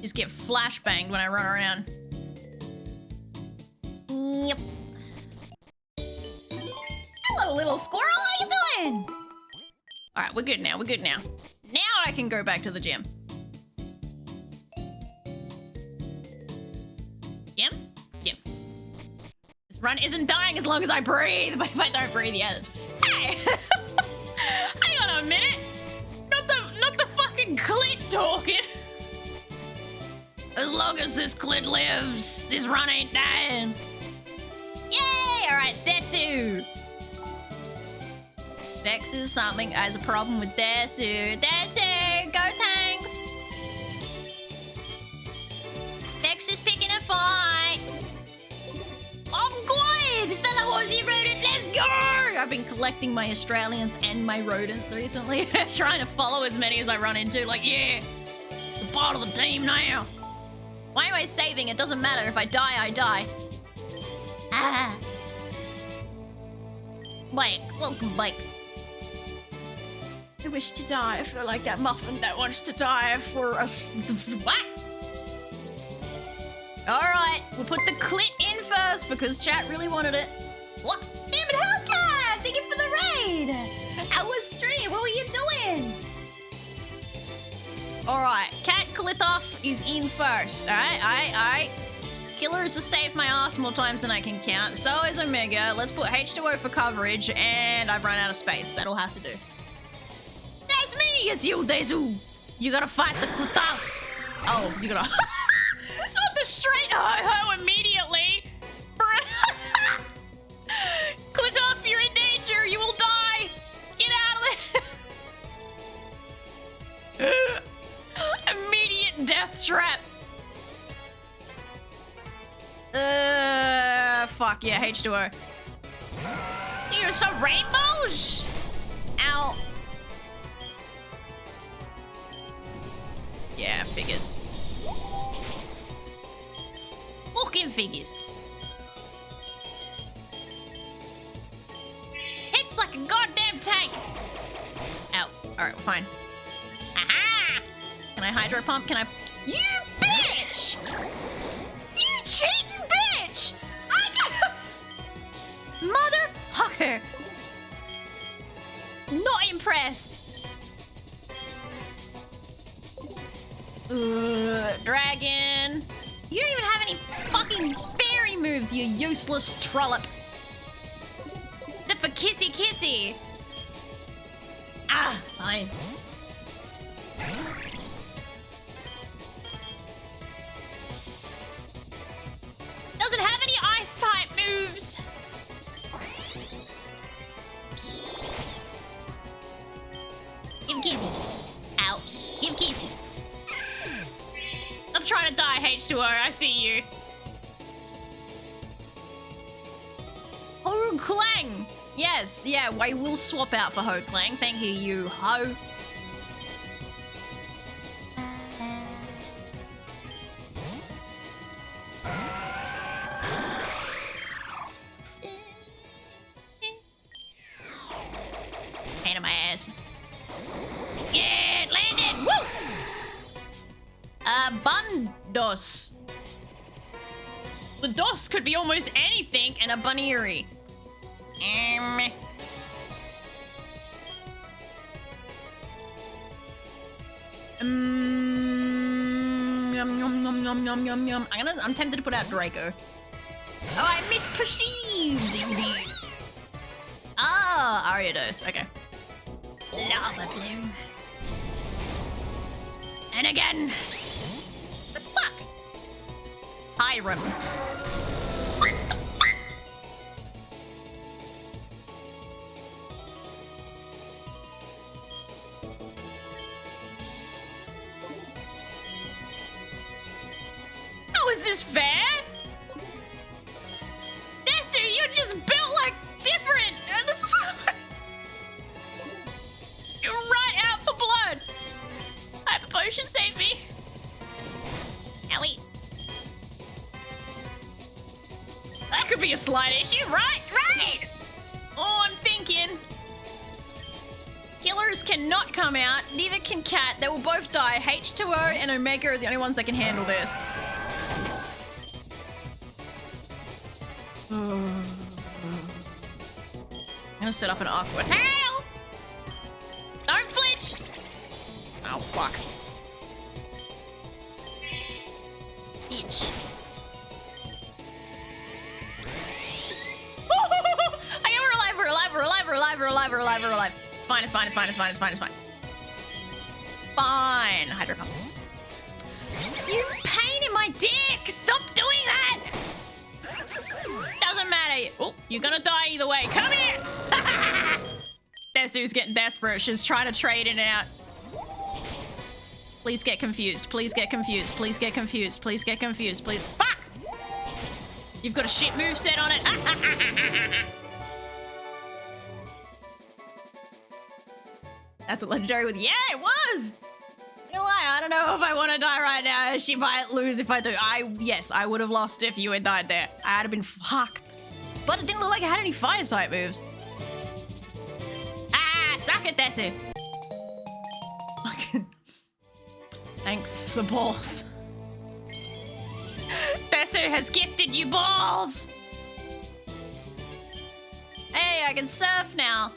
Just get flashbanged when I run around. Yep. Hello, little squirrel. How you doing? All right, we're good now. We're good now. Now I can go back to the gym. Gym. This run isn't dying as long as I breathe. But if I don't breathe, yeah, that's... Hey! Hang on a minute. Not the fucking clit talking. As long as this clit lives, this run ain't dying. Yay! All right, Desu. Vex is something as a problem with Desu. Desu, go tanks. Vex is picking a fight. I'm good, fellow Aussie rodents. Let's go! I've been collecting my Australians and my rodents recently, trying to follow as many as I run into. Like, yeah, you're part of the team now. Why am I saving? It doesn't matter. If I die, I die. Ah. Mike, welcome, Mike. I wish to die. I feel like that muffin that wants to die for us. What? Alright, we'll put the clit in first because chat really wanted it. What? Damn it, Hellcat! Thank you for the raid! How was stream? What were you doing? Alright, Cat Klitoff is in first. Alright. Killers have saved my ass more times than I can count. So is Omega. Let's put H2O for coverage, and I've run out of space. That'll have to do. That's me! It's you, Desu! You gotta fight the Klitoff! Oh, you gotta... Not the straight ho-ho immediately! Klitoff, you're in danger! You will die! Get out of there! Immediate death trap! Fuck yeah, H2O. Here's some rainbows! Ow. Yeah, figures. Fucking figures. Hits like a goddamn tank! Ow. Alright, we're fine. Aha! Can I hydro pump? Can I... You bitch! You cheating bitch! Motherfucker! Not impressed. Dragon. You don't even have any fucking fairy moves, you useless trollop. Except for Kissy Kissy. Ah, fine. Doesn't have any ice type moves. Give Kissy. Ow. Give Kissy. I'm trying to die, H2O. I see you. Ho Clang. Yes, yeah, we will swap out for Ho Clang. Thank you, you ho. out of my ass. Yeah, it landed! Woo! Bundos. The dos could be almost anything and a bunnery. Yum, yum, yum, yum, yum, yum, yum. I'm tempted to put out Draco. Oh, I misperceived, indeed. Ah, Ariados. Okay. Lava bloom. And again. The fuck? Hiram. How is this fair? Desu, you're just built like different. You're right out for blood. Hyper potion, save me. Owie. That could be a slight issue, right? Right! Oh, I'm thinking. Killers cannot come out, neither can Cat. They will both die. H2O and Omega are the only ones that can handle this. I'm gonna set up an awkward tail. Don't flinch. Oh, fuck. Bitch. I am alive. It's fine. Fine. Hydro pump. You pain in my dick. Stop doing that. Doesn't matter. Oh, you're gonna die either way. Come here. Desu's getting desperate. She's trying to trade in and out. Please get confused. Please. Fuck! You've got a shit move set on it. That's a legendary with... Yeah, it was! You know what? I don't know if I want to die right now. She might lose if I do. Yes, I would have lost if you had died there. I'd have been fucked. But it didn't look like it had any fire type moves. Ah, suck it, Desu. Thanks for the balls. Desu has gifted you balls. Hey, I can surf now.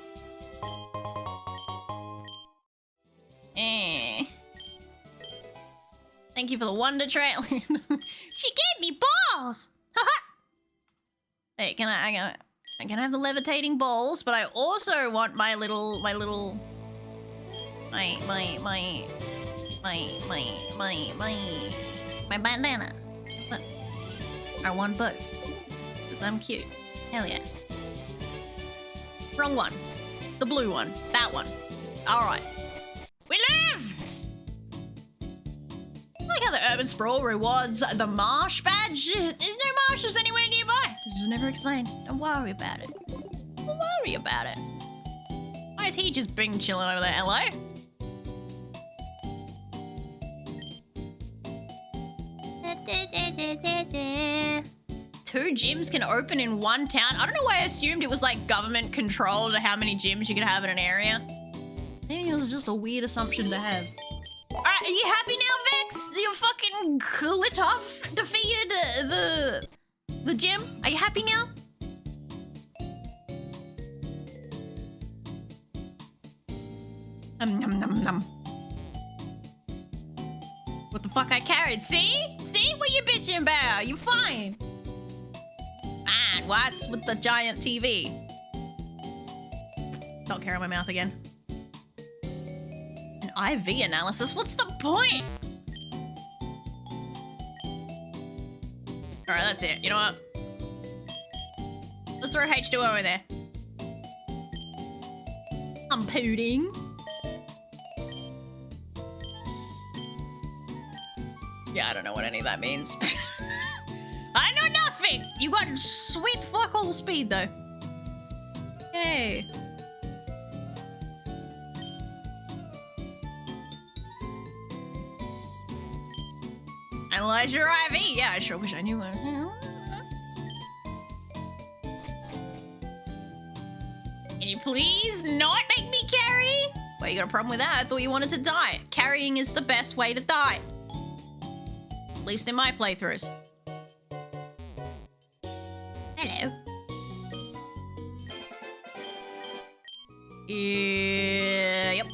Thank you for the wonder trail. She gave me balls. Hey, can I have the levitating balls, but I also want my bandana. I want both. Because I'm cute. Hell yeah. Wrong one. The blue one. That one. Alright. We live! I like how the urban sprawl rewards the marsh badge. There's no marshes anywhere nearby. It's just never explained. Don't worry about it. Why is he just bing chilling over there? Hello? Two gyms can open in one town. I don't know why I assumed it was like government controlled how many gyms you could have in an area. I think it was just a weird assumption to have. Alright, are you happy now, Vex? You fucking lit off, defeated the gym? Are you happy now? Nom. What the fuck I carried? See? See? What you bitching about? You fine. Fine. What's with the giant TV? Don't carry my mouth again. An IV analysis? What's the point? Alright, that's it. You know what? Let's throw H2O in there. I'm pudding. Yeah, I don't know what any of that means. I know nothing! You got sweet fuck all speed, though. Yay. Analyze your IV. Yeah, I sure wish I knew one. Can you please not make me carry? Well, you got a problem with that? I thought you wanted to die. Carrying is the best way to die. At least in my playthroughs. Hello. Yep.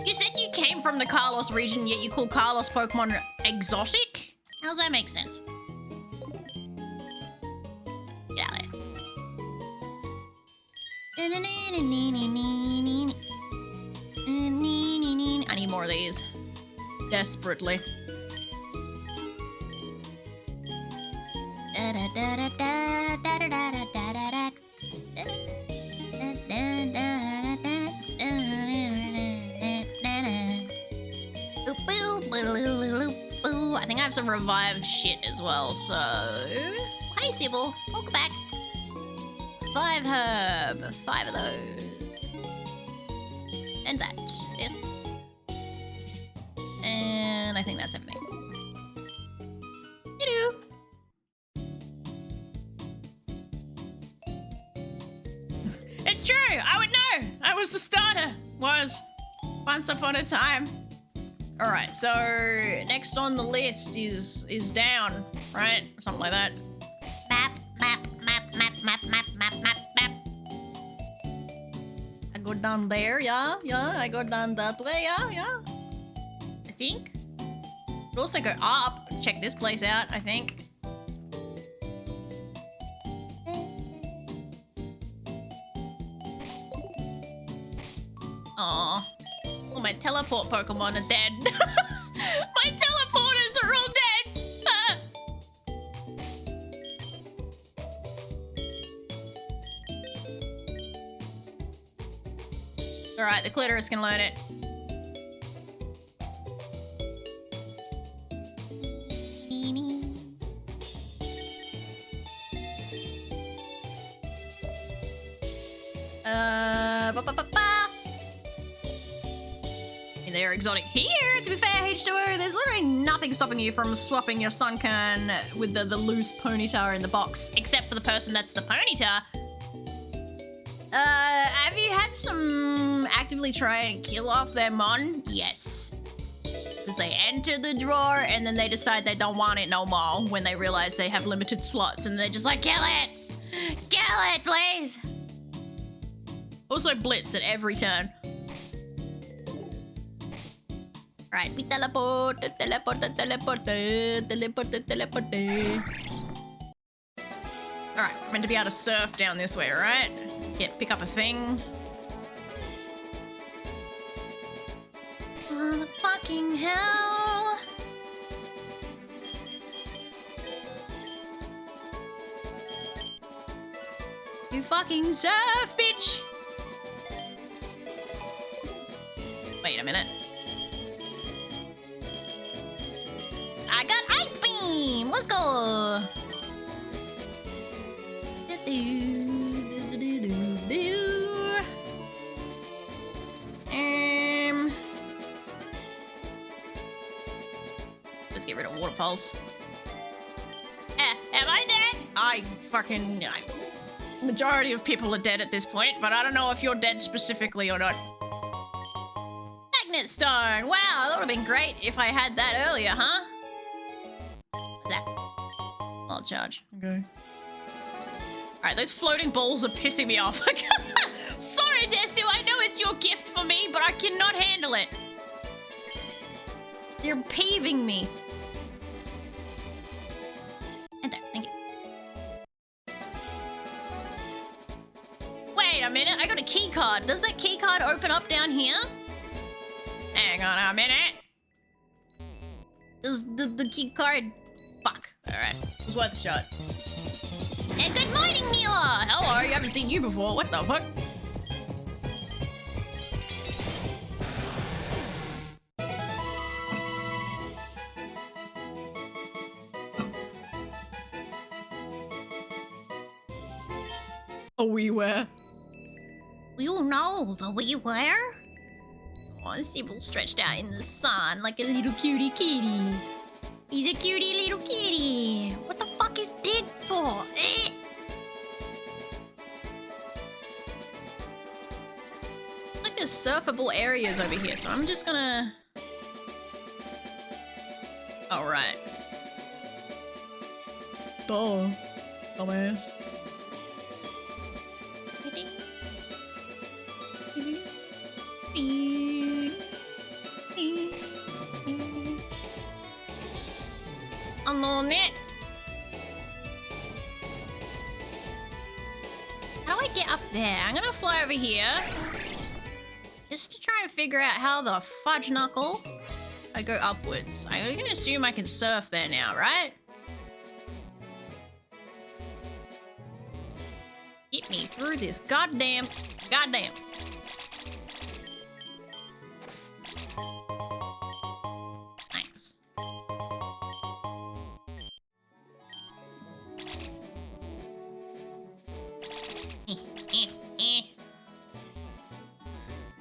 You said you came from the Carlos region, yet you call Carlos Pokemon exotic? How does that make sense? Get out of there. I need more of these. Desperately. I think I have some revived shit as well, so... Hi, Sybil. Welcome back. 5 herb. 5 of those. And that. Yes. And I think that's everything. Doo-doo. It's true! I would know! I was the starter! Was. Once upon a time. Alright, so next on the list is down, right? Or something like that. Map. I go down there, yeah. I go down that way, yeah. I think. Could also go up and check this place out, I think. Aw. All my teleport Pokemon are dead. My teleporters are all dead! Ah. Alright, the clitoris can learn it. They're exotic here. To be fair, H2O, there's literally nothing stopping you from swapping your Sunkern with the loose Ponyta in the box, except for the person that's the Ponyta. Have you had some actively try and kill off their Mon? Yes. Because they enter the drawer and then they decide they don't want it no more when they realize they have limited slots and they're just like, kill it! Kill it, please! Also blitz at every turn. Right, we teleport. Alright, meant to be able to surf down this way, right? Pick up a thing. Oh, the fucking hell! You fucking surf, bitch! Wait a minute. I got Ice Beam! Let's go! Let's get rid of Water Pulse. Am I dead? Majority of people are dead at this point, but I don't know if you're dead specifically or not. Magnet Stone! Wow, that would have been great if I had that earlier, huh? What's that? I'll charge. Okay. Alright, those floating balls are pissing me off. Sorry, Desu, I know it's your gift for me, but I cannot handle it. They're peeving me. And there, thank you. Wait a minute, I got a key card. Does that key card open up down here? Hang on a minute. Does the key card... Fuck. Alright, it was worth a shot. And good morning, Mila! Hello, I haven't seen you before. What the fuck? A WiiWare. You know the WiiWare? Oh, Sybil stretched out in the sun like a little cutie kitty. He's a cutie little kitty. What the fuck is that for? there's surfable areas over here, so I'm just gonna... All right. Duh. Dumbass. Alone it. How do I get up there? I'm gonna fly over here. Just to try and figure out how the fudge knuckle I go upwards. I'm gonna assume I can surf there now, right? Get me through this goddamn. Thanks.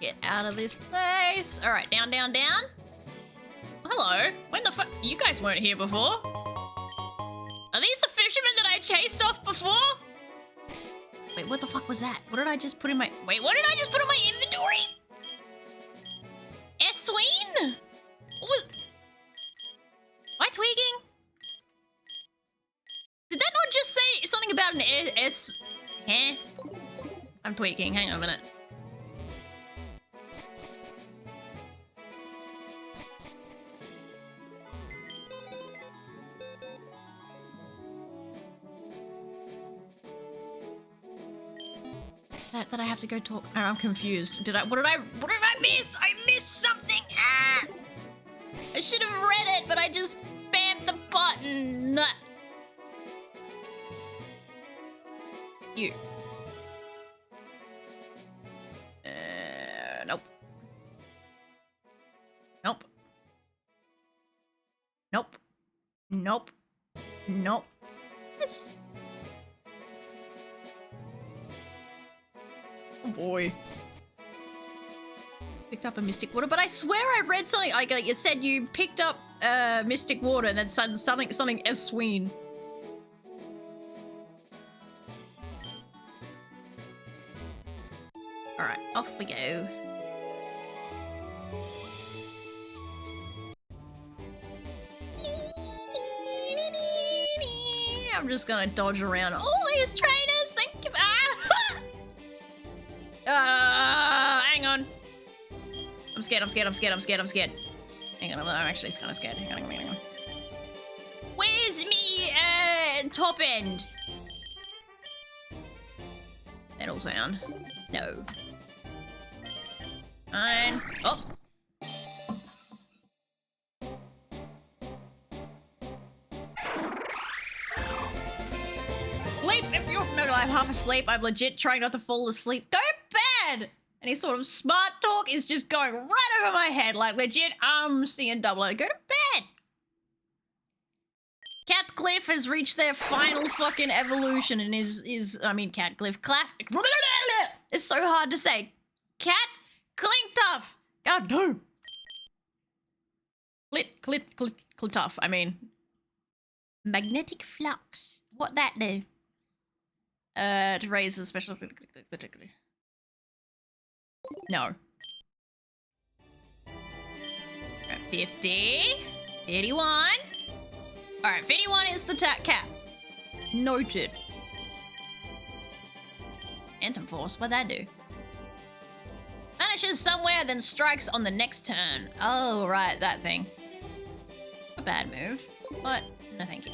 Get out of this place. All right, down, down, down. Hello. When the fuck? You guys weren't here before. Are these the fishermen that I chased off before? Wait, what the fuck was that? What did I just put in my... Wait, what did I just put in my inventory? S-Sween? What was... Am I tweaking? Did that not just say something about an S... Huh? I'm tweaking. Hang on a minute. That I have to go talk. Oh, I'm confused. What did I miss? I missed something. Ah! I should have read it, but I just spammed the button. You. Nope. Nope. Nope. Nope. Nope. Yes. Oh boy. Picked up a mystic water, but I swear I read something like it said you picked up mystic water and then something as Sween. All right, off we go. I'm just gonna dodge around all these trainers. Thank you. Hang on. I'm scared. Hang on, I'm actually kind of scared. Hang on. Where's me, top end? Metal sound. No. Fine. Oh! Sleep if you're... No, I'm half asleep. I'm legit trying not to fall asleep. Go to bed! Any sort of smart talk is just going right over my head. Like, legit, I'm seeing double. Go to bed! Catcliff has reached their final fucking evolution and Catcliff. It's so hard to say. Cat Clinktuff. God damn. Clituff. I mean, magnetic flux. What that do? To raise the special. No. 50. 51. Alright, 51 is the cap. Noted. Phantom Force, what'd that do? Vanishes somewhere, then strikes on the next turn. Oh, right, that thing. A bad move, but no thank you.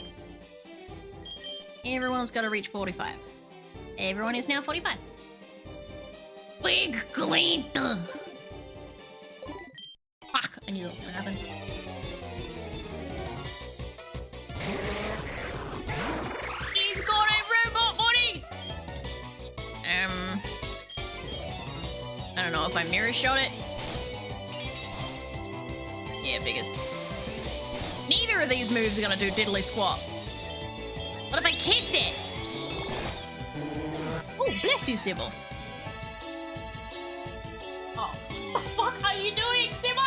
Everyone's got to reach 45. Everyone is now 45. Big Glint! Fuck, I knew that was gonna happen. He's got a robot body! I don't know if I mirror shot it. Yeah, biggest. Neither of these moves are gonna do diddly squat. What if I kiss it? Oh, bless you, Sybil. Oh, what the fuck are you doing, Simba?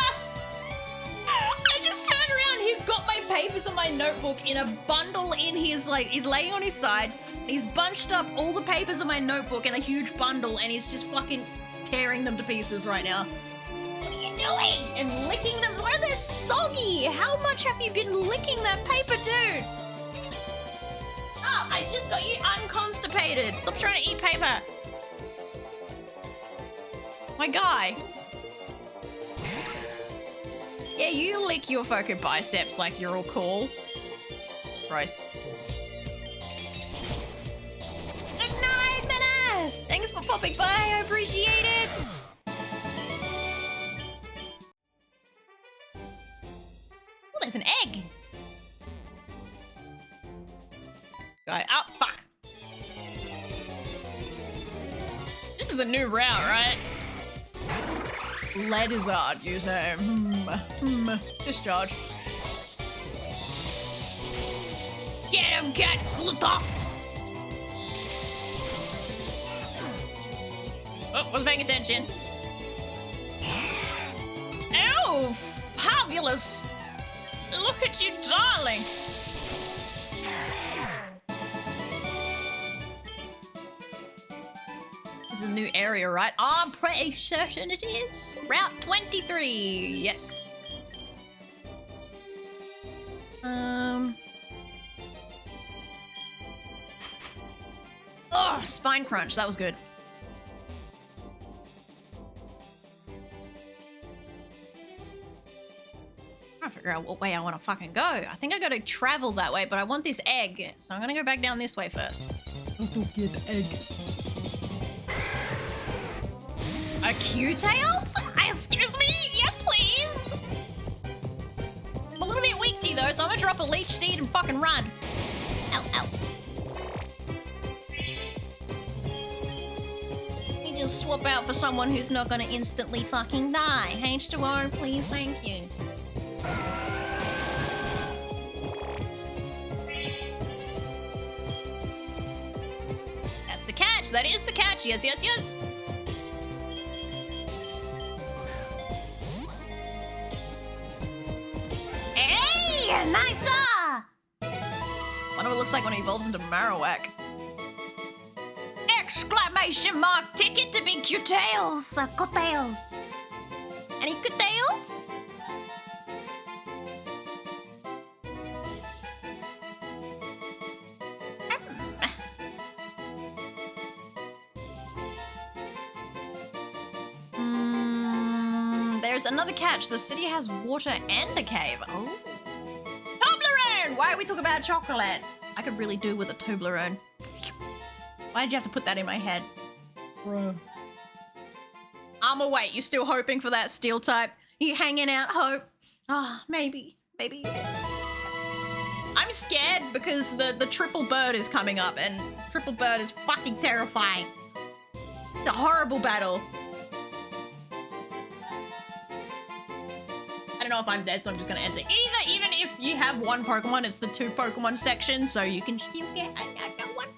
I just turned around, he's got my papers and my notebook in a bundle in his, he's laying on his side. He's bunched up all the papers in my notebook in a huge bundle and he's just fucking tearing them to pieces right now. What are you doing? And licking them. Why are they soggy? How much have you been licking that paper, dude? Oh, I just got you unconstipated. Stop trying to eat paper. My guy. Yeah, you lick your fucking biceps like you're all cool. Gross. Good night, Menace! Thanks for popping by, I appreciate it! Oh, there's an egg! Guy, oh, fuck! This is a new route, right? Lead is hard, you say. Discharge. Get him, cat! Glutov! Oh, wasn't paying attention. Oh, fabulous! Look at you, darling! This is a new area, right? I'm pretty certain it is. Route 23, yes. Oh, spine crunch, that was good. Trying to figure out what way I want to fucking go. I think I gotta travel that way, but I want this egg, so I'm gonna go back down this way first. Get egg. A Q-Tails? Excuse me? Yes, please! I'm a little bit weak to you, though, so I'm gonna drop a leech seed and fucking run. Ow, ow. You just swap out for someone who's not gonna instantly fucking die. H2O, please, thank you. That's the catch. That is the catch. Yes, yes, yes. Hey, nice! Wonder what it looks like when it evolves into Marowak. Exclamation mark! Ticket to Big Q-Tails! Cotails! Any Cotails? There's another catch. The city has water and a cave. Oh. Toblerone! Why are we talking about chocolate? I could really do with a Toblerone. Why did you have to put that in my head? Bro. I'ma wait. You still hoping for that steel type? You hanging out hope? Ah, oh, maybe. Maybe. I'm scared because the triple bird is coming up and triple bird is fucking terrifying. It's a horrible battle. I don't know if I'm dead, so I'm just gonna enter. Even if you have one Pokemon, it's the 2 Pokemon section, so you can still get another one.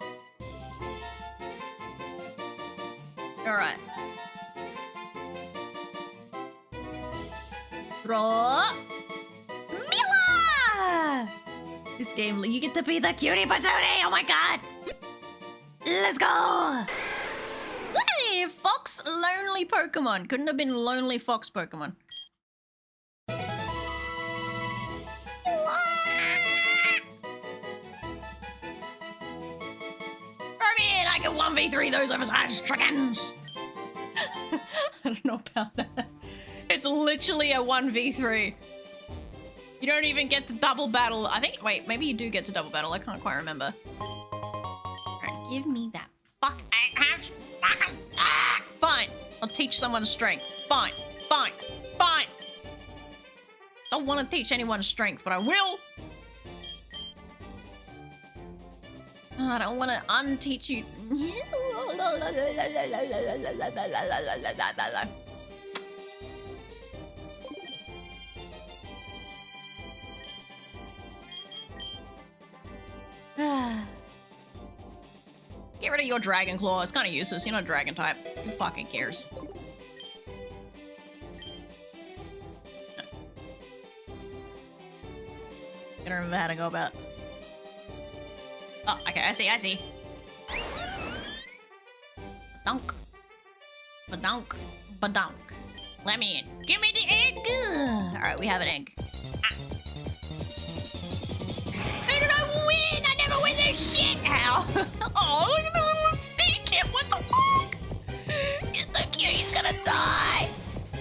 Alright. Draw. Mila! This game, you get to be the cutie patootie! Oh my god! Let's go! Hey, Fox Lonely Pokemon. Couldn't have been Lonely Fox Pokemon. I can 1v3 those oversized chickens. I don't know about that. It's literally a 1v3. You don't even get to double battle. I think, wait, maybe you do get to double battle. I can't quite remember. Alright, give me that. Fuck. Fine. I'll teach someone strength. Fine. Fine. Fine. Don't want to teach anyone strength, but I will. Oh, I don't want to unteach you. Get rid of your Dragon Claw. It's kind of useless. You're not a Dragon type. Who fucking cares? I don't remember how to go about. Oh, okay, I see. Dunk. Badunk. Badunk. Let me in. Give me the egg. Alright, we have an egg. Ah. How did I win? I never win this shit. Ow. Oh, look at the little sea kip. What the fuck? He's so cute. He's gonna die.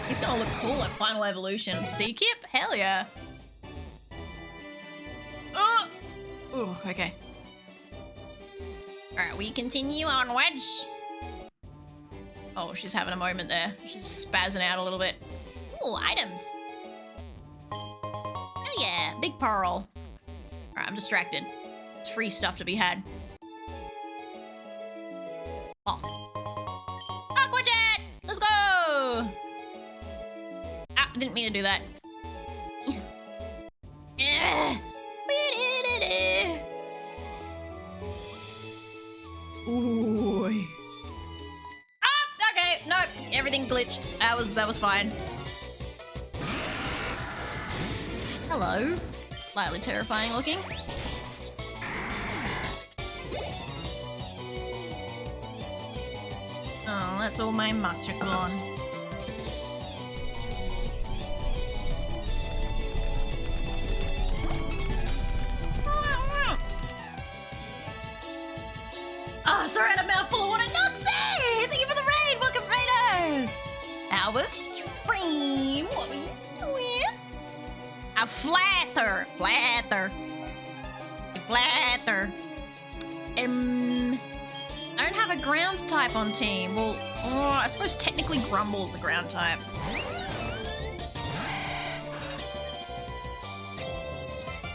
He's gonna look cool at Final Evolution. Sea kip? Hell yeah. Oh. Ooh, okay. Alright, we continue onwards. Oh, she's having a moment there. She's spazzing out a little bit. Ooh, items. Oh yeah, big pearl. Alright, I'm distracted. It's free stuff to be had. Oh. Aquajet! Let's go! Ah, didn't mean to do that. Ooh. Ah, okay, no, everything glitched. That was fine. Hello. Slightly terrifying looking. Oh, that's all my matcha gone. Oh, sorry, I had a mouthful of water. Noxie! Thank you for the raid! Welcome, raiders! Our stream. What were you doing? A flatter. Flatter. A flatter. I don't have a ground type on team. Well, I suppose technically Grumble's a ground type.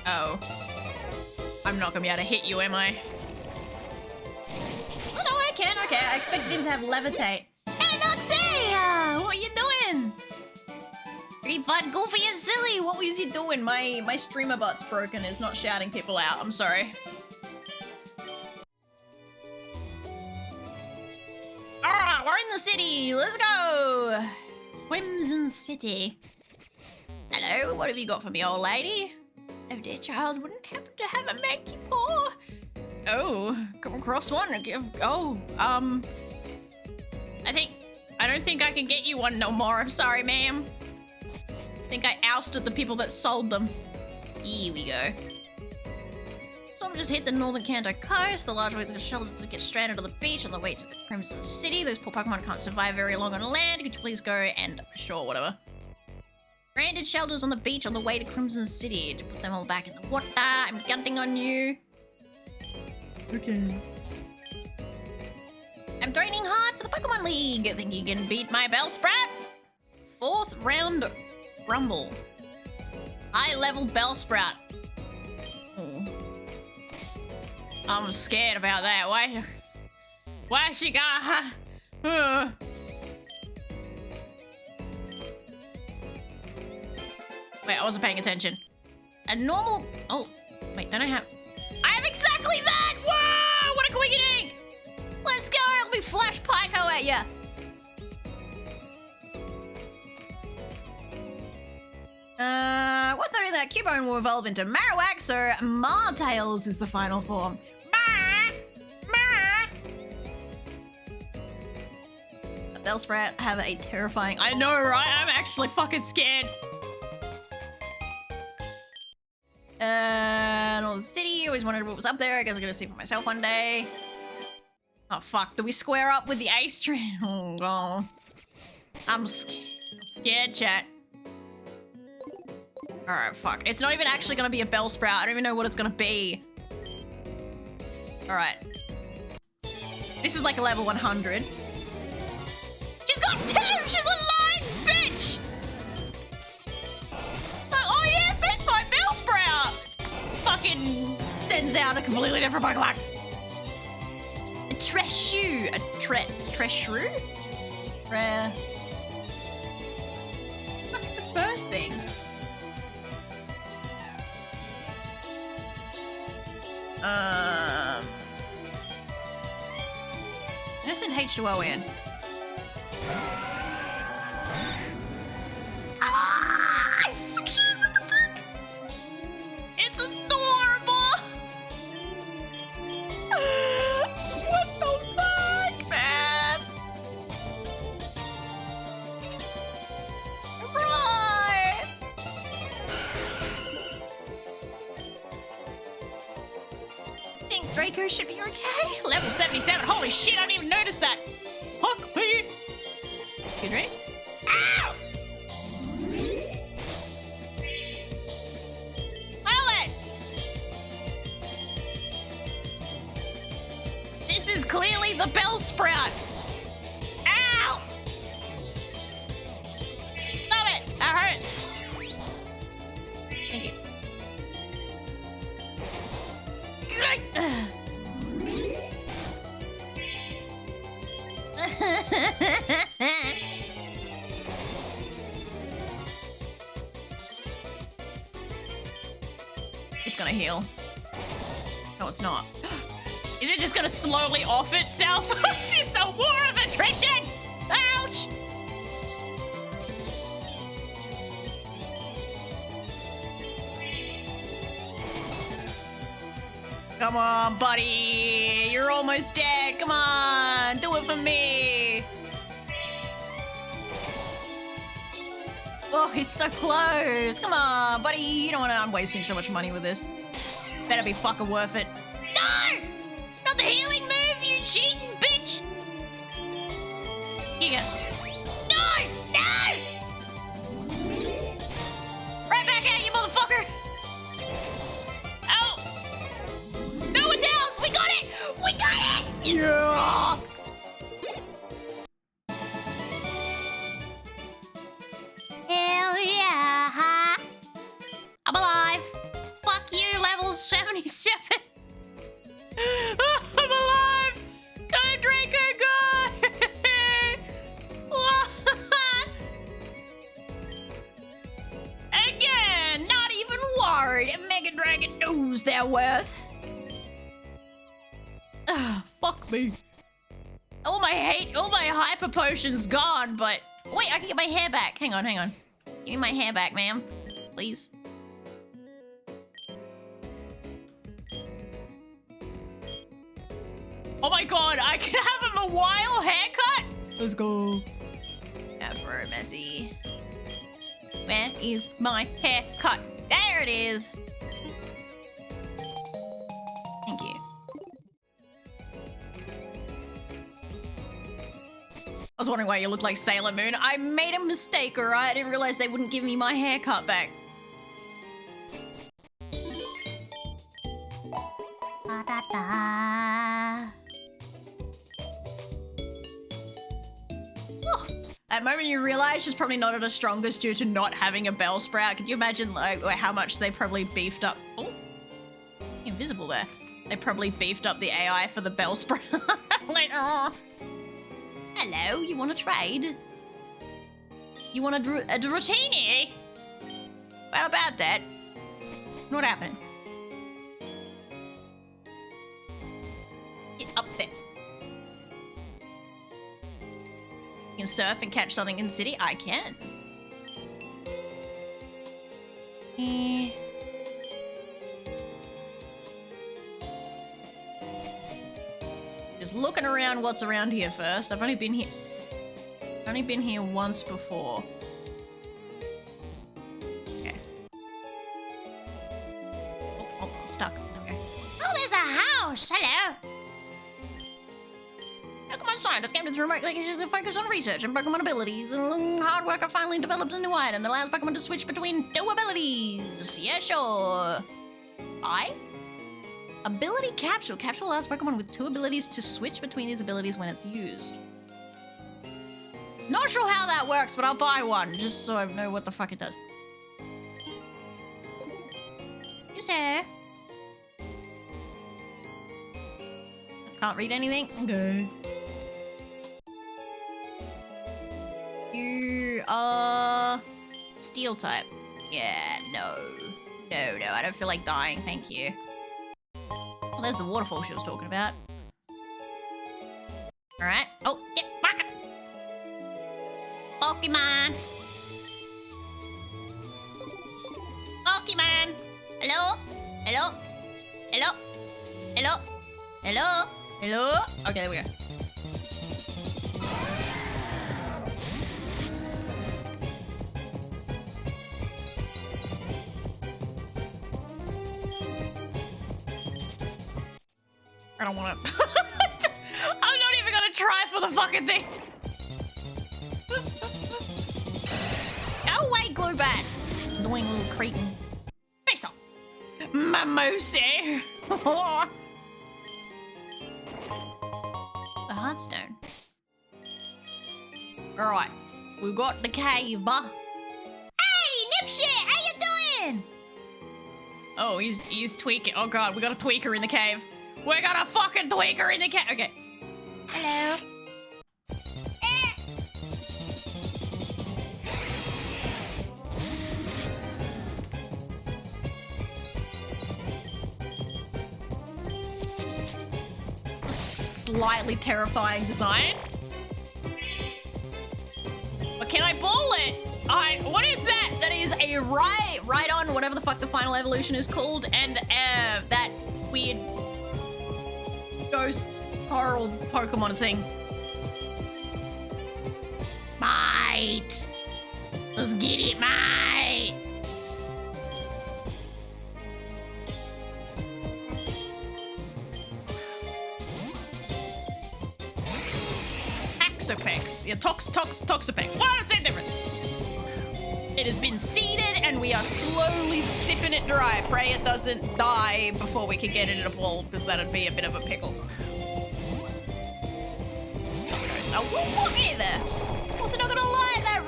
Oh. I'm not gonna be able to hit you, am I? Oh, no, I can. Okay, I expected him to have levitate. Hey, Noxie! What are you doing? Green Fun, Goofy is silly. What was you doing? My streamer but's broken. It's not shouting people out. I'm sorry. Alright, we're in the city. Let's go. Whimson City. Hello, what have you got for me, old lady? Oh, dear child, wouldn't happen to have a monkey paw. Oh, come across one. Oh, I don't think I can get you one no more. I'm sorry, ma'am. I think I ousted the people that sold them. Here we go. So I'm just hit the northern Kanto coast. The large waves of shelters get stranded on the beach on the way to the Crimson City. Those poor Pokemon can't survive very long on land. Could you please go and sure, whatever. Stranded shelters on the beach on the way to Crimson City. To put them all back in the water. I'm counting on you. Okay. I'm training hard for the Pokemon League. Think you can beat my Bellsprout? 4th round Rumble. High level Bellsprout. Oh. I'm scared about that. Why she got Wait, I wasn't paying attention. A normal... Oh, wait, don't I have... I have exactly that! Whoa! What a quickening! Let's go! I'll be Flash Pyko at ya! What's not in that Cubone will evolve into Marowak, so Martails is the final form. Bellsprout have a terrifying... I know, right? I'm actually fucking scared. Northern City, always wondered what was up there. I guess I'm gonna see for myself one day. Oh fuck, do we square up with the Ace Train? Oh god. I'm scared, chat. Alright, fuck. It's not even actually gonna be a Bellsprout. I don't even know what it's gonna be. Alright. This is like a level 100. She's got 2! She's a lying bitch! Like, oh yeah, face my Bellsprout! Fucking sends out a completely different Pokemon. A Treshu. A Treshru? Rare. What is the first thing? I'm gonna send H2O in. Ah, it's so cute. What the fuck? It's adorable. What the fuck, man? think Draco should be okay. Level 77. Holy shit, I didn't even notice that. Fuck me. You ready? Ow! Well, this is clearly the bell sprout. Ow! Stop it! That hurts. Thank you. It's gonna heal. No, it's not. Is it just gonna slowly off itself? It's a war of attrition! Ouch! Come on, buddy. You're almost dead. Come on. Do it for me. Oh, he's so close. Come on, buddy. You don't want to... I'm wasting so much money with this. Better be fucking worth it. No! Not the healing move, you cheating bitch! Here you go. No! No! Right back at you, motherfucker! Oh! No, it's ours! We got it! We got it! Yeah! Hell yeah! I'm alive! Fuck you, level 77! I'm alive! Go, Draco, go! Again, not even worried. Mega Dragon knows their worth. Fuck me. All my hyper potions gone, but wait, I can get my hair back. Hang on. Give me my hair back, ma'am. Please. Oh my god, I can have him a wild haircut? Let's go. Afro messy. Where is my haircut? There it is. Thank you. I was wondering why you look like Sailor Moon. I made a mistake, alright? I didn't realize they wouldn't give me my haircut back. Da-da-da. Oh, that moment you realize she's probably not at her strongest due to not having a bell sprout. Could you imagine like how much they probably beefed up? Oh, invisible there. They probably beefed up the AI for the bell sprout. Like, oh. Hello, you want to trade? You want a Dratini? How about that? Not happening. Get up there. You can surf and catch something in the city? I can. Just looking around what's around here first. I've only been here once before. Okay. Oh, I'm stuck. There we go. Oh, there's a house! Hello! Pokemon Science game is remotely focused on research and Pokemon abilities, and hard work have finally developed a new item that allows Pokemon to switch between two abilities. Yeah, sure. Ability Capsule. Capsule allows Pokemon with two abilities to switch between these abilities when it's used. Not sure how that works, but I'll buy one, just so I know what the fuck it does. You sir. Can't read anything? Okay. You are... Steel type. Yeah, no. No, I don't feel like dying, thank you. Well, there's the waterfall she was talking about. Alright. Oh, get back! Pokemon! Pokemon! Hello? Hello? Hello? Hello? Hello? Hello? Okay, there we go. I don't want to. I'm not even gonna try for the fucking thing. Go away, Glowbat. Annoying little cretin. Face off. Mamose. The Heartstone. Alright. We've got the cave, Hey, Nipshit, how you doing? Oh, he's tweaking. Oh god, we got a tweaker in the cave. We got a fucking tweaker in the cave. Okay. Hello. Slightly terrifying design. But can I ball it? What is that? That is a Rhydon, whatever the fuck the final evolution is called, and that weird ghost coral Pokemon thing. Mate! Let's get it, mate! Toxapex. Yeah, Toxapex. What is the difference? It has been seeded and we are slowly sipping it dry. Pray it doesn't die before we can get it in a ball, because that'd be a bit of a pickle. Oh, what here there? Also not gonna lie, that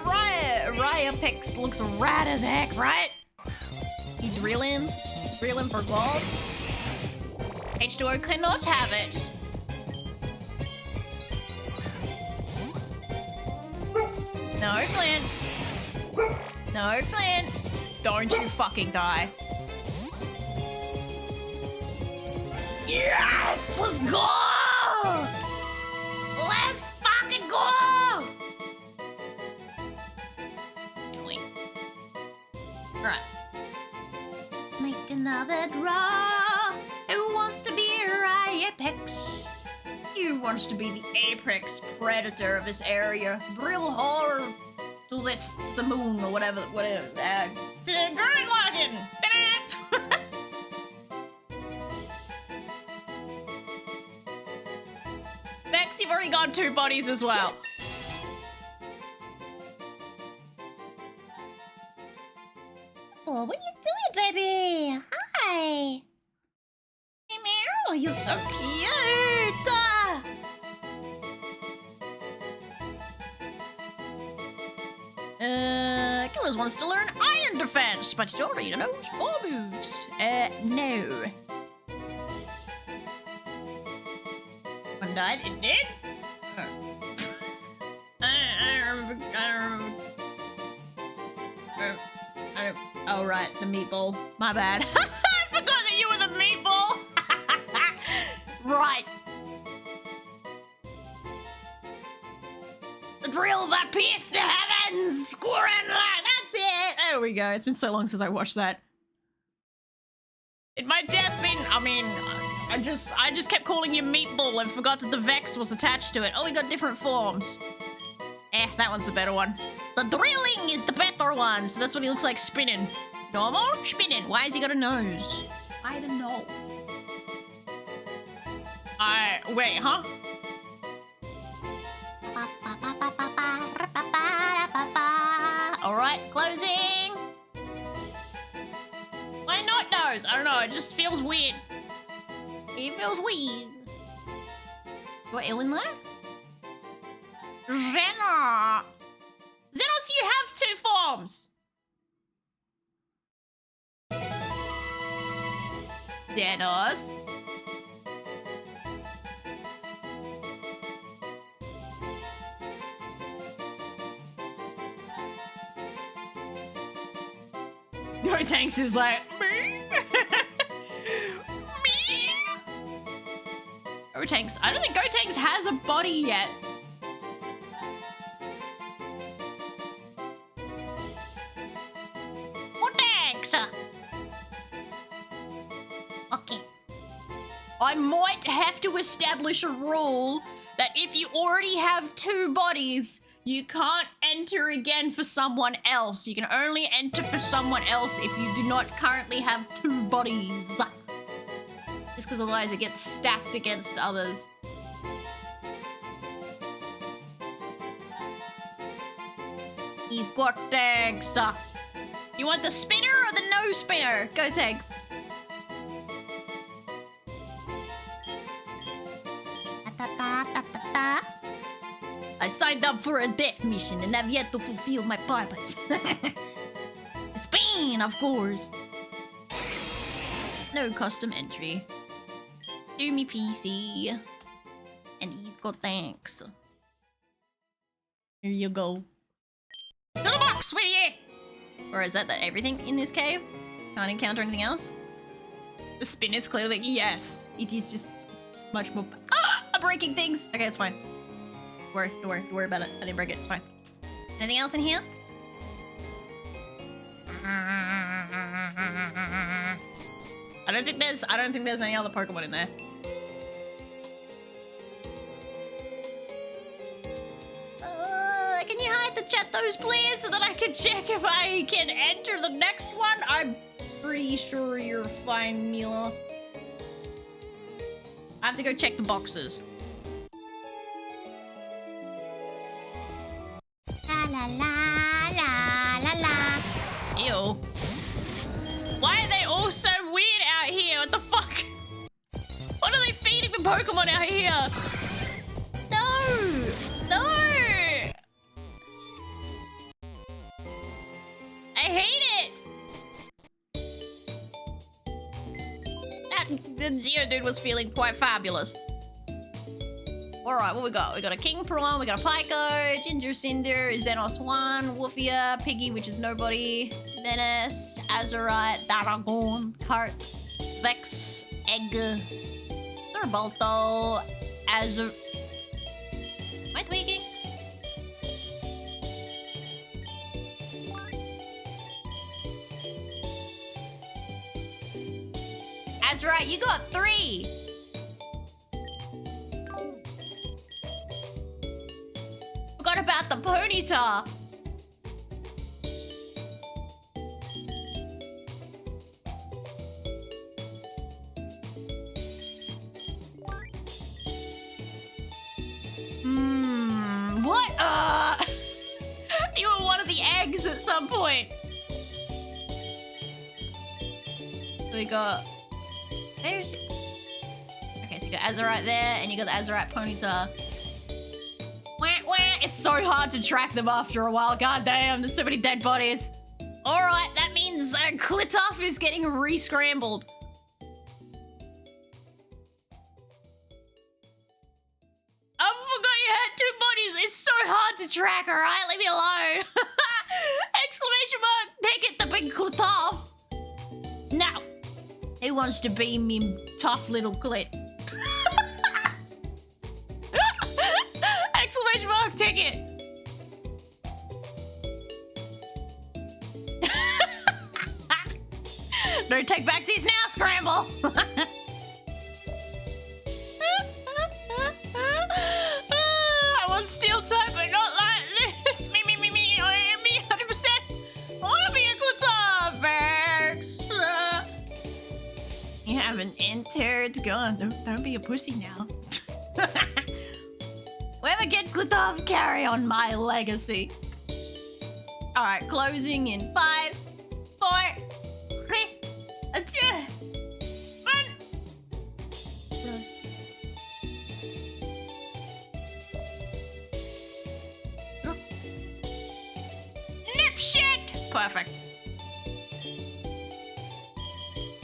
Ryapex looks rad as heck, right? You drill in for gold. H2O cannot have it. No, Flynn. No, Flynn. Don't you fucking die. Yes! Let's go! Let's fucking go! Right. Let's make another draw. Who wants to be a apex? Who wants to be the apex predator of this area? Drill hard to this, to the moon or whatever. The Green Lion! Vex, you've already got 2 bodies as well. Oh, what you doing, baby? Hi. Hey, Meryl, you're so cute! Killers wants to learn Iron Defense, but it already knows 4 moves. No. One died, it did? Oh. I don't. Oh, right, the meatball. My bad. I forgot that you were the meatball. Right. The drill that pierced the heavens. Square and light. That's it. There we go. It's been so long since I watched that. It might have been. I mean, I just kept calling you meatball and forgot that the Vex was attached to it. Oh, we got different forms. That one's the better one. The drilling is the better one. So that's what he looks like spinning. Normal? Spinning. Why has he got a nose? I don't know. Wait, huh? Alright, closing. Why not nose? I don't know, it just feels weird. It feels weird. What, in there? Xenos! Xenos, you have 2 forms! Xenos? Gotenks is like, me? Me? Gotenks, I don't think Gotenks has a body yet. Okay. I might have to establish a rule that if you already have 2 bodies, you can't enter again for someone else. You can only enter for someone else if you do not currently have 2 bodies. Just because otherwise it gets stacked against others. He's got tags. You want the spinner or the no spinner? Go tags. I signed up for a death mission and have yet to fulfill my purpose. Spain, of course. No custom entry. Do me PC. And he's got thanks. Here you go. To the box, sweetie! Or is that everything in this cave? Can't encounter anything else? The spin is clearly... Yes! It is just much more... Ah! I'm breaking things! Okay, it's fine. Don't worry about it. I didn't break it, it's fine. Anything else in here? I don't think there's any other Pokemon in there. Can you hide the chat-those, please, so that I can check if I can enter the next one? I'm pretty sure you're fine, Mila. I have to go check the boxes. La la la la la la. Ew. Why are they all so weird out here? What the fuck? What are they feeding the Pokemon out here? No! No! I hate it! The Geodude was feeling quite fabulous. Alright, what we got? We got a King Prawn, we got a Pyko, Ginger Cinder, Xenos 1, Wolfia, Piggy, which is nobody, Menace, Azurite, Daragon, Cart, Vex, Egg, Zerbalto, Azur... Am I tweaking? Azurite, you got 3! Forgot about the Ponyta! What? You were one of the eggs at some point. We got... There's... Okay, so you got Azurite there, and you got the Azurite Ponyta. Wah, wah. It's so hard to track them after a while. God damn, there's so many dead bodies. Alright, that means Klitoff is getting re-scrambled. I forgot you had 2 bodies. It's so hard to track, alright? Leave me alone. Exclamation mark, take it, the big Klitoff. Now, who wants to be me tough little clit? Exclamation mark, take it. No take back seats now, scramble. I want steel type, but not like this. Me, I am me, 100%. I want to be a Klitoff. You haven't entered. Go on, don't be a pussy now. Whoever get Klitoff, carry on my legacy. Alright, closing in 5, 4, 3, 2, 1. Nip shit! Perfect.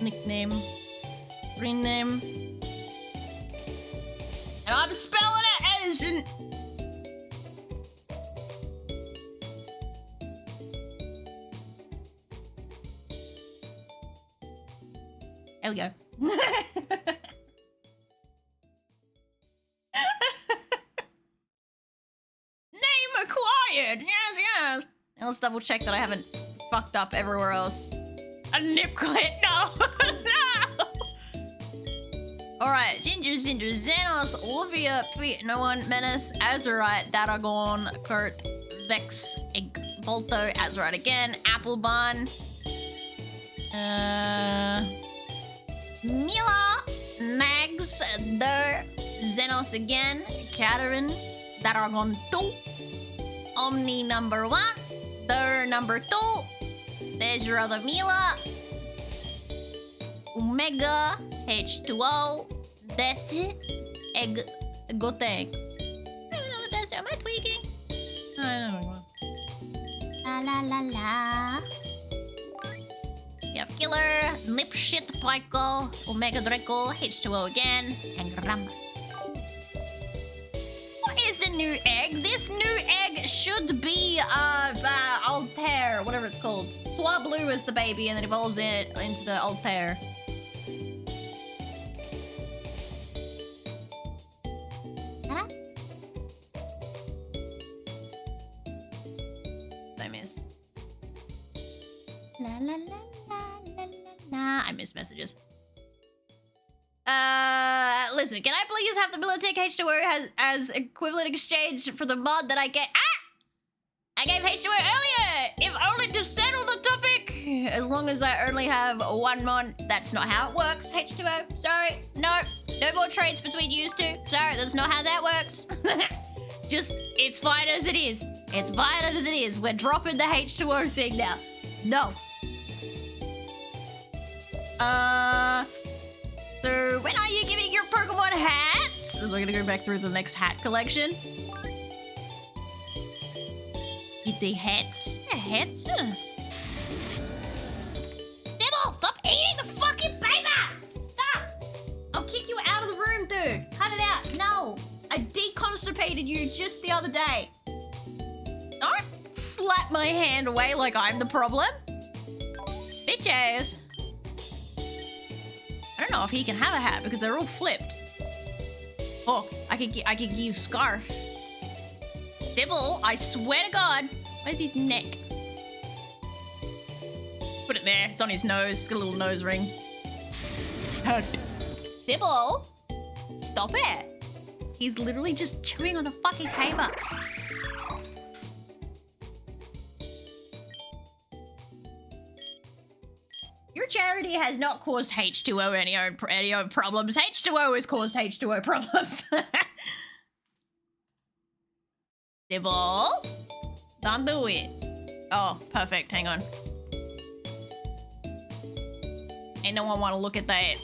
Nickname. Rename. And I'm spelling it as an... There we go. Name acquired! Yes. Now let's double check that I haven't fucked up everywhere else. A nip clit, no! No! Alright, Ginger, Cinder, Xenos, Olivia, no one, Menace, Azurite, Daragon, Kurt, Vex, Volto, Azurite again, Applebun, Mila, Xenos again, Katerin, Daragon 2, Omni number 1, Der number 2, there's your other Mila, Omega, H2O, that's it, Egg, Gotex. I don't know what that's, am I tweaking? I don't know. La la la la. You have Killer, Lipshit, Pyko, Omega Draco, H2O again, and Grandma. What is the new egg? This new egg should be Altair, whatever it's called. Swablu is the baby, and then evolves it into the Altair. Huh? I miss. La la la la la la la. I miss messages. Listen, can I please have the Militech H2O as equivalent exchange for the mod that I get? I gave H2O earlier! If only to settle the topic! As long as I only have one mod, that's not how it works, H2O. Sorry, no more trades between you two. Sorry, that's not how that works. Just, it's fine as it is. It's fine as it is. We're dropping the H2O thing now. No. So when are you giving your Pokemon hats? We're gonna go back through the next hat collection. Get the hats. Yeah, hats. Dibble, stop eating the fucking paper! Stop! I'll kick you out of the room, dude. Cut it out. No. I deconstipated you just the other day. Don't slap my hand away like I'm the problem. Bitch ass. I don't know if he can have a hat because they're all flipped. Oh, I could give you a scarf. Dibble, I swear to God. Where's his neck? Put it there. It's on his nose. It's got a little nose ring. Sybil, stop it. He's literally just chewing on the fucking paper. Your charity has not caused H2O any own problems. H2O has caused H2O problems. Dibble, don't do it. Oh, perfect. Hang on. Ain't no one want to look at that.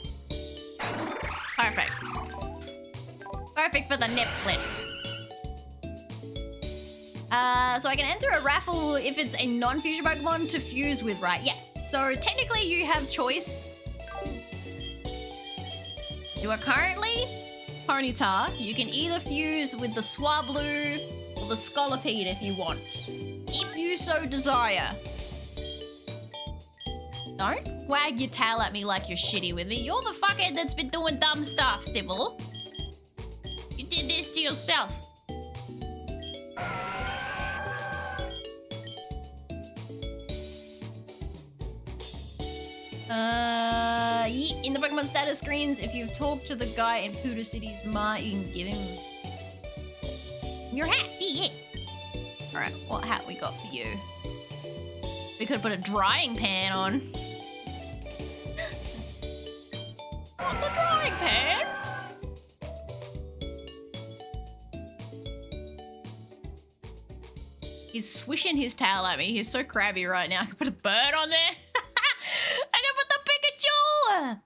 Perfect. Perfect for the nip flip. So I can enter a raffle if it's a non-fusion Pokemon to fuse with, right? Yes. So technically you have choice. You are currently Ponyta. You can either fuse with the Swablu or the Scolipede if you want. If you so desire. Don't wag your tail at me like you're shitty with me. You're the fuckhead that's been doing dumb stuff, Sybil. You did this to yourself. Yeah, in the Pokemon status screens, if you've talked to the guy in Poodle City's Ma, you can give him your hats. Yeah. Alright, what hat we got for you? We could put a drying pan on. Not the drying pan! He's swishing his tail at me. He's so crabby right now. I could put a bird on there. I can put the Pikachu!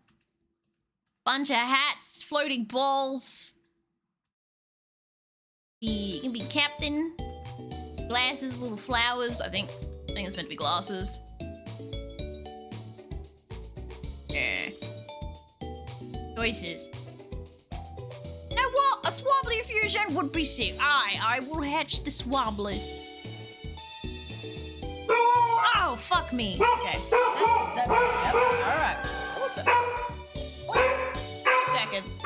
Bunch of hats, floating balls. He can be captain. Glasses, little flowers. I think it's meant to be glasses. Yeah. Choices. You know what? A Swablu fusion would be sick. I will hatch the Swablu. Oh, fuck me. Okay. That's yep. Alright. Awesome. 2 seconds.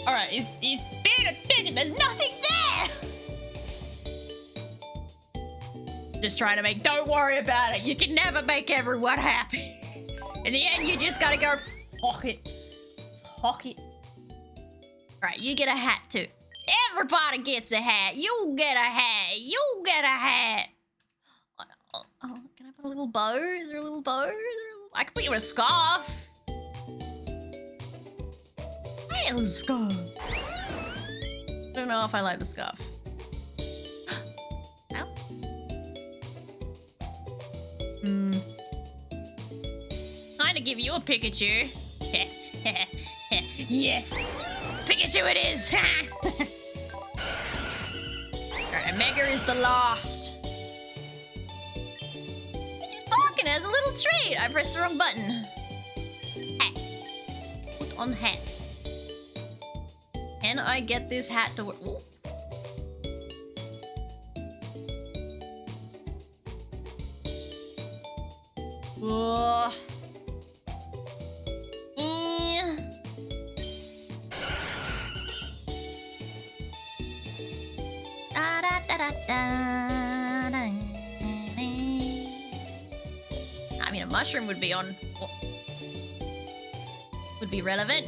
Alright, he's being offended. There's nothing there! Just trying to make, don't worry about it. You can never make everyone happy. In the end, you just gotta go, fuck it. Fuck it. Alright, you get a hat too. Everybody gets a hat. You get a hat. You get a hat. Oh, can I put a little bow? Is there a little bow? I can put you in a scarf. I have a scarf. I don't know if I like the scarf. Ow. Trying to give you a Pikachu. Yes. Pikachu it is. Alright, Mega is the last. It's just barking as a little treat. I pressed the wrong button. Hat. Put on hat. Can I get this hat to work? Whoa. I mean, a mushroom would be on... would be relevant.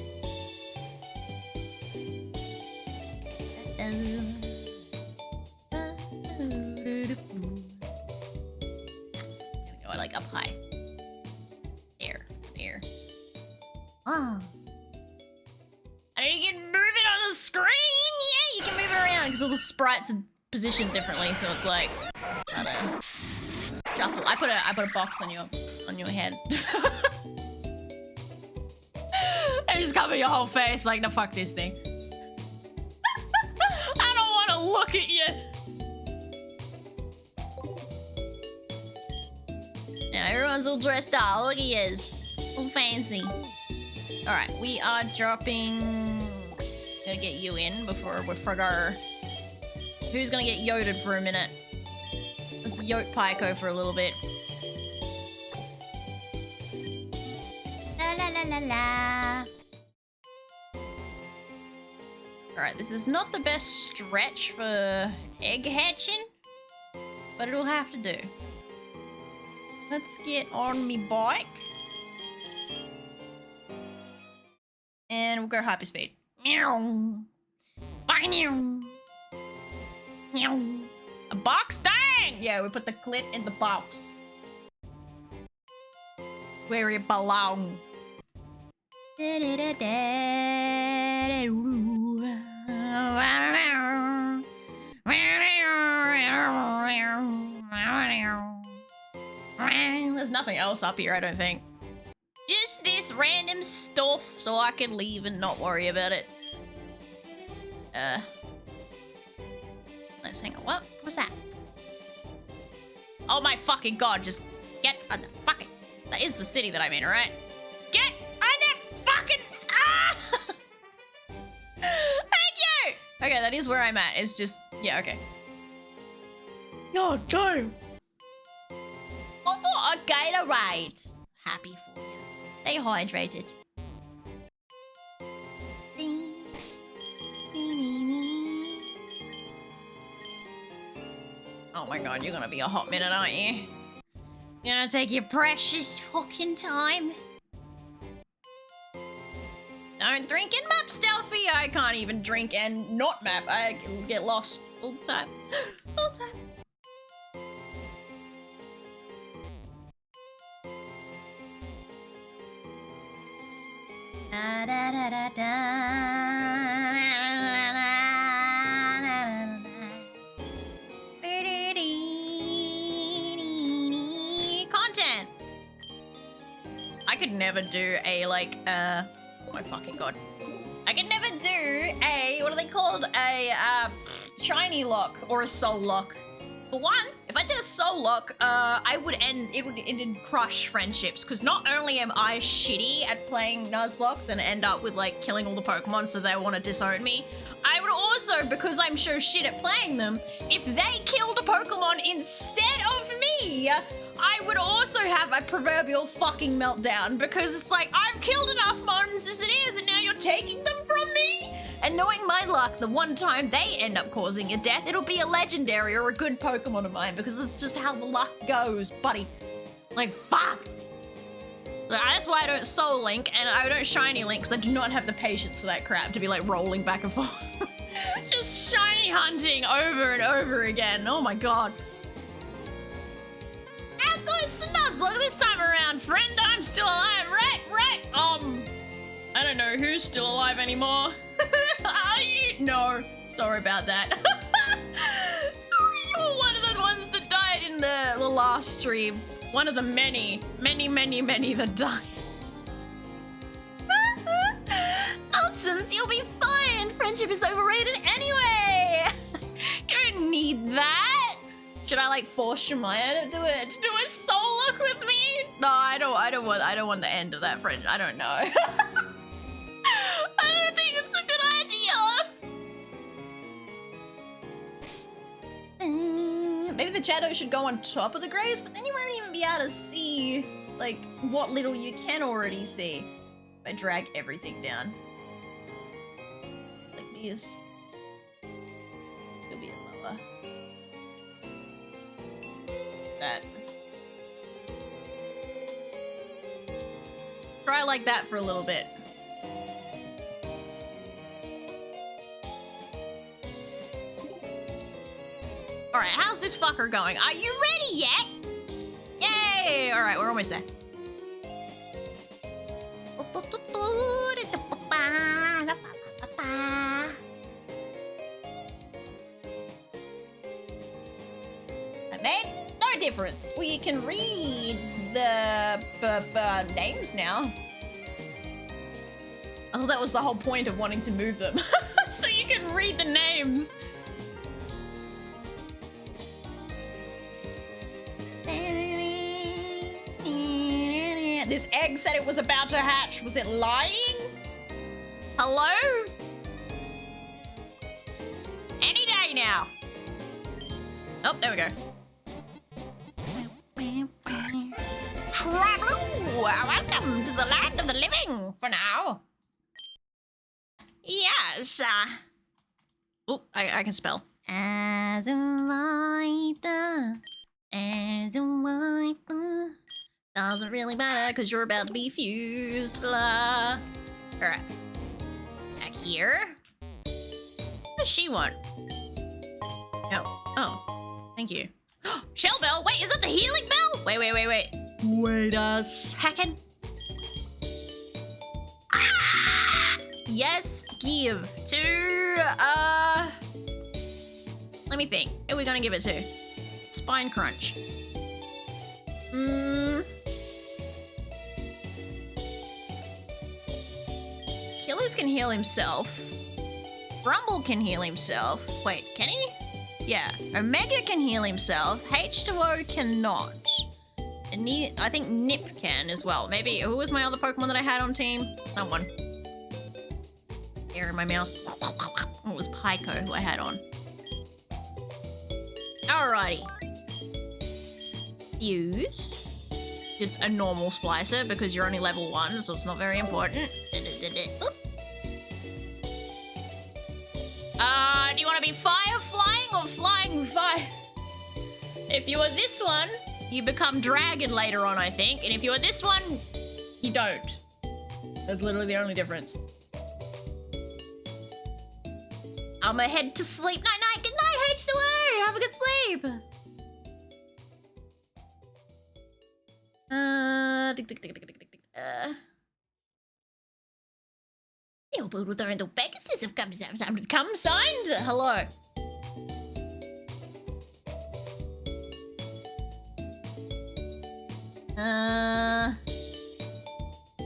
Go like up high. There. Oh. And you can move it on the screen! Yeah, you can move it around because all the sprites are positioned differently, so it's like... I don't know. Shuffle. I put a box on your head. And just cover your whole face like, no, fuck this thing. I don't want to look at you. Now everyone's all dressed up. Look at yous. All fancy. Alright, we are dropping... Gonna get you in before we forget. Who's gonna get yoted for a minute? Let's yote Pyko for a little bit. La. Alright, this is not the best stretch for egg hatching, but it'll have to do. Let's get on me bike. And we'll go hyperspeed. Meow. Meow. Meow. A box? Dang! Yeah, we put the clit in the box. Where it belongs. There's nothing else up here, I don't think. Just this random stuff so I can leave and not worry about it. Let's hang on. What? What's that? Oh my fucking god, just get on the fucking... That is the city that I'm in, right? Get on the fucking... Ah! Thank you! Okay, that is where I'm at. It's just... Yeah, okay. Yo, go! I got a Gatorade. Happy for you. Stay hydrated. Oh my god, you're gonna be a hot minute, aren't you? You're gonna take your precious fucking time. Don't drink and map, Stealthy. I can't even drink and not map. I get lost all the time. All the time. Da, da, da, da, da. Content. I could never do a like oh my fucking god. I could never do a what are they called? A shiny lock or a soul lock. For one, if I did a soul lock, I would it'd crush friendships, because not only am I shitty at playing Nuzlocke and end up with like killing all the Pokemon so they want to disown me, I would also, because I'm so shit at playing them, if they killed a Pokemon instead of me, I would also have a proverbial fucking meltdown, because it's like, I've killed enough mons as it is and now you're taking them from me? And knowing my luck, the one time they end up causing a death, it'll be a legendary or a good Pokemon of mine because it's just how the luck goes, buddy. Like, fuck. That's why I don't Soul Link and I don't Shiny Link because I do not have the patience for that crap to be like rolling back and forth. Just shiny hunting over and over again. Oh my god. How goes the Nuzlocke this time around, friend? I'm still alive, right? I don't know who's still alive anymore. Are you? No. Sorry about that. Sorry, you were one of the ones that died in the last stream. One of the many that died. Nonsense, you'll be fine. Friendship is overrated anyway. You don't need that. Should I like force Shemaya to do a soul look with me? No, I don't want the end of that friend. I don't know. I don't think it's a good idea. Maybe the shadow should go on top of the graves, but then you won't even be able to see like what little you can already see. If I drag everything down. Like these. It'll be lower. That. Try like that for a little bit. Alright, how's this fucker going? Are you ready yet? Yay! Alright, we're almost there. That made no difference. We can read the names now. I thought that was the whole point of wanting to move them. So you can read the names. This egg said it was about to hatch. Was it lying? Hello? Any day now. Oh, there we go. Traveler, welcome to the land of the living for now. Yes. Oh, I can spell. As a writer, as a writer. Doesn't really matter because you're about to be fused. All right. Back here. What does she want? Oh, thank you. Shell bell. Wait, is that the healing bell? Wait. Wait a second. Ah! Yes, give to, let me think. Who are we gonna give it to? Spine Crunch. Killers can heal himself. Rumble can heal himself. Wait, can he? Yeah. Omega can heal himself. H2O cannot. And I think Nip can as well. Maybe, who was my other Pokemon that I had on team? Someone. Air in my mouth. Oh, it was Pyko who I had on. Alrighty. Fuse. Just a normal splicer because you're only level 1, so it's not very important. Do you want to be fire flying or flying fire? If you are this one, you become dragon later on, I think. And if you are this one, you don't. That's literally the only difference. I'ma head to sleep. Night-night. Good night, H2O. Have a good sleep. Pegasus have come signed. Hello.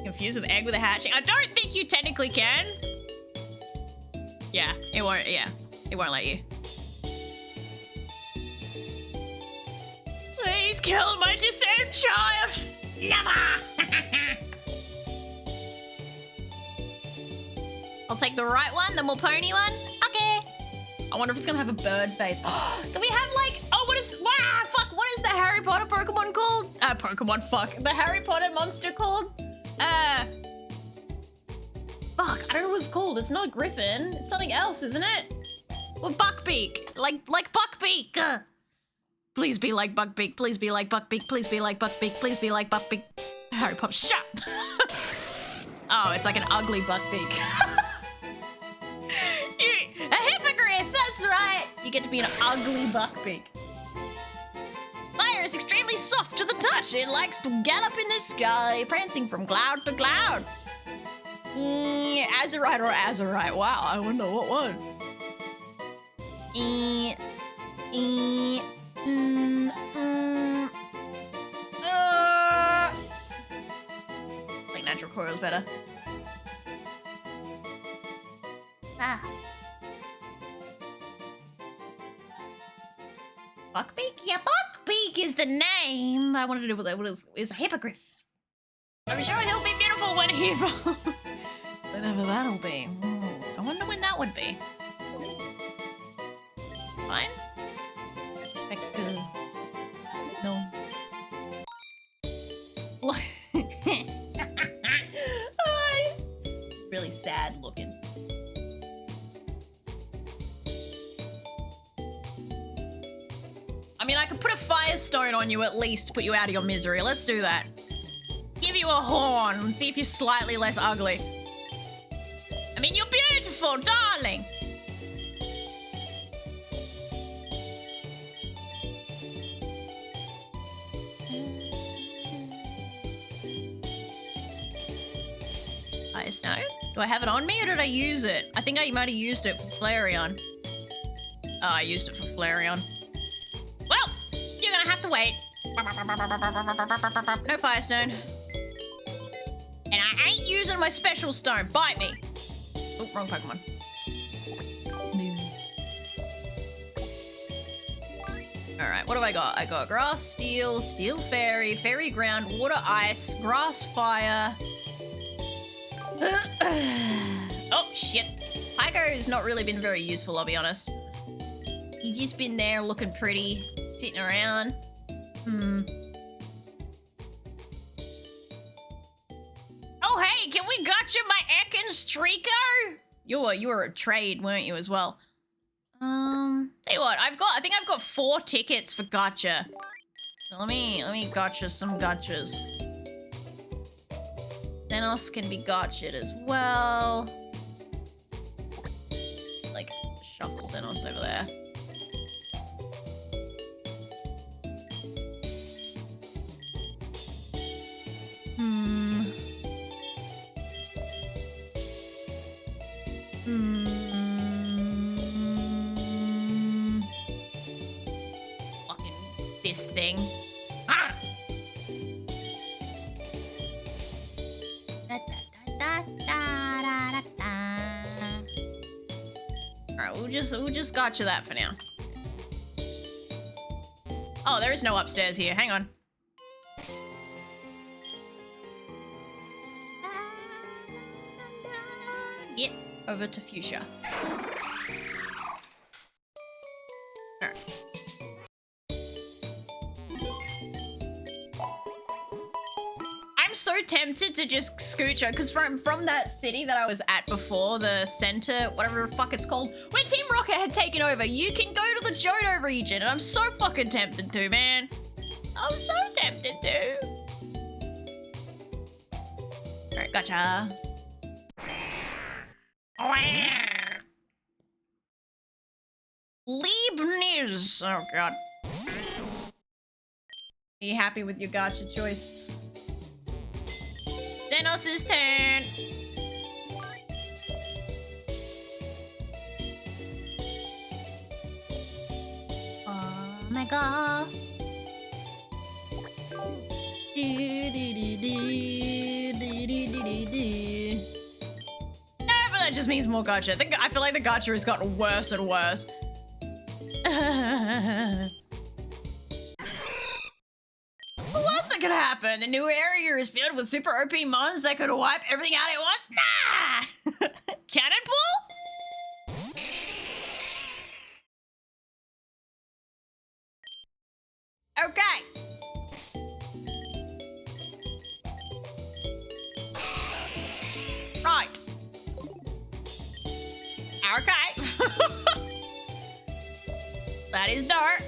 Confused with egg with a hatching. I don't think you technically can. Yeah, it won't. Yeah, it won't let you. Please kill my disowned child. Never. I'll take the right one, the more pony one. Okay. I wonder if it's gonna have a bird face. Can we have like, oh, what is the Harry Potter Pokemon called? The Harry Potter monster called? Fuck, I don't know what it's called. It's not a griffin. It's something else, isn't it? Well, buckbeak. Like buckbeak. Please be like buckbeak. Please be like buckbeak. Please be like buckbeak. Please be like buckbeak. Harry Potter, shut. Oh, it's like an ugly buckbeak. A hippogriff, that's right. You get to be an ugly buckbeak. Fire is extremely soft to the touch. It likes to gallop in the sky, prancing from cloud to cloud. Azurite or Azurite? Wow, I wonder what one. Like natural coil's better. Ah. Buckbeak? Yeah, Buckbeak is the name. I wanted to do with it is a hippogriff. I'm sure he'll be beautiful when he evolves. Whatever that'll be. I wonder when that would be. Fine. No. Look. Oh, he's really sad looking. I mean, I could put a firestone on you at least to put you out of your misery. Let's do that. Give you a horn and see if you're slightly less ugly. I mean, you're beautiful, darling. Firestone? Do I have it on me or did I use it? I think I might have used it for Flareon. Oh, I used it for Flareon. Well, you're gonna have to wait. No Firestone. And I ain't using my special stone. Bite me. Oh, wrong Pokemon. Alright, what have I got? I got Grass, Steel, Steel Fairy, Fairy Ground, Water Ice, Grass Fire. Oh, shit. Pyko's not really been very useful, I'll be honest. He's just been there looking pretty, sitting around. Oh, hey, can we gotcha my Ekans Trico? You were a trade, weren't you, as well? Tell you what, I think I've got 4 tickets for gotcha. So let me gotcha some gotchas. Zenos can be gotcha'd as well. Like, shuffle Zenos over there. Fucking this thing. Ah! Alright, we'll just gotcha that for now. Oh, there is no upstairs here. Hang on. Get over to Fuchsia. Alright. I'm so tempted to just scooch her, because from that city that I was at before, the center, whatever the fuck it's called, when Team Rocket had taken over, you can go to the Johto region, and I'm so fucking tempted to, man. I'm so tempted to. Alright, gotcha. Leibniz. Oh god. Are you happy with your gotcha choice? Zenos' turn. Omega. No, but that just means more gotcha. I feel like the gotcha has gotten worse and worse. What's the worst that could happen? A new area is filled with super OP mons that could wipe everything out at once? Nah! Cannonball? Okay. Right. Okay. That is dirt.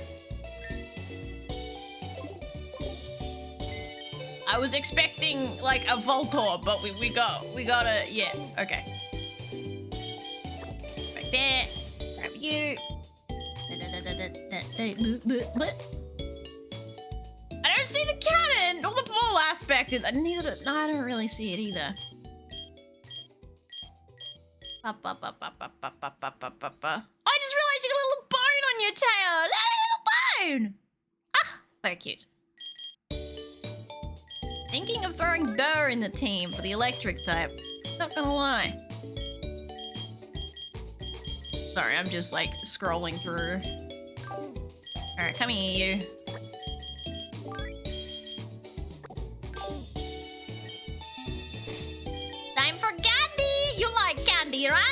I was expecting like a Voltor, but we gotta, yeah, okay. Right there. Grab you. I don't see the cannon or the ball aspect. Neither. No, I don't really see it either. I just realized you got a little bone on your tail. A little bone. Ah, very cute. Thinking of throwing Durr in the team for the electric type. Not gonna lie. Sorry, I'm just like scrolling through. Alright, come here, you. Time for candy! You like candy, right?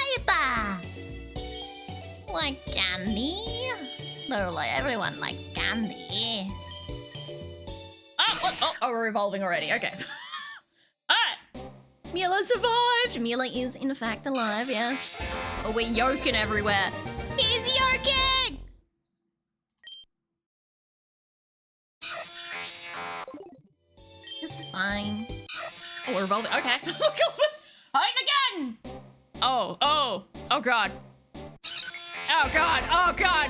Like candy? No, like everyone likes candy. Oh, what? Oh, we're evolving already. Okay. Alright. Mila survived. Mila is in fact alive, yes. Oh, we're yoking everywhere. He's yoking! This is fine. Oh, we're evolving. Okay. Hide again! Oh god. Oh god, oh god!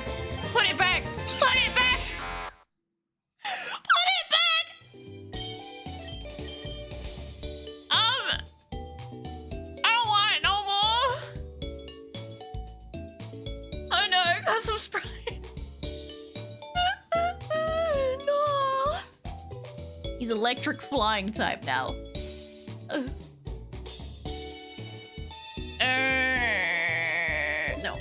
Put it back! Put it back! Put it back! I don't want it no more! Oh no, got some spray! No! He's electric flying type now. No.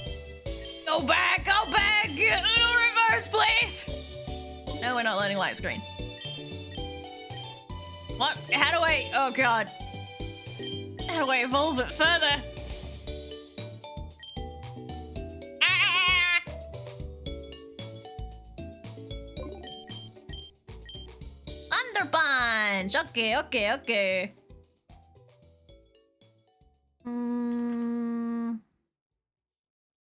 Go back! Go back! No reverse, please! No, we're not learning light screen. What? How do I... Oh, God. How do I evolve it further? Ah! Thunder Punch! Okay, okay, okay.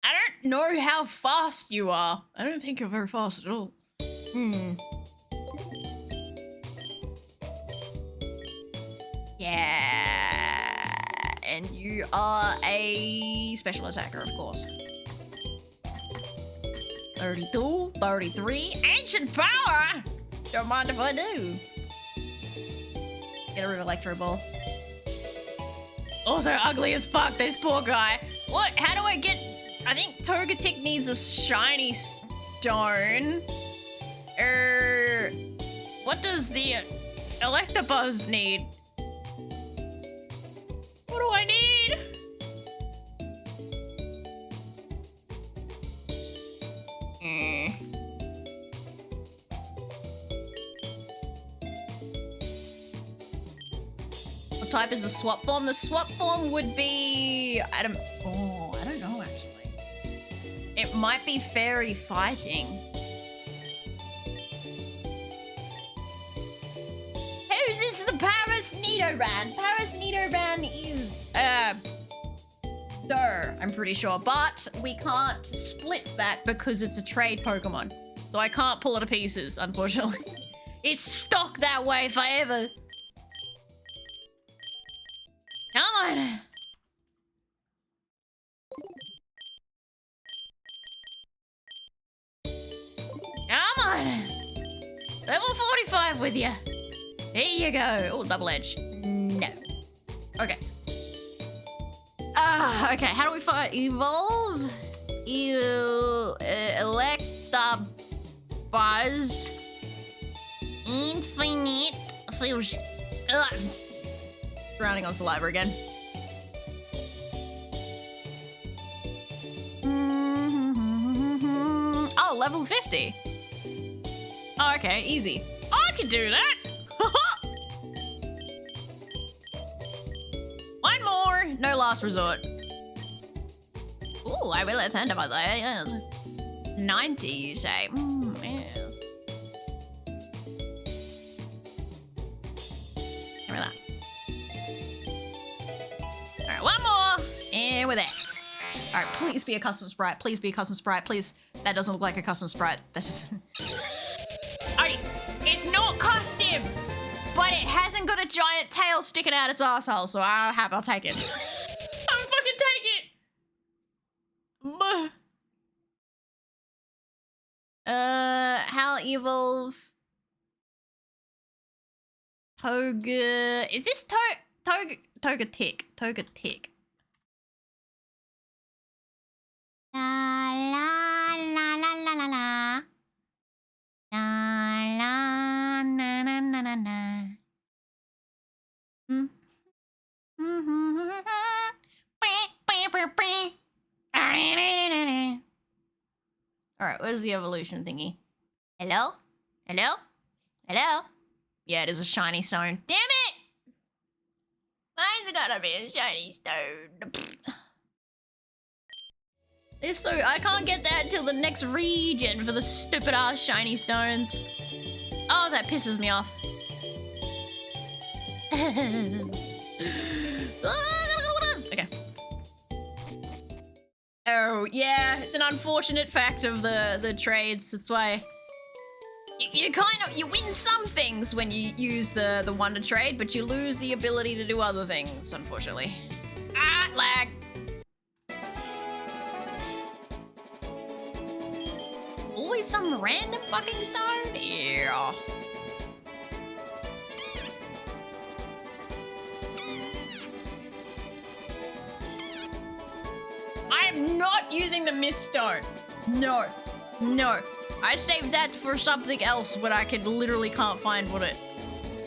I don't know how fast you are. I don't think you're very fast at all. Yeah. And you are a special attacker, of course. 32, 33. Ancient power! Don't mind if I do. Get rid of Electro Ball. Also ugly as fuck, this poor guy. What? How do I get... I think Togetic needs a shiny stone. What does the Electabuzz need? What do I need? What type is the swap form? The swap form would be... I don't know actually. It might be fairy fighting. Who's this? The Paris Nidoran. Paris Nidoran is Durr, I'm pretty sure. But we can't split that because it's a trade Pokemon. So I can't pull it to pieces, unfortunately. It's stuck that way forever. Come on. Come on. Level 45 with you. Here you go. Oh, double edge. No. Okay. Okay. How do we fight? Evolve. Electabuzz. Infinite Fusion. Drowning on saliva again. Oh, level 50. Oh, okay, easy. Oh, I can do that. One more. No last resort. Ooh, I will attend about that. Yes. 90, you say? Yes. Give me that. Alright, one more. And we're there. All right, please be a custom sprite. Please be a custom sprite. Please. That doesn't look like a custom sprite. That doesn't. It's not custom, but it hasn't got a giant tail sticking out its arsehole, so I'll take it. I'll fucking take it. How evolve? Toga. Is this Toga tick? Toga tick. La la la la la la la. La la na na na na na. Alright, where's the evolution thingy? Hello? Hello? Hello? Yeah, it is a shiny stone. Damn it! Mine's gotta be a shiny stone. So I can't get that till the next region for the stupid ass shiny stones. Oh, that pisses me off. Okay. Oh yeah, it's an unfortunate fact of the trades. That's why you win some things when you use the wonder trade, but you lose the ability to do other things, unfortunately. Ah, lag. Always some random fucking stone? Yeah. I am not using the mist stone. No. No. I saved that for something else, but I literally can't find what it...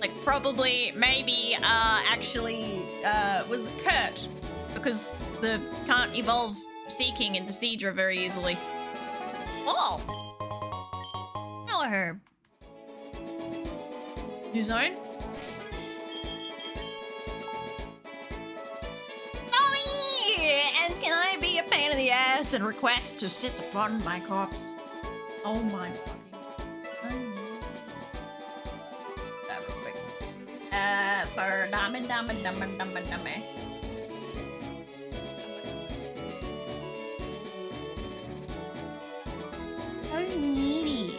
Like, probably, maybe, actually, was it Kurt? Because the can't evolve Seeking into Seadra very easily. Oh! Hello, Herb. New zone? And can I be a pain in the ass and request to sit upon my corpse? Oh my fucking... real quick. For dummy. Oh, needy.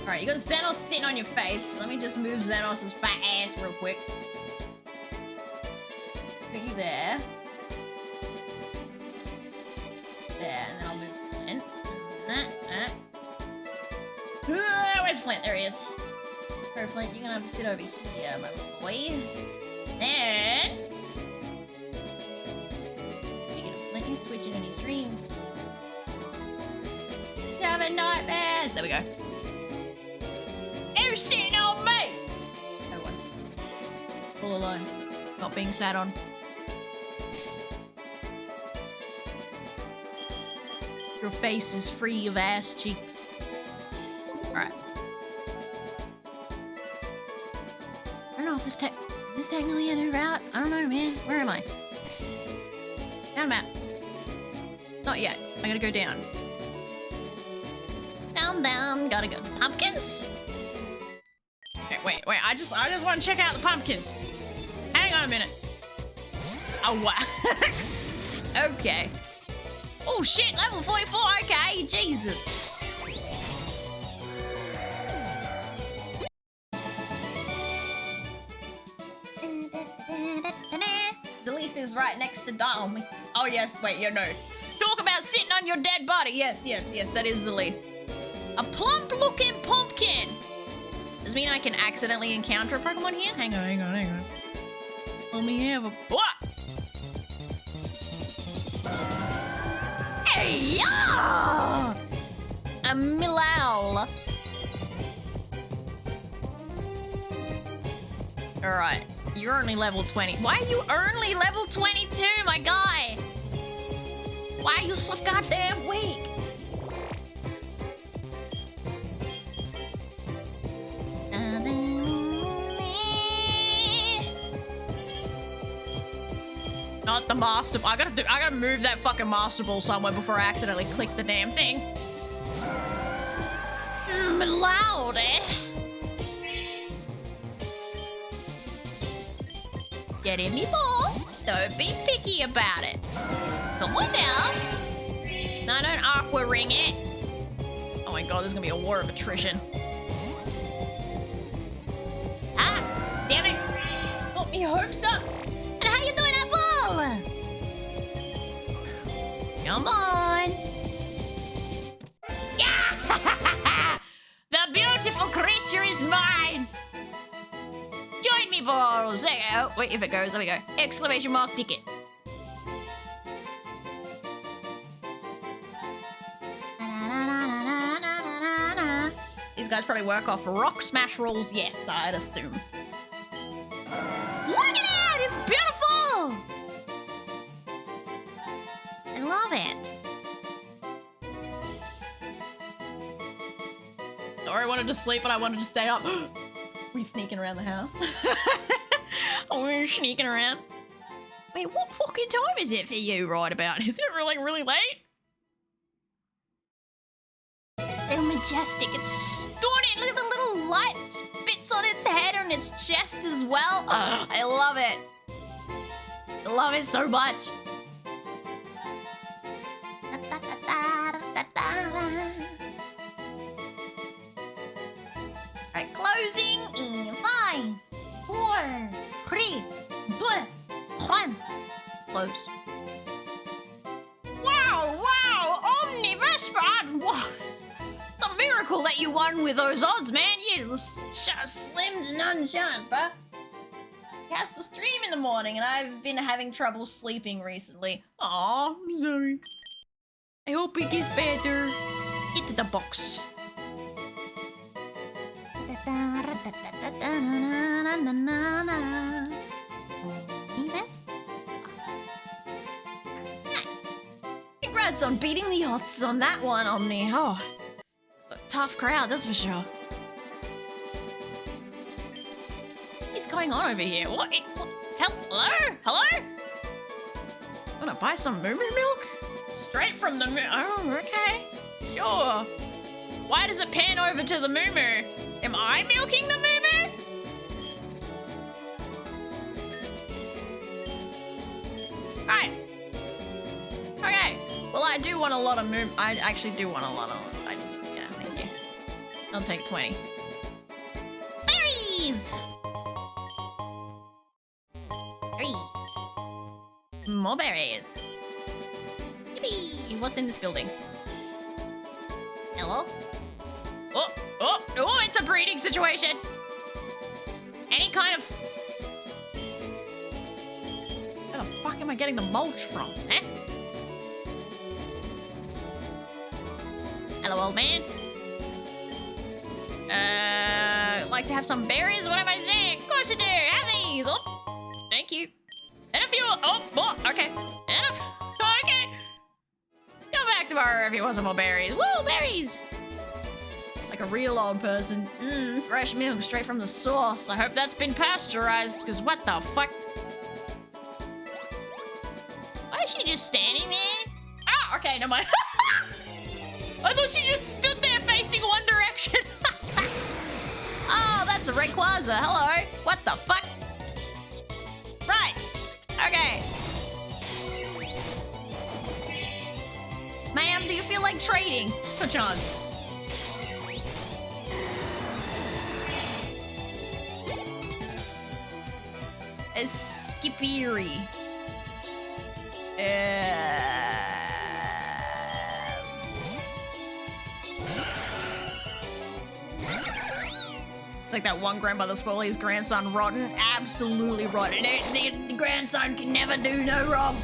Alright, you got Xenos sitting on your face. Let me just move Xenos' fat ass real quick. Put you there. There, and then I'll move Flint. Where's Flint? There he is. Alright, Flint, you're gonna have to sit over here, my boy. Then... Speaking of Flint, he's twitching in his dreams. He's having nightmares! There we go. Who's sitting on me? No one. All alone. Not being sat on. Your face is free of ass cheeks. Alright. I don't know if is this technically a new route? I don't know, man. Where am I? Down map. Not yet. I gotta go down. Down. Gotta go to the pumpkins. Okay, wait. I just want to check out the pumpkins. Hang on a minute. Oh, wow. Okay. Oh, shit. Level 44. Okay. Jesus. Zalith is right next to Dom. Oh, yes. Wait, yeah, no. Talk about sitting on your dead body. Yes. That is Zalith. A plump-looking pumpkin. Does mean I can accidentally encounter a Pokemon here? Hang on. Let me have a... What? Hey, yeah! A Milowl. Alright, you're only level 20. Why are you only level 22, my guy? Why are you so goddamn weak? Not the master. I gotta move that fucking master ball somewhere before I accidentally click the damn thing. Loud, eh? Get in me ball. Don't be picky about it. Come on now. No, don't aqua ring it. Oh my god, there's gonna be a war of attrition. Ah, damn it. Got me hopes up. And how you doing, Apple? Come on. Yeah! The beautiful creature is mine. Join me, balls. There you go. Wait, if it goes, there we go. Exclamation mark ticket. These guys probably work off rock smash rules. Yes, I'd assume. Look at it! It's beautiful! I love it. Sorry, I wanted to sleep, but I wanted to stay up. We sneaking around the house? We're sneaking around. Wait, what fucking time is it for you right about? Is it really late? They're majestic. It's stunning. Look at the little light spits on its head and its chest as well. Oh, I love it. I love it so much. Alright, closing in 5, 4, 3, 2, 1. Close. Wow, Omnivespa! What? It's a miracle that you won with those odds, man. You just slim to none chance, bruh. He has to stream in the morning, and I've been having trouble sleeping recently. Aw, I'm sorry. I hope it gets better. Into the box. Nice. Congrats on beating the odds on that one, Omni. Oh, it's a tough crowd, that's for sure. What's going on over here? What? Hello? Hello? Wanna buy some moo moo milk? Straight from the moo. Oh, okay. Sure. Why does it pan over to the moo moo? Am I milking the moo moo? Right. Okay. Well, I do want a lot of moo. I actually do want a lot of. Yeah, thank you. I'll take 20. Berries! Berries. More berries. Yippee! What's in this building? Hello? Oh, it's a breeding situation. Any kind of... Where the fuck am I getting the mulch from, eh? Hello, old man. Like to have some berries? What am I saying? Of course you do. Have these. Oh, thank you. And a few... Oh, okay. And a... Okay. Come back tomorrow if you want some more berries. Woo, berries! Like a real old person. Fresh milk straight from the source. I hope that's been pasteurized, because what the fuck? Why is she just standing there? Oh, okay, never mind. I thought she just stood there facing one direction. Oh, that's a Rayquaza. Hello. What the fuck? Right. Okay. Ma'am, do you feel like trading? No chance. A Skippery. Like that one grandmother spoiled his grandson rotten. Absolutely rotten. The grandson can never do no wrong.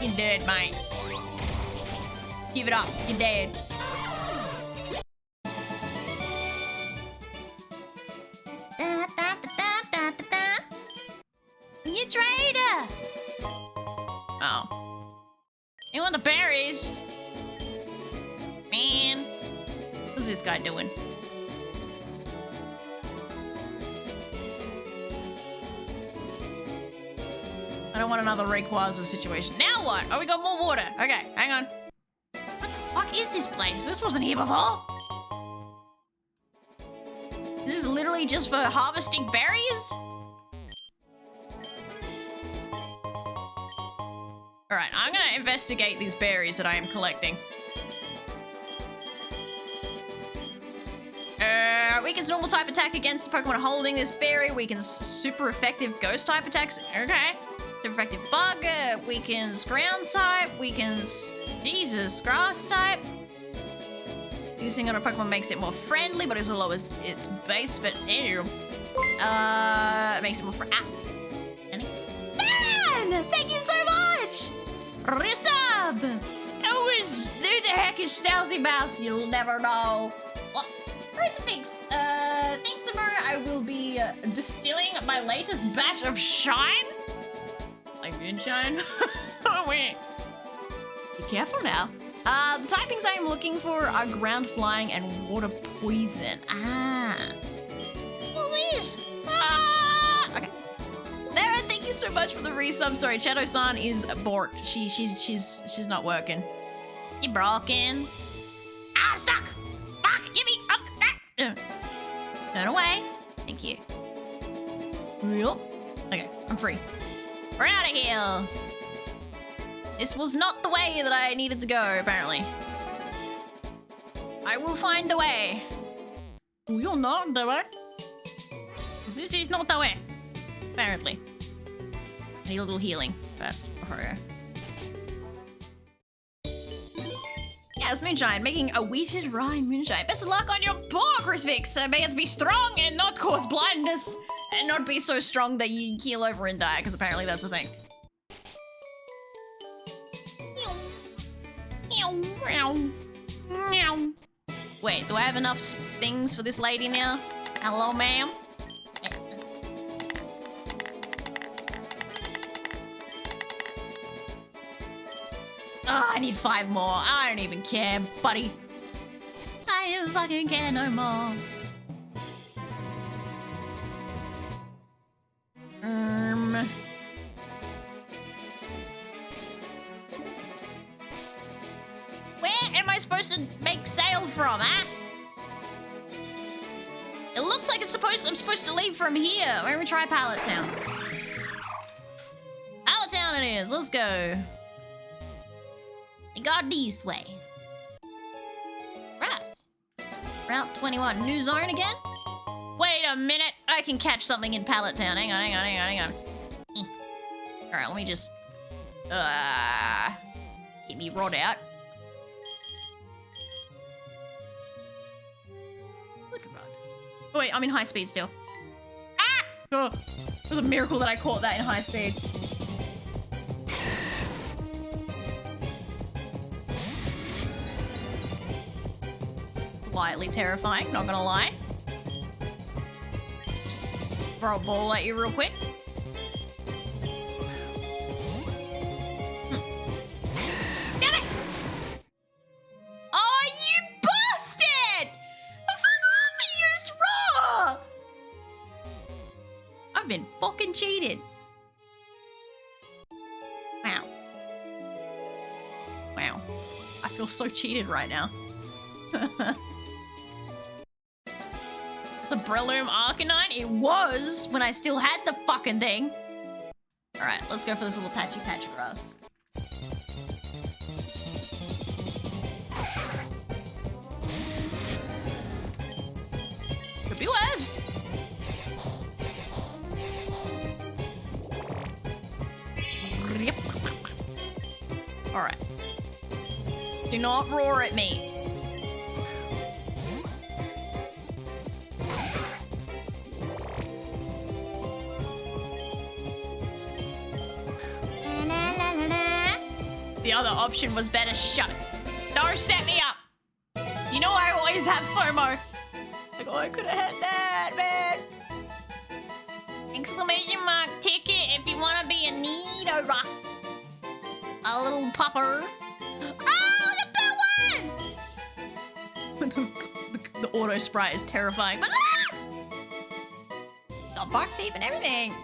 You're dead, mate. Just give it up. You're dead. You trader! Oh. You want the berries? Man. What's this guy doing? I don't want another Rayquaza situation. Now what? Oh, we got more water. Okay, hang on. What the fuck is this place? This wasn't here before. This is literally just for harvesting berries? Alright, I'm gonna investigate these berries that I am collecting. Weakens normal type attack against the Pokemon holding this berry. Weakens super effective ghost type attacks. Okay. Super effective bug. Weakens ground type. Weakens, Jesus, grass type. Using on a Pokemon makes it more friendly, but also lowers its base. But ew. Makes it more Dan! Thank you so much! Risab! Who the heck is Stealthy Mouse? You'll never know. What? Crucifix! Thanks, Amara. I will be distilling my latest batch of shine. Like moonshine? Oh, wait. Be careful now. The typings I am looking for are ground flying and water poison. Louise! Okay. Mara, thank you so much for the resub. Sorry, Shadow-san is borked. She's not working. You broken? I'm stuck! Fuck! Give me up! Turn away. Thank you. Yep. Okay, I'm free. We're out of here. This was not the way that I needed to go, apparently. I will find a way. You're not the way. This is not the way. Apparently. I need a little healing first before I go. Yes, moonshine. Making a wheated rye moonshine. Best of luck on your paw, Crucifix. May it be strong and not cause blindness. And not be so strong that you keel over and die, because apparently that's a thing. Wait, do I have enough things for this lady now? Hello, ma'am? Oh, I need 5 more. I don't even care, buddy. I don't fucking care no more. Where am I supposed to make sail from, huh? It looks like I'm supposed to leave from here. Why don't we try Pallet Town? Pallet Town it is. Let's go. I got this way. Grass. Route 21. New zone again? Wait a minute. I can catch something in Pallet Town. Hang on. Alright, let me just... keep me rod out. Good rod. Oh wait, I'm in high speed still. Ah! Oh, it was a miracle that I caught that in high speed. Slightly terrifying, not gonna lie. Just throw a ball at you real quick. Damn it! Oh, you bastard! I used raw! I've been fucking cheated. Wow. Wow. I feel so cheated right now. It's a Breloom Arcanine? It was when I still had the fucking thing. Alright, let's go for this little patchy patch of grass. Could be worse. Yep. Alright. Do not roar at me. The other option was better shut. Don't set me up. You know I always have FOMO. Like, oh, I could have had that, man. Exclamation mark ticket if you want to be a neato rough. A little popper. Oh, look at that one! the auto sprite is terrifying. But got bark teeth and everything.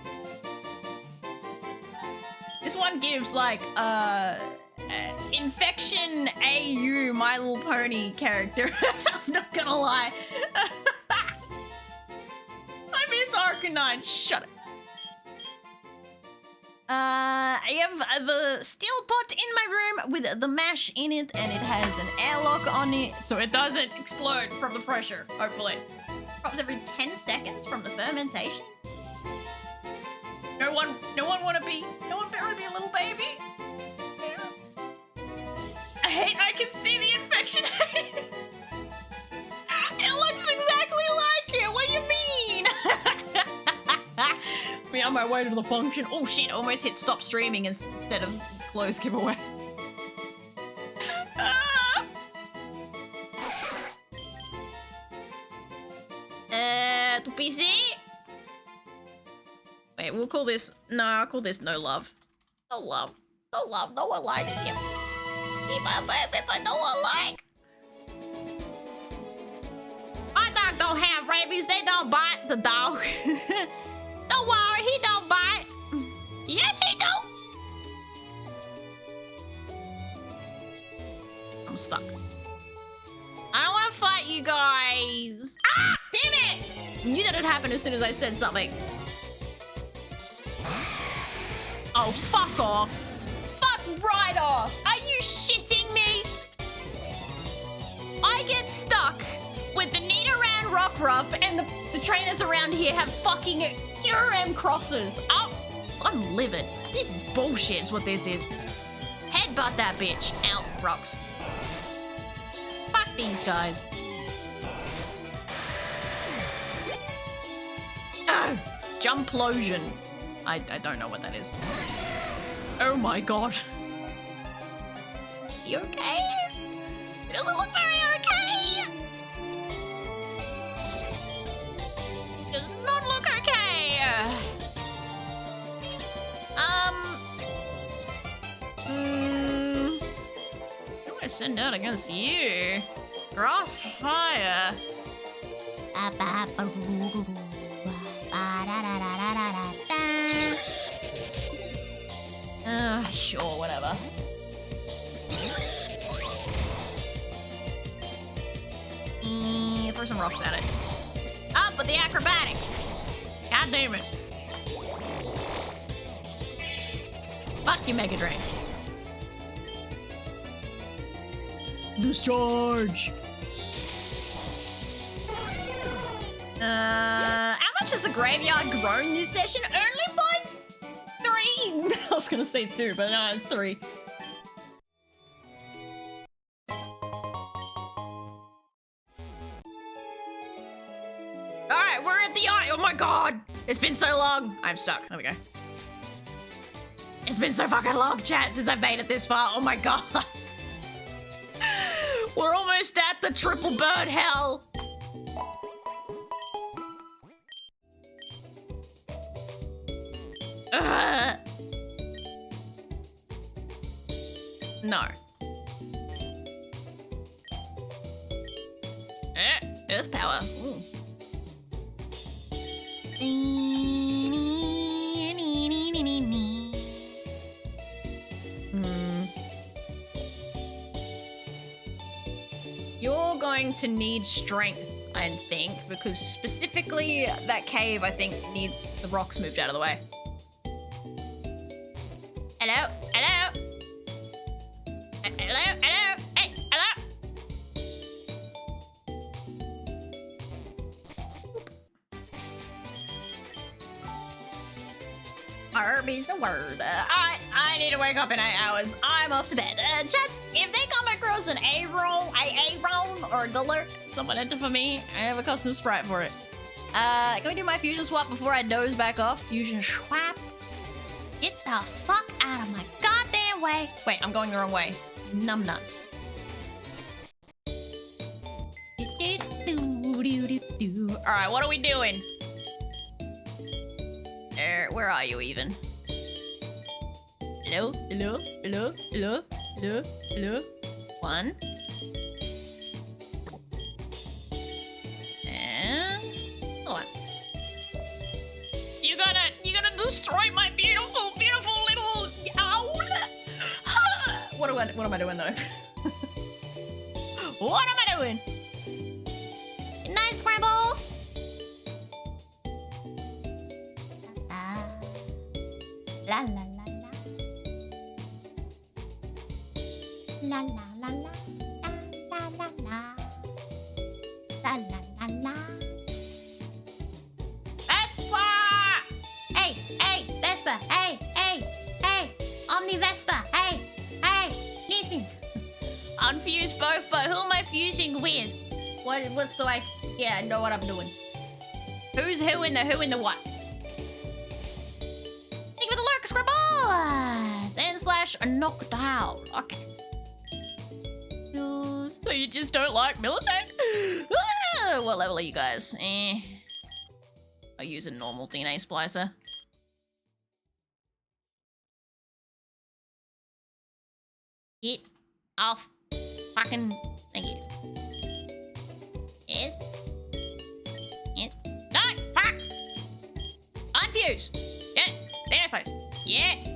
This one gives like Infection AU My Little Pony character. I'm not gonna lie. Arcanine, shut it. I have the steel pot in my room with the mash in it, and it has an airlock on it, so it doesn't explode from the pressure, hopefully. Drops every 10 seconds from the fermentation. No one wanna be a little baby? I can see the infection. It looks exactly like it. What do you mean? Me on my way to the function. Oh shit! Almost hit stop streaming instead of close giveaway. To PC. Wait, we'll call this. No, I'll call this no love. No love. No love. No one likes him. He my baby, but no one like. My dog don't have rabies. They don't bite the dog. Don't worry, he don't bite. Yes, he do. I'm stuck. I don't want to fight you guys. Ah, damn it! I knew that would happen as soon as I said something. Oh, fuck off. Fuck right off. Are you shitting me? I get stuck with the Nidoran Rockruff and the trainers around here have fucking QRM crosses. Oh, I'm livid. This is bullshit is what this is. Headbutt that bitch. Ow, rocks. Fuck these guys. Oh, Jumplosion. I don't know what that is. Oh my god. You okay? It doesn't look very okay. It does not look okay. What do I send out against you? Crossfire. Sure, whatever. Throw some rocks at it. Up with the acrobatics. God damn it. Fuck you, Mega Drain. Discharge. How much has the graveyard grown this session? Only by 3. I was gonna say 2, but no, it's 3. Alright, we're at the eye. Oh my god. It's been so long. I'm stuck. There we go. It's been so fucking long, chat, since I've made it this far. Oh my god. We're almost at the triple bird hell. No. Earth power. Ooh. You're going to need strength, I think, because specifically that cave, I think, needs the rocks moved out of the way. Hello? Hello? Hello? Hello? Hey, hello? Herb is the word. Alright, I need to wake up in 8 hours. I'm off to bed. Chat, if they come across an A-roll, or a Guller, someone enter for me. I have a custom sprite for it. Can we do my fusion swap before I doze back off? Fusion swap. Get the fuck out of my goddamn way. Wait, I'm going the wrong way. Numbnuts. Alright, what are we doing? Where are you even? Hello? Hello? Hello? Hello? Hello? Hello? 1. And... hold on. You're gonna destroy my beautiful, beautiful little owl. What am I doing though? What am I doing? Good night, Scramble. La la la la. La la la la. La la la la. La la la la. Vespa! Hey, hey, Vespa. Hey, hey, hey. Omni Vespa. Hey, hey. Listen. Unfuse both, but who am I fusing with? What's so I... Yeah, I know what I'm doing. Who's who in the what? Thank you for the lurk, Scribble! / knocked out. Okay. So you just don't like Militech? What level are you guys? I use a normal DNA splicer. Get off. Fucking. Thank you. Yes. Yes. No! Fuck! Unfuse! Yes! DNA splice! Yes!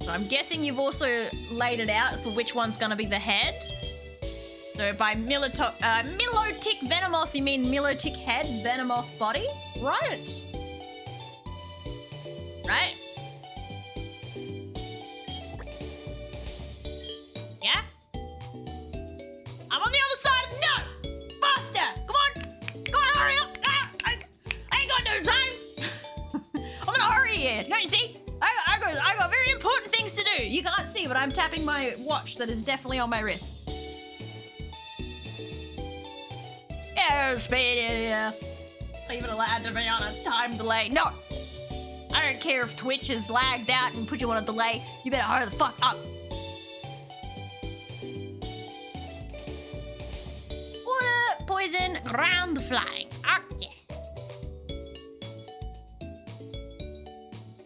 I'm guessing you've also laid it out for which one's gonna be the head. So by Milotic Venomoth, you mean Milotic head, Venomoth body? Right. Right? Yeah? I'm on the other side of no! Faster! Come on! Come on, hurry up! Ah, I ain't got no time! I'm in a hurry here. Don't you see? I got very important things to do. You can't see, but I'm tapping my watch that is definitely on my wrist. Airspeed, yeah. Not even allowed to be on a time delay. No! I don't care if Twitch is lagged out and put you on a delay. You better hurry the fuck up. Water, poison, ground flying. Okay.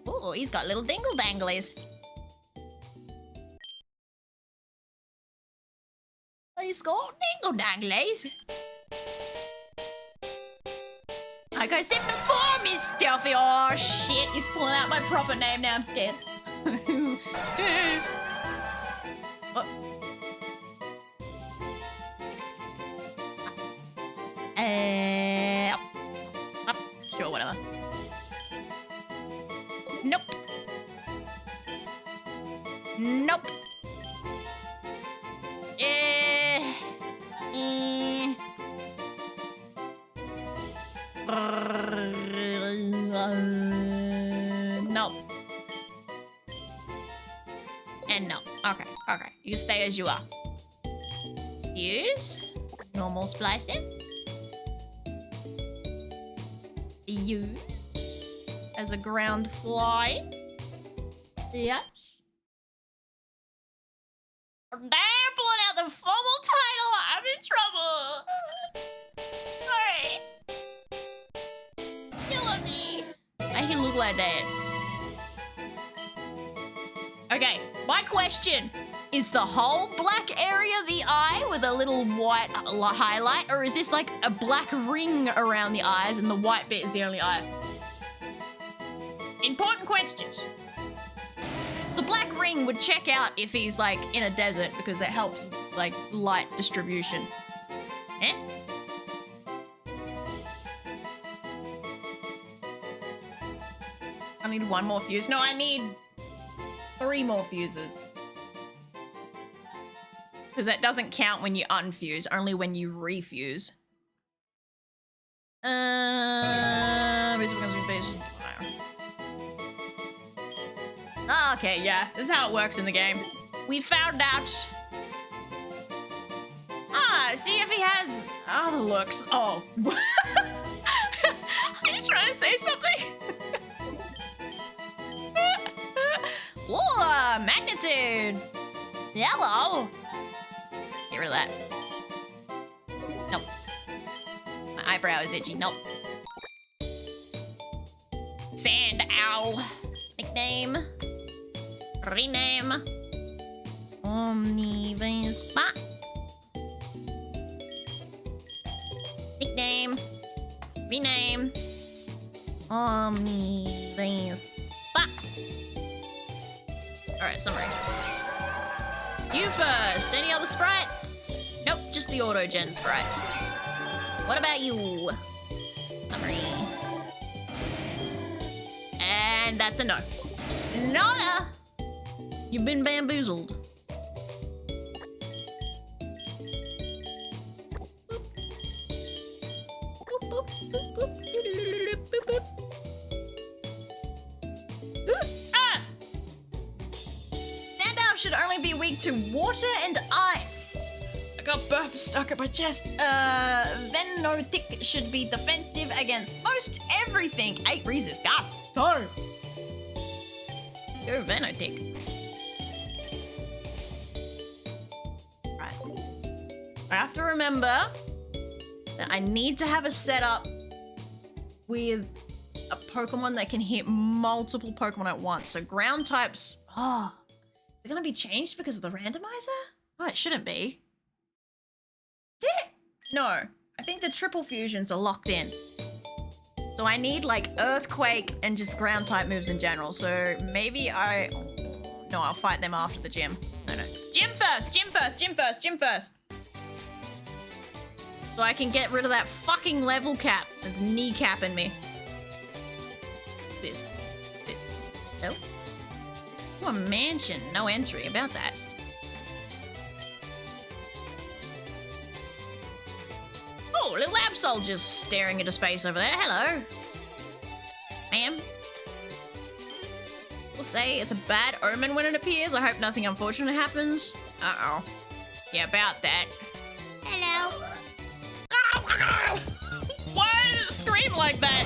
Oh, he's got little dingle danglies. He's got dingle danglies. I go sit before me, Stealthy. Oh shit, he's pulling out my proper name now. I'm scared. Oh. Sure, whatever. Nope. Nope. Nope. And no. Okay, okay. You stay as you are. Use normal splicing. Use as a ground fly. Yes. Damn, pulling out the formal title. I'm in trouble. Sorry. Killing me. I can look like that. Okay, my question. Is the whole black area the eye with a little white highlight? Or is this like a black ring around the eyes and the white bit is the only eye? Important questions. The black ring would check out if he's like in a desert because it helps like light distribution. Eh? I need one more fuse. No, I need 3 more fuses. Because that doesn't count when you unfuse, only when you refuse. Okay, yeah, this is how it works in the game. We found out. See if he has other looks. Oh. Are you trying to say something? Ooh, magnitude. Yellow. Get rid of that. Nope. My eyebrow is itchy. Nope. Sand owl. Nickname. Rename. Omnivespa. Nickname. Rename. Omnivespa. Alright, summary. You first. Any other sprites? Nope, just the auto-gen sprite. What about you? Summary. And that's a no. Nada! You've been bamboozled. Ah! Sandow should only be weak to water and ice. I got burp stuck at my chest. Venotic should be defensive against most everything. 8 resist. God. Go. Go Venotic. Right. I have to remember that I need to have a setup with a Pokemon that can hit multiple Pokemon at once. So ground types. Oh, is it gonna be changed because of the randomizer? Oh, it shouldn't be. Is it? No, I think the triple fusions are locked in. So I need like Earthquake and just ground type moves in general. So maybe no, I'll fight them after the gym. No. Gym first, gym first, gym first, gym first. So I can get rid of that fucking level cap that's kneecapping me. What's this? Nope. Oh, a mansion, no entry about that. Oh, little Absol just staring into space over there. Hello. Ma'am. We'll say it's a bad omen when it appears. I hope nothing unfortunate happens. Uh-oh. Yeah, about that. Hello. Why did it scream like that?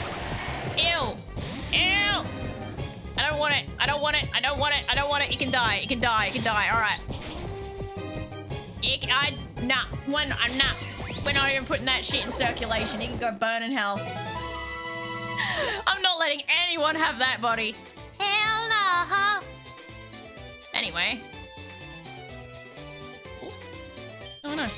Ew. Ew. I don't want it. I don't want it. I don't want it. I don't want it. You can die. You can die. You can die. All right. Nah. I'm not. We're not even putting that shit in circulation. He can go burn in hell. I'm not letting anyone have that body. Hell no. Anyway. Oh no.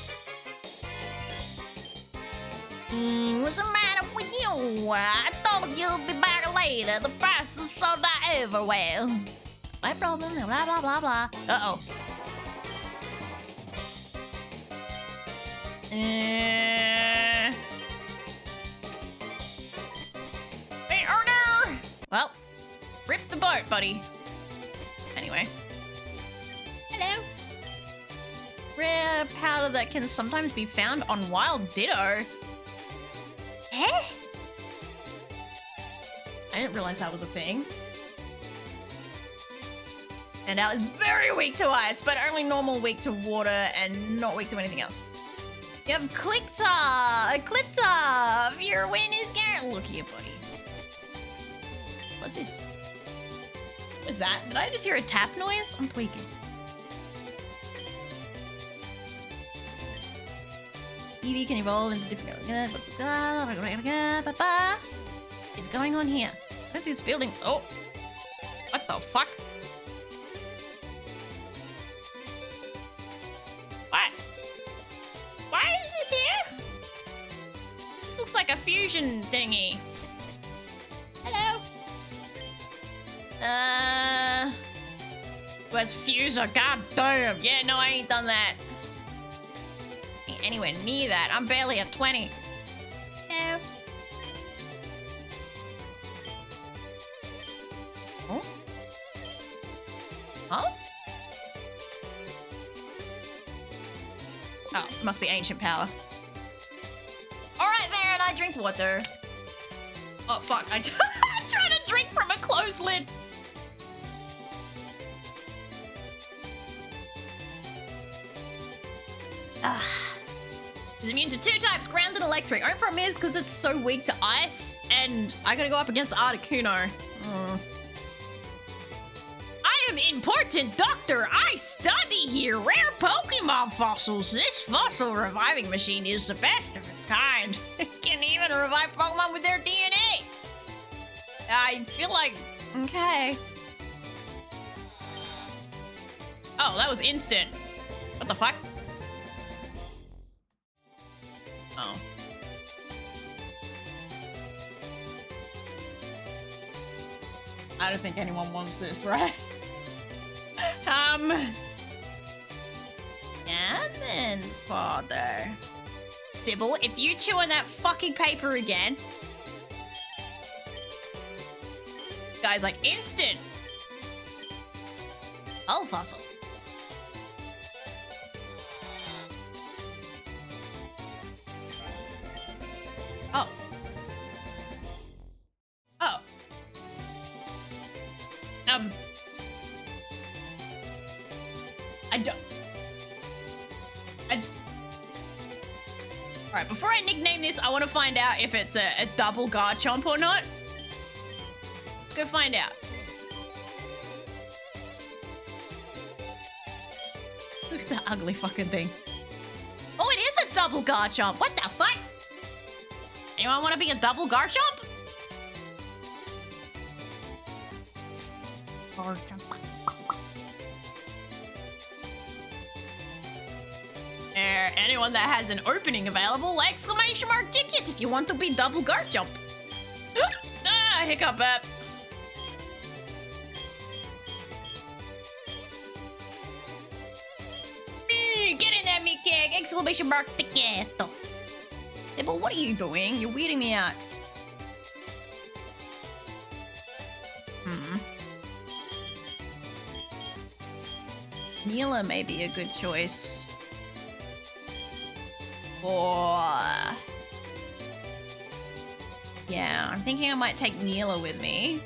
What's the matter with you? I thought you'd be back later. The price is sold out everywhere. My problem, blah, blah, blah, blah. Uh-oh. Hey, Erner! Well, rip the boat, buddy. Anyway. Hello. Rare powder that can sometimes be found on Wild Ditto. Eh? I didn't realize that was a thing. And now it's very weak to ice, but only normal weak to water and not weak to anything else. You have Clicktuff! Your win is guaranteed. Look here, buddy. What's this? What's that? Did I just hear a tap noise? I'm tweaking. Eevee can evolve into different... What is going on here? I think this building... Oh! What the fuck? What? Why is this here? This looks like a fusion thingy. Hello? Where's Fuser? God damn. Yeah, no, I ain't done that. Ain't anywhere near that. I'm barely at 20. Hello? Oh? Huh? Oh, must be ancient power. Alright, Baron, I drink water. Oh, fuck. I'm trying to drink from a closed lid. Is immune to 2 types, ground and electric. Only problem is because it's so weak to ice, and I gotta go up against Articuno. I am important doctor. I study here rare Pokemon fossils. This fossil reviving machine is the best of its kind. It can even revive Pokemon with their DNA. I feel like... Okay. Oh, that was instant. What the fuck? Oh. I don't think anyone wants this, right? And then, father. Sybil, if you chew on that fucking paper again, guy's like instant. Hull fossil. Oh. Oh. I don't... Alright, before I nickname this, I want to find out if it's a double Garchomp or not. Let's go find out. Look at that ugly fucking thing. Oh, it is a double Garchomp. What the fuck? Anyone want to be a double Garchomp? Anyone that has an opening available, exclamation mark ticket if you want to be double Garchomp. Ah, hiccup up. Get in there, meatcake! Exclamation mark ticket. Sybil, what are you doing? You're weirding me out. Mila may be a good choice. Or... yeah, I'm thinking I might take Mila with me.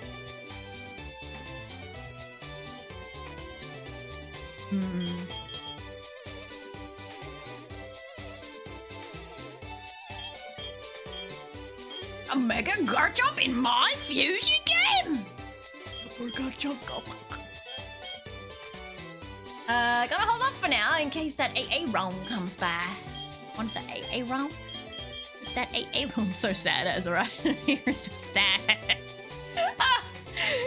A Mega Garchomp in my fusion game? Garchomp, go. Gotta hold off for now in case that AA roam comes by. Want the AA roam? That AA roam so sad, Ezra. You're so sad. Ah,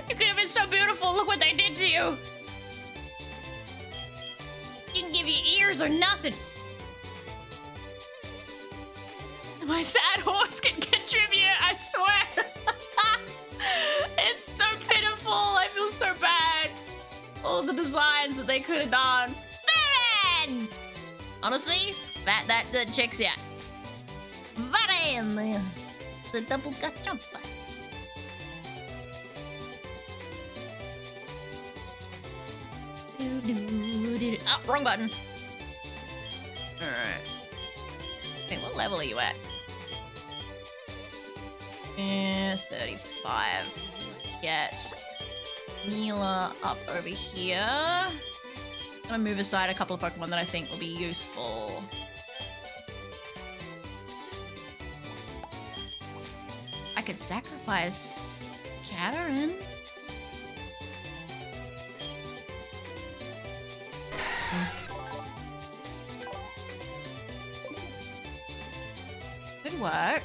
you could have been so beautiful. Look what they did to you. Didn't give you ears or nothing. My sad horse can contribute, I swear. It's so pitiful. I feel so bad. All the designs that they could have done. Baron! Honestly, that checks out. Baron! The double Garchomp. Oh, wrong button. Alright. Okay, what level are you at? 35. Get Mila up over here. I'm gonna move aside a couple of Pokemon that I think will be useful. I could sacrifice Caterin. Could work.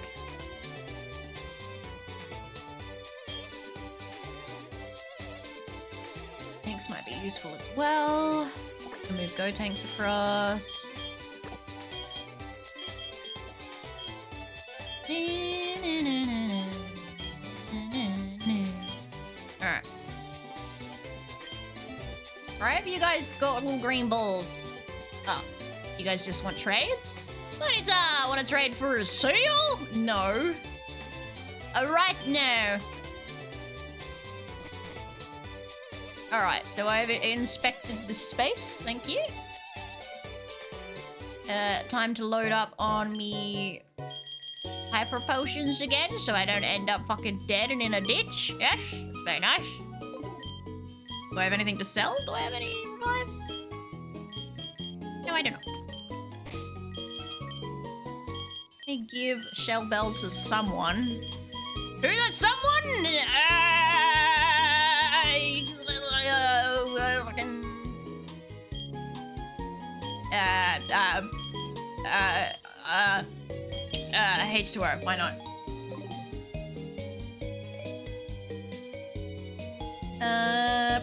Tanks might be useful as well. I'll move Gotenks across. Alright. Alright, have you guys got little green balls? Oh, you guys just want trades? Bonita, want to trade for a seal? No. Alright, no. Alright, so I've inspected the space, thank you. Time to load up on me hyper potions again, so I don't end up fucking dead and in a ditch. Yes, that's very nice. Do I have anything to sell? Do I have any revives? No, I don't know. Let me give Shell Bell to someone. Who that someone? H2O, why not?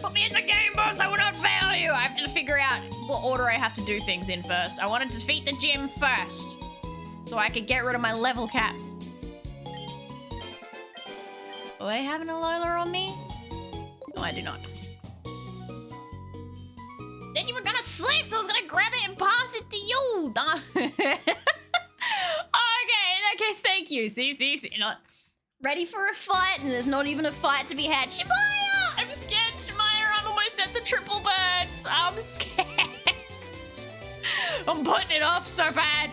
Put me in the game, boss! I will not fail you! I have to figure out what order I have to do things in first. I want to defeat the gym first, so I can get rid of my level cap. Do I have an Alola on me? No, I do not. Then you were gonna sleep, so I was gonna grab it and pass it to you! Okay, in that case, thank you. See? ready for a fight, and there's not even a fight to be had. Shemaya! I'm scared, Shemaya. I'm almost at the triple birds. I'm scared. I'm putting it off so bad.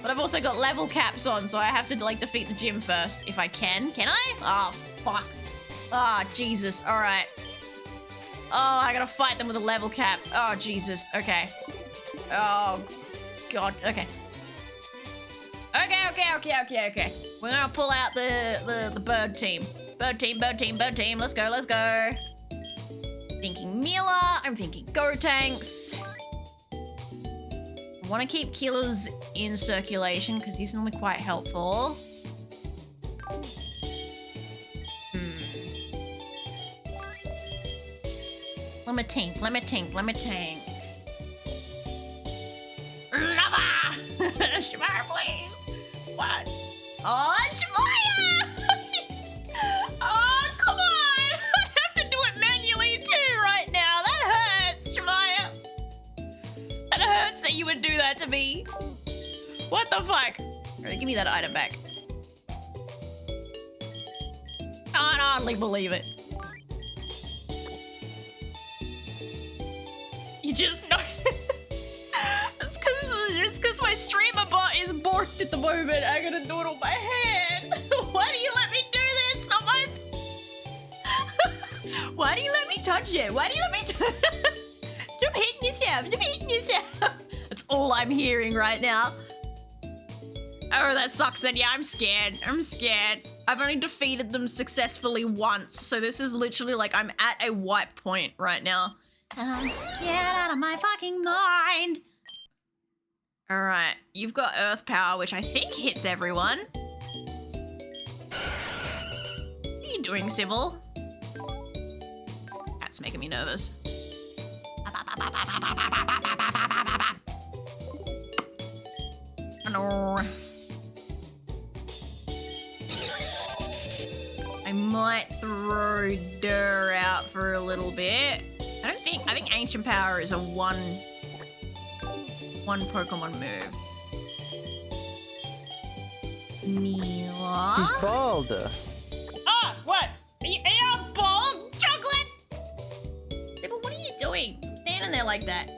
But I've also got level caps on, so I have to, like, defeat the gym first, if I can. Can I? Oh, fuck. Oh, Jesus. All right. Oh, I gotta fight them with a level cap. Oh, Jesus. Okay. Oh, God. Okay. Okay. We're gonna pull out the bird team. Bird team. Let's go. Thinking Mila. I'm thinking Gotenks. I want to keep killers in circulation because he's normally quite helpful. Limiting. Lava! Shemaya, please! What? Oh, Shemaya! Oh, come on! I have to do it manually too right now. That hurts, Shemaya. That hurts that you would do that to me. What the fuck? Really, give me that item back. Can't hardly believe it. You just know. It's because my streamer bot is borked at the moment. I gotta do it on my hand. Why do you let me do this? Not my. Why do you let me touch it? Why do you let me Stop hitting yourself. That's all I'm hearing right now. Oh, that sucks then. Yeah, I'm scared. I've only defeated them successfully once. So this is literally like I'm at a wipe point right now. I'm scared out of my fucking mind. All right, you've got Earth Power, which I think hits everyone. What are you doing, Sybil? That's making me nervous. No. I might throw Durr out for a little bit. I think Ancient Power is a one Pokemon move. Mila? She's bald. Oh, what? Are you bald? Chocolate? Sybil, what are you doing? I'm standing there like that.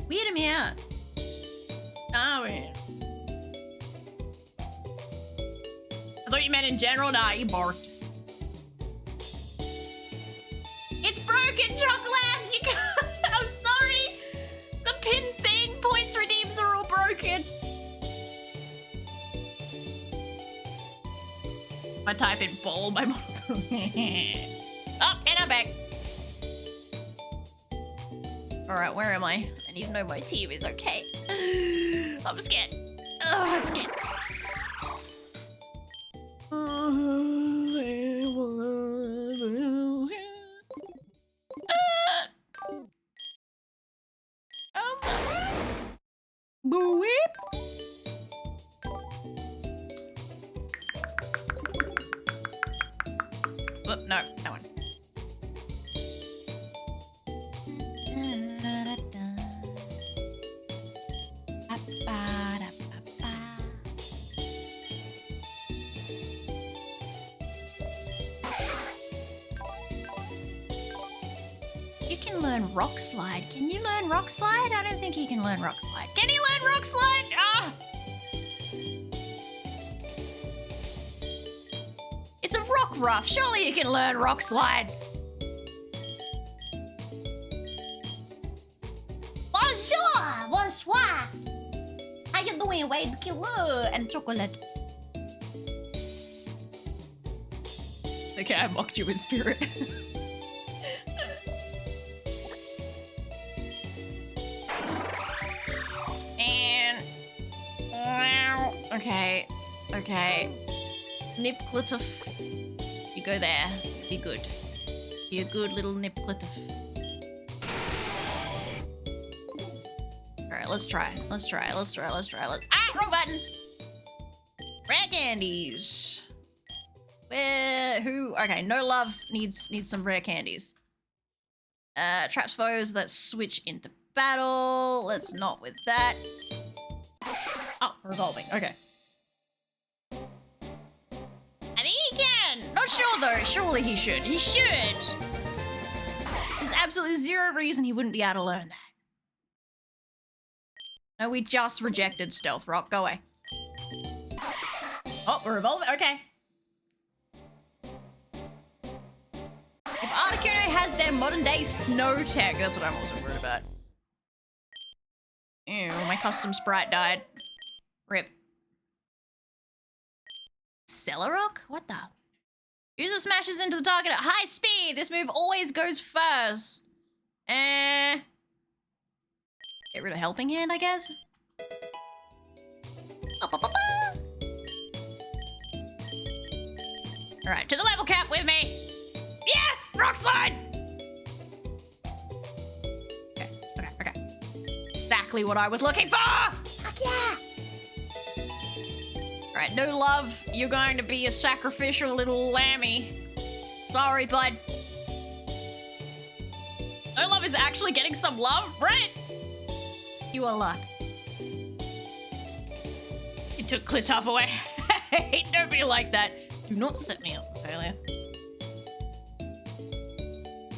Weird him out. Oh, man. I thought you meant in general. Nah, you barked. It's broken, Chocolate! You can't. I'm sorry. The pin thing, points redeems are all broken. If I type in ball, my Oh, and I'm back. Alright, where am I? I need to know my team is okay. I'm scared. Oh, I'm scared. Boop. Oh, no, that one. You can learn Rock Slide. Can you learn Rock Slide? I don't think you can learn Rock Slide. Can you learn Rock Slide? Ah! It's a rock ruff. Surely you can learn Rock Slide. Bonsoir. How you doing, Wade Killer and Chocolate? Okay, I mocked you in spirit. And okay. Nip Clitoff. You go there. Be good. Be a good little Nip Clitoff. Alright, let's try. Ah, wrong button! Rare candies. Okay, no love needs some rare candies. Traps foes, let's switch into battle. Let's not with that. Oh, revolving, okay. I think he can! sure though. Surely he should. He should. There's absolutely zero reason he wouldn't be able to learn that. No, we just rejected Stealth Rock. Go away. Oh, we're evolving. Okay. If Articuno has their modern day snow tech, that's what I'm also worried about. Ew, my custom sprite died. Rip. Celerock? What the? User smashes into the target at high speed. This move always goes first. Get rid of Helping Hand, I guess? Alright, to the level cap with me. Yes! Rock slide! Okay. Exactly what I was looking for! Fuck yeah! Alright, no love. You're going to be a sacrificial little lammy. Sorry, bud. No love is actually getting some love, right? You are luck. You took Clitoff away. Hey, don't be like that. Do not set me up for failure.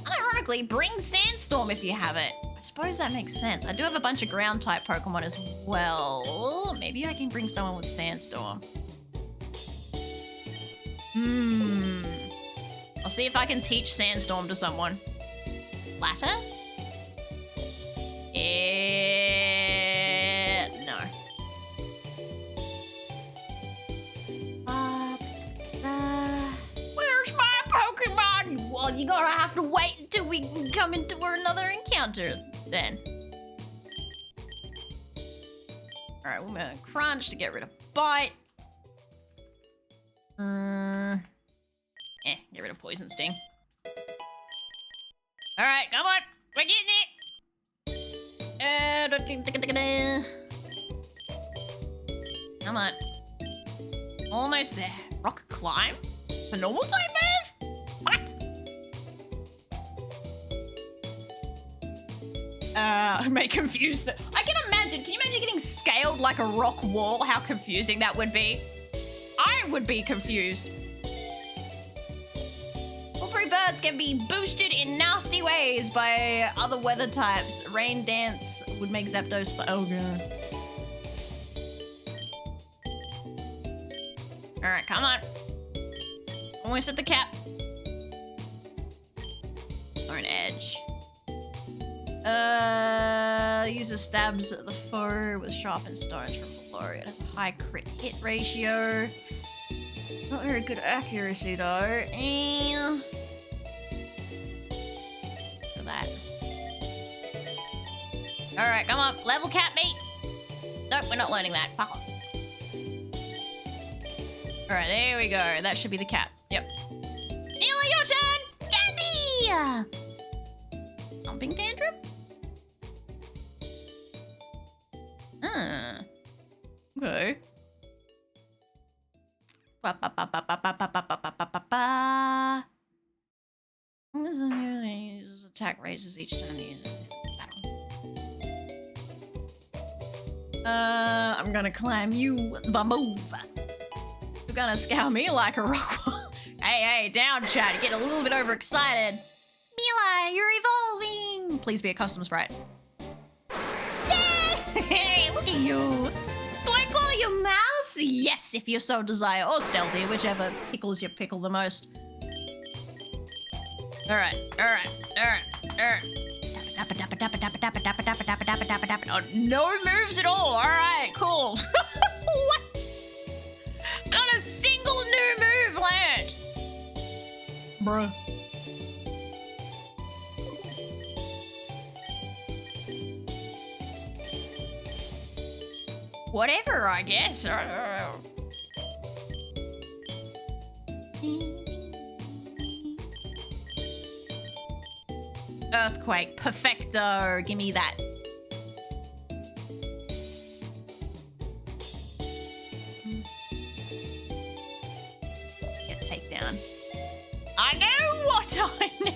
Unironically, bring Sandstorm if you have it. I suppose that makes sense. I do have a bunch of ground type Pokemon as well. Maybe I can bring someone with Sandstorm. I'll see if I can teach Sandstorm to someone. Latter? No. Where's my Pokemon? Well, you're gonna have to wait until we can come into another encounter, then. Alright, we're gonna crunch to get rid of Bite. Get rid of Poison Sting. Alright, come on! We're getting it! Come on. Almost there. Rock Climb? The normal type move? What? I'm confused. I can imagine. Can you imagine getting scaled like a rock wall? How confusing that would be. I would be confused. All three birds can be boosted in nasty ways by other weather types. Rain Dance would make Zapdos oh god. Alright, come on. Almost at the cap. Or an edge. User stabs the foe with sharpened stones from below. It has a high crit hit ratio. Not very good accuracy though. And for that. Alright, come on. Level cap me. Nope, we're not learning that. Fuck off. Alright, there we go. That should be the cap. Yep. Neela, your turn! Candy! Stomping Tantrum? Okay. This is merely uses attack raises each time he uses battle. I'm gonna climb you the move. You're gonna scale me like a rock wall. Hey, down, chat. You get a little bit overexcited. Mila, you're evolving. Please be a custom sprite. Yay! Hey, look at you. Do I call you Mouse? Yes, if you so desire. Or Stealthy, whichever tickles your pickle the most. Alright. Oh, no moves at all. Alright, cool. What? Not a single new move learned. Bruh. Whatever, I guess. Earthquake. Perfecto. Give me that. Get takedown. I know what I know.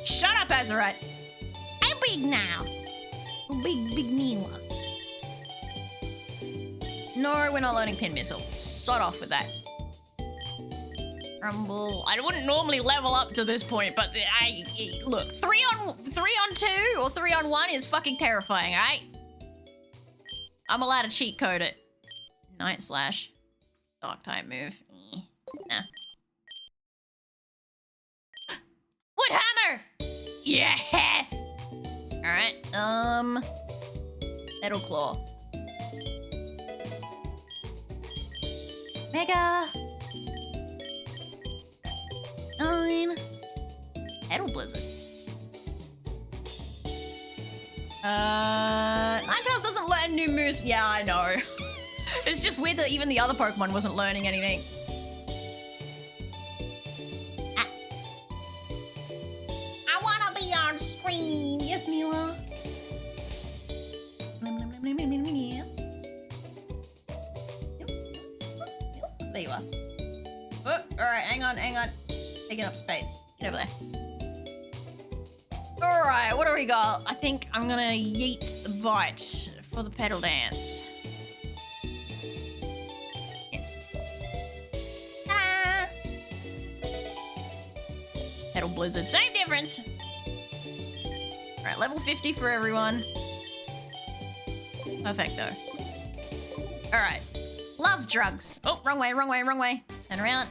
Shut up, Azurite. I'm big now. Big Neela. No, we're not loading Pin Missile. Sod off with that. Rumble. I wouldn't normally level up to this point, but look, 3 on 2 or 3 on 1 is fucking terrifying, alright? I'm allowed to cheat code it. Night slash. Dark type move. Nah. Wood hammer! Yes! Alright, Metal claw. Mega! 9. Metal blizzard. Ninetales doesn't learn new moves. Yeah, I know. It's just weird that even the other Pokemon wasn't learning anything. I wanna be on screen. Yes, Mila. There you are. Oh, alright, hang on. Taking up space. Get over there. Alright, what do we got? I think I'm gonna yeet the bite for the pedal dance. Yes. Ta-da! Pedal blizzard, same difference. Alright, level 50 for everyone. Perfecto. Alright. Love drugs. Oh, wrong way. Turn around.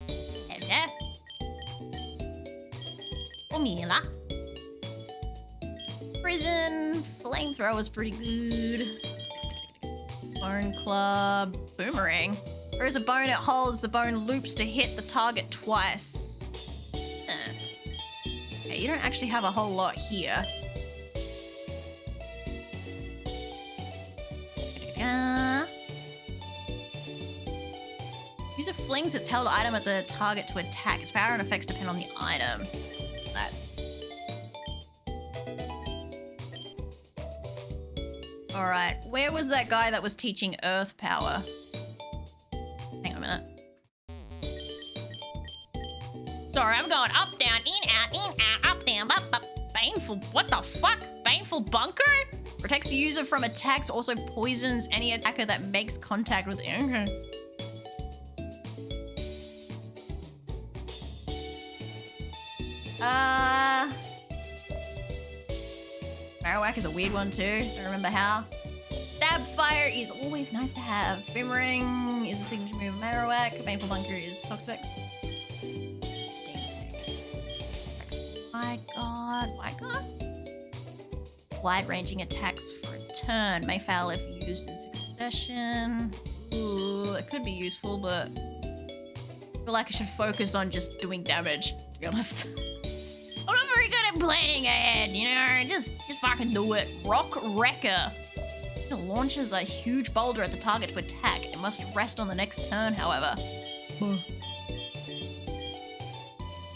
There's her. Formula. Prison. Flamethrower's pretty good. Bone club. Boomerang. Throws a bone, it holds. The bone loops to hit the target twice. Okay, you don't actually have a whole lot here. User flings its held item at the target to attack. Its power and effects depend on the item. That. Alright, where was that guy that was teaching earth power? Hang on a minute. Sorry, I'm going up, down, in, out, up, down, up. Baneful, what the fuck? Baneful bunker? Protects the user from attacks, also poisons any attacker that makes contact with it. Okay. Marowak is a weird one too. Don't remember how. Stab fire is always nice to have. Boomerang is a signature move of Marowak. Baneful bunker is Toxapex. Sting. Wide guard. Wide-ranging attacks for a turn. May fail if used in succession. Ooh, it could be useful, but I feel like I should focus on just doing damage, to be honest. I'm not very good at planning ahead, you know? Just fucking do it. Rock Wrecker. It launches a huge boulder at the target to attack. It must rest on the next turn, however.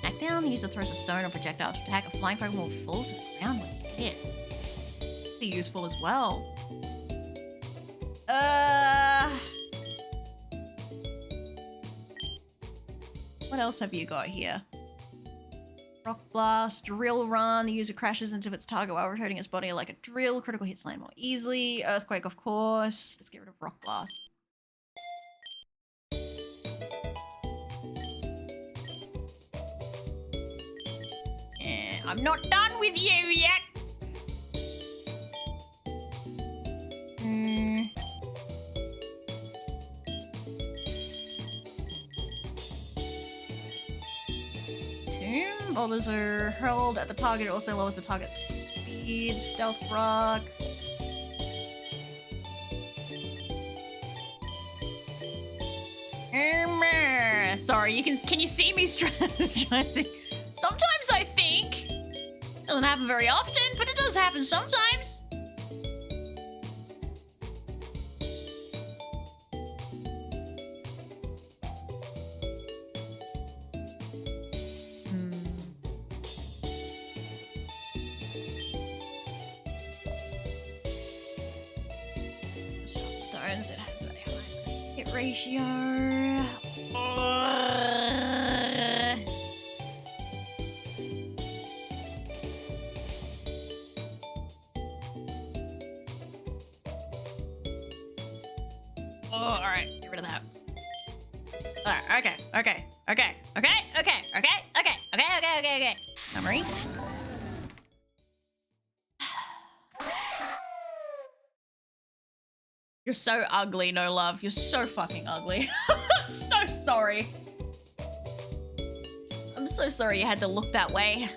Back down, the user throws a stone or projectile to attack. A flying Pokemon will fall to the ground when hit. Be useful as well. What else have you got here? Rock Blast, Drill Run. The user crashes into its target while rotating its body like a drill. Critical hits land more easily. Earthquake, of course. Let's get rid of Rock Blast. Yeah, I'm not done with you yet. Tomb. Boulders are hurled at the target. It also lowers the target's speed. Stealth Rock. Sorry, can you see me strategizing? Sometimes I think. Doesn't happen very often, but it does happen sometimes. Stones, it has a high hit ratio. Oh, alright, get rid of that. Okay. Memory. You're so ugly, no love. You're so fucking ugly. I'm so sorry. I'm so sorry you had to look that way.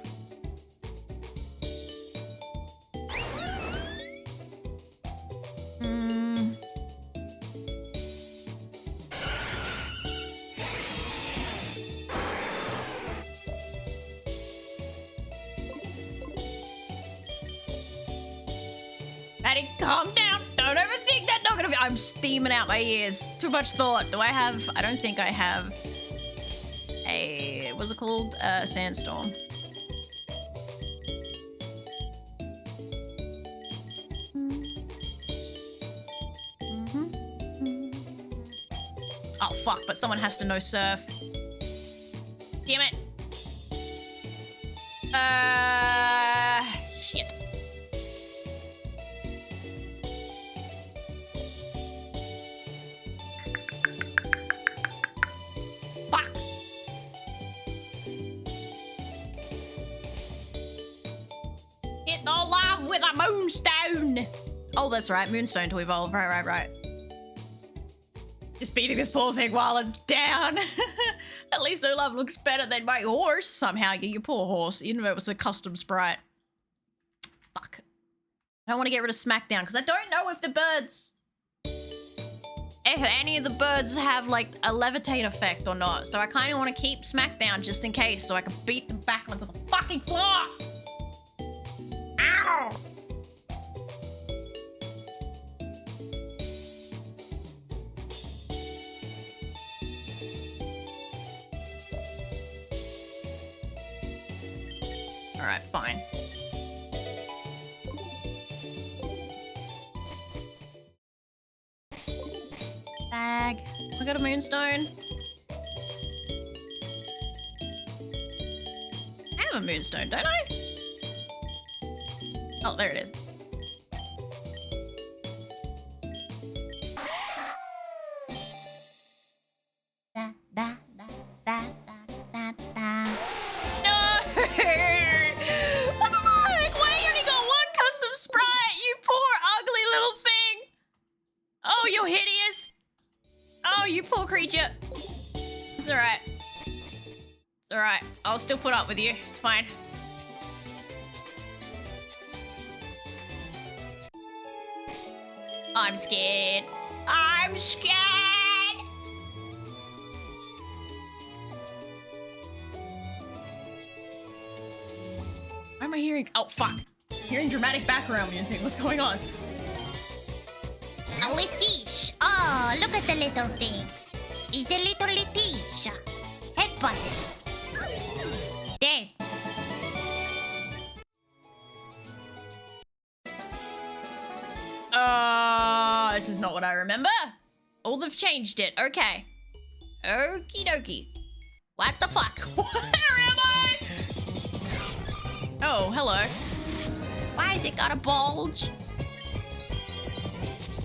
Maddie, calm down. Don't overthink that. Not gonna be. I'm steaming out my ears. Too much thought. Do I have? I don't think I have a. What's it called? Sandstorm. Oh fuck! But someone has to know surf. Damn it. Shit. Fuck. Hit the lava with a moonstone. Oh, that's right. Moonstone to evolve. Right. Just beating this poor thing while it's down. At least no love looks better than my horse. Somehow, you poor horse. Even though it was a custom sprite. Fuck. I don't want to get rid of Smackdown because I don't know if the birds... If any of the birds have, like, a levitate effect or not. So I kind of want to keep Smackdown just in case so I can beat them back onto the fucking floor. Ow! Alright, fine. Bag. I got a moonstone. I have a moonstone, don't I? Oh, there it is. What the fuck? Why you only got one custom sprite? You poor ugly little thing. Oh, you're hideous. Oh, you poor creature. It's alright. It's alright. I'll still put up with you. It's fine. I'm scared. I'm scared. Why am I hearing? Oh, fuck. Hearing dramatic background music. What's going on? A Letitia. Oh, look at the little thing. It's the little Letitia. Head button. Dead. This is not what I remember. Oh, they've changed it. Okay. Okie dokie. What the fuck? Where am I? Oh, hello. Why has it got a bulge?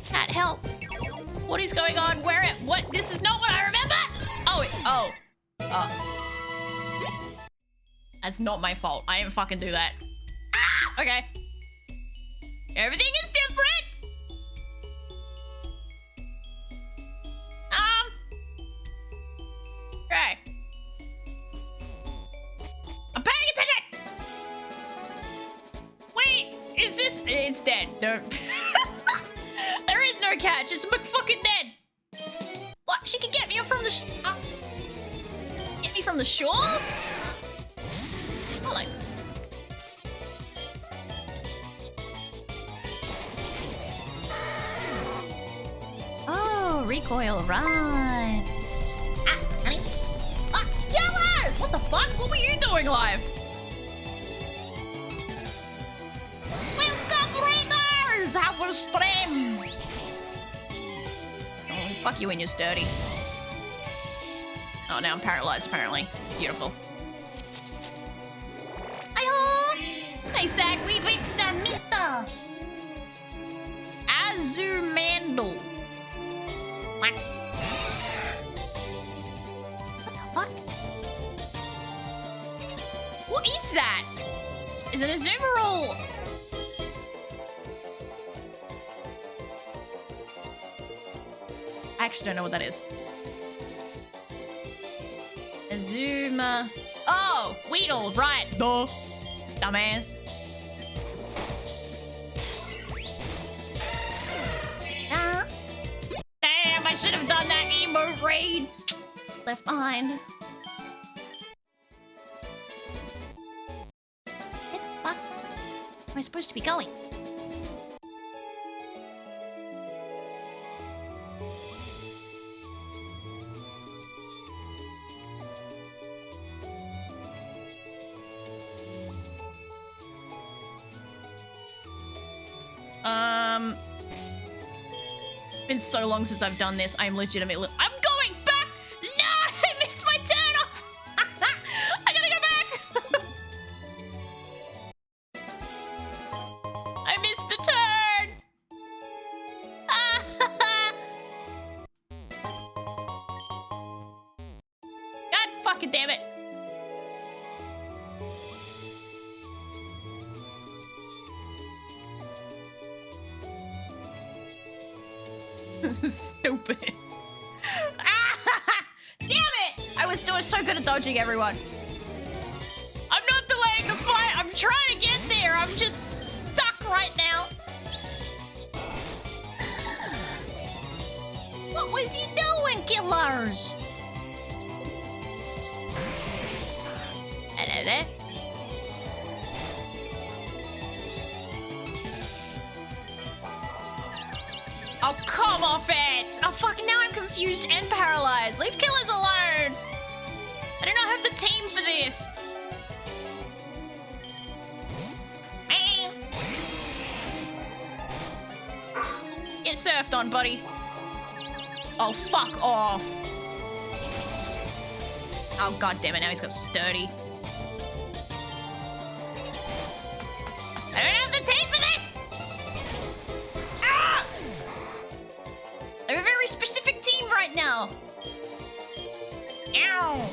Can't help. What is going on? Where it? What? This is not what I remember. That's not my fault. I didn't fucking do that. Ah! Okay. Everything is different. Right. I'm paying attention. Wait, is this? It's dead. There is no catch. It's McFucking dead. What? She can get me from the get me from the shore? Alex. Oh, recoil, run. Yellows! What the fuck? What were you doing live? Welcome, Raiders! Our stream! Oh, fuck you and your sturdy. Oh, now I'm paralyzed, apparently. Beautiful. Hi-ho! Nice that we big Samita. Azumandal. What? What is that? Is it a Azumarill? I actually don't know what that is. Azuma. Oh, Weedle, right. Duh. Dumbass. Damn, I should have done that emote raid. Left behind. Where the fuck am I supposed to be going? Been so long since I've done this. I'm legitimately. I'm going back. No, I missed my turn off. I gotta go back. I missed the turn. God fucking damn it. Stupid. Damn it! I was doing so good at dodging everyone. I'm not delaying the fight. I'm trying to get there. I'm just stuck right now. What was you doing, killers? Hello there. Oh, come off it! Oh, fuck, now I'm confused and paralyzed. Leave killers alone! I do not have the team for this. Get surfed on, buddy. Oh, fuck off. Oh, god damn it, now he's got sturdy. I don't have the team for this! Ah! I have a very specific team right now. Ow!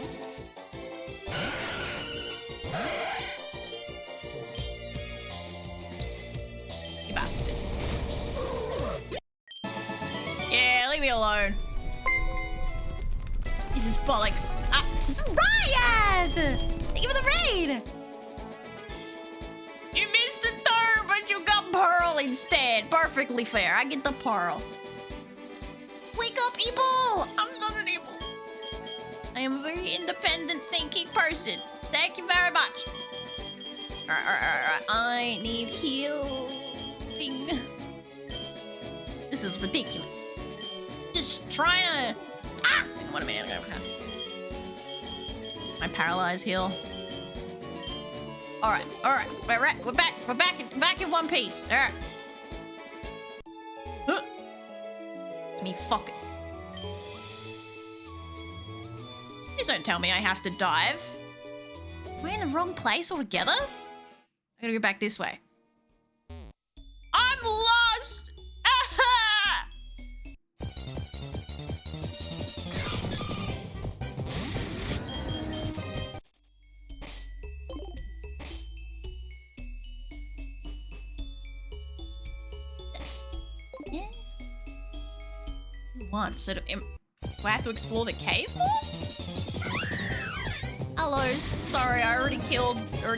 You bastard. Yeah, leave me alone. This is bollocks. Ah, it's Ryan! Thank you for the raid! You missed the turn, but you got Pearl instead. Perfectly fair. I get the Pearl. Wake up, people! I'm not an evil. I am a very independent thinking person. Thank you very much. I need healing. This is ridiculous. Just trying to... Ah! What a minute. My paralyzed heal. All right. We're back in one piece. All right. Huh. It's me fucking. Please don't tell me I have to dive. We're in the wrong place altogether? I gotta go back this way. I'm lost! Ah-ha! Yeah. You want? So do I have to explore the cave more? Hello. Sorry, I already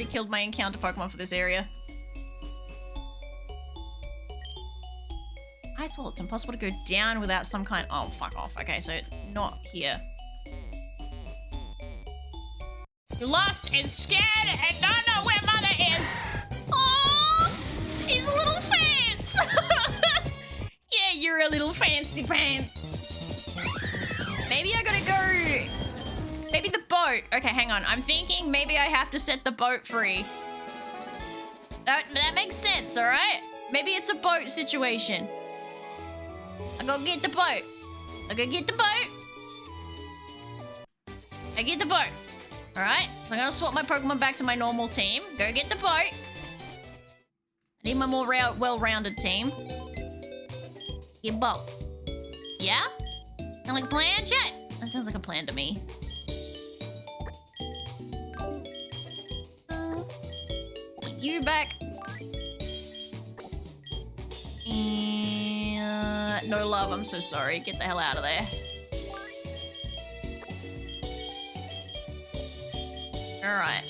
killed my encounter Pokemon for this area. Ice Wall, it's impossible to go down without some kind... Oh, fuck off. Okay, so not here. You're lost and scared and don't know where Mother is. Oh, he's a little fancy. Yeah, you're a little fancy pants. Maybe I gotta go... Maybe the boat. Okay, hang on. I'm thinking maybe I have to set the boat free. That makes sense, all right? Maybe it's a boat situation. I go get the boat. I go get the boat. I get the boat. All right? So I'm gonna swap my Pokemon back to my normal team. Go get the boat. I need my more well-rounded team. Get boat. Yeah? Sound like a plan, chat? That sounds like a plan to me. you back. No love, I'm so sorry. Get the hell out of there. Alright.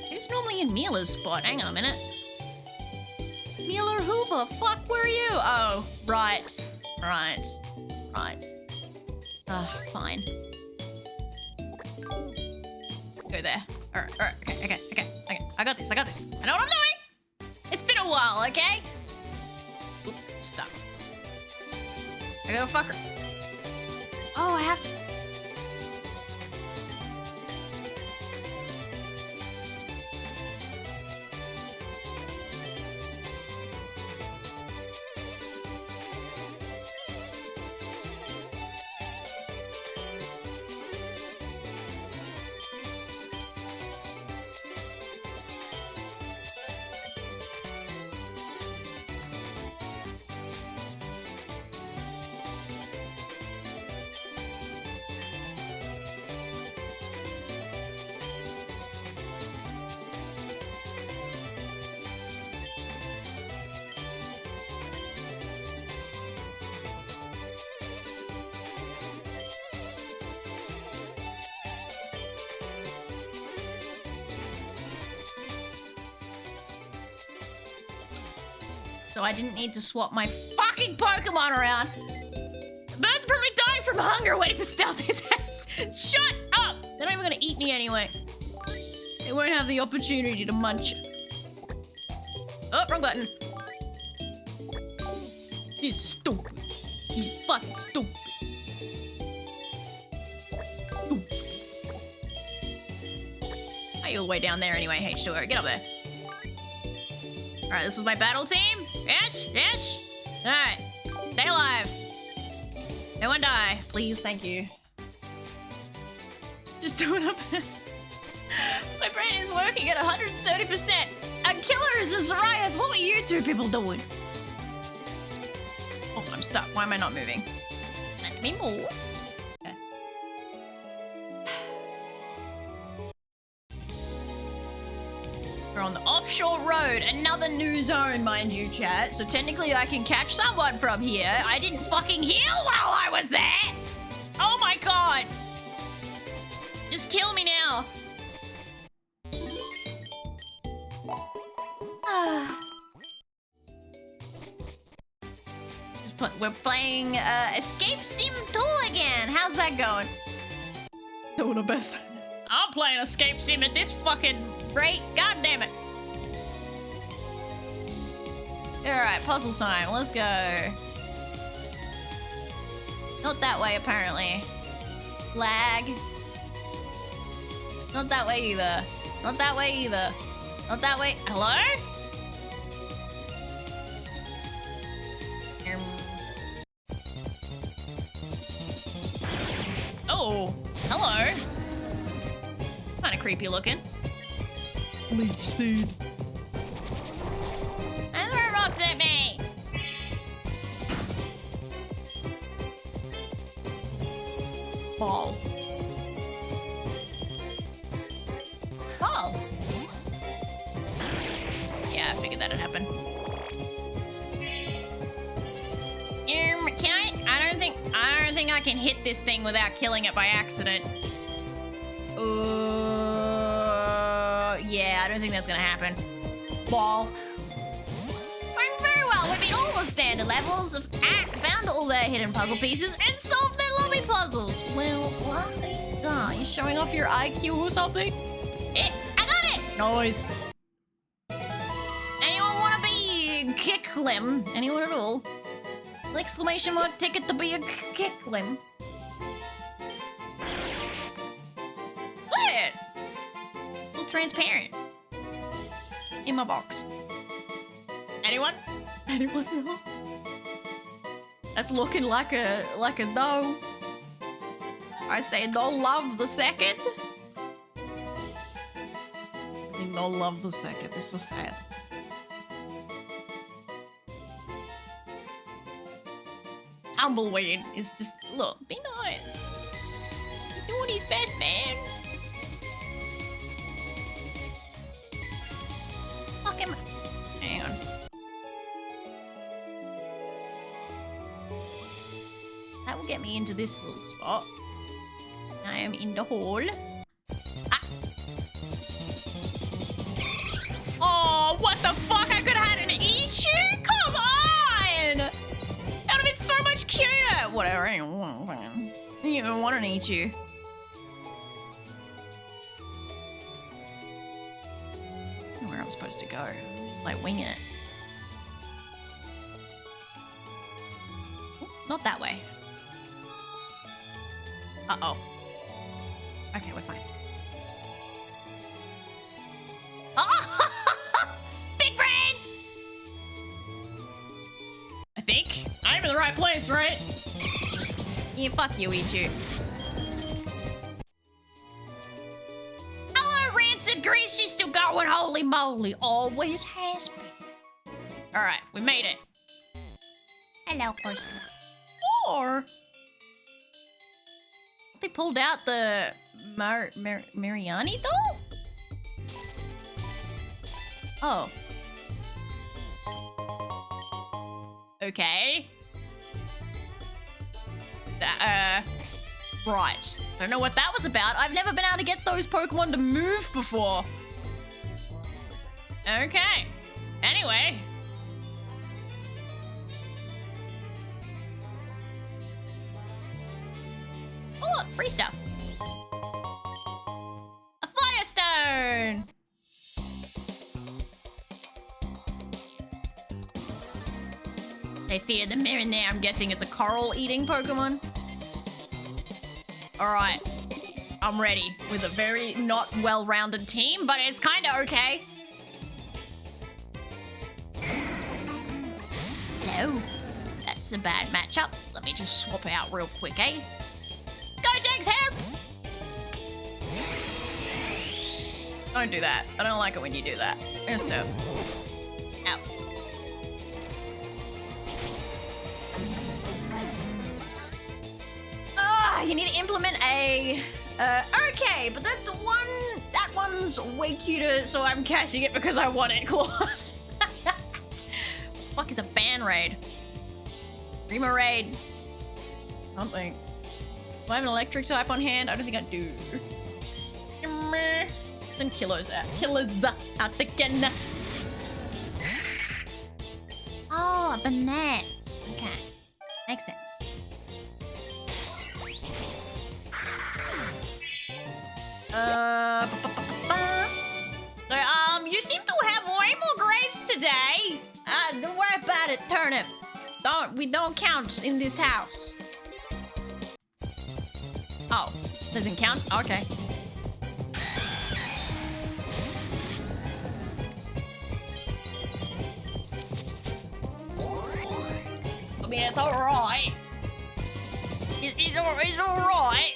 Who's normally in Mila's spot? Hang on a minute. Mila Hoover, fuck, where are you? Oh, right. Right. Fine. Go there. Alright, okay. I got this. I know what I'm doing! It's been a while, okay? Oop, stuck. I gotta fuck her. Oh, I have to. So I didn't need to swap my fucking Pokemon around. The bird's probably dying from hunger waiting for Stealthy's ass. Shut up! They're not even gonna eat me anyway. They won't have the opportunity to munch. Oh, wrong button. He's stupid. He's fucking stupid. Oh, you're way down there anyway, H2O. Get up there. Alright, this is my battle team. Yes. Alright, stay alive. No one die, please, thank you. Just doing our best. My brain is working at 130%. A killer is a Zariath. What were you two people doing? Oh, I'm stuck. Why am I not moving? Let me move. Okay. We're on the offshore road, another new zone, mind you, chat. So technically I can catch someone from here. I didn't fucking heal while I was there. Oh my god. Just kill me now. We're playing Escape Sim 2 again. How's that going? Doing the best. I'm playing Escape Sim at this fucking rate. God damn it. Alright, puzzle time. Let's go. Not that way, apparently. Lag. Not that way either. Not that way either. Not that way. Hello? Oh, hello. Kind of creepy looking. Leech seed. And throw rocks at me. Ball. Ball. Yeah, I figured that'd happen. Can I? I don't think I can hit this thing without killing it by accident. Yeah, I don't think that's gonna happen. Ball. Going very well. We beat all the standard levels, found all their hidden puzzle pieces, and solved their lobby puzzles. Well, what? Are you showing off your IQ or something? I got it! Nice. Anyone wanna be Kicklim? Anyone at all? Exclamation mark ticket to be a Kicklim. Look at it! A little transparent. In my box. Anyone? Anyone at all? That's looking like a no. I say no love the second. I think no love the second. It's so sad. Tumbleweed is just, look, be nice. He's doing his best, man. him. Hang on. That will get me into this little spot. I am in the hole. Ah. Oh, what the fuck? I could have had an eat you? Come on! That would have been so much cuter. Whatever. I don't even want an eat you. I don't know where I'm supposed to go. I'm just like winging it. Not that way. Uh-oh. Okay, we're fine. Oh! Big brain! I think. I'm in the right place, right? Yeah, fuck you, Ichu. Hello, Rancid Grease. She's still going, holy moly. Always has been. Alright, we made it. Hello, person. Or... they pulled out the Mariani doll? Oh. Okay. Right. I don't know what that was about. I've never been able to get those Pokemon to move before. Okay. Anyway. Oh, look, free stuff. A Firestone! They fear the Marinere. I'm guessing it's a coral-eating Pokemon. Alright. I'm ready with a very not well-rounded team, but it's kind of okay. Hello. That's a bad matchup. Let me just swap out real quick, eh? Go, Jake's hair! Don't do that. I don't like it when you do that. Go serve. Ow. You need to implement a... okay, but that's one... that one's way cuter, so I'm catching it because I want it, Claws. Fuck is a ban raid? Rima raid. Something. Do I have an electric type on hand? I don't think I do. Send kilos out. Killers out the can. Oh, a Banette. Okay. Makes sense. So, you seem to have way more graves today. Don't worry about it, Turnip. We don't count in this house. Oh, doesn't count? Okay. I mean, it's alright. He's alright.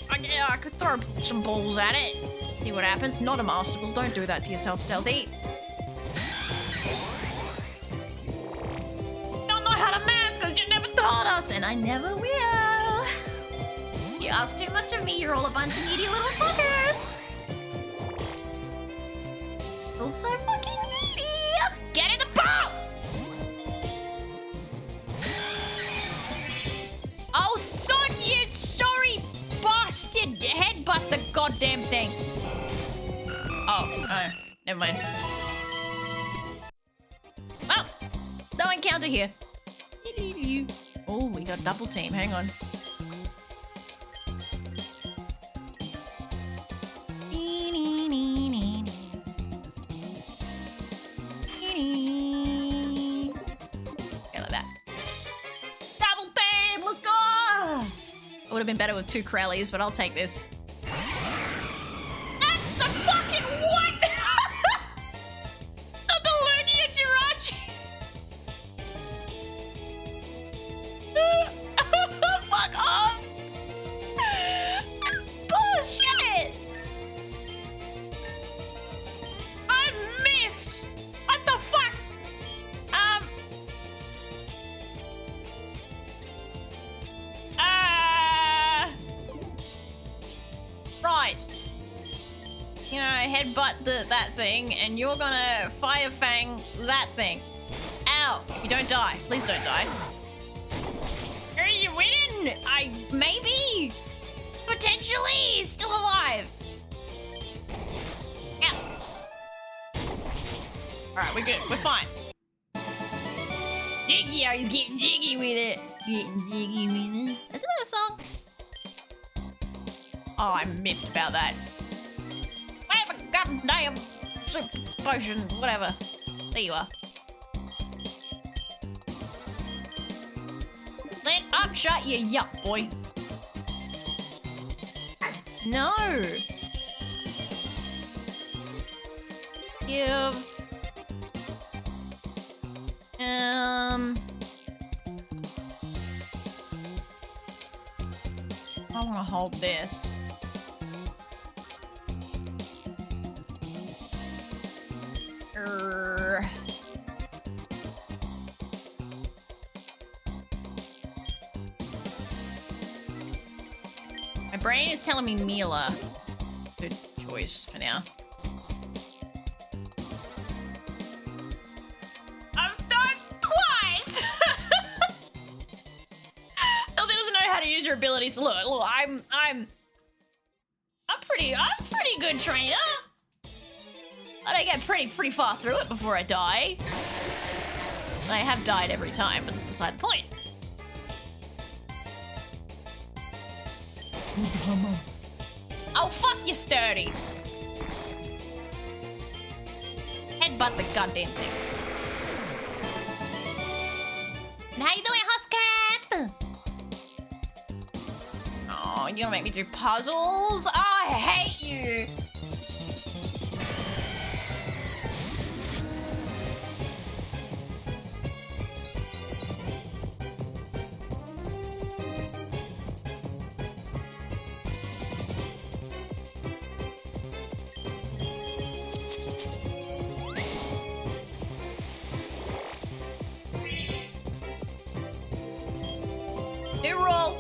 I could throw some balls at it. See what happens. Not a master ball. Don't do that to yourself, Stealthy. Don't know how to math because you never taught us, and I never will. You ask too much of me. You're all a bunch of needy little fuckers. You're so fucking needy. Get in the boat. Oh, son, you sorry bastard! Headbutt the goddamn thing. Oh, never mind. Well, no encounter here. Oh, we got double team. Hang on. Okay, like that. Double team, let's go! It would have been better with 2 Krellies, but I'll take this. That's a fucking what? Not the Lugia Jirachi. Fuck off. That's bullshit. I'm miffed. What the fuck? headbutt that thing, and you're gonna fire fang that thing. Ow! If you don't die, please don't die. Are you winning? Maybe, potentially, still alive. Ow! All right, we're good. We're fine. Jiggy, I was getting jiggy with it. Getting jiggy with it. Isn't that a song? Oh, I'm miffed about that. I have a goddamn soup potion, whatever. There you are. Let up, shut you yup, boy. No. Give. I want to hold this. My brain is telling me Mila. Good choice for now. I've done twice. Something doesn't know how to use your abilities. Look, I'm pretty good trainer. But I get pretty far through it before I die. I have died every time, but that's beside the point. Oh, fuck you, sturdy. Headbutt the goddamn thing. How you doing, Huskat? Oh, you're gonna make me do puzzles? Oh, I hate you. New roll.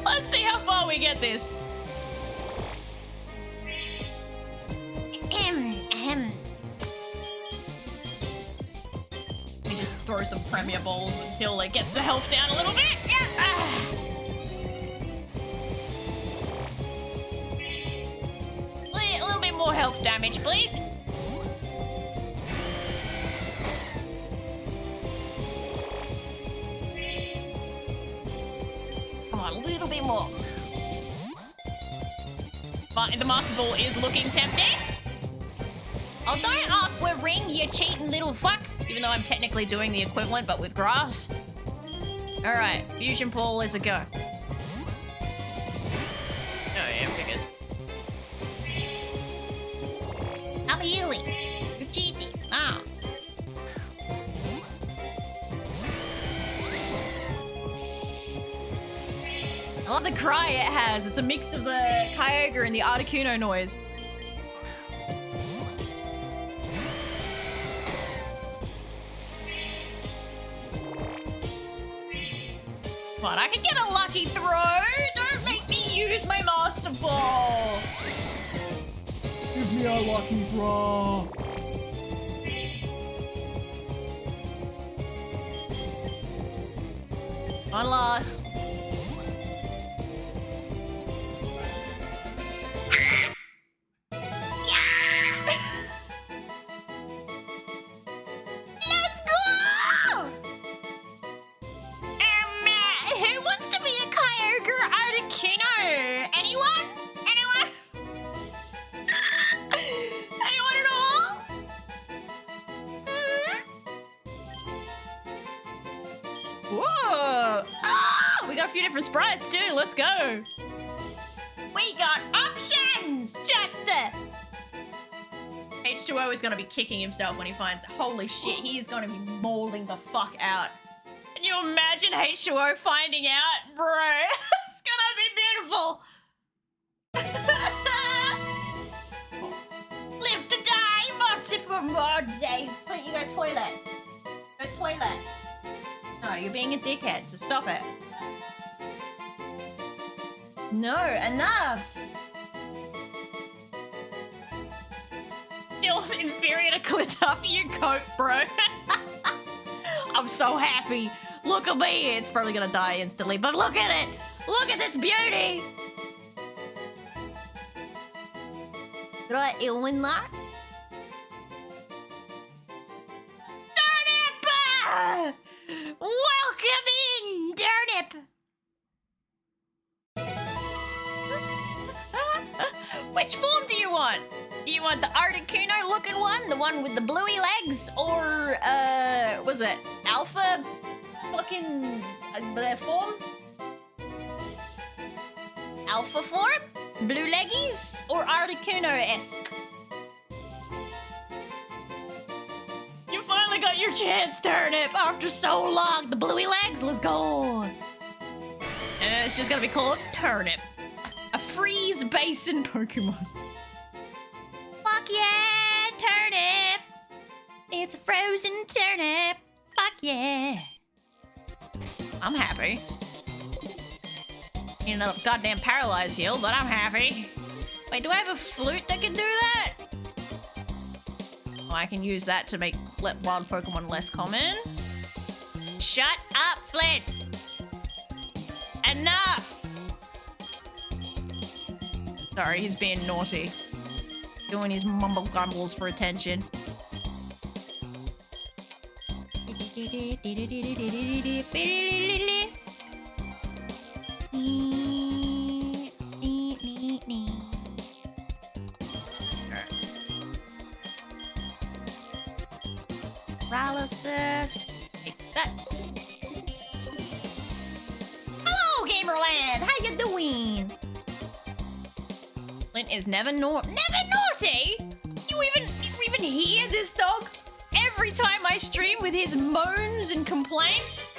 Let's see how far we get this. We just throw some premier balls until it gets the health down a little bit. Yeah. A little bit more health damage, please. Come on, a little bit more. But the Master Ball is looking tempting. Oh, don't aqua ring, you cheating little fuck. Even though I'm technically doing the equivalent, but with grass. All right, Fusion Ball is a go. Oh yeah, figures. I'm healing. You're cheating. Ah. I love the cry it has. It's a mix of the Kyogre and the Articuno noise. Come on, I can get a lucky throw. Don't make me use my Master Ball. Give me a lucky throw. One last. Let's go! Who wants to be a Kyogre Articuno? Anyone? Anyone? Anyone at all? Whoa! Ah, we got a few different sprites too. Let's go. We got options! Shut the... H2O is going to be kicking himself when he finds that. Holy shit, he is going to be mauling the fuck out. Can you imagine H2O finding out? Bro, it's going to be beautiful. Live to die multiple more days. But you go toilet. Go toilet. No. No, you're being a dickhead, so stop it. No, enough! Still inferior to Clitop, your coat, bro. I'm so happy. Look at me. It's probably gonna die instantly, but look at it. Look at this beauty. Did I win that? Turnip! Welcome in, Turnip! Which form do you want? Do you want the Articuno looking one? The one with the bluey legs? Or, was it Alpha fucking form? Alpha form? Blue leggies? Or Articuno-esque? You finally got your chance, Turnip! After so long, the bluey legs, let's go! And it's just gonna be called Turnip. A freeze basin Pokemon. Fuck yeah, Turnip! It's a frozen turnip. Fuck yeah. I'm happy. Need another goddamn paralyze heal, but I'm happy. Wait, do I have a flute that can do that? Oh, I can use that to make wild Pokemon less common. Shut up, Flint! Enough! Sorry, he's being naughty. Doing his mumble grumbles for attention. Paralysis. Take that. Hello, Gamerland. How you doing? Flint is never naughty. You even hear this dog? Every time I stream with his moans and complaints.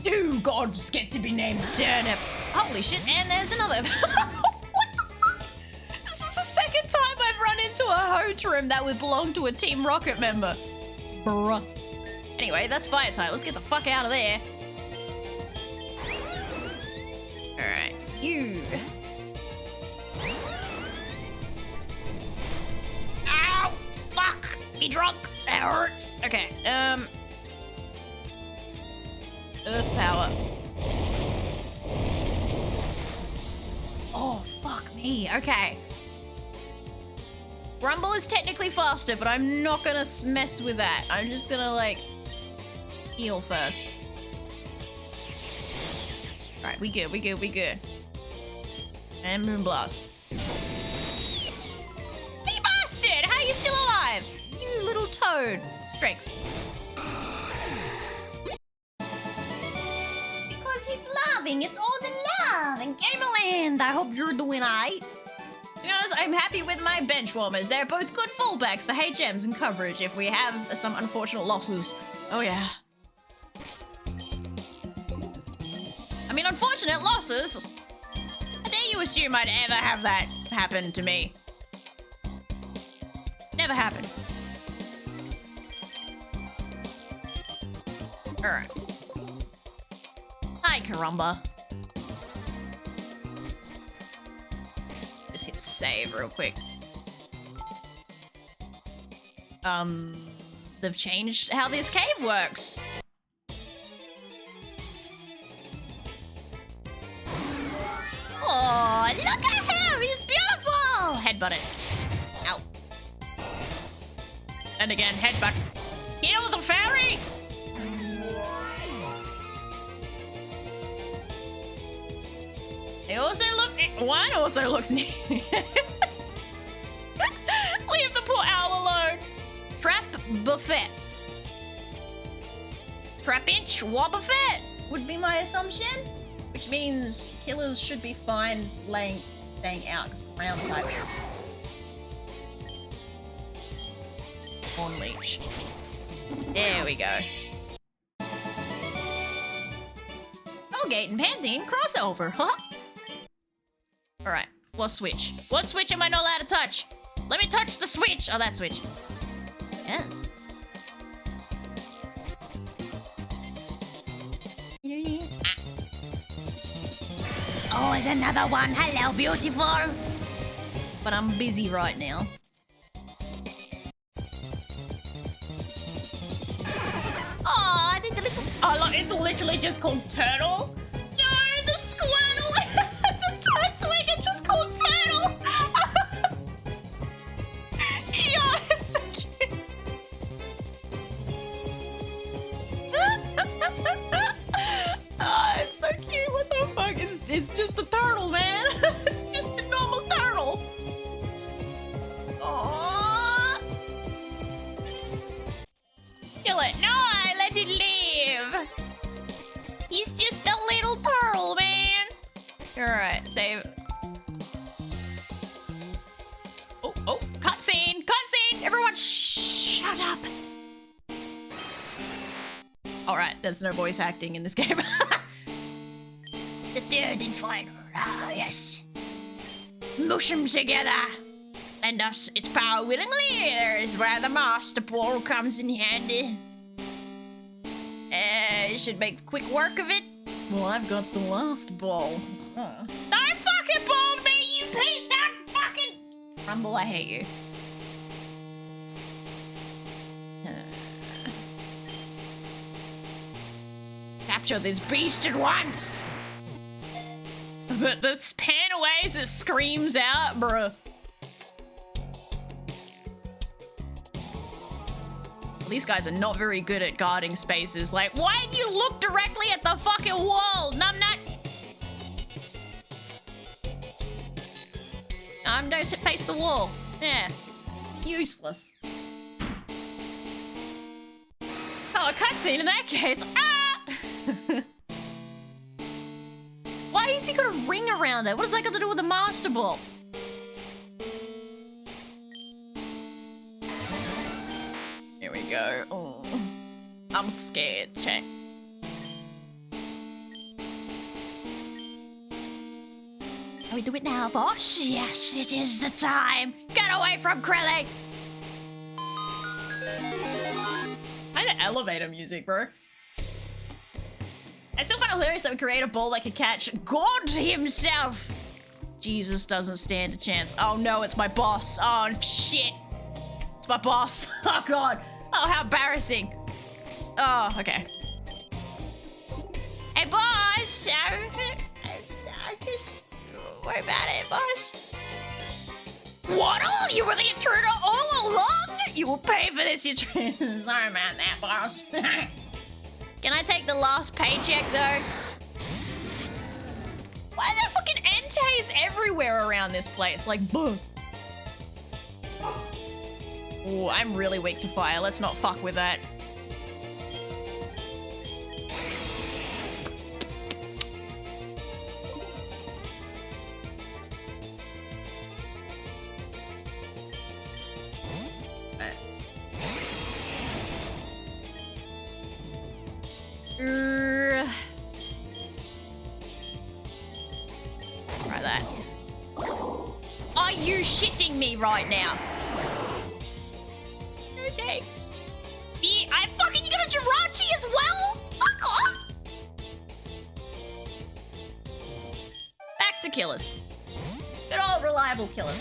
Two gods get to be named Turnip. Holy shit! And there's another. What the fuck? This is the second time I've run into a Hotarim that would belong to a Team Rocket member. Bruh. Anyway, that's fire type. Let's get the fuck out of there. Alright, you. Ow! Fuck! Be drunk! That hurts! Okay, Earth power. Oh, fuck me. Okay. Rumble is technically faster, but I'm not gonna mess with that. I'm just gonna, like, heal first. Alright, we good. And Moonblast. Me bastard! How are you still alive? You little toad. Strength. Because he's loving. It's all the love. And Gamerland, I hope you're doing aight. To be honest, I'm happy with my bench warmers. They're both good fallbacks for HMs and coverage if we have some unfortunate losses. Oh yeah. I mean, unfortunate losses. How dare you assume I'd ever have that happen to me? Never happened. Alright. Hi, Karumba. Just hit save real quick. They've changed how this cave works. Oh, look at him! He's beautiful! Headbutt it. Ow. And again, headbutt. Heal the fairy! They also look... One also looks neat. Leave the poor owl alone. Trap Buffet. Trap-inch Wobbuffet would be my assumption. Which means killers should be fine staying out because ground type. On leash. There we go. Colgate and Pantene crossover, huh? Alright, what switch? What switch am I not allowed to touch? Let me touch the switch! Oh, that switch. Yes. Oh, there's another one. Hello, beautiful. But I'm busy right now. Oh, the little... Oh, look, it's literally just called Turtle. No, the Squirtle. The Tatwig are just called Turtle. Yeah, it's so cute. Oh, it's so cute. What the fuck? It's just a turtle, man. It's just a normal turtle. Oh. Kill it. No, let it live. He's just a little turtle, man. Alright, save. Oh, cutscene! Cutscene! Everyone shut up! Alright, there's no voice acting in this game. The third and final. Ah, yes. Mush 'em together. Lend us its power willingly. There is where the master ball comes in handy. Should make quick work of it. Well, I've got the last ball. Don't fucking ball me, you piece of fucking... Rumble, I hate you. Capture this beast at once! The pan away as it screams out, bruh. These guys are not very good at guarding spaces. Like, why did you look directly at the fucking wall, numbnut? Don't face the wall. Yeah. Useless. Oh, a cutscene in that case. Ah! Why has he got a ring around it? What does that got to do with the Master Ball? Here we go. Oh, I'm scared. Check. Can we do it now, boss? Yes, it is the time. Get away from Krelly. Kind of elevator music, bro. I still find it hilarious that we create a ball that can catch God himself. Jesus doesn't stand a chance. Oh no, it's my boss. Oh shit. It's my boss. Oh god. Oh, how embarrassing. Oh, okay. Hey, boss. I just... Worry about it, boss. What? Oh, you were the intruder all along? You will pay for this, you Sorry about that, boss. Can I take the last paycheck, though? Why are there fucking entes everywhere around this place? Like, buh. Oh, I'm really weak to fire. Let's not fuck with that. Try that. Are you shitting me right now? No thanks. Yeah, I fucking, you got a Jirachi as well? Fuck off! Back to killers. Good old reliable killers.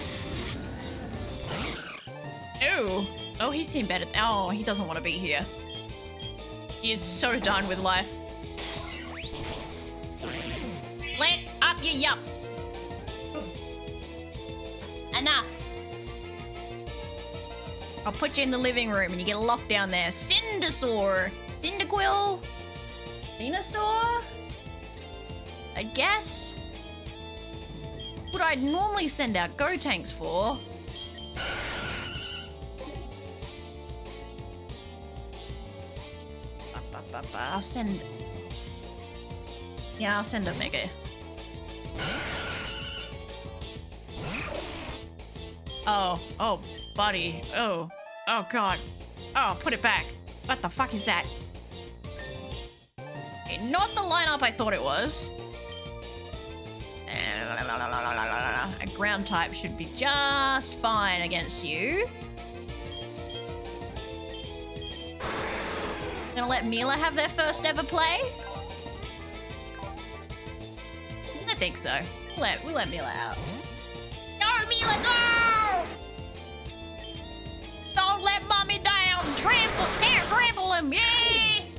Ooh. Oh, he's seen better. Oh, he doesn't want to be here. He is so done with life. Let up your yup. Enough. I'll put you in the living room and you get locked down there. Cindersaur. Cyndaquil. Venusaur? I guess. What I'd normally send out Gotenks for. I'll send... Yeah, I'll send a Mega. Oh, buddy. Oh god. Oh, put it back. What the fuck is that? Okay, not the lineup I thought it was. A ground type should be just fine against you. Gonna let Mila have their first ever play. think so. We let Mila out. Go, Mila, go! Don't let mommy down. Trample him, yay!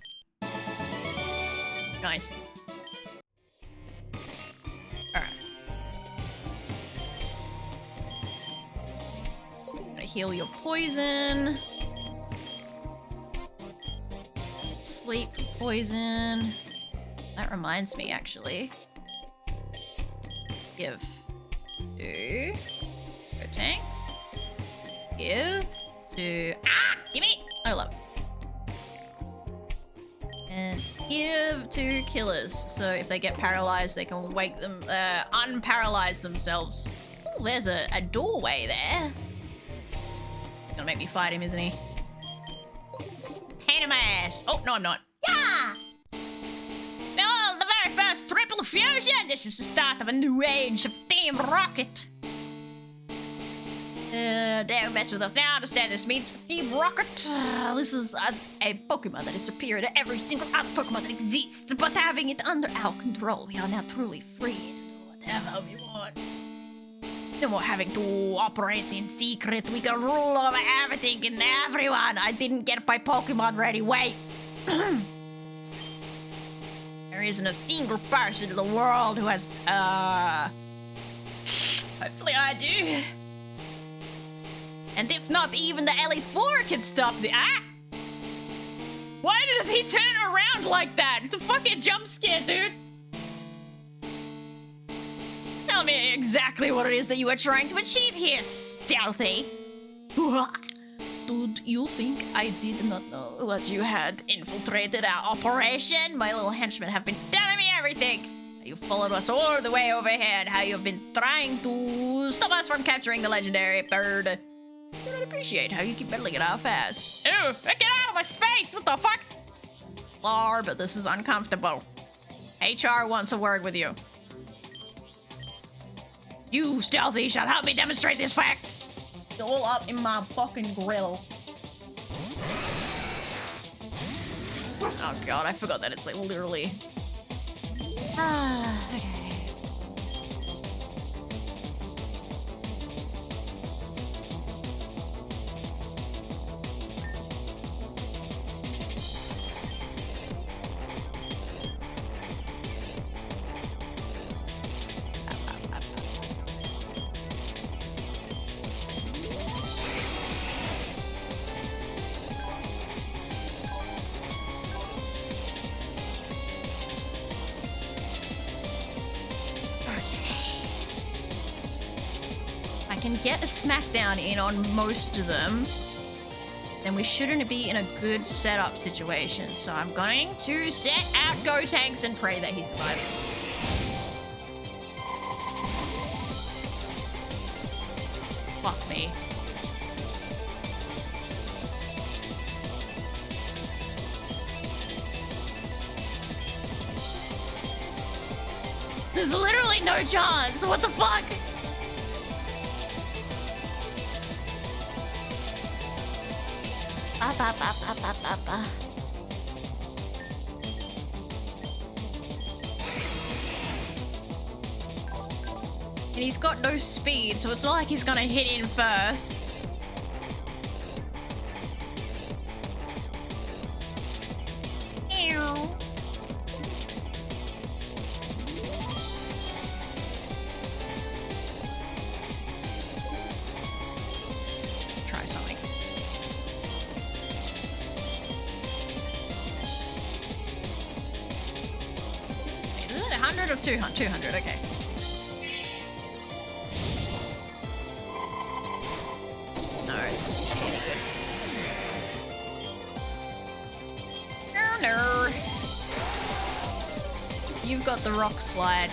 Nice. Alright. Gonna heal your poison. Sleep for poison. That reminds me, actually. Give to Go Tanks. Give to give me! Oh, love. And give to killers. So if they get paralyzed, they can wake them, unparalyze themselves. Oh, there's a doorway there. He's gonna make me fight him, isn't he? Pain in my ass. Oh, no, I'm not. Yeah! No, the very first triple fusion! This is the start of a new age of Team Rocket. Don't mess with us now. Understand this means for Team Rocket. This is a Pokemon that is superior to every single other Pokemon that exists. But having it under our control, we are now truly free to do whatever we want. No more having to operate in secret. We can rule over everything and everyone. I didn't get my Pokemon ready. Wait. There isn't a single person in the world who has, hopefully I do. And if not, even the Elite Four can stop the— Why does he turn around like that? It's a fucking jump scare, dude. Tell me exactly what it is that you are trying to achieve here, Stealthy. Dude, you think I did not know that you had infiltrated our operation? My little henchmen have been telling me everything. You followed us all the way over here and how you've been trying to stop us from capturing the legendary bird. I don't appreciate how you keep meddling in our affairs. Ew, get out of my space! What the fuck? Lord, but this is uncomfortable. HR wants a word with you. You, Stealthy, shall help me demonstrate this fact. It's all up in my fucking grill. Oh god, I forgot that it's like literally... okay. Get a smackdown in on most of them, then we shouldn't be in a good setup situation. So I'm going to set out Go Tanks and pray that he survives. Fuck me. There's literally no chance. What the fuck? And he's got no speed, so it's not like he's gonna hit in first. Ew. Try something. Is it 100 or 200? 200, okay. No, it's not good. No. You've got the rock slide.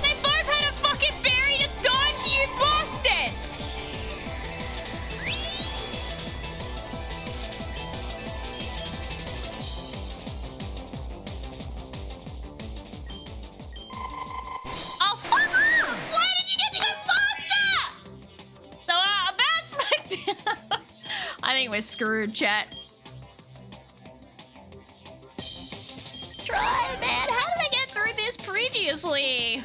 They both had a fucking berry to dodge, you bastards! Oh, fuck off! Why did you get to go faster? So, about SmackDown, I I think we're screwed, chat. Try, man. How did I get through this previously?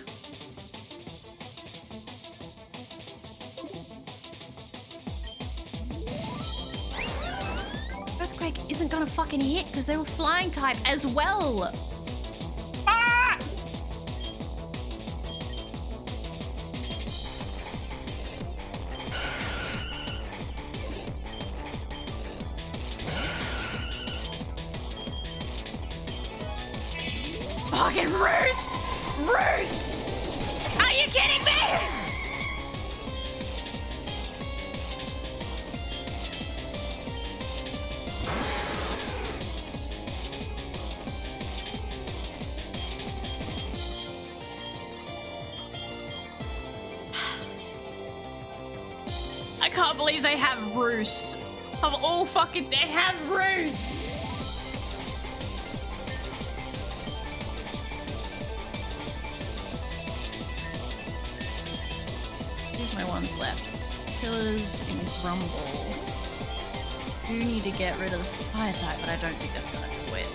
Earthquake isn't gonna fucking hit because they were flying type as well. Ah! Fucking roost! Roost! Are you kidding me? I can't believe they have roost. Of all fucking, they have roost. Here's my ones left. Killers and Grumble. You need to get rid of the fire type, but I don't think that's gonna do it.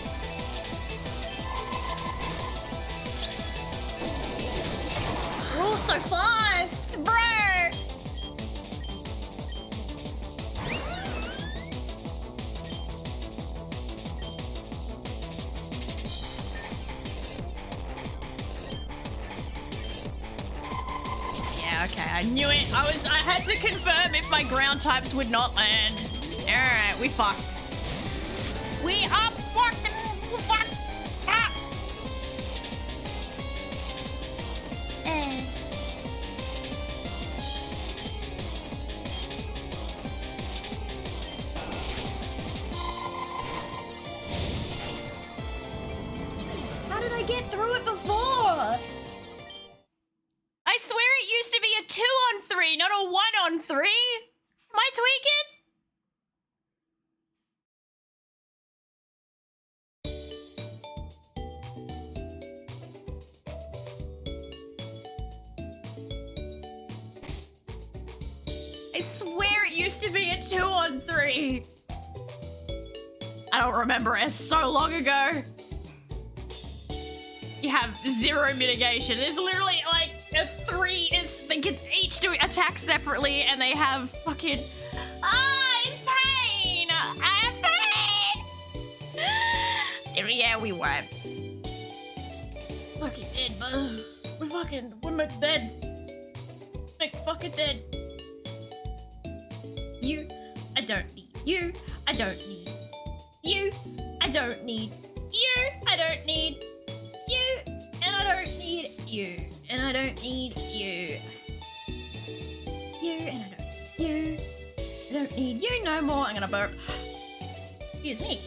We're all so fast, bro! Yeah, okay, I knew it. I had to confirm if my ground types would not land. Alright, we fucked. We up fucked. We fucked. Ah. How did I get through it before? I swear it used to be a 2-on-3, not a 1-on-3. Am I tweaking? I swear it used to be a 2-on-3. I don't remember it. It's so long ago. You have 0 mitigation. There's literally like a 3. They get each do attack separately, and they have fucking. Ah, it's pain. I have pain. Yeah, we were. Fucking dead, bro. We're dead. Like fucking dead. You, I don't need you. I don't need you. I don't need you. I don't need you. And I don't need you. And I don't need you. You and I don't need you. I don't need you no more. I'm gonna burp. Excuse me.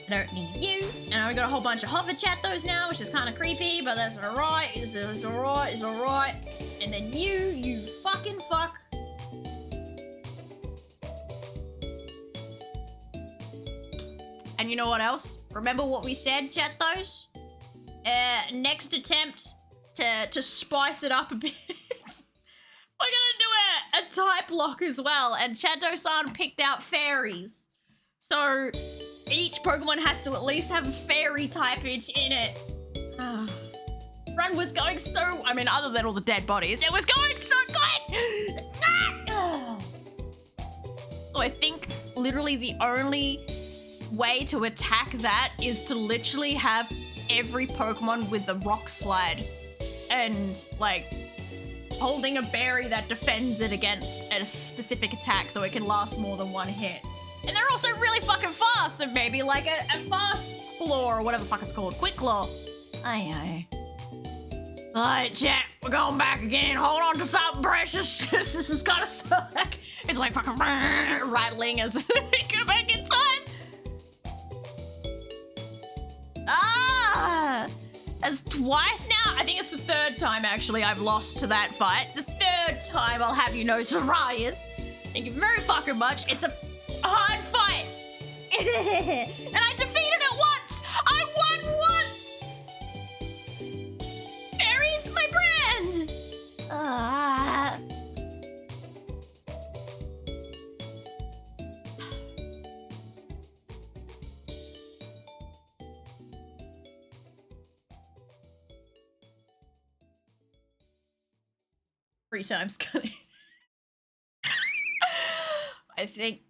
I don't need you. And we got a whole bunch of hover chat those now, which is kind of creepy, but that's alright. It's alright. It's alright. And then you fucking fuck. And you know what else? Remember what we said, chat those? Next attempt to spice it up a bit. We're gonna do a type lock as well, and Chato-san picked out fairies. So each Pokemon has to at least have fairy typage in it. Run was going so, I mean, other than all the dead bodies, it was going so good! So I think literally the only way to attack that is to literally have every Pokemon with the rock slide and like holding a berry that defends it against a specific attack so it can last more than one hit. And they're also really fucking fast, so maybe like a fast claw or whatever the fuck it's called. Quick claw. Aye. Alright, chat, we're going back again. Hold on to something precious. This is gonna suck. It's like fucking rattling as we go back in time. That's twice now? I think it's the 3rd time, actually, I've lost to that fight. The 3rd time, I'll have you know, Sorian. Thank you very fucking much. It's a hard fight. And I defeated it once! I won once! Fairy's my brand! 3 times, Scully. I think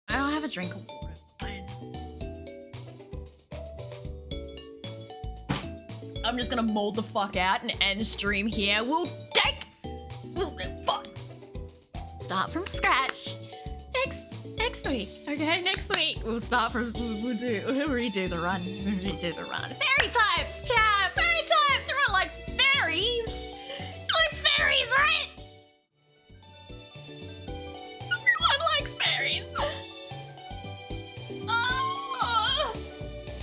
I don't have a drink of water. Fine. I'm just gonna mold the fuck out and end stream here. We'll fuck. Start from scratch. Next week. Okay, next week. We'll start from we'll redo the run. We'll redo the run. Fairy types, chat! Fairy types! Everyone likes fairies! You like fairies, right? Everyone likes fairies. Oh.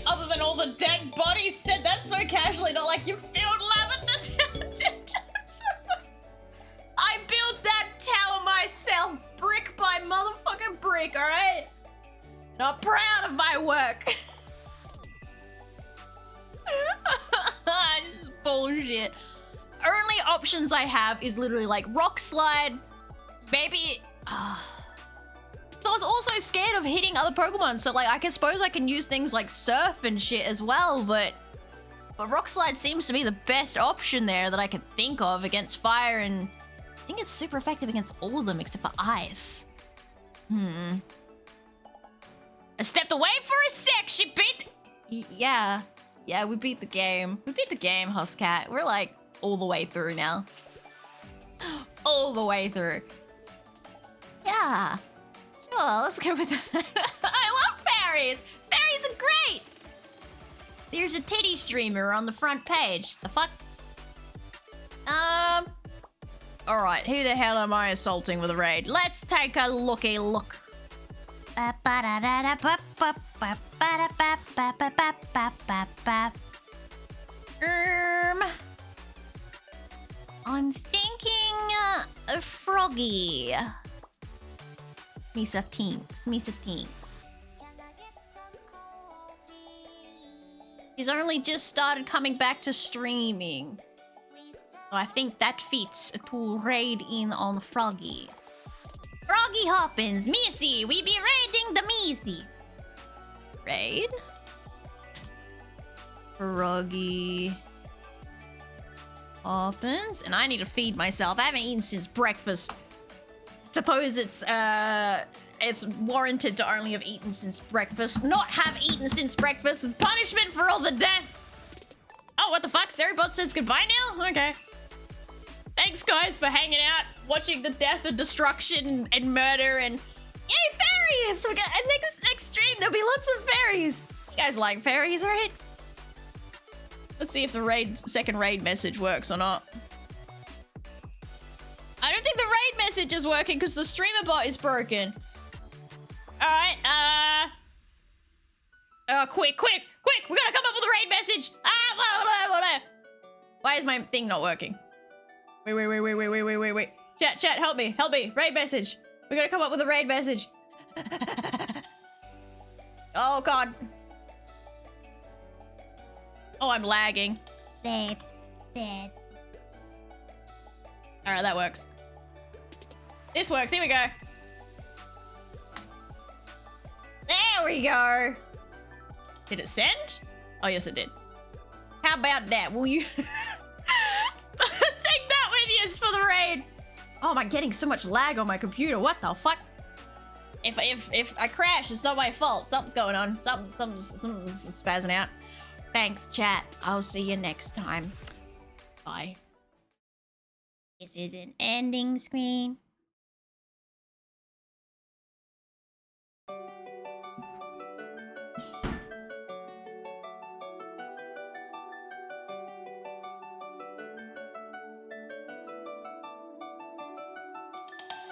Other than all the dead bodies said that so casually, not like you filled lavender times. I built that tower myself, brick by motherfucking brick, alright? And I'm proud of my work. This is bullshit. Only options I have is literally like rock slide, maybe... So I was also scared of hitting other Pokemon, so like I suppose I can use things like surf and shit as well, but rock slide seems to be the best option there that I could think of against fire, and I think it's super effective against all of them except for ice. I stepped away for a sec. She beat. Yeah, we beat the game. We beat the game, Huskcat. We're like all the way through now. All the way through. Yeah. Sure, let's go with that. I love fairies. Fairies are great. There's a titty streamer on the front page. The fuck? Alright, who the hell am I assaulting with a raid? Let's take a looky look. I'm thinking a Froggy. Misa Tinks. He's only just started coming back to streaming. So I think that fits to raid in on Froggy. Froggy Hoppins, Missy, we be raiding the Missy. Raid? Froggy Hoppins, and I need to feed myself. I haven't eaten since breakfast. Suppose it's warranted to only have eaten since breakfast. Not have eaten since breakfast is punishment for all the death. Oh, what the fuck? Ceribot says goodbye now? Okay. Thanks, guys, for hanging out, watching the death and destruction and murder and... Yay, fairies! We got next stream, there'll be lots of fairies. You guys like fairies, right? Let's see if the second raid message works or not. I don't think the raid message is working because the streamer bot is broken. Alright, quick! We gotta come up with a raid message! Why is my thing not working? Wait. Chat, help me. Raid message. We gotta come up with a raid message. Oh, God. Oh, I'm lagging. Dead. Alright, that works. This works. Here we go. There we go. Did it send? Oh, yes, it did. How about that? Will you... Take that with you for the raid. Oh, am I getting so much lag on my computer? What the fuck? If I crash, it's not my fault. Something's going on. Something's spazzing out. Thanks, chat. I'll see you next time. Bye. This is an ending screen.